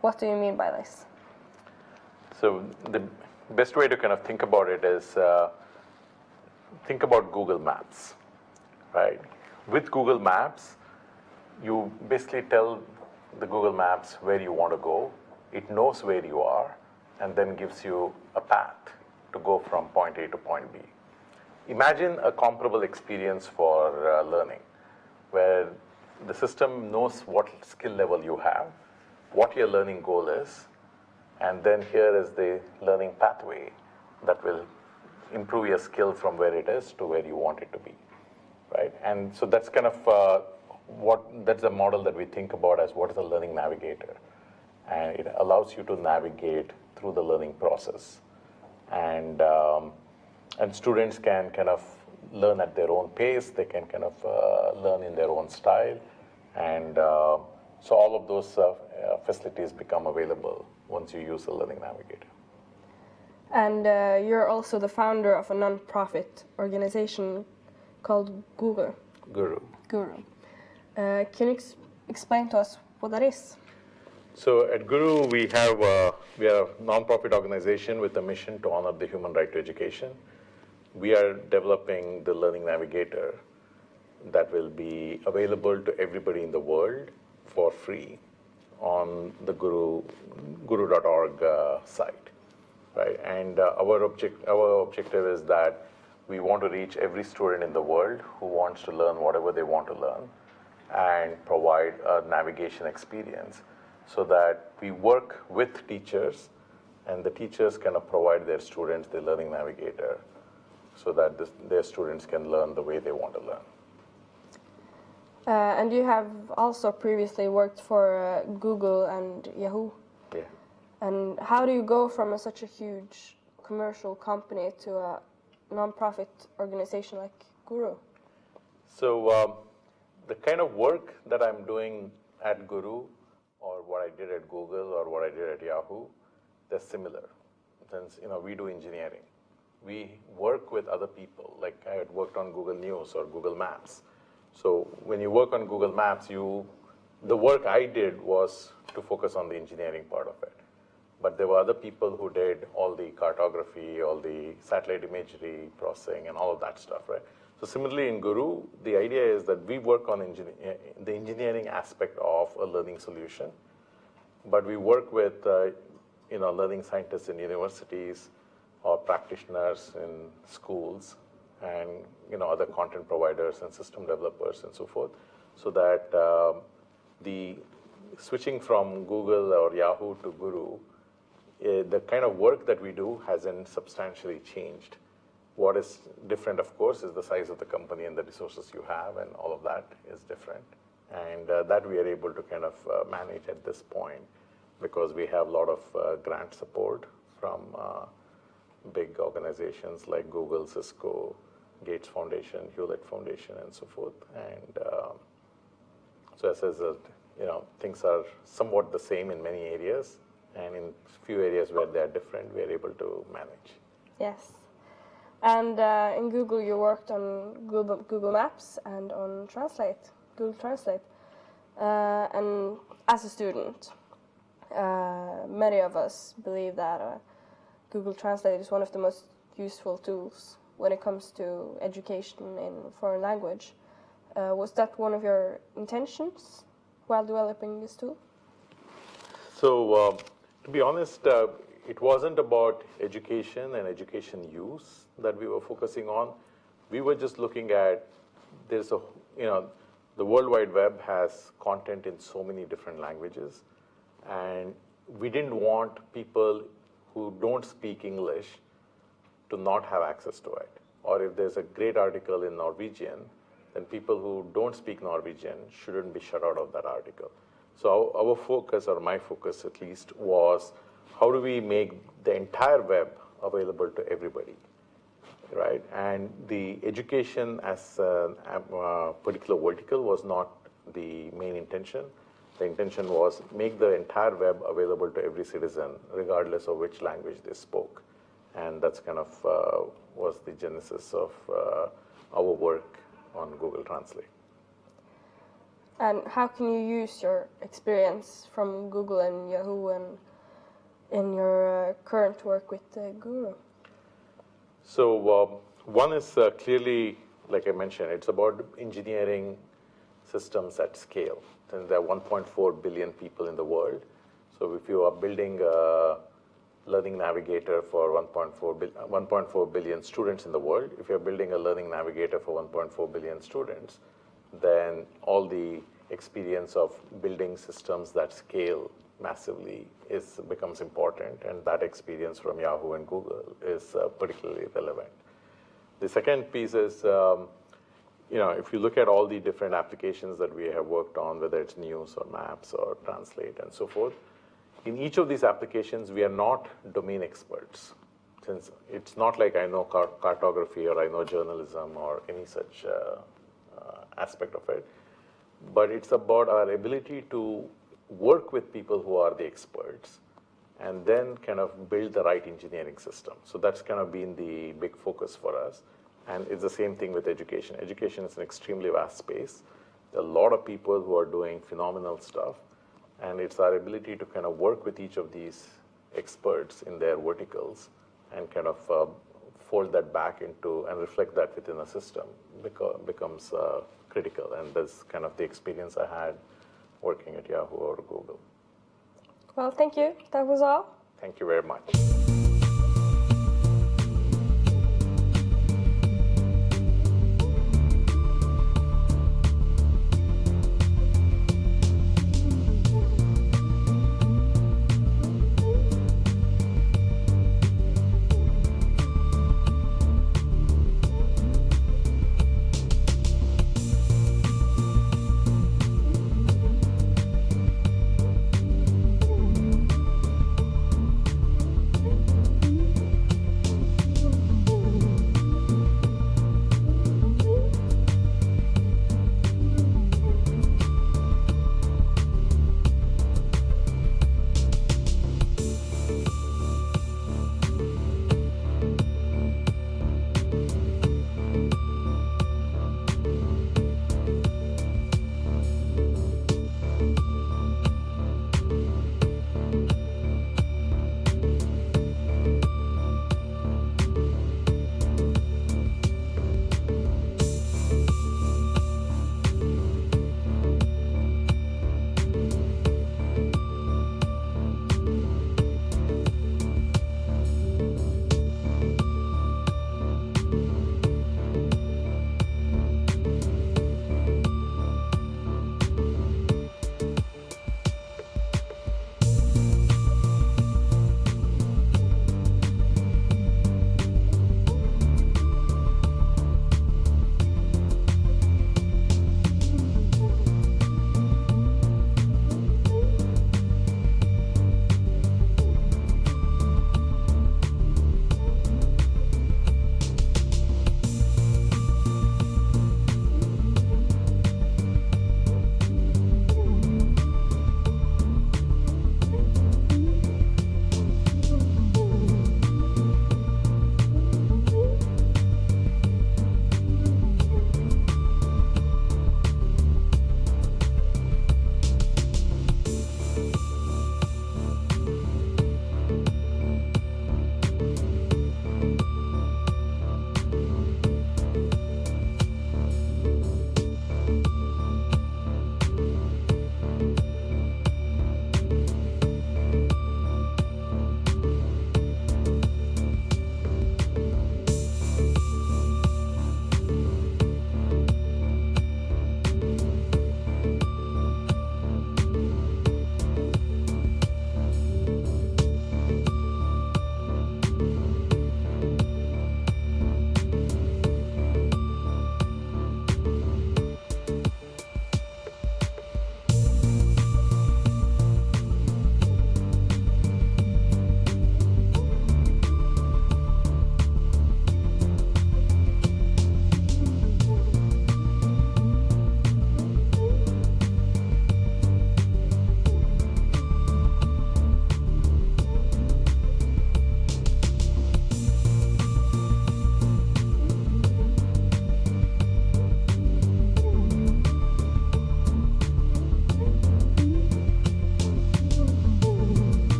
S6: What do you mean by this?
S17: So the best way to kind of think about it is think about Google Maps, right? With Google Maps, you basically tell the Google Maps where you want to go. It knows where you are and then gives you a path to go from point A to point B. Imagine a comparable experience for learning, where the system knows what skill level you have, what your learning goal is, and then here is the learning pathway that will improve your skill from where it is to where you want it to be, right? And so that's kind of that's the model that we think about as what is a learning navigator. And it allows you to navigate through the learning process. And students can kind of learn at their own pace. They can kind of learn in their own style. And so all of those facilities become available once you use the Learning Navigator.
S6: And you're also the founder of a non-profit organization called Guru.
S17: Guru.
S6: Can you explain to us what that is?
S17: So at Guru, we are a non-profit organization with a mission to honor the human right to education. We are developing the Learning Navigator that will be available to everybody in the world for free on the guru.org site, right? And our objective is that we want to reach every student in the world who wants to learn whatever they want to learn and provide a navigation experience so that we work with teachers and the teachers kind of provide their students the Learning Navigator so that their students can learn the way they want to learn.
S6: And you have also previously worked for Google and Yahoo.
S17: Yeah.
S6: And how do you go from such a huge commercial company to a non-profit organization like Guru?
S17: So the kind of work that I'm doing at Guru or what I did at Google or what I did at Yahoo, they're similar. Since we do engineering. We work with other people. Like I had worked on Google News or Google Maps. So when you work on Google Maps, the work I did was to focus on the engineering part of it. But there were other people who did all the cartography, all the satellite imagery processing, and all of that stuff, right? So similarly in Guru, the idea is that we work on the engineering aspect of a learning solution, but we work with learning scientists in universities or practitioners in schools and other content providers and system developers and so forth, so that the switching from Google or Yahoo to Guru, the kind of work that we do hasn't substantially changed. What is different, of course, is the size of the company and the resources you have, and all of that is different. And that we are able to kind of manage at this point because we have a lot of grant support from big organizations like Google, Cisco, Gates Foundation, Hewlett Foundation, and so forth. And so as things are somewhat the same in many areas, and in few areas where they are different, we are able to manage.
S6: Yes. And in Google, you worked on Google Maps and on Google Translate. And as a student, many of us believe that Google Translate is one of the most useful tools when it comes to education in foreign language. Was that one of your intentions while developing this tool?
S17: So, to be honest, it wasn't about education and education use that we were focusing on. We were just looking at, the World Wide Web has content in so many different languages, and we didn't want people who don't speak English to not have access to it. Or if there's a great article in Norwegian, then people who don't speak Norwegian shouldn't be shut out of that article. So our focus, or my focus at least, was how do we make the entire web available to everybody, right? And the education as a particular vertical was not the main intention. The intention was make the entire web available to every citizen, regardless of which language they spoke. And that's kind of was the genesis of our work on Google Translate.
S6: And how can you use your experience from Google and Yahoo and in your current work with Guru?
S17: So one is clearly, like I mentioned, it's about engineering systems at scale. And there are 1.4 billion people in the world. So if you are building a learning navigator for 1.4 billion students in the world, if you're building a learning navigator for 1.4 billion students, then all the experience of building systems that scale massively becomes important, and that experience from Yahoo and Google is particularly relevant. The second piece is, if you look at all the different applications that we have worked on, whether it's news or maps or translate and so forth, in each of these applications, we are not domain experts. Since it's not like I know cartography or I know journalism or any such aspect of it, but it's about our ability to work with people who are the experts and then kind of build the right engineering system. So that's kind of been the big focus for us. And it's the same thing with education. Education is an extremely vast space. There are a lot of people who are doing phenomenal stuff. And it's our ability to kind of work with each of these experts in their verticals and kind of fold that back into and reflect that within a system becomes critical. And that's kind of the experience I had working at Yahoo or Google.
S6: Well, thank you. That was all.
S17: Thank you very much.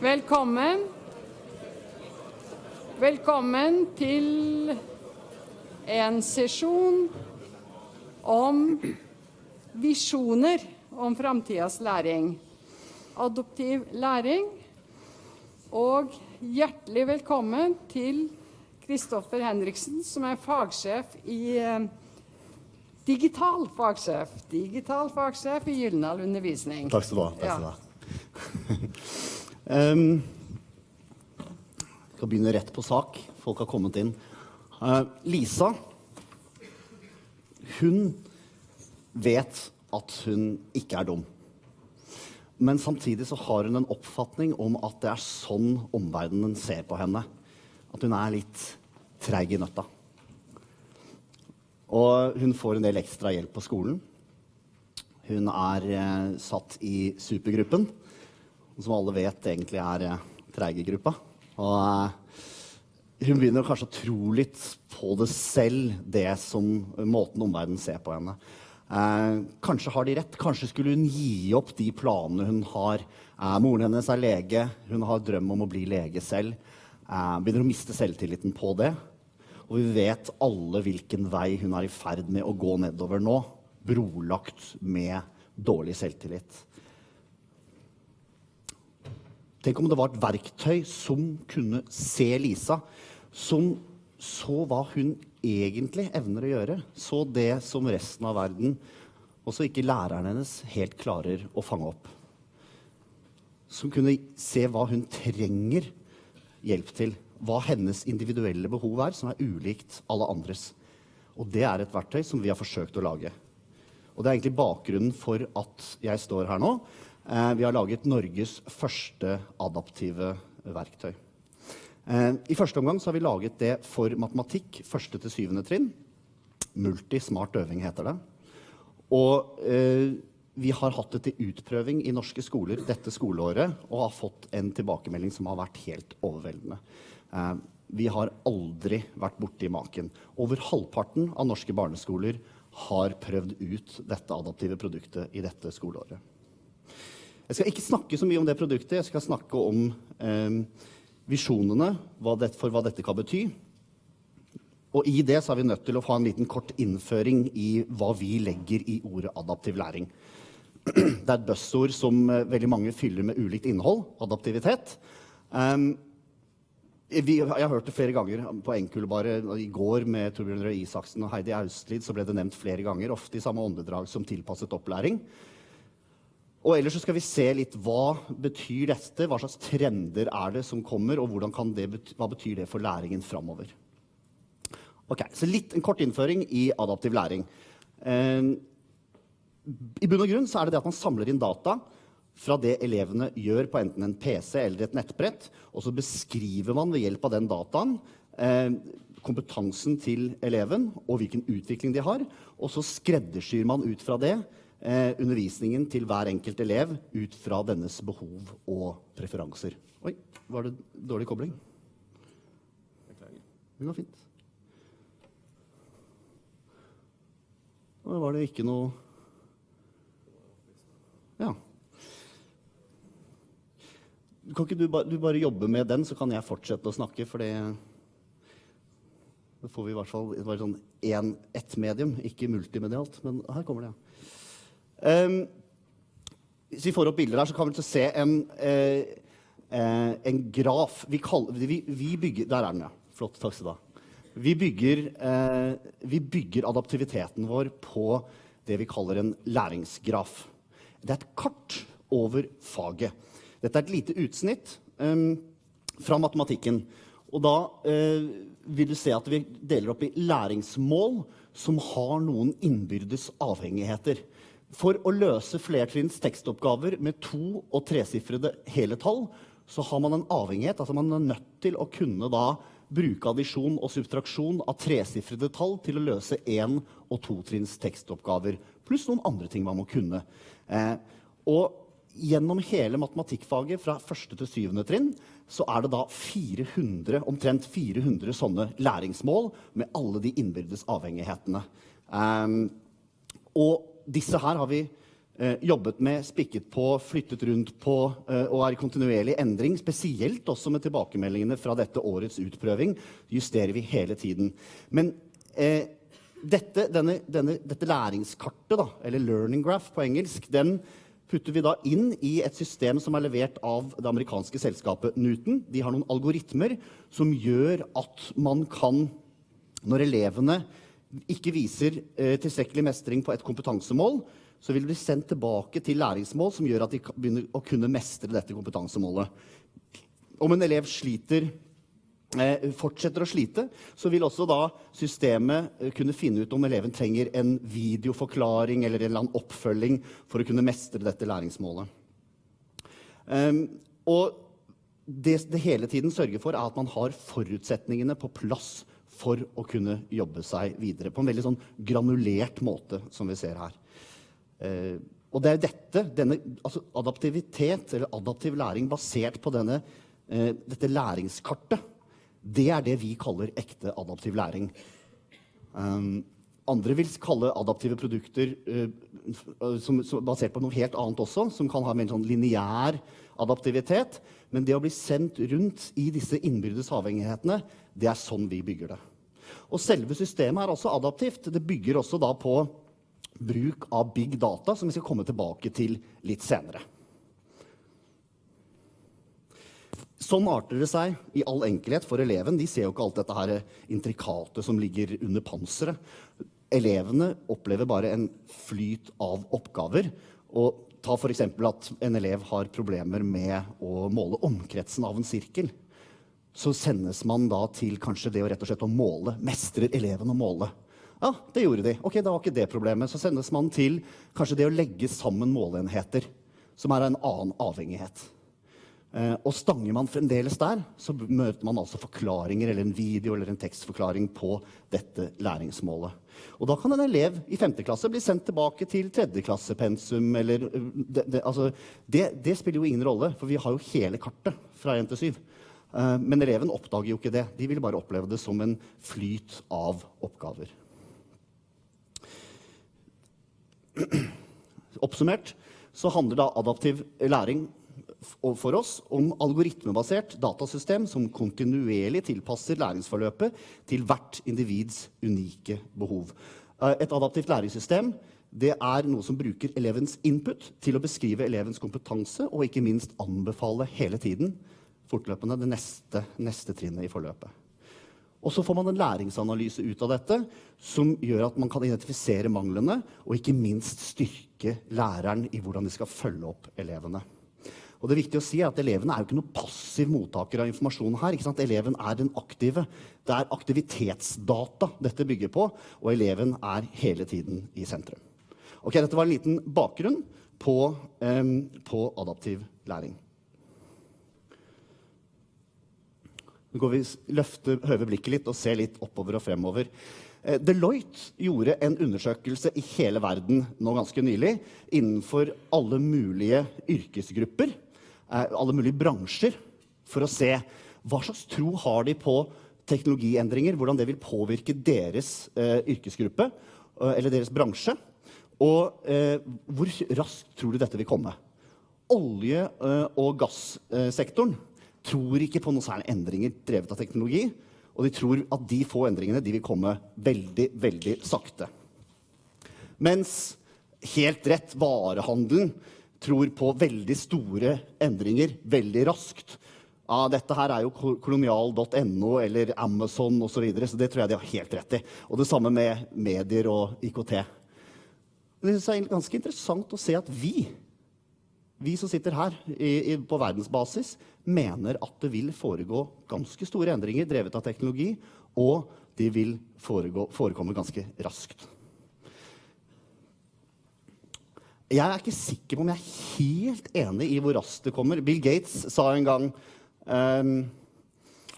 S4: Velkommen. Velkommen til en sesjon om visjoner om framtidens læring. Adoptiv læring. Og hjertelig velkommen til Kristoffer Henriksen, som er fagsjef i digital fagsjef i Gyldendal undervisning.
S22: Takk skal du ha. Jeg skal begynne rett på sak. Folk har kommet inn. Lisa, hun vet at hun ikke er dum. Men samtidig så har hun en oppfatning om at det er sånn omverdenen ser på henne. At hun er litt treig i nøtta. Og hun får en del ekstra hjelp på skolen. Hun er satt i supergruppen, som alle vet egentlig er treigegruppa. Og hun begynner kanskje å tro litt på det selv, det som måten omverdenen ser på henne. Kanskje har de rett, kanskje skulle hun gi opp de planene hun har. Moren hennes er lege, hun har drøm om å bli lege selv. Begynner å miste selvtilliten på det. Og vi vet alle hvilken vei hun er i ferd med å gå nedover nå, brolagt med dårlig selvtillit. Tenk om det var et verktøy som kunne se Lisa, som så hva hun egentlig evner å gjøre, så det som resten av verden, også ikke læreren hennes, helt klarer å fange opp. Som kunne se hva hun trenger hjelp til, hva hennes individuelle behov er, som er ulikt alle andres. Og det er et verktøy som vi har forsøkt å lage. Og det er egentlig bakgrunnen for at jeg står her nå. Vi har laget Norges første adaptive verktøy. I første omgang så har vi laget det for matematikk, 1. til 7. trinn. Multismart øving heter det. Og vi har hatt det til utprøving i norske skoler dette skoleåret, og har fått en tilbakemelding som har vært helt overveldende. Vi har aldri vært borte i maken. Over halvparten av norske barneskoler har prøvd ut dette adaptive produktet i dette skoleåret. Jeg skal ikke snakke så mye om det produktet, jeg skal snakke om visjonene for hva dette kan bety. Og i det så er vi nødt til å få en liten kort innføring i hva vi legger i ordet adaptiv læring. Det er et buzzord som veldig mange fyller med ulikt innhold, adaptivitet. Jeg har hørt det flere ganger på NKUL bare i går med Torbjørn Røe Isaksen og Heidi Auslid, så ble det nevnt flere ganger, ofte i samme åndedrag som tilpasset opplæring. Og ellers så skal vi se litt hva betyr dette, hva slags trender er det som kommer, og hva betyr det for læringen fremover. Ok, så en kort innføring i adaptiv læring. I bunn og grunn så er det at man samler inn data fra det elevene gjør på enten en PC eller et nettbrett, og så beskriver man ved hjelp av den dataen kompetansen til eleven og hvilken utvikling de har, og så skreddersyr man ut fra det undervisningen til hver enkelt elev ut fra dennes behov og preferanser. Oi, var det dårlig kobling? Det var fint. Og var det ikke noe... Ja. Kan ikke du bare jobbe med den, så kan jeg fortsette å snakke, for det får vi i hvert fall bare sånn ett medium, ikke multimedialt, men her kommer det, ja. Hvis vi får opp bilder her, så kan vi se en graf. Vi bygger, der er den, ja. Flott, takk skal du ha. Vi bygger adaptiviteten vår på det vi kaller en læringsgraf. Det er et kart over faget. Dette er et lite utsnitt fra matematikken. Og da vil du se at vi deler opp i læringsmål som har noen innbyrdes avhengigheter. For å løse flertrinns tekstoppgaver med 2- og 3-sifrede hele tall, så har man en avhengighet, altså man er nødt til å kunne da bruke addisjon og subtraksjon av 3-sifrede tall til å løse 1- og 2-trinns tekstoppgaver, pluss noen andre ting man må kunne. Og gjennom hele matematikkfaget fra 1. til 7. trinn, så er det da omtrent 400 sånne læringsmål med alle de innbyrdes avhengighetene. Og disse her har vi jobbet med, spikket på, flyttet rundt på og i kontinuerlig endring, spesielt også med tilbakemeldingene fra dette årets utprøving, justerer vi hele tiden. Men dette læringskartet, da, eller learning graph på engelsk, den putter vi da inn i et system som levert av det amerikanske selskapet Newton. De har noen algoritmer som gjør at man kan, når elevene ikke viser tilstrekkelig mestring på et kompetansemål, så vil de bli sendt tilbake til læringsmål som gjør at de begynner å kunne mestre dette kompetansemålet. Om en elev fortsetter å slite, så vil også da systemet kunne finne ut om eleven trenger en videoforklaring eller en eller annen oppfølging for å kunne mestre dette læringsmålet. Og det hele tiden sørger for at man har forutsetningene på plass for å kunne jobbe seg videre på en veldig sånn granulert måte, som vi ser her. Og det denne altså adaptivitet, eller adaptiv læring basert på dette læringskartet, det det vi kaller ekte adaptiv læring. Andre vil kalle adaptive produkter basert på noe helt annet også, som kan ha mer sånn lineær adaptivitet, men det å bli sendt rundt i disse innbyrdes avhengighetene, det sånn vi bygger det. Og selve systemet også adaptivt. Det bygger også da på bruk av big data, som vi skal komme tilbake til litt senere. Sånn arter det seg i all enkelhet for eleven. De ser jo ikke alt dette her intrikate som ligger under panseret. Elevene opplever bare en flyt av oppgaver. Og ta for eksempel at en elev har problemer med å måle omkretsen av en sirkel. Så sendes man da til kanskje det å rett og slett å måle. Mestrer eleven å måle? Ja, det gjorde de. Ok, da var ikke det problemet. Så sendes man til kanskje det å legge sammen måleenheter, som en annen avhengighet. Og stanger man fremdeles der, så møter man altså forklaringer eller en video eller en tekstforklaring på dette læringsmålet. Og da kan en elev i 5. klasse bli sendt tilbake til 3. klassepensum, eller det spiller jo ingen rolle, for vi har jo hele kartet fra 1 til 7. Men eleven oppdager jo ikke det. De vil bare oppleve det som en flyt av oppgaver. Oppsummert så handler da adaptiv læring for oss om algoritmebasert datasystem som kontinuerlig tilpasser læringsforløpet til hvert individs unike behov. Et adaptivt læringssystem, det noe som bruker elevens input til å beskrive elevens kompetanse og ikke minst anbefale hele tiden fortløpende det neste trinnet i forløpet. Og så får man en læringsanalyse ut av dette som gjør at man kan identifisere manglene og ikke minst styrke læreren i hvordan de skal følge opp elevene. Og det er viktig å si at elevene jo ikke noe passiv mottaker av informasjon her. Ikke sant? Eleven den aktive. Det aktivitetsdata dette bygger på, og eleven hele tiden i sentrum. Ok, dette var en liten bakgrunn på adaptiv læring. Nå går vi høve blikket litt og ser litt oppover og fremover. Deloitte gjorde en undersøkelse i hele verden nå ganske nylig innenfor alle mulige yrkesgrupper, alle mulige bransjer, for å se hva slags tro har de på teknologiendringer, hvordan det vil påvirke deres yrkesgruppe eller deres bransje, og hvor raskt tror du dette vil komme? Olje- og gassektoren tror ikke på noen særlige endringer drevet av teknologi, og de tror at de få endringene de vil komme veldig, veldig sakte. Mens helt rett varehandelen tror på veldig store endringer veldig raskt. Ja, dette her jo kolonial.no eller Amazon og så videre, så det tror jeg de har helt rett i. Og det samme med medier og IKT. Det er ganske interessant å se at vi som sitter her på verdensbasis, mener at det vil foregå ganske store endringer drevet av teknologi, og de vil forekomme ganske raskt. Jeg ikke sikker på om jeg helt enig i hvor raskt det kommer. Bill Gates sa en gang,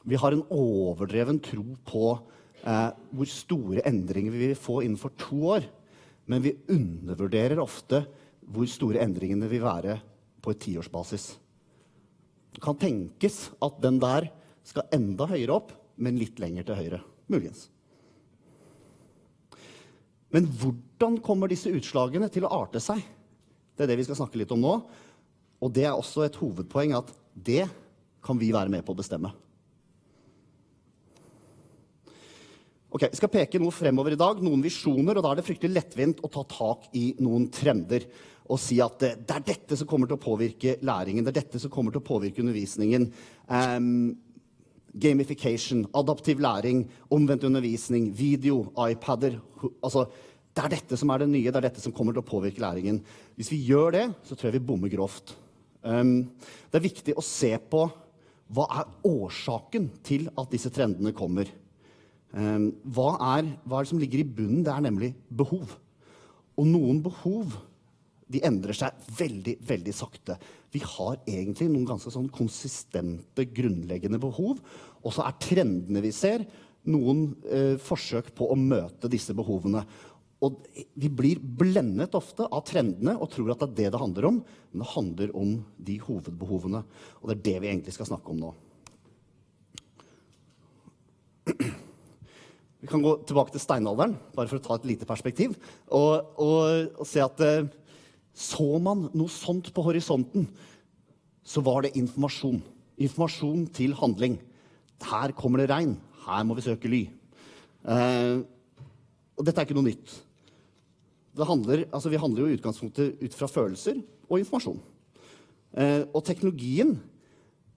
S22: vi har en overdreven tro på hvor store endringer vi vil få innenfor 2 år, men vi undervurderer ofte hvor store endringene vil være på et 10-årsbasis. Det kan tenkes at den der skal enda høyere opp, men litt lenger til høyre, muligens. Men hvordan kommer disse utslagene til å arte seg? Det det vi skal snakke litt om nå. Og det også et hovedpoeng at det kan vi være med på å bestemme. Ok, vi skal peke noe fremover i dag, noen visjoner, og da det fryktelig lettvint å ta tak i noen trender og si at det dette som kommer til å påvirke læringen, det dette som kommer til å påvirke undervisningen, gamification, adaptiv læring, omvendt undervisning, video, iPader, altså det dette som det nye, det dette som kommer til å påvirke læringen. Hvis vi gjør det, så tror jeg vi bommer grovt. Det viktig å se på hva årsaken til at disse trendene kommer. Hva det som ligger i bunnen? Det nemlig behov. Og noen behov, de endrer seg veldig, veldig sakte. Vi har egentlig noen ganske sånn konsistente, grunnleggende behov, og så trendene vi ser, noen forsøk på å møte disse behovene. Og vi blir blendet ofte av trendene og tror at det det handler om, men det handler om de hovedbehovene. Og det det vi egentlig skal snakke om nå. Vi kan gå tilbake til steinalderen, bare for å ta et lite perspektiv, og se at så man noe sånt på horisonten, så var det informasjon. Informasjon til handling. Her kommer det regn, her må vi søke ly. Og dette ikke noe nytt. Vi handler jo i utgangspunktet ut fra følelser og informasjon. Og teknologien,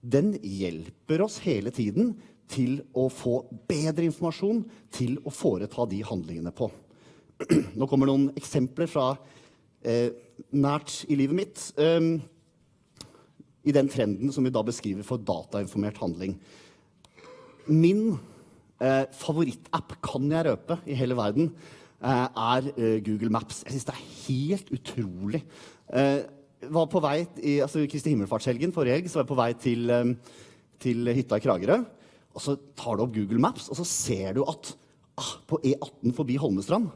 S22: den hjelper oss hele tiden til å få bedre informasjon, til å foreta de handlingene på. Nå kommer noen eksempler fra nært i livet mitt, i den trenden som vi da beskriver for datainformert handling. Min favorittapp, kan jeg røpe, i hele verden, Google Maps. Jeg synes det helt utrolig. Var på vei, Kristi himmelfartshelgen forrige helg, så var jeg på vei til hytta i Kragerø, og så tar du opp Google Maps, og så ser du at på E18 forbi Holmestrand,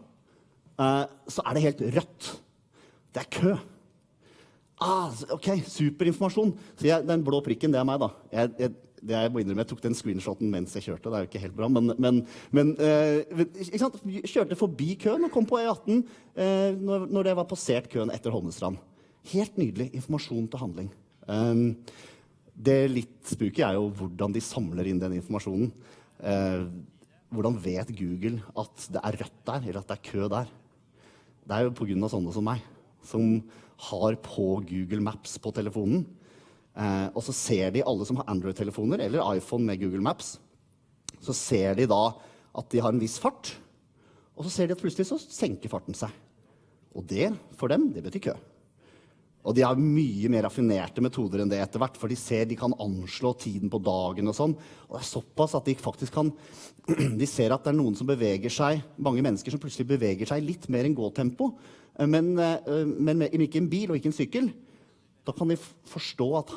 S22: så det helt rødt. Det kø. Ok, superinformasjon. Så den blå prikken, det meg da. Jeg må innrømme, jeg tok den screenshoten mens jeg kjørte, det jo ikke helt bra, men ikke sant? Kjørte forbi køen og kom på E18 når det var passert køen etter Holmestrand. Helt nydelig informasjon til handling. Det litt spooky jo hvordan de samler inn den informasjonen. Hvordan vet Google at det rødt der, eller at det kø der? Det jo på grunn av sånne som meg, som har på Google Maps på telefonen. Og så ser de alle som har Android-telefoner eller iPhone med Google Maps, så ser de da at de har en viss fart, og så ser de at plutselig så senker farten seg. Og det, for dem, det betyr kø. Og de har mye mer raffinerte metoder enn det etter hvert, for de ser de kan anslå tiden på dagen og sånn, og det såpass at de faktisk kan, de ser at det noen som beveger seg, mange mennesker som plutselig beveger seg litt mer enn gåtempo, men ikke en bil og ikke en sykkel. Da kan de forstå at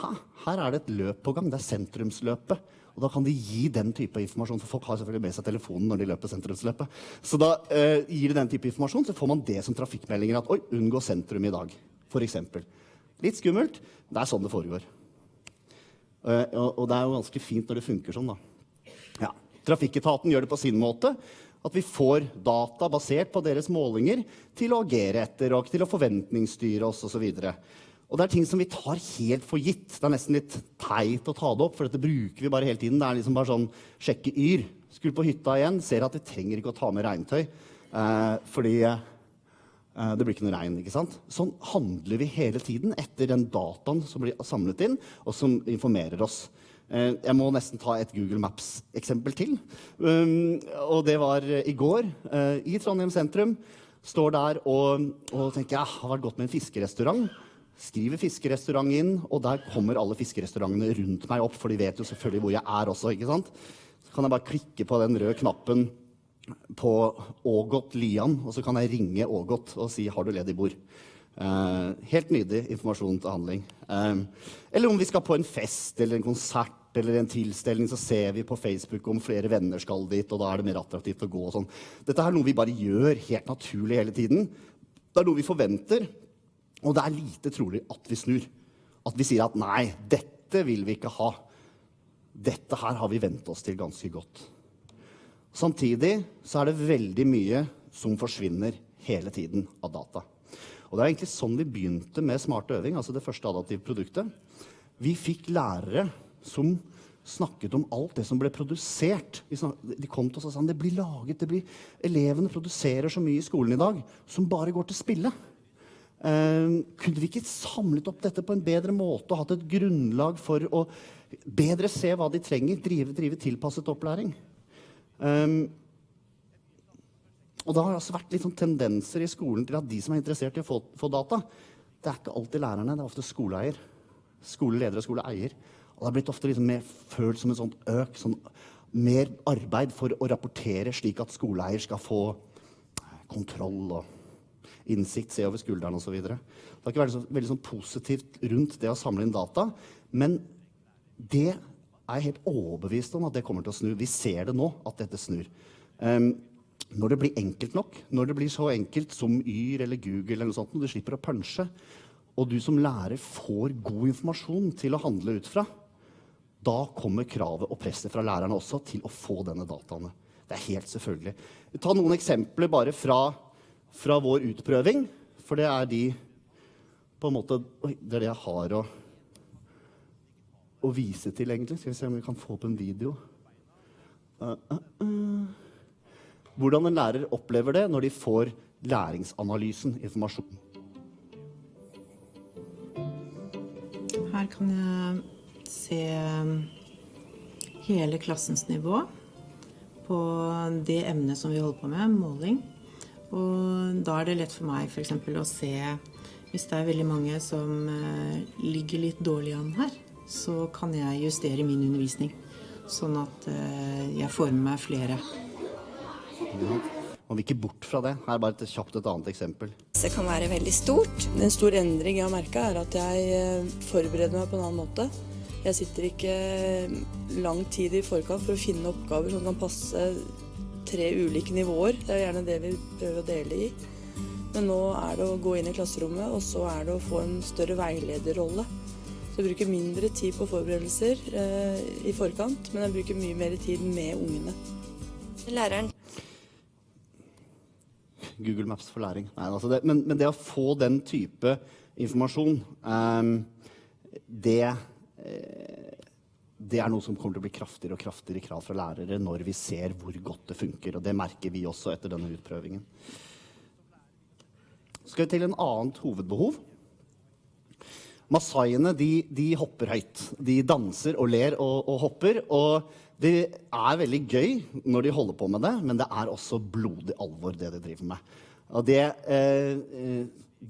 S22: her det et løp på gang, det sentrumsløpet. Og da kan de gi den type informasjon, for folk har selvfølgelig med seg telefonen når de løper sentrumsløpet. Så da gir de den type informasjon, så får man det som trafikkmeldinger at, oi, unngå sentrum i dag, for eksempel. Litt skummelt, det sånn det foregår. Og det jo ganske fint når det funker sånn da. Ja. Trafikketaten gjør det på sin måte, at vi får data basert på deres målinger til å agere etter, og til å forventningsstyre oss, og så videre. Og det ting som vi tar helt for gitt. Det nesten litt teit å ta det opp, for dette bruker vi bare hele tiden. Det liksom bare sånn sjekke yr. Skulle på hytta igjen, ser at vi trenger ikke å ta med regntøy, fordi det blir ikke noe regn, ikke sant? Sånn handler vi hele tiden etter den dataen som blir samlet inn, og som informerer oss. Jeg må nesten ta et Google Maps-eksempel til. Og det var i går, i Trondheim sentrum, står der og tenker, jeg har vært godt med en fiskerestaurant, skriver fiskerestaurant inn, og der kommer alle fiskerestaurantene rundt meg opp, for de vet jo selvfølgelig hvor jeg også, ikke sant? Så kan jeg bare klikke på den røde knappen på Ågot Lian, og så kan jeg ringe Ågot og si, har du ledig bord? Helt nydelig informasjon til handling. Eller om vi skal på en fest, eller en konsert, eller en tilstelning, så ser vi på Facebook om flere venner skal dit, og da det mer attraktivt å gå og sånn. Dette noe vi bare gjør helt naturlig hele tiden. Det noe vi forventer, og det lite trolig at vi snur. At vi sier at nei, dette vil vi ikke ha. Dette her har vi ventet oss til ganske godt. Samtidig så det veldig mye som forsvinner hele tiden av data. Og det egentlig sånn vi begynte med smart øving, altså det første adaptive produktet. Vi fikk lærere som snakket om alt det som ble produsert. De kom til oss og sa, det blir laget, elevene produserer så mye i skolen i dag, som bare går til spille. Kunne vi ikke samlet opp dette på en bedre måte og hatt et grunnlag for å bedre se hva de trenger, drive tilpasset opplæring? Og da har det altså vært litt sånn tendenser i skolen til at de som er interessert i å få data, det ikke alltid lærerne, det ofte skoleeier. Skoleledere og skoleeier. Og det har blitt ofte liksom mer følt som en sånn mer arbeid for å rapportere slik at skoleeier skal få kontroll og innsikt, se over skulderen og så videre. Det har ikke vært veldig sånn positivt rundt det å samle inn data, men det jeg helt overbevist om at det kommer til å snu. Vi ser det nå, at dette snur. Når det blir enkelt nok, når det blir så enkelt som Yr eller Google eller noe sånt, når du slipper å punche, og du som lærer får god informasjon til å handle ut fra, da kommer kravet og presset fra lærerne også til å få denne dataene. Det helt selvfølgelig. Ta noen eksempler bare fra vår utprøving, for det de på en måte, det jeg har å vise til egentlig. Skal vi se om vi kan få på en video. Hvordan en lærer opplever det når de får læringsanalysen, informasjon.
S1: Her kan jeg se hele klassens nivå på det emnet som vi holder på med, måling. Og da det lett for meg for eksempel å se, hvis det veldig mange som ligger litt dårlig an her, så kan jeg justere min undervisning, sånn at jeg får med meg flere.
S22: Ja. Man vil ikke bort fra det. Her bare kjapt et annet eksempel.
S8: Det kan være veldig stort. En stor endring jeg har merket at jeg forbereder meg på en annen måte. Jeg sitter ikke lang tid i forkant for å finne oppgaver som kan passe 3 ulike nivåer. Det gjerne det vi prøver å dele i. Men nå det å gå inn i klasserommet, og så det å få en større veilederrolle. Så jeg bruker mindre tid på forberedelser i forkant, men jeg bruker mye mer tid med ungene. Læreren.
S22: Google Maps for læring. Nei, altså men det å få den type informasjon, det noe som kommer til å bli kraftigere og kraftigere krav fra lærere når vi ser hvor godt det funker, og det merker vi også etter denne utprøvingen. Skal vi til en annet hovedbehov. Masaiene, de hopper høyt. De danser og ler og hopper, og det veldig gøy når de holder på med det, men det også blodig alvor det de driver med. Og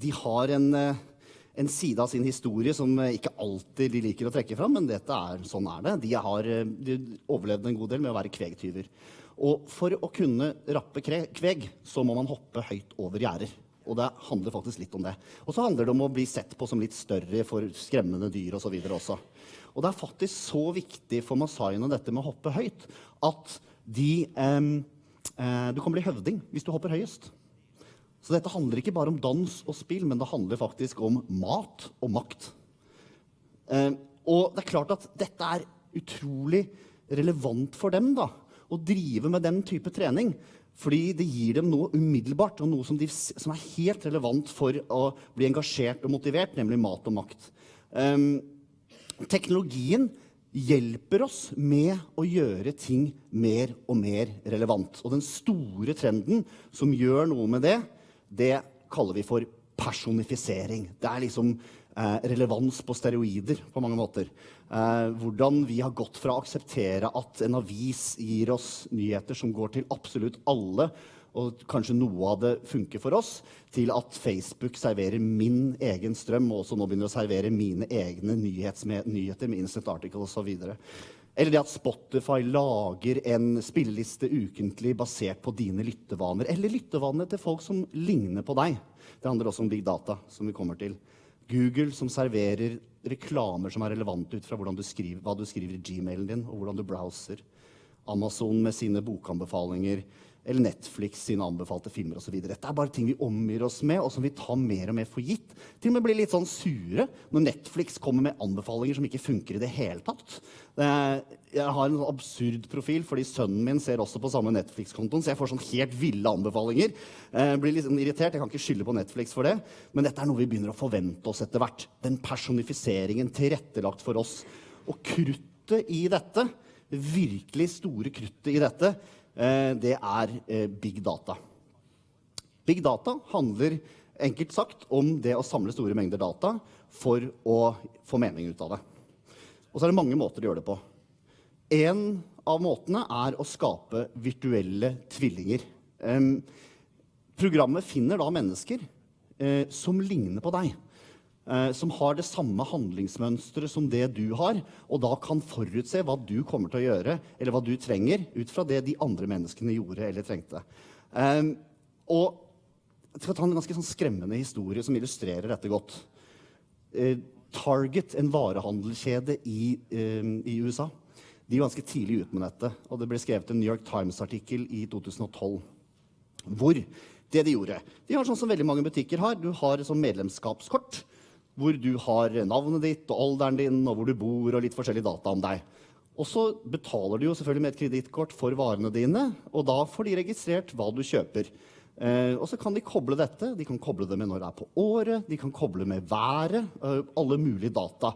S22: de har en side av sin historie som ikke alltid de liker å trekke fram, men sånn det. De overlevde en god del med å være kvegtyver. Og for å kunne rappe kveg, så må man hoppe høyt over gjerder. Og det handler faktisk litt om det. Og så handler det om å bli sett på som litt større for skremmende dyr og så videre også. Og det faktisk så viktig for masaiene dette med å hoppe høyt, at du kan bli høvding hvis du hopper høyest. Så dette handler ikke bare om dans og spill, men det handler faktisk om mat og makt. Og det klart at dette utrolig relevant for dem da, å drive med den type trening, fordi det gir dem noe umiddelbart, og noe som helt relevant for å bli engasjert og motivert, nemlig mat og makt. Teknologien hjelper oss med å gjøre ting mer og mer relevant. Og den store trenden som gjør noe med det kaller vi for personifisering. Det liksom relevans på steroider på mange måter. Hvordan vi har gått fra å akseptere at en avis gir oss nyheter som går til absolutt alle, og kanskje noe av det funker for oss, til at Facebook serverer min egen strøm, og også nå begynner å servere mine egne nyheter med instant article og så videre. Eller det at Spotify lager en spilleliste ukentlig basert på dine lyttevaner, eller lyttevanene til folk som ligner på deg. Det handler også om big data, som vi kommer til. Google som serverer reklamer som relevante ut fra hva du skriver i Gmailen din, og hvordan du browser. Amazon med sine bokanbefalinger, eller Netflix sine anbefalte filmer og så videre. Dette bare ting vi omgir oss med, og som vi tar mer og mer for gitt. Til og med blir litt sånn sure når Netflix kommer med anbefalinger som ikke funker i det hele tatt. Jeg har en absurd profil, fordi sønnen min ser også på samme Netflix-kontoen, så jeg får sånn helt ville anbefalinger. Jeg blir litt irritert, jeg kan ikke skylde på Netflix for det, men dette noe vi begynner å forvente oss etter hvert. Den personifiseringen tilrettelagt for oss. Og kruttet i dette, det virkelig store kruttet i dette, det big data. Big data handler enkelt sagt om det å samle store mengder data for å få mening ut av det. Og så det mange måter å gjøre det på. En av måtene å skape virtuelle tvillinger. Programmet finner da mennesker som ligner på deg. Som har det samme handlingsmønstret som det du har, og da kan forutse hva du kommer til å gjøre, eller hva du trenger, ut fra det de andre menneskene gjorde eller trengte. Og jeg skal ta en ganske sånn skremmende historie som illustrerer dette godt. Target, en varehandelskjede i USA, de var ganske tidlig ut med dette, og det ble skrevet en New York Times-artikkel i 2012, hvor det de gjorde, de har sånn som veldig mange butikker har, du har et sånn medlemskapskort, hvor du har navnet ditt og alderen din, og hvor du bor, og litt forskjellige data om deg. Og så betaler du jo selvfølgelig med et kredittkort for varene dine, og da får de registrert hva du kjøper. Og så kan de koble dette, de kan koble det med når det på året, de kan koble med været, alle mulige data.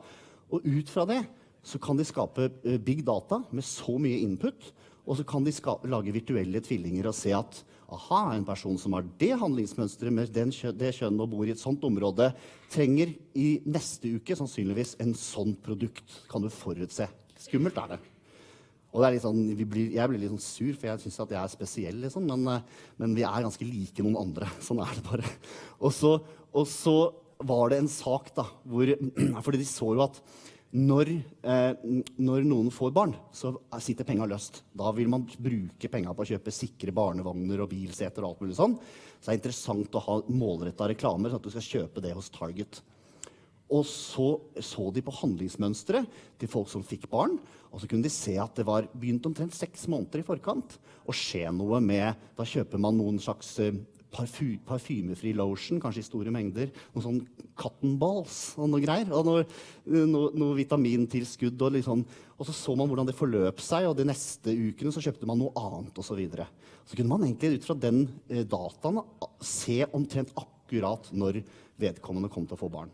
S22: Og ut fra det så kan de skape big data med så mye input, og så kan de lage virtuelle tvillinger og se at aha, en person som har det handlingsmønstret med det kjønn og bor i et sånt område, trenger i neste uke sannsynligvis en sånn produkt, kan du forutse. Skummelt det. Og det litt sånn, jeg blir litt sånn sur, for jeg synes at jeg spesiell, liksom, men vi ganske like noen andre. Sånn det bare. Og så var det en sak da, fordi de så jo at når noen får barn, så sitter penga løst. Da vil man bruke penga på å kjøpe sikre barnevogner og bilseter og alt mulig sånn. Så det interessant å ha målrettet reklamer, sånn at du skal kjøpe det hos Target. Og så de på handlingsmønstre til folk som fikk barn, og så kunne de se at det var begynt omtrent 6 måneder i forkant, og skje noe med, da kjøper man noen slags parfymefri lotion, kanskje i store mengder, noen sånn cotton balls og noe greier, og noe vitamintilskudd og litt sånn. Og så man hvordan det forløp seg, og de neste ukene så kjøpte man noe annet og så videre. Så kunne man egentlig ut fra den dataen se omtrent akkurat når vedkommende kom til å få barn.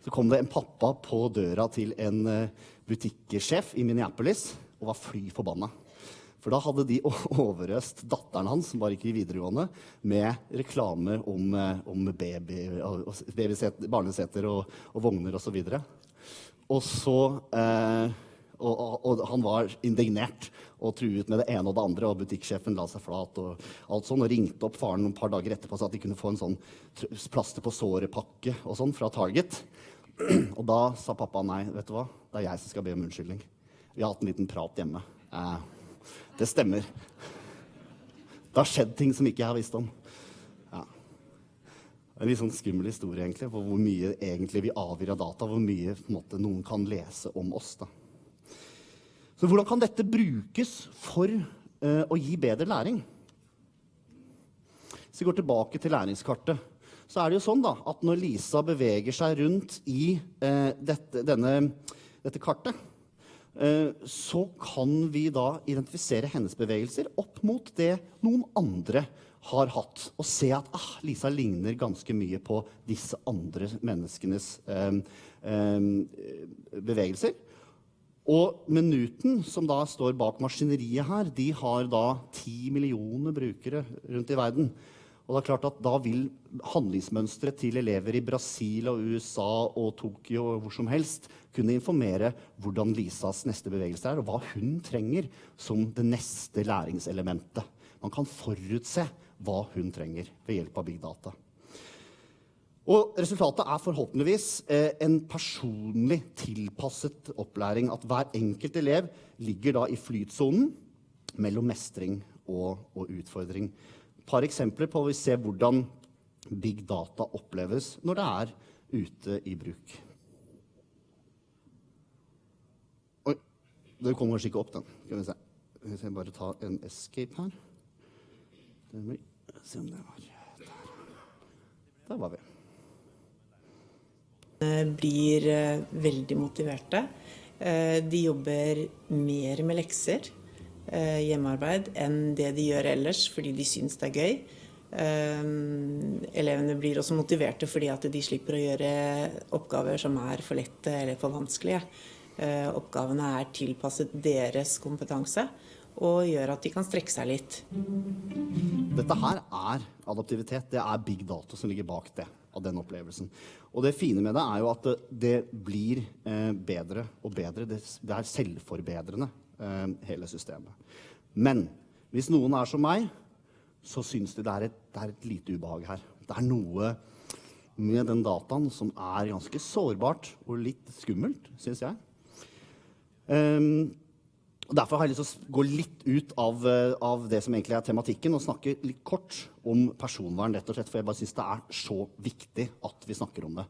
S22: Så kom det en pappa på døra til en butikksjef i Minneapolis og var fly forbannet. For da hadde de overøst datteren hans, som var ikke i videregående, med reklame om barneseter og vogner og så videre. Og han var indignert og truet med det ene og det andre, og butikksjefen la seg flat og alt sånn, og ringte opp faren et par dager etterpå så at de kunne få en sånn plaster på såret-pakke og sånn fra Target. Og da sa pappa nei, vet du hva, det jeg som skal be om unnskyldning. Vi har hatt en liten prat hjemme. Det stemmer. Det har skjedd ting som ikke jeg har visst om. Ja. Det en litt sånn skummel historie egentlig, på hvor mye egentlig vi avgir av data, hvor mye på en måte, noen kan lese om oss. Da. Så hvordan kan dette brukes for å gi bedre læring? Hvis vi går tilbake til læringskartet, så det jo sånn da, at når Lisa beveger seg rundt i dette kartet, så kan vi da identifisere hennes bevegelser opp mot det noen andre har hatt, og se at Lisa ligner ganske mye på disse andre menneskenes bevegelser. Og Minuten, som da står bak maskineriet her, de har da 10 millioner brukere rundt i verden. Og det klart at da vil handlingsmønstre til elever i Brasil og USA og Tokyo og hvor som helst kunne informere hvordan Lisas neste bevegelse og hva hun trenger som det neste læringselementet. Man kan forutse hva hun trenger ved hjelp av big data. Og resultatet forhåpentligvis en personlig tilpasset opplæring, at hver enkelt elev ligger da i flytsonen mellom mestring og utfordring. Et par eksempler på å se hvordan big data oppleves når det ute i bruk. Oi, det kommer kanskje ikke opp den, kan vi se. Jeg skal bare ta en escape her. Se om det var der. Der var vi.
S1: Blir veldig motiverte. De jobber mer med lekser, hjemmearbeid, enn det de gjør ellers, fordi de synes det er gøy. Elevene blir også motiverte fordi at de slipper å gjøre oppgaver som er for lette eller for vanskelige. Oppgavene er tilpasset deres kompetanse og gjør at de kan strekke seg litt.
S22: Dette her er adaptivitet, det er big data som ligger bak det, av den opplevelsen. Og det fine med det er jo at det blir bedre og bedre, det er selvforbedrende, hele systemet. Men hvis noen er som meg, så synes de det er et lite ubehag her. Det er noe med den dataen som er ganske sårbart og litt skummelt, synes jeg. Derfor har jeg lyst til å gå litt ut av det som egentlig er tematikken og snakke litt kort om personvern, rett og slett, for jeg bare synes det er så viktig at vi snakker om det.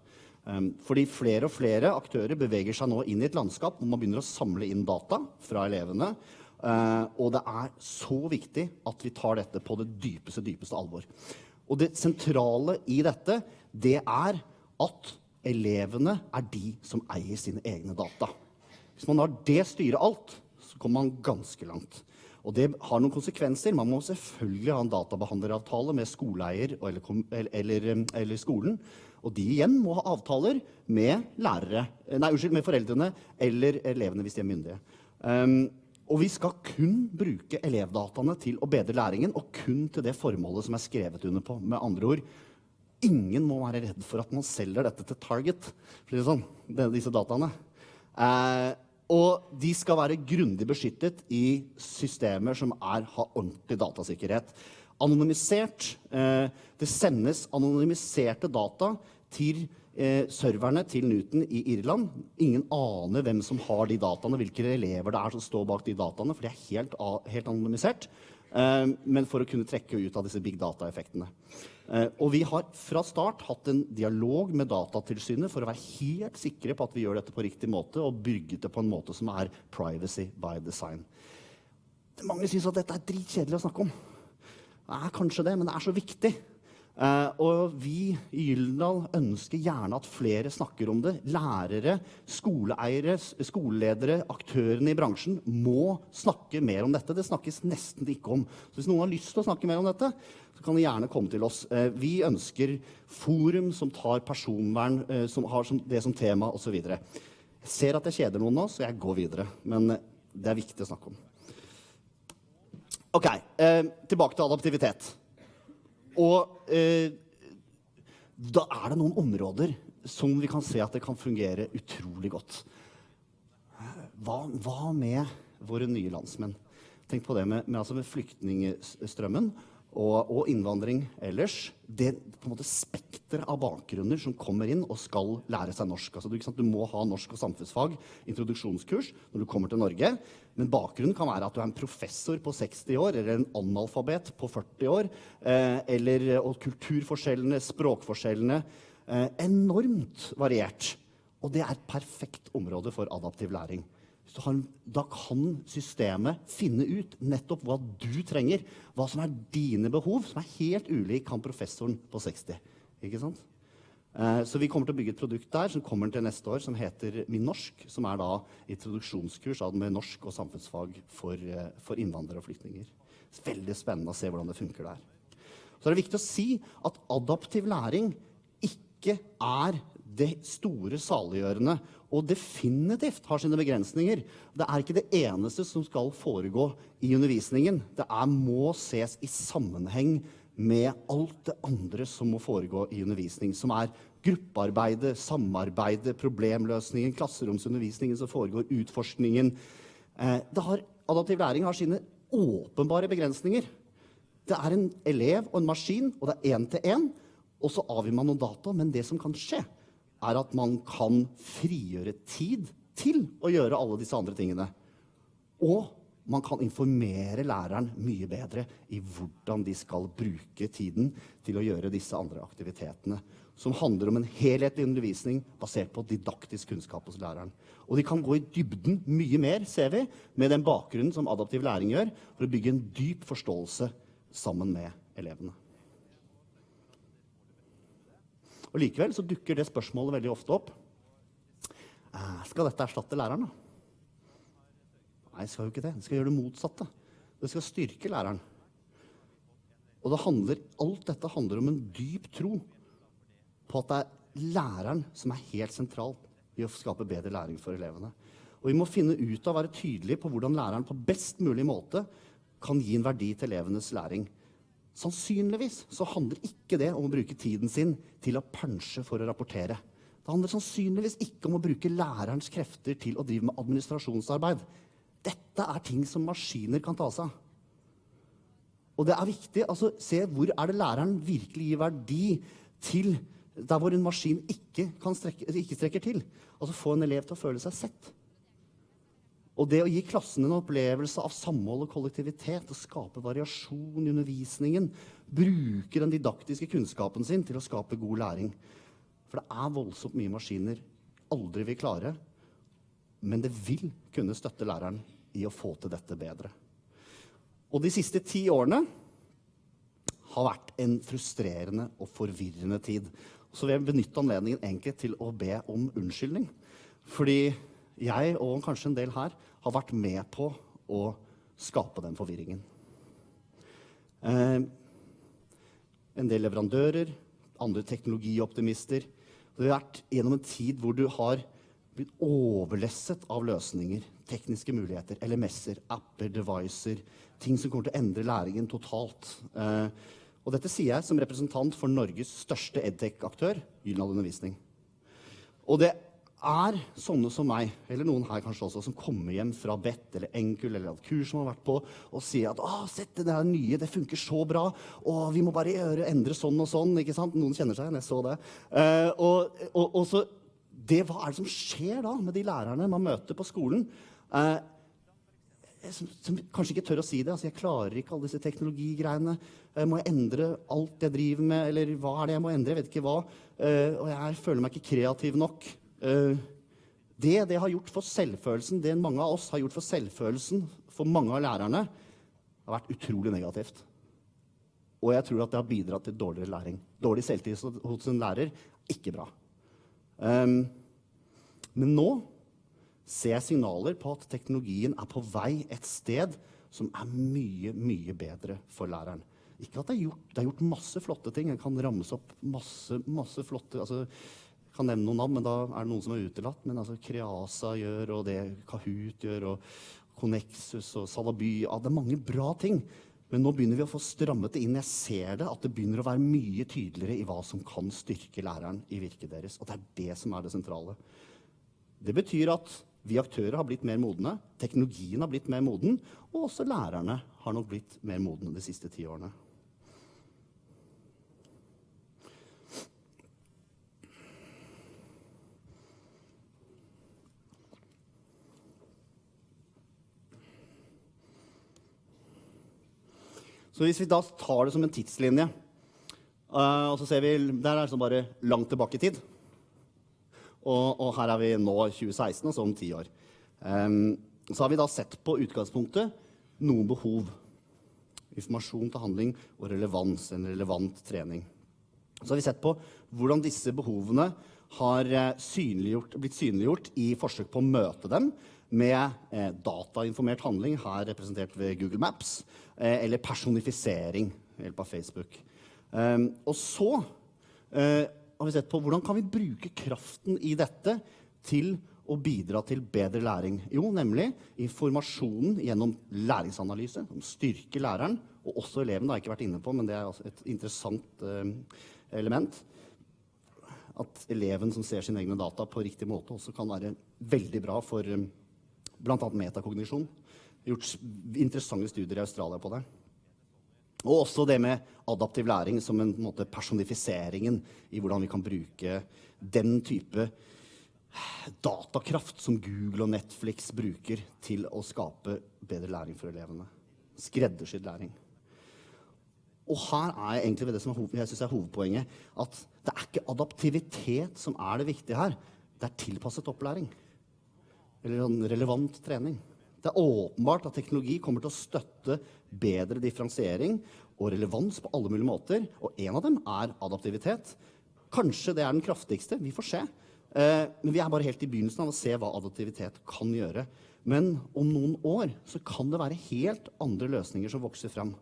S22: Fordi flere og flere aktører beveger seg nå inn i et landskap hvor man begynner å samle inn data fra elevene, og det er så viktig at vi tar dette på det dypeste alvor. Og det sentrale i dette, det er at elevene er de som eier sine egne data. Hvis man lar det styre alt, så kommer man ganske langt. Og det har noen konsekvenser. Man må selvfølgelig ha en databehandleravtale med skoleeier eller skolen, og de igjen må ha avtaler med med foreldrene eller elevene hvis de er myndige. Og vi skal kun bruke elevdataene til å bedre læringen, og kun til det formålet som er skrevet under på. Med andre ord, ingen må være redd for at man selger dette til Target, for det er sånn, disse dataene. Og de skal være grundig beskyttet i systemer som har ordentlig datasikkerhet. Anonymisert, det sendes anonymiserte data til serverne til Newton i Irland. Ingen aner hvem som har de dataene, hvilke elever det er som står bak de dataene, for det er helt anonymisert, men for å kunne trekke ut av disse big data-effektene. Og vi har fra start hatt en dialog med Datatilsynet for å være helt sikre på at vi gjør dette på riktig måte, og bygget det på en måte som er privacy by design. Mange synes at dette er dritkjedelig å snakke om. Det er kanskje det, men det er så viktig. Og vi i Gyldendal ønsker gjerne at flere snakker om det. Lærere, skoleeiere, skoleledere, aktørene i bransjen må snakke mer om dette. Det snakkes nesten ikke om. Så hvis noen har lyst til å snakke mer om dette, så kan de gjerne komme til oss. Vi ønsker forum som tar personvern, som har det som tema, og så videre. Jeg ser at jeg kjeder noen nå, så jeg går videre. Men det er viktig å snakke om. Ok, tilbake til adaptivitet. Og da er det noen områder som vi kan se at det kan fungere utrolig godt. Hva med våre nye landsmenn? Tenk på det med flyktningstrømmen og innvandring ellers. Det på en måte spektret av bakgrunner som kommer inn og skal lære seg norsk. Altså, du må ha norsk og samfunnsfag, introduksjonskurs, når du kommer til Norge. Men bakgrunnen kan være at du er en professor på 60 år, eller en analfabet på 40 år, og kulturforskjellene, språkforskjellene, enormt variert. Og det er et perfekt område for adaptiv læring. Da kan systemet finne ut nettopp hva du trenger, hva som er dine behov, som er helt ulik kan professoren på 60. Ikke sant? Så vi kommer til å bygge et produkt der som kommer til neste år, som heter Min Norsk, som er da introduksjonskurs med norsk og samfunnsfag for innvandrere og flyktninger. Det er veldig spennende å se hvordan det funker der. Så er det viktig å si at adaptiv læring ikke er det store saliggjørende, og definitivt har sine begrensninger. Det er ikke det eneste som skal foregå i undervisningen. Det må ses i sammenheng med alt det andre som må foregå i undervisning, som er gruppearbeidet, samarbeidet, problemløsningen, klasseromsundervisningen som foregår, utforskningen. Adaptiv læring har sine åpenbare begrensninger. Det er en elev og en maskin, og det er 1-til-1, og så avgir man noen data, men det som kan skje, er at man kan frigjøre tid til å gjøre alle disse andre tingene. Og man kan informere læreren mye bedre i hvordan de skal bruke tiden til å gjøre disse andre aktivitetene, som handler om en helhetlig undervisning basert på didaktisk kunnskap hos læreren. Og de kan gå i dybden mye mer, ser vi, med den bakgrunnen som adaptiv læring gjør, for å bygge en dyp forståelse sammen med elevene. Og likevel så dukker det spørsmålet veldig ofte opp. Skal dette erstatte læreren da? Nei, det skal jo ikke det. Det skal gjøre det motsatte. Det skal styrke læreren. Og alt dette handler om en dyp tro på at det er læreren som er helt sentral i å skape bedre læring for elevene. Og vi må finne ut av å være tydelige på hvordan læreren på best mulig måte kan gi en verdi til elevenes læring. Sannsynligvis så handler ikke det om å bruke tiden sin til å punche for å rapportere. Det handler sannsynligvis ikke om å bruke lærerens krefter til å drive med administrasjonsarbeid. Dette er ting som maskiner kan ta seg av. Og det er viktig å se hvor er det læreren virkelig gir verdi til der hvor en maskin ikke strekker til. Altså få en elev til å føle seg sett. Og det å gi klassen en opplevelse av samhold og kollektivitet, og skape variasjon i undervisningen, bruke den didaktiske kunnskapen sin til å skape god læring. For det er voldsomt mye maskiner aldri vil klare, men det vil kunne støtte læreren i å få til dette bedre. Og de siste 10 årene har vært en frustrerende og forvirrende tid. Så vil jeg benytte anledningen egentlig til å be om unnskyldning. Fordi jeg, og kanskje en del her, har vært med på å skape den forvirringen. En del leverandører, andre teknologioptimister. Det har vært gjennom en tid hvor du har blitt overlesset av løsninger, tekniske muligheter, LMS-er, apper, devices, ting som kommer til å endre læringen totalt. Og dette sier jeg som representant for Norges største edtech-aktør, undervisning. Og det er sånne som meg, eller noen her kanskje også, som kommer hjem fra hvert eller NKUL eller et kurs som har vært på, og sier at sett det der nye, det funker så bra, og vi må bare endre sånn og sånn, ikke sant? Noen kjenner seg, jeg så det. Og så hva er det som skjer da med de lærerne man møter på skolen? Som kanskje ikke tør å si det. Altså, jeg klarer ikke alle disse teknologigreiene. Må jeg endre alt jeg driver med? Eller hva er det jeg må endre? Jeg vet ikke hva. Og jeg føler meg ikke kreativ nok. Det har gjort for selvfølelsen, det mange av oss har gjort for selvfølelsen for mange av lærerne, har vært utrolig negativt. Og jeg tror at det har bidratt til dårligere læring. Dårlig selvtillit hos en lærer, ikke bra. Men nå ser jeg signaler på at teknologien er på vei et sted som er mye, mye bedre for læreren. Ikke at det er gjort masse flotte ting. Jeg kan ramse opp masse flotte, jeg kan nevne noen navn, men da er det noen som er utelatt. Men Kreasa gjør, og det Kahoot gjør, og Connexus og Salaby, det er mange bra ting. Men nå begynner vi å få strammet det inn. Jeg ser det, at det begynner å være mye tydeligere i hva som kan styrke læreren i virket deres. Og det er det som er det sentrale. Det betyr at vi aktører har blitt mer modne, teknologien har blitt mer moden, og også lærerne har nok blitt mer modne de siste 10 årene. Så hvis vi da tar det som en tidslinje, og så ser vi, der er det bare langt tilbake i tid. Og her er vi nå 2016, altså om 10 år. Så har vi da sett på utgangspunktet noen behov. Informasjon til handling og relevans, en relevant trening. Så har vi sett på hvordan disse behovene har blitt synliggjort i forsøk på å møte dem med datainformert handling, her representert ved Google Maps, eller personifisering ved hjelp av Facebook. Og så har vi sett på hvordan kan vi bruke kraften i dette til å bidra til bedre læring. Jo, nemlig informasjonen gjennom læringsanalyse, som styrker læreren, og også eleven, det har jeg ikke vært inne på, men det er altså et interessant element. At eleven som ser sine egne data på riktig måte også kan være veldig bra for blant annet metakognisjon. Det er gjort interessante studier i Australia på det. Og også det med adaptiv læring som en måte personifiseringen i hvordan vi kan bruke den type datakraft som Google og Netflix bruker til å skape bedre læring for elevene. Skreddersydd læring. Og her er egentlig det som jeg synes er hovedpoenget, at det er ikke adaptivitet som er det viktige her. Det er tilpasset opplæring. Eller relevant trening. Det er åpenbart at teknologi kommer til å støtte bedre differensiering og relevans på alle mulige måter, og en av dem er adaptivitet. Kanskje det er den kraftigste, vi får se. Men vi er bare helt i begynnelsen av å se hva adaptivitet kan gjøre. Men om noen år så kan det være helt andre løsninger som vokser frem.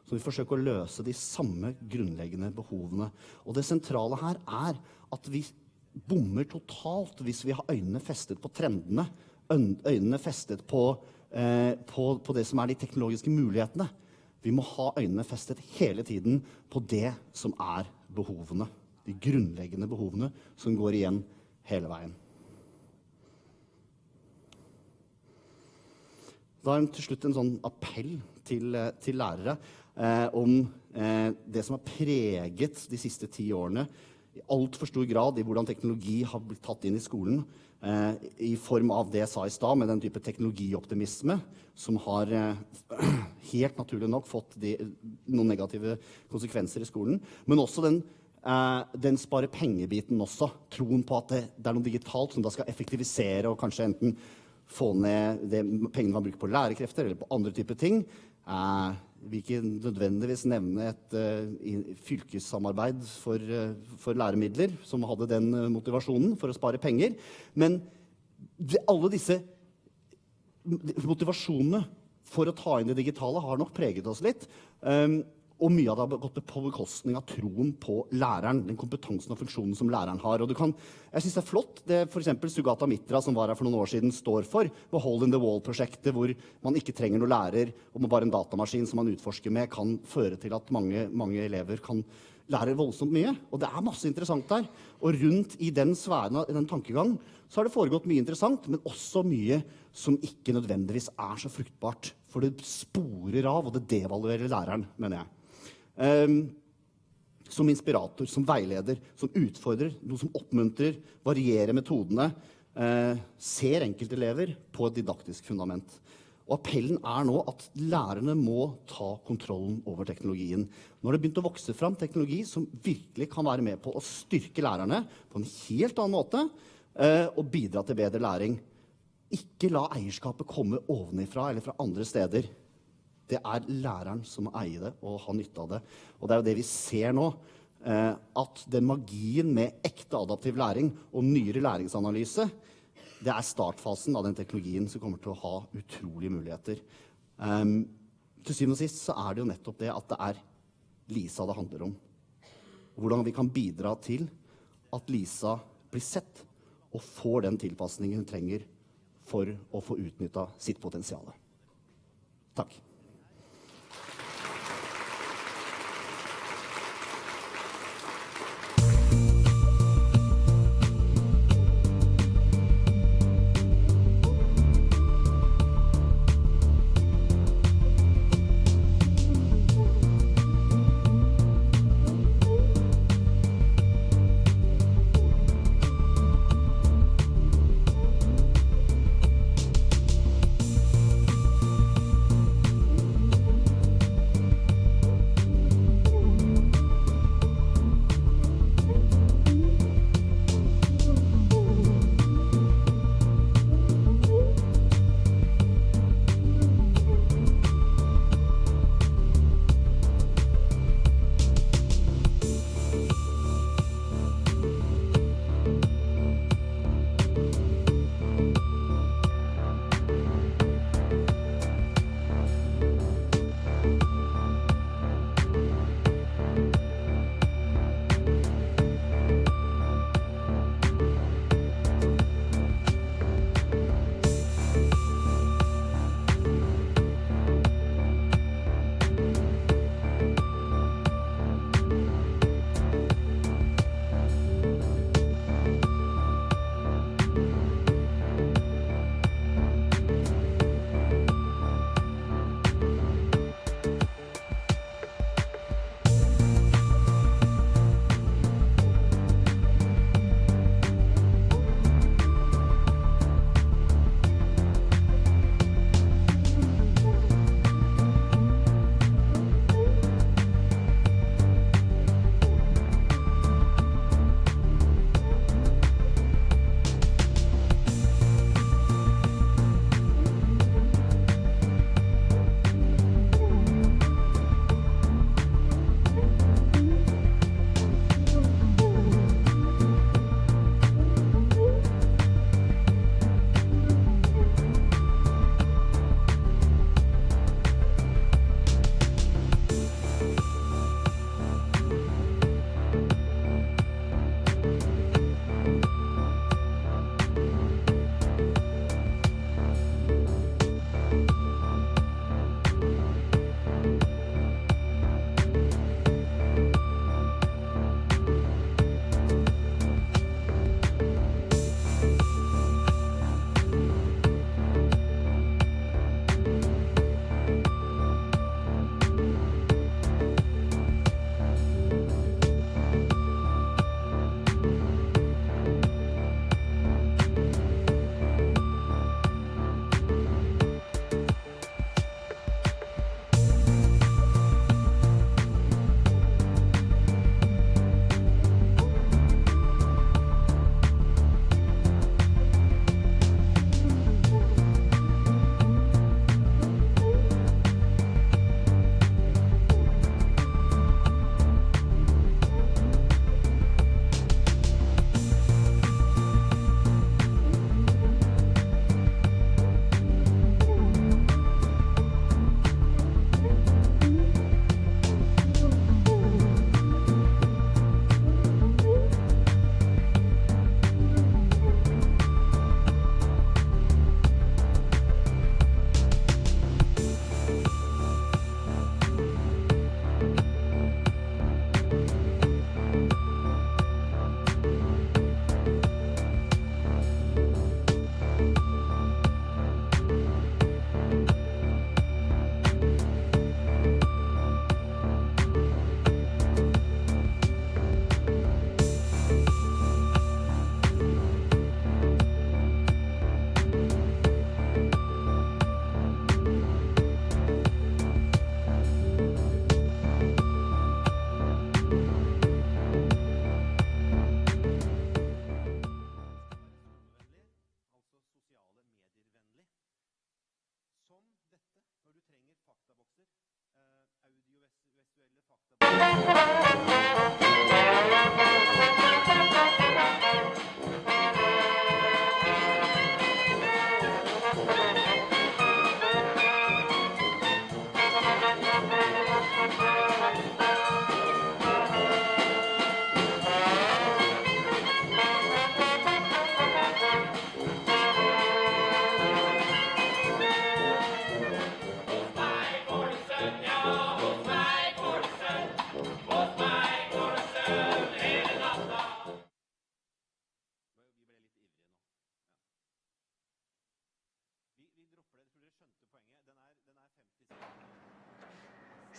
S22: Så vi forsøker å løse de samme grunnleggende behovene. Og det sentrale her er at vi bommer totalt hvis vi har øynene festet på trendene, øynene festet på det som er de teknologiske mulighetene. Vi må ha øynene festet hele tiden på det som er behovene. De grunnleggende behovene som går igjen hele veien. Da er det til slutt en sånn appell til lærere om det som har preget de siste 10 årene i alt for stor grad i hvordan teknologi har blitt tatt inn i skolen i form av det jeg sa i sted med den type teknologioptimisme som har helt naturlig nok fått noen negative konsekvenser i skolen, men også den sparer pengebiten også, troen på at det er noe digitalt som da skal effektivisere og kanskje enten få ned det pengene man bruker på lærerkrefter eller på andre typer ting. Vi vil ikke nødvendigvis nevne et fylkessamarbeid for læremidler som hadde den motivasjonen for å spare penger, men alle disse motivasjonene for å ta inn det digitale har nok preget oss litt, og mye av det har gått på bekostning av troen på læreren, den kompetansen og funksjonen som læreren har. Og jeg synes det er flott, det for eksempel Sugata Mitra som var her for noen år siden står for, Hole in the Wall-prosjektet, hvor man ikke trenger noen lærer, og med bare en datamaskin som man utforsker med, kan føre til at mange elever kan lære voldsomt mye. Og det er masse interessant der. Og rundt i den sfæren, i den tankegang, så har det foregått mye interessant, men også mye som ikke nødvendigvis er så fruktbart. For det sporer av, og det devaluerer læreren, mener jeg. Som inspirator, som veileder, som utfordrer, noe som oppmuntrer, varierer metodene, ser enkeltelever på et didaktisk fundament. Og appellen er nå at lærerne må ta kontrollen over teknologien. Nå har det begynt å vokse frem teknologi som virkelig kan være med på å styrke lærerne på en helt annen måte, og bidra til bedre læring. Ikke la eierskapet komme ovenifra eller fra andre steder. Det er læreren som må eie det og ha nytte av det. Og det er jo det vi ser nå, at den magien med ekte adaptiv læring og nyere læringsanalyse, det er startfasen av den teknologien som kommer til å ha utrolige muligheter. Til syvende og sist så er det jo nettopp det at det er Lisa det handler om. Hvordan vi kan bidra til at Lisa blir sett og får den tilpasningen hun trenger for å få utnyttet sitt potensial. Takk.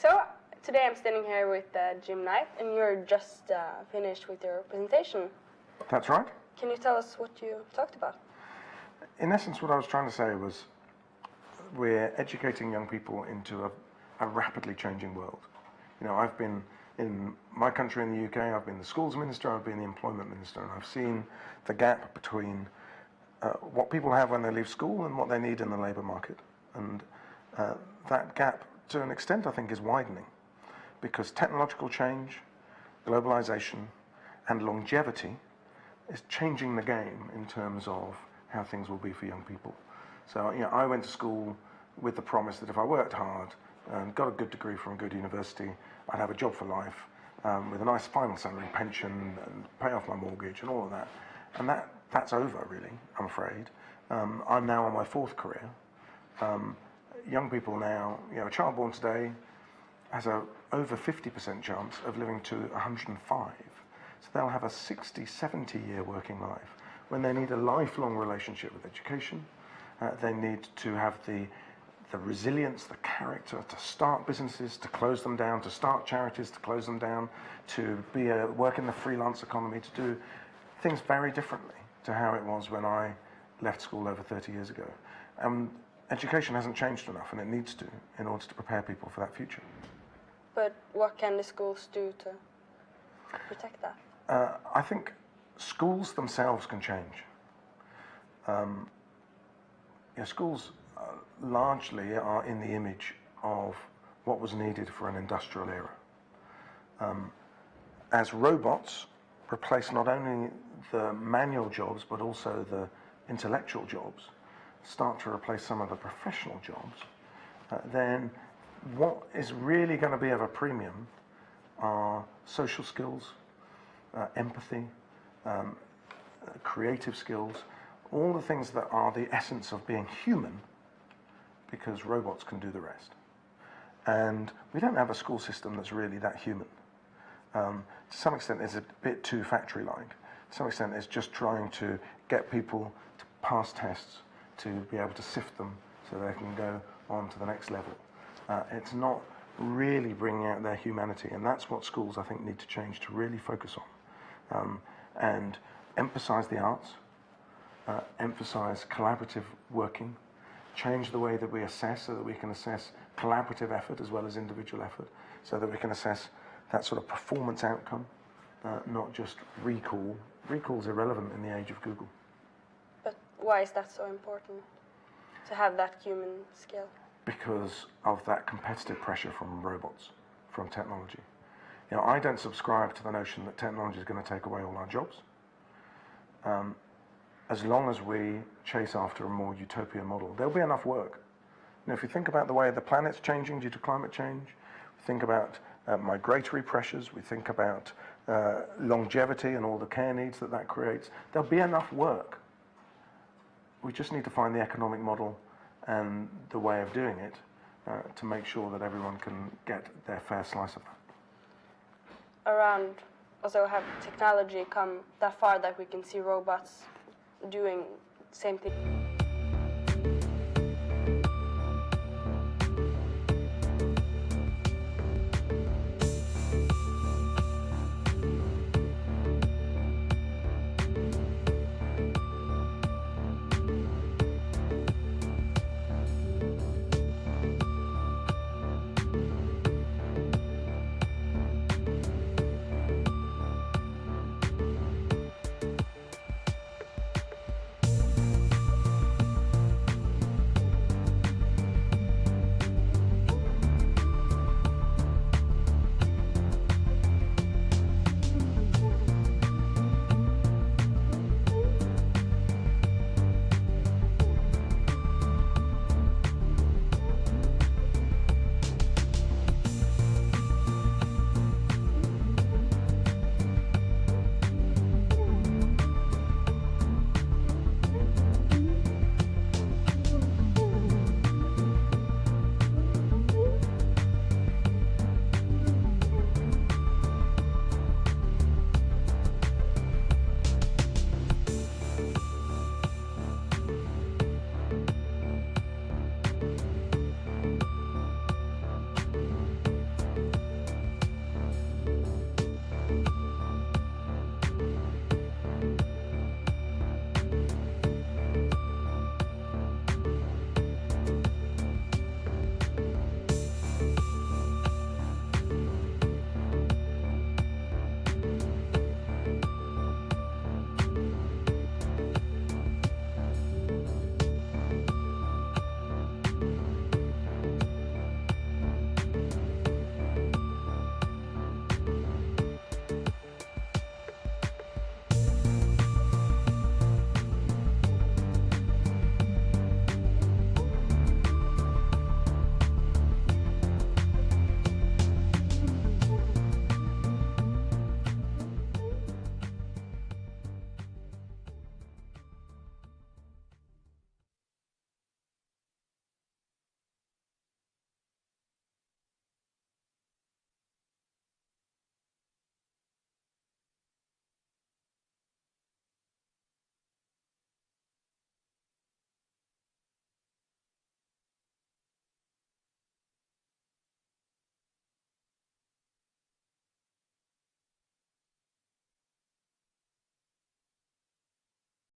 S6: So, today I'm standing here with Jim Knight, and you're just finished with your presentation.
S18: That's right.
S6: Can you tell us what you talked about?
S18: In essence, what I was trying to say was we're educating young people into a rapidly changing world. You know, I've been in my country in the UK, I've been the schools minister, I've been the employment minister, and I've seen the gap between what people have when they leave school and what they need in the labour market. And that gap, to an extent, I think, is widening because technological change, globalization, and longevity is changing the game in terms of how things will be for young people. So, you know, I went to school with the promise that if I worked hard and got a good degree from a good university, I'd have a job for life with a nice final salary, pension, and pay off my mortgage and all of that. And that's over, really, I'm afraid. I'm now on my fourth career. Young people now, you know, a child born today has a over 50% chance of living to 105. So they'll have a 60, 70-year working life when they need a lifelong relationship with education. They need to have the resilience, the character to start businesses, to close them down, to start charities, to close them down, to work in the freelance economy, to do things very differently to how it was when I left school over 30 years ago. Education hasn't changed enough, and it needs to, in order to prepare people for that future.
S6: But what can the schools do to protect that?
S18: I think schools themselves can change. Schools largely are in the image of what was needed for an industrial era. As robots replace not only the manual jobs, but also the intellectual jobs, start to replace some of the professional jobs, then what is really going to be of a premium are social skills, empathy, creative skills, all the things that are the essence of being human, because robots can do the rest. And we don't have a school system that's really that human. To some extent, it's a bit too factory-like. To some extent, it's just trying to get people to pass tests, to be able to sift them so they can go on to the next level. It's not really bringing out their humanity, and that's what schools, I think, need to change to really focus on. And emphasize the arts, emphasize collaborative working, change the way that we assess so that we can assess collaborative effort as well as individual effort, so that we can assess that sort of performance outcome, not just recall. Recall's irrelevant in the age of Google.
S6: But why is that so important, to have that human skill?
S18: Because of that competitive pressure from robots, from technology. You know, I don't subscribe to the notion that technology is going to take away all our jobs. As long as we chase after a more utopian model, there'll be enough work. You know, if you think about the way the planet's changing due to climate change, think about migratory pressures, we think about longevity and all the care needs that creates, there'll be enough work. We just need to find the economic model and the way of doing it to make sure that everyone can get their fair slice of that.
S6: Also have technology come that far that we can see robots doing the same thing?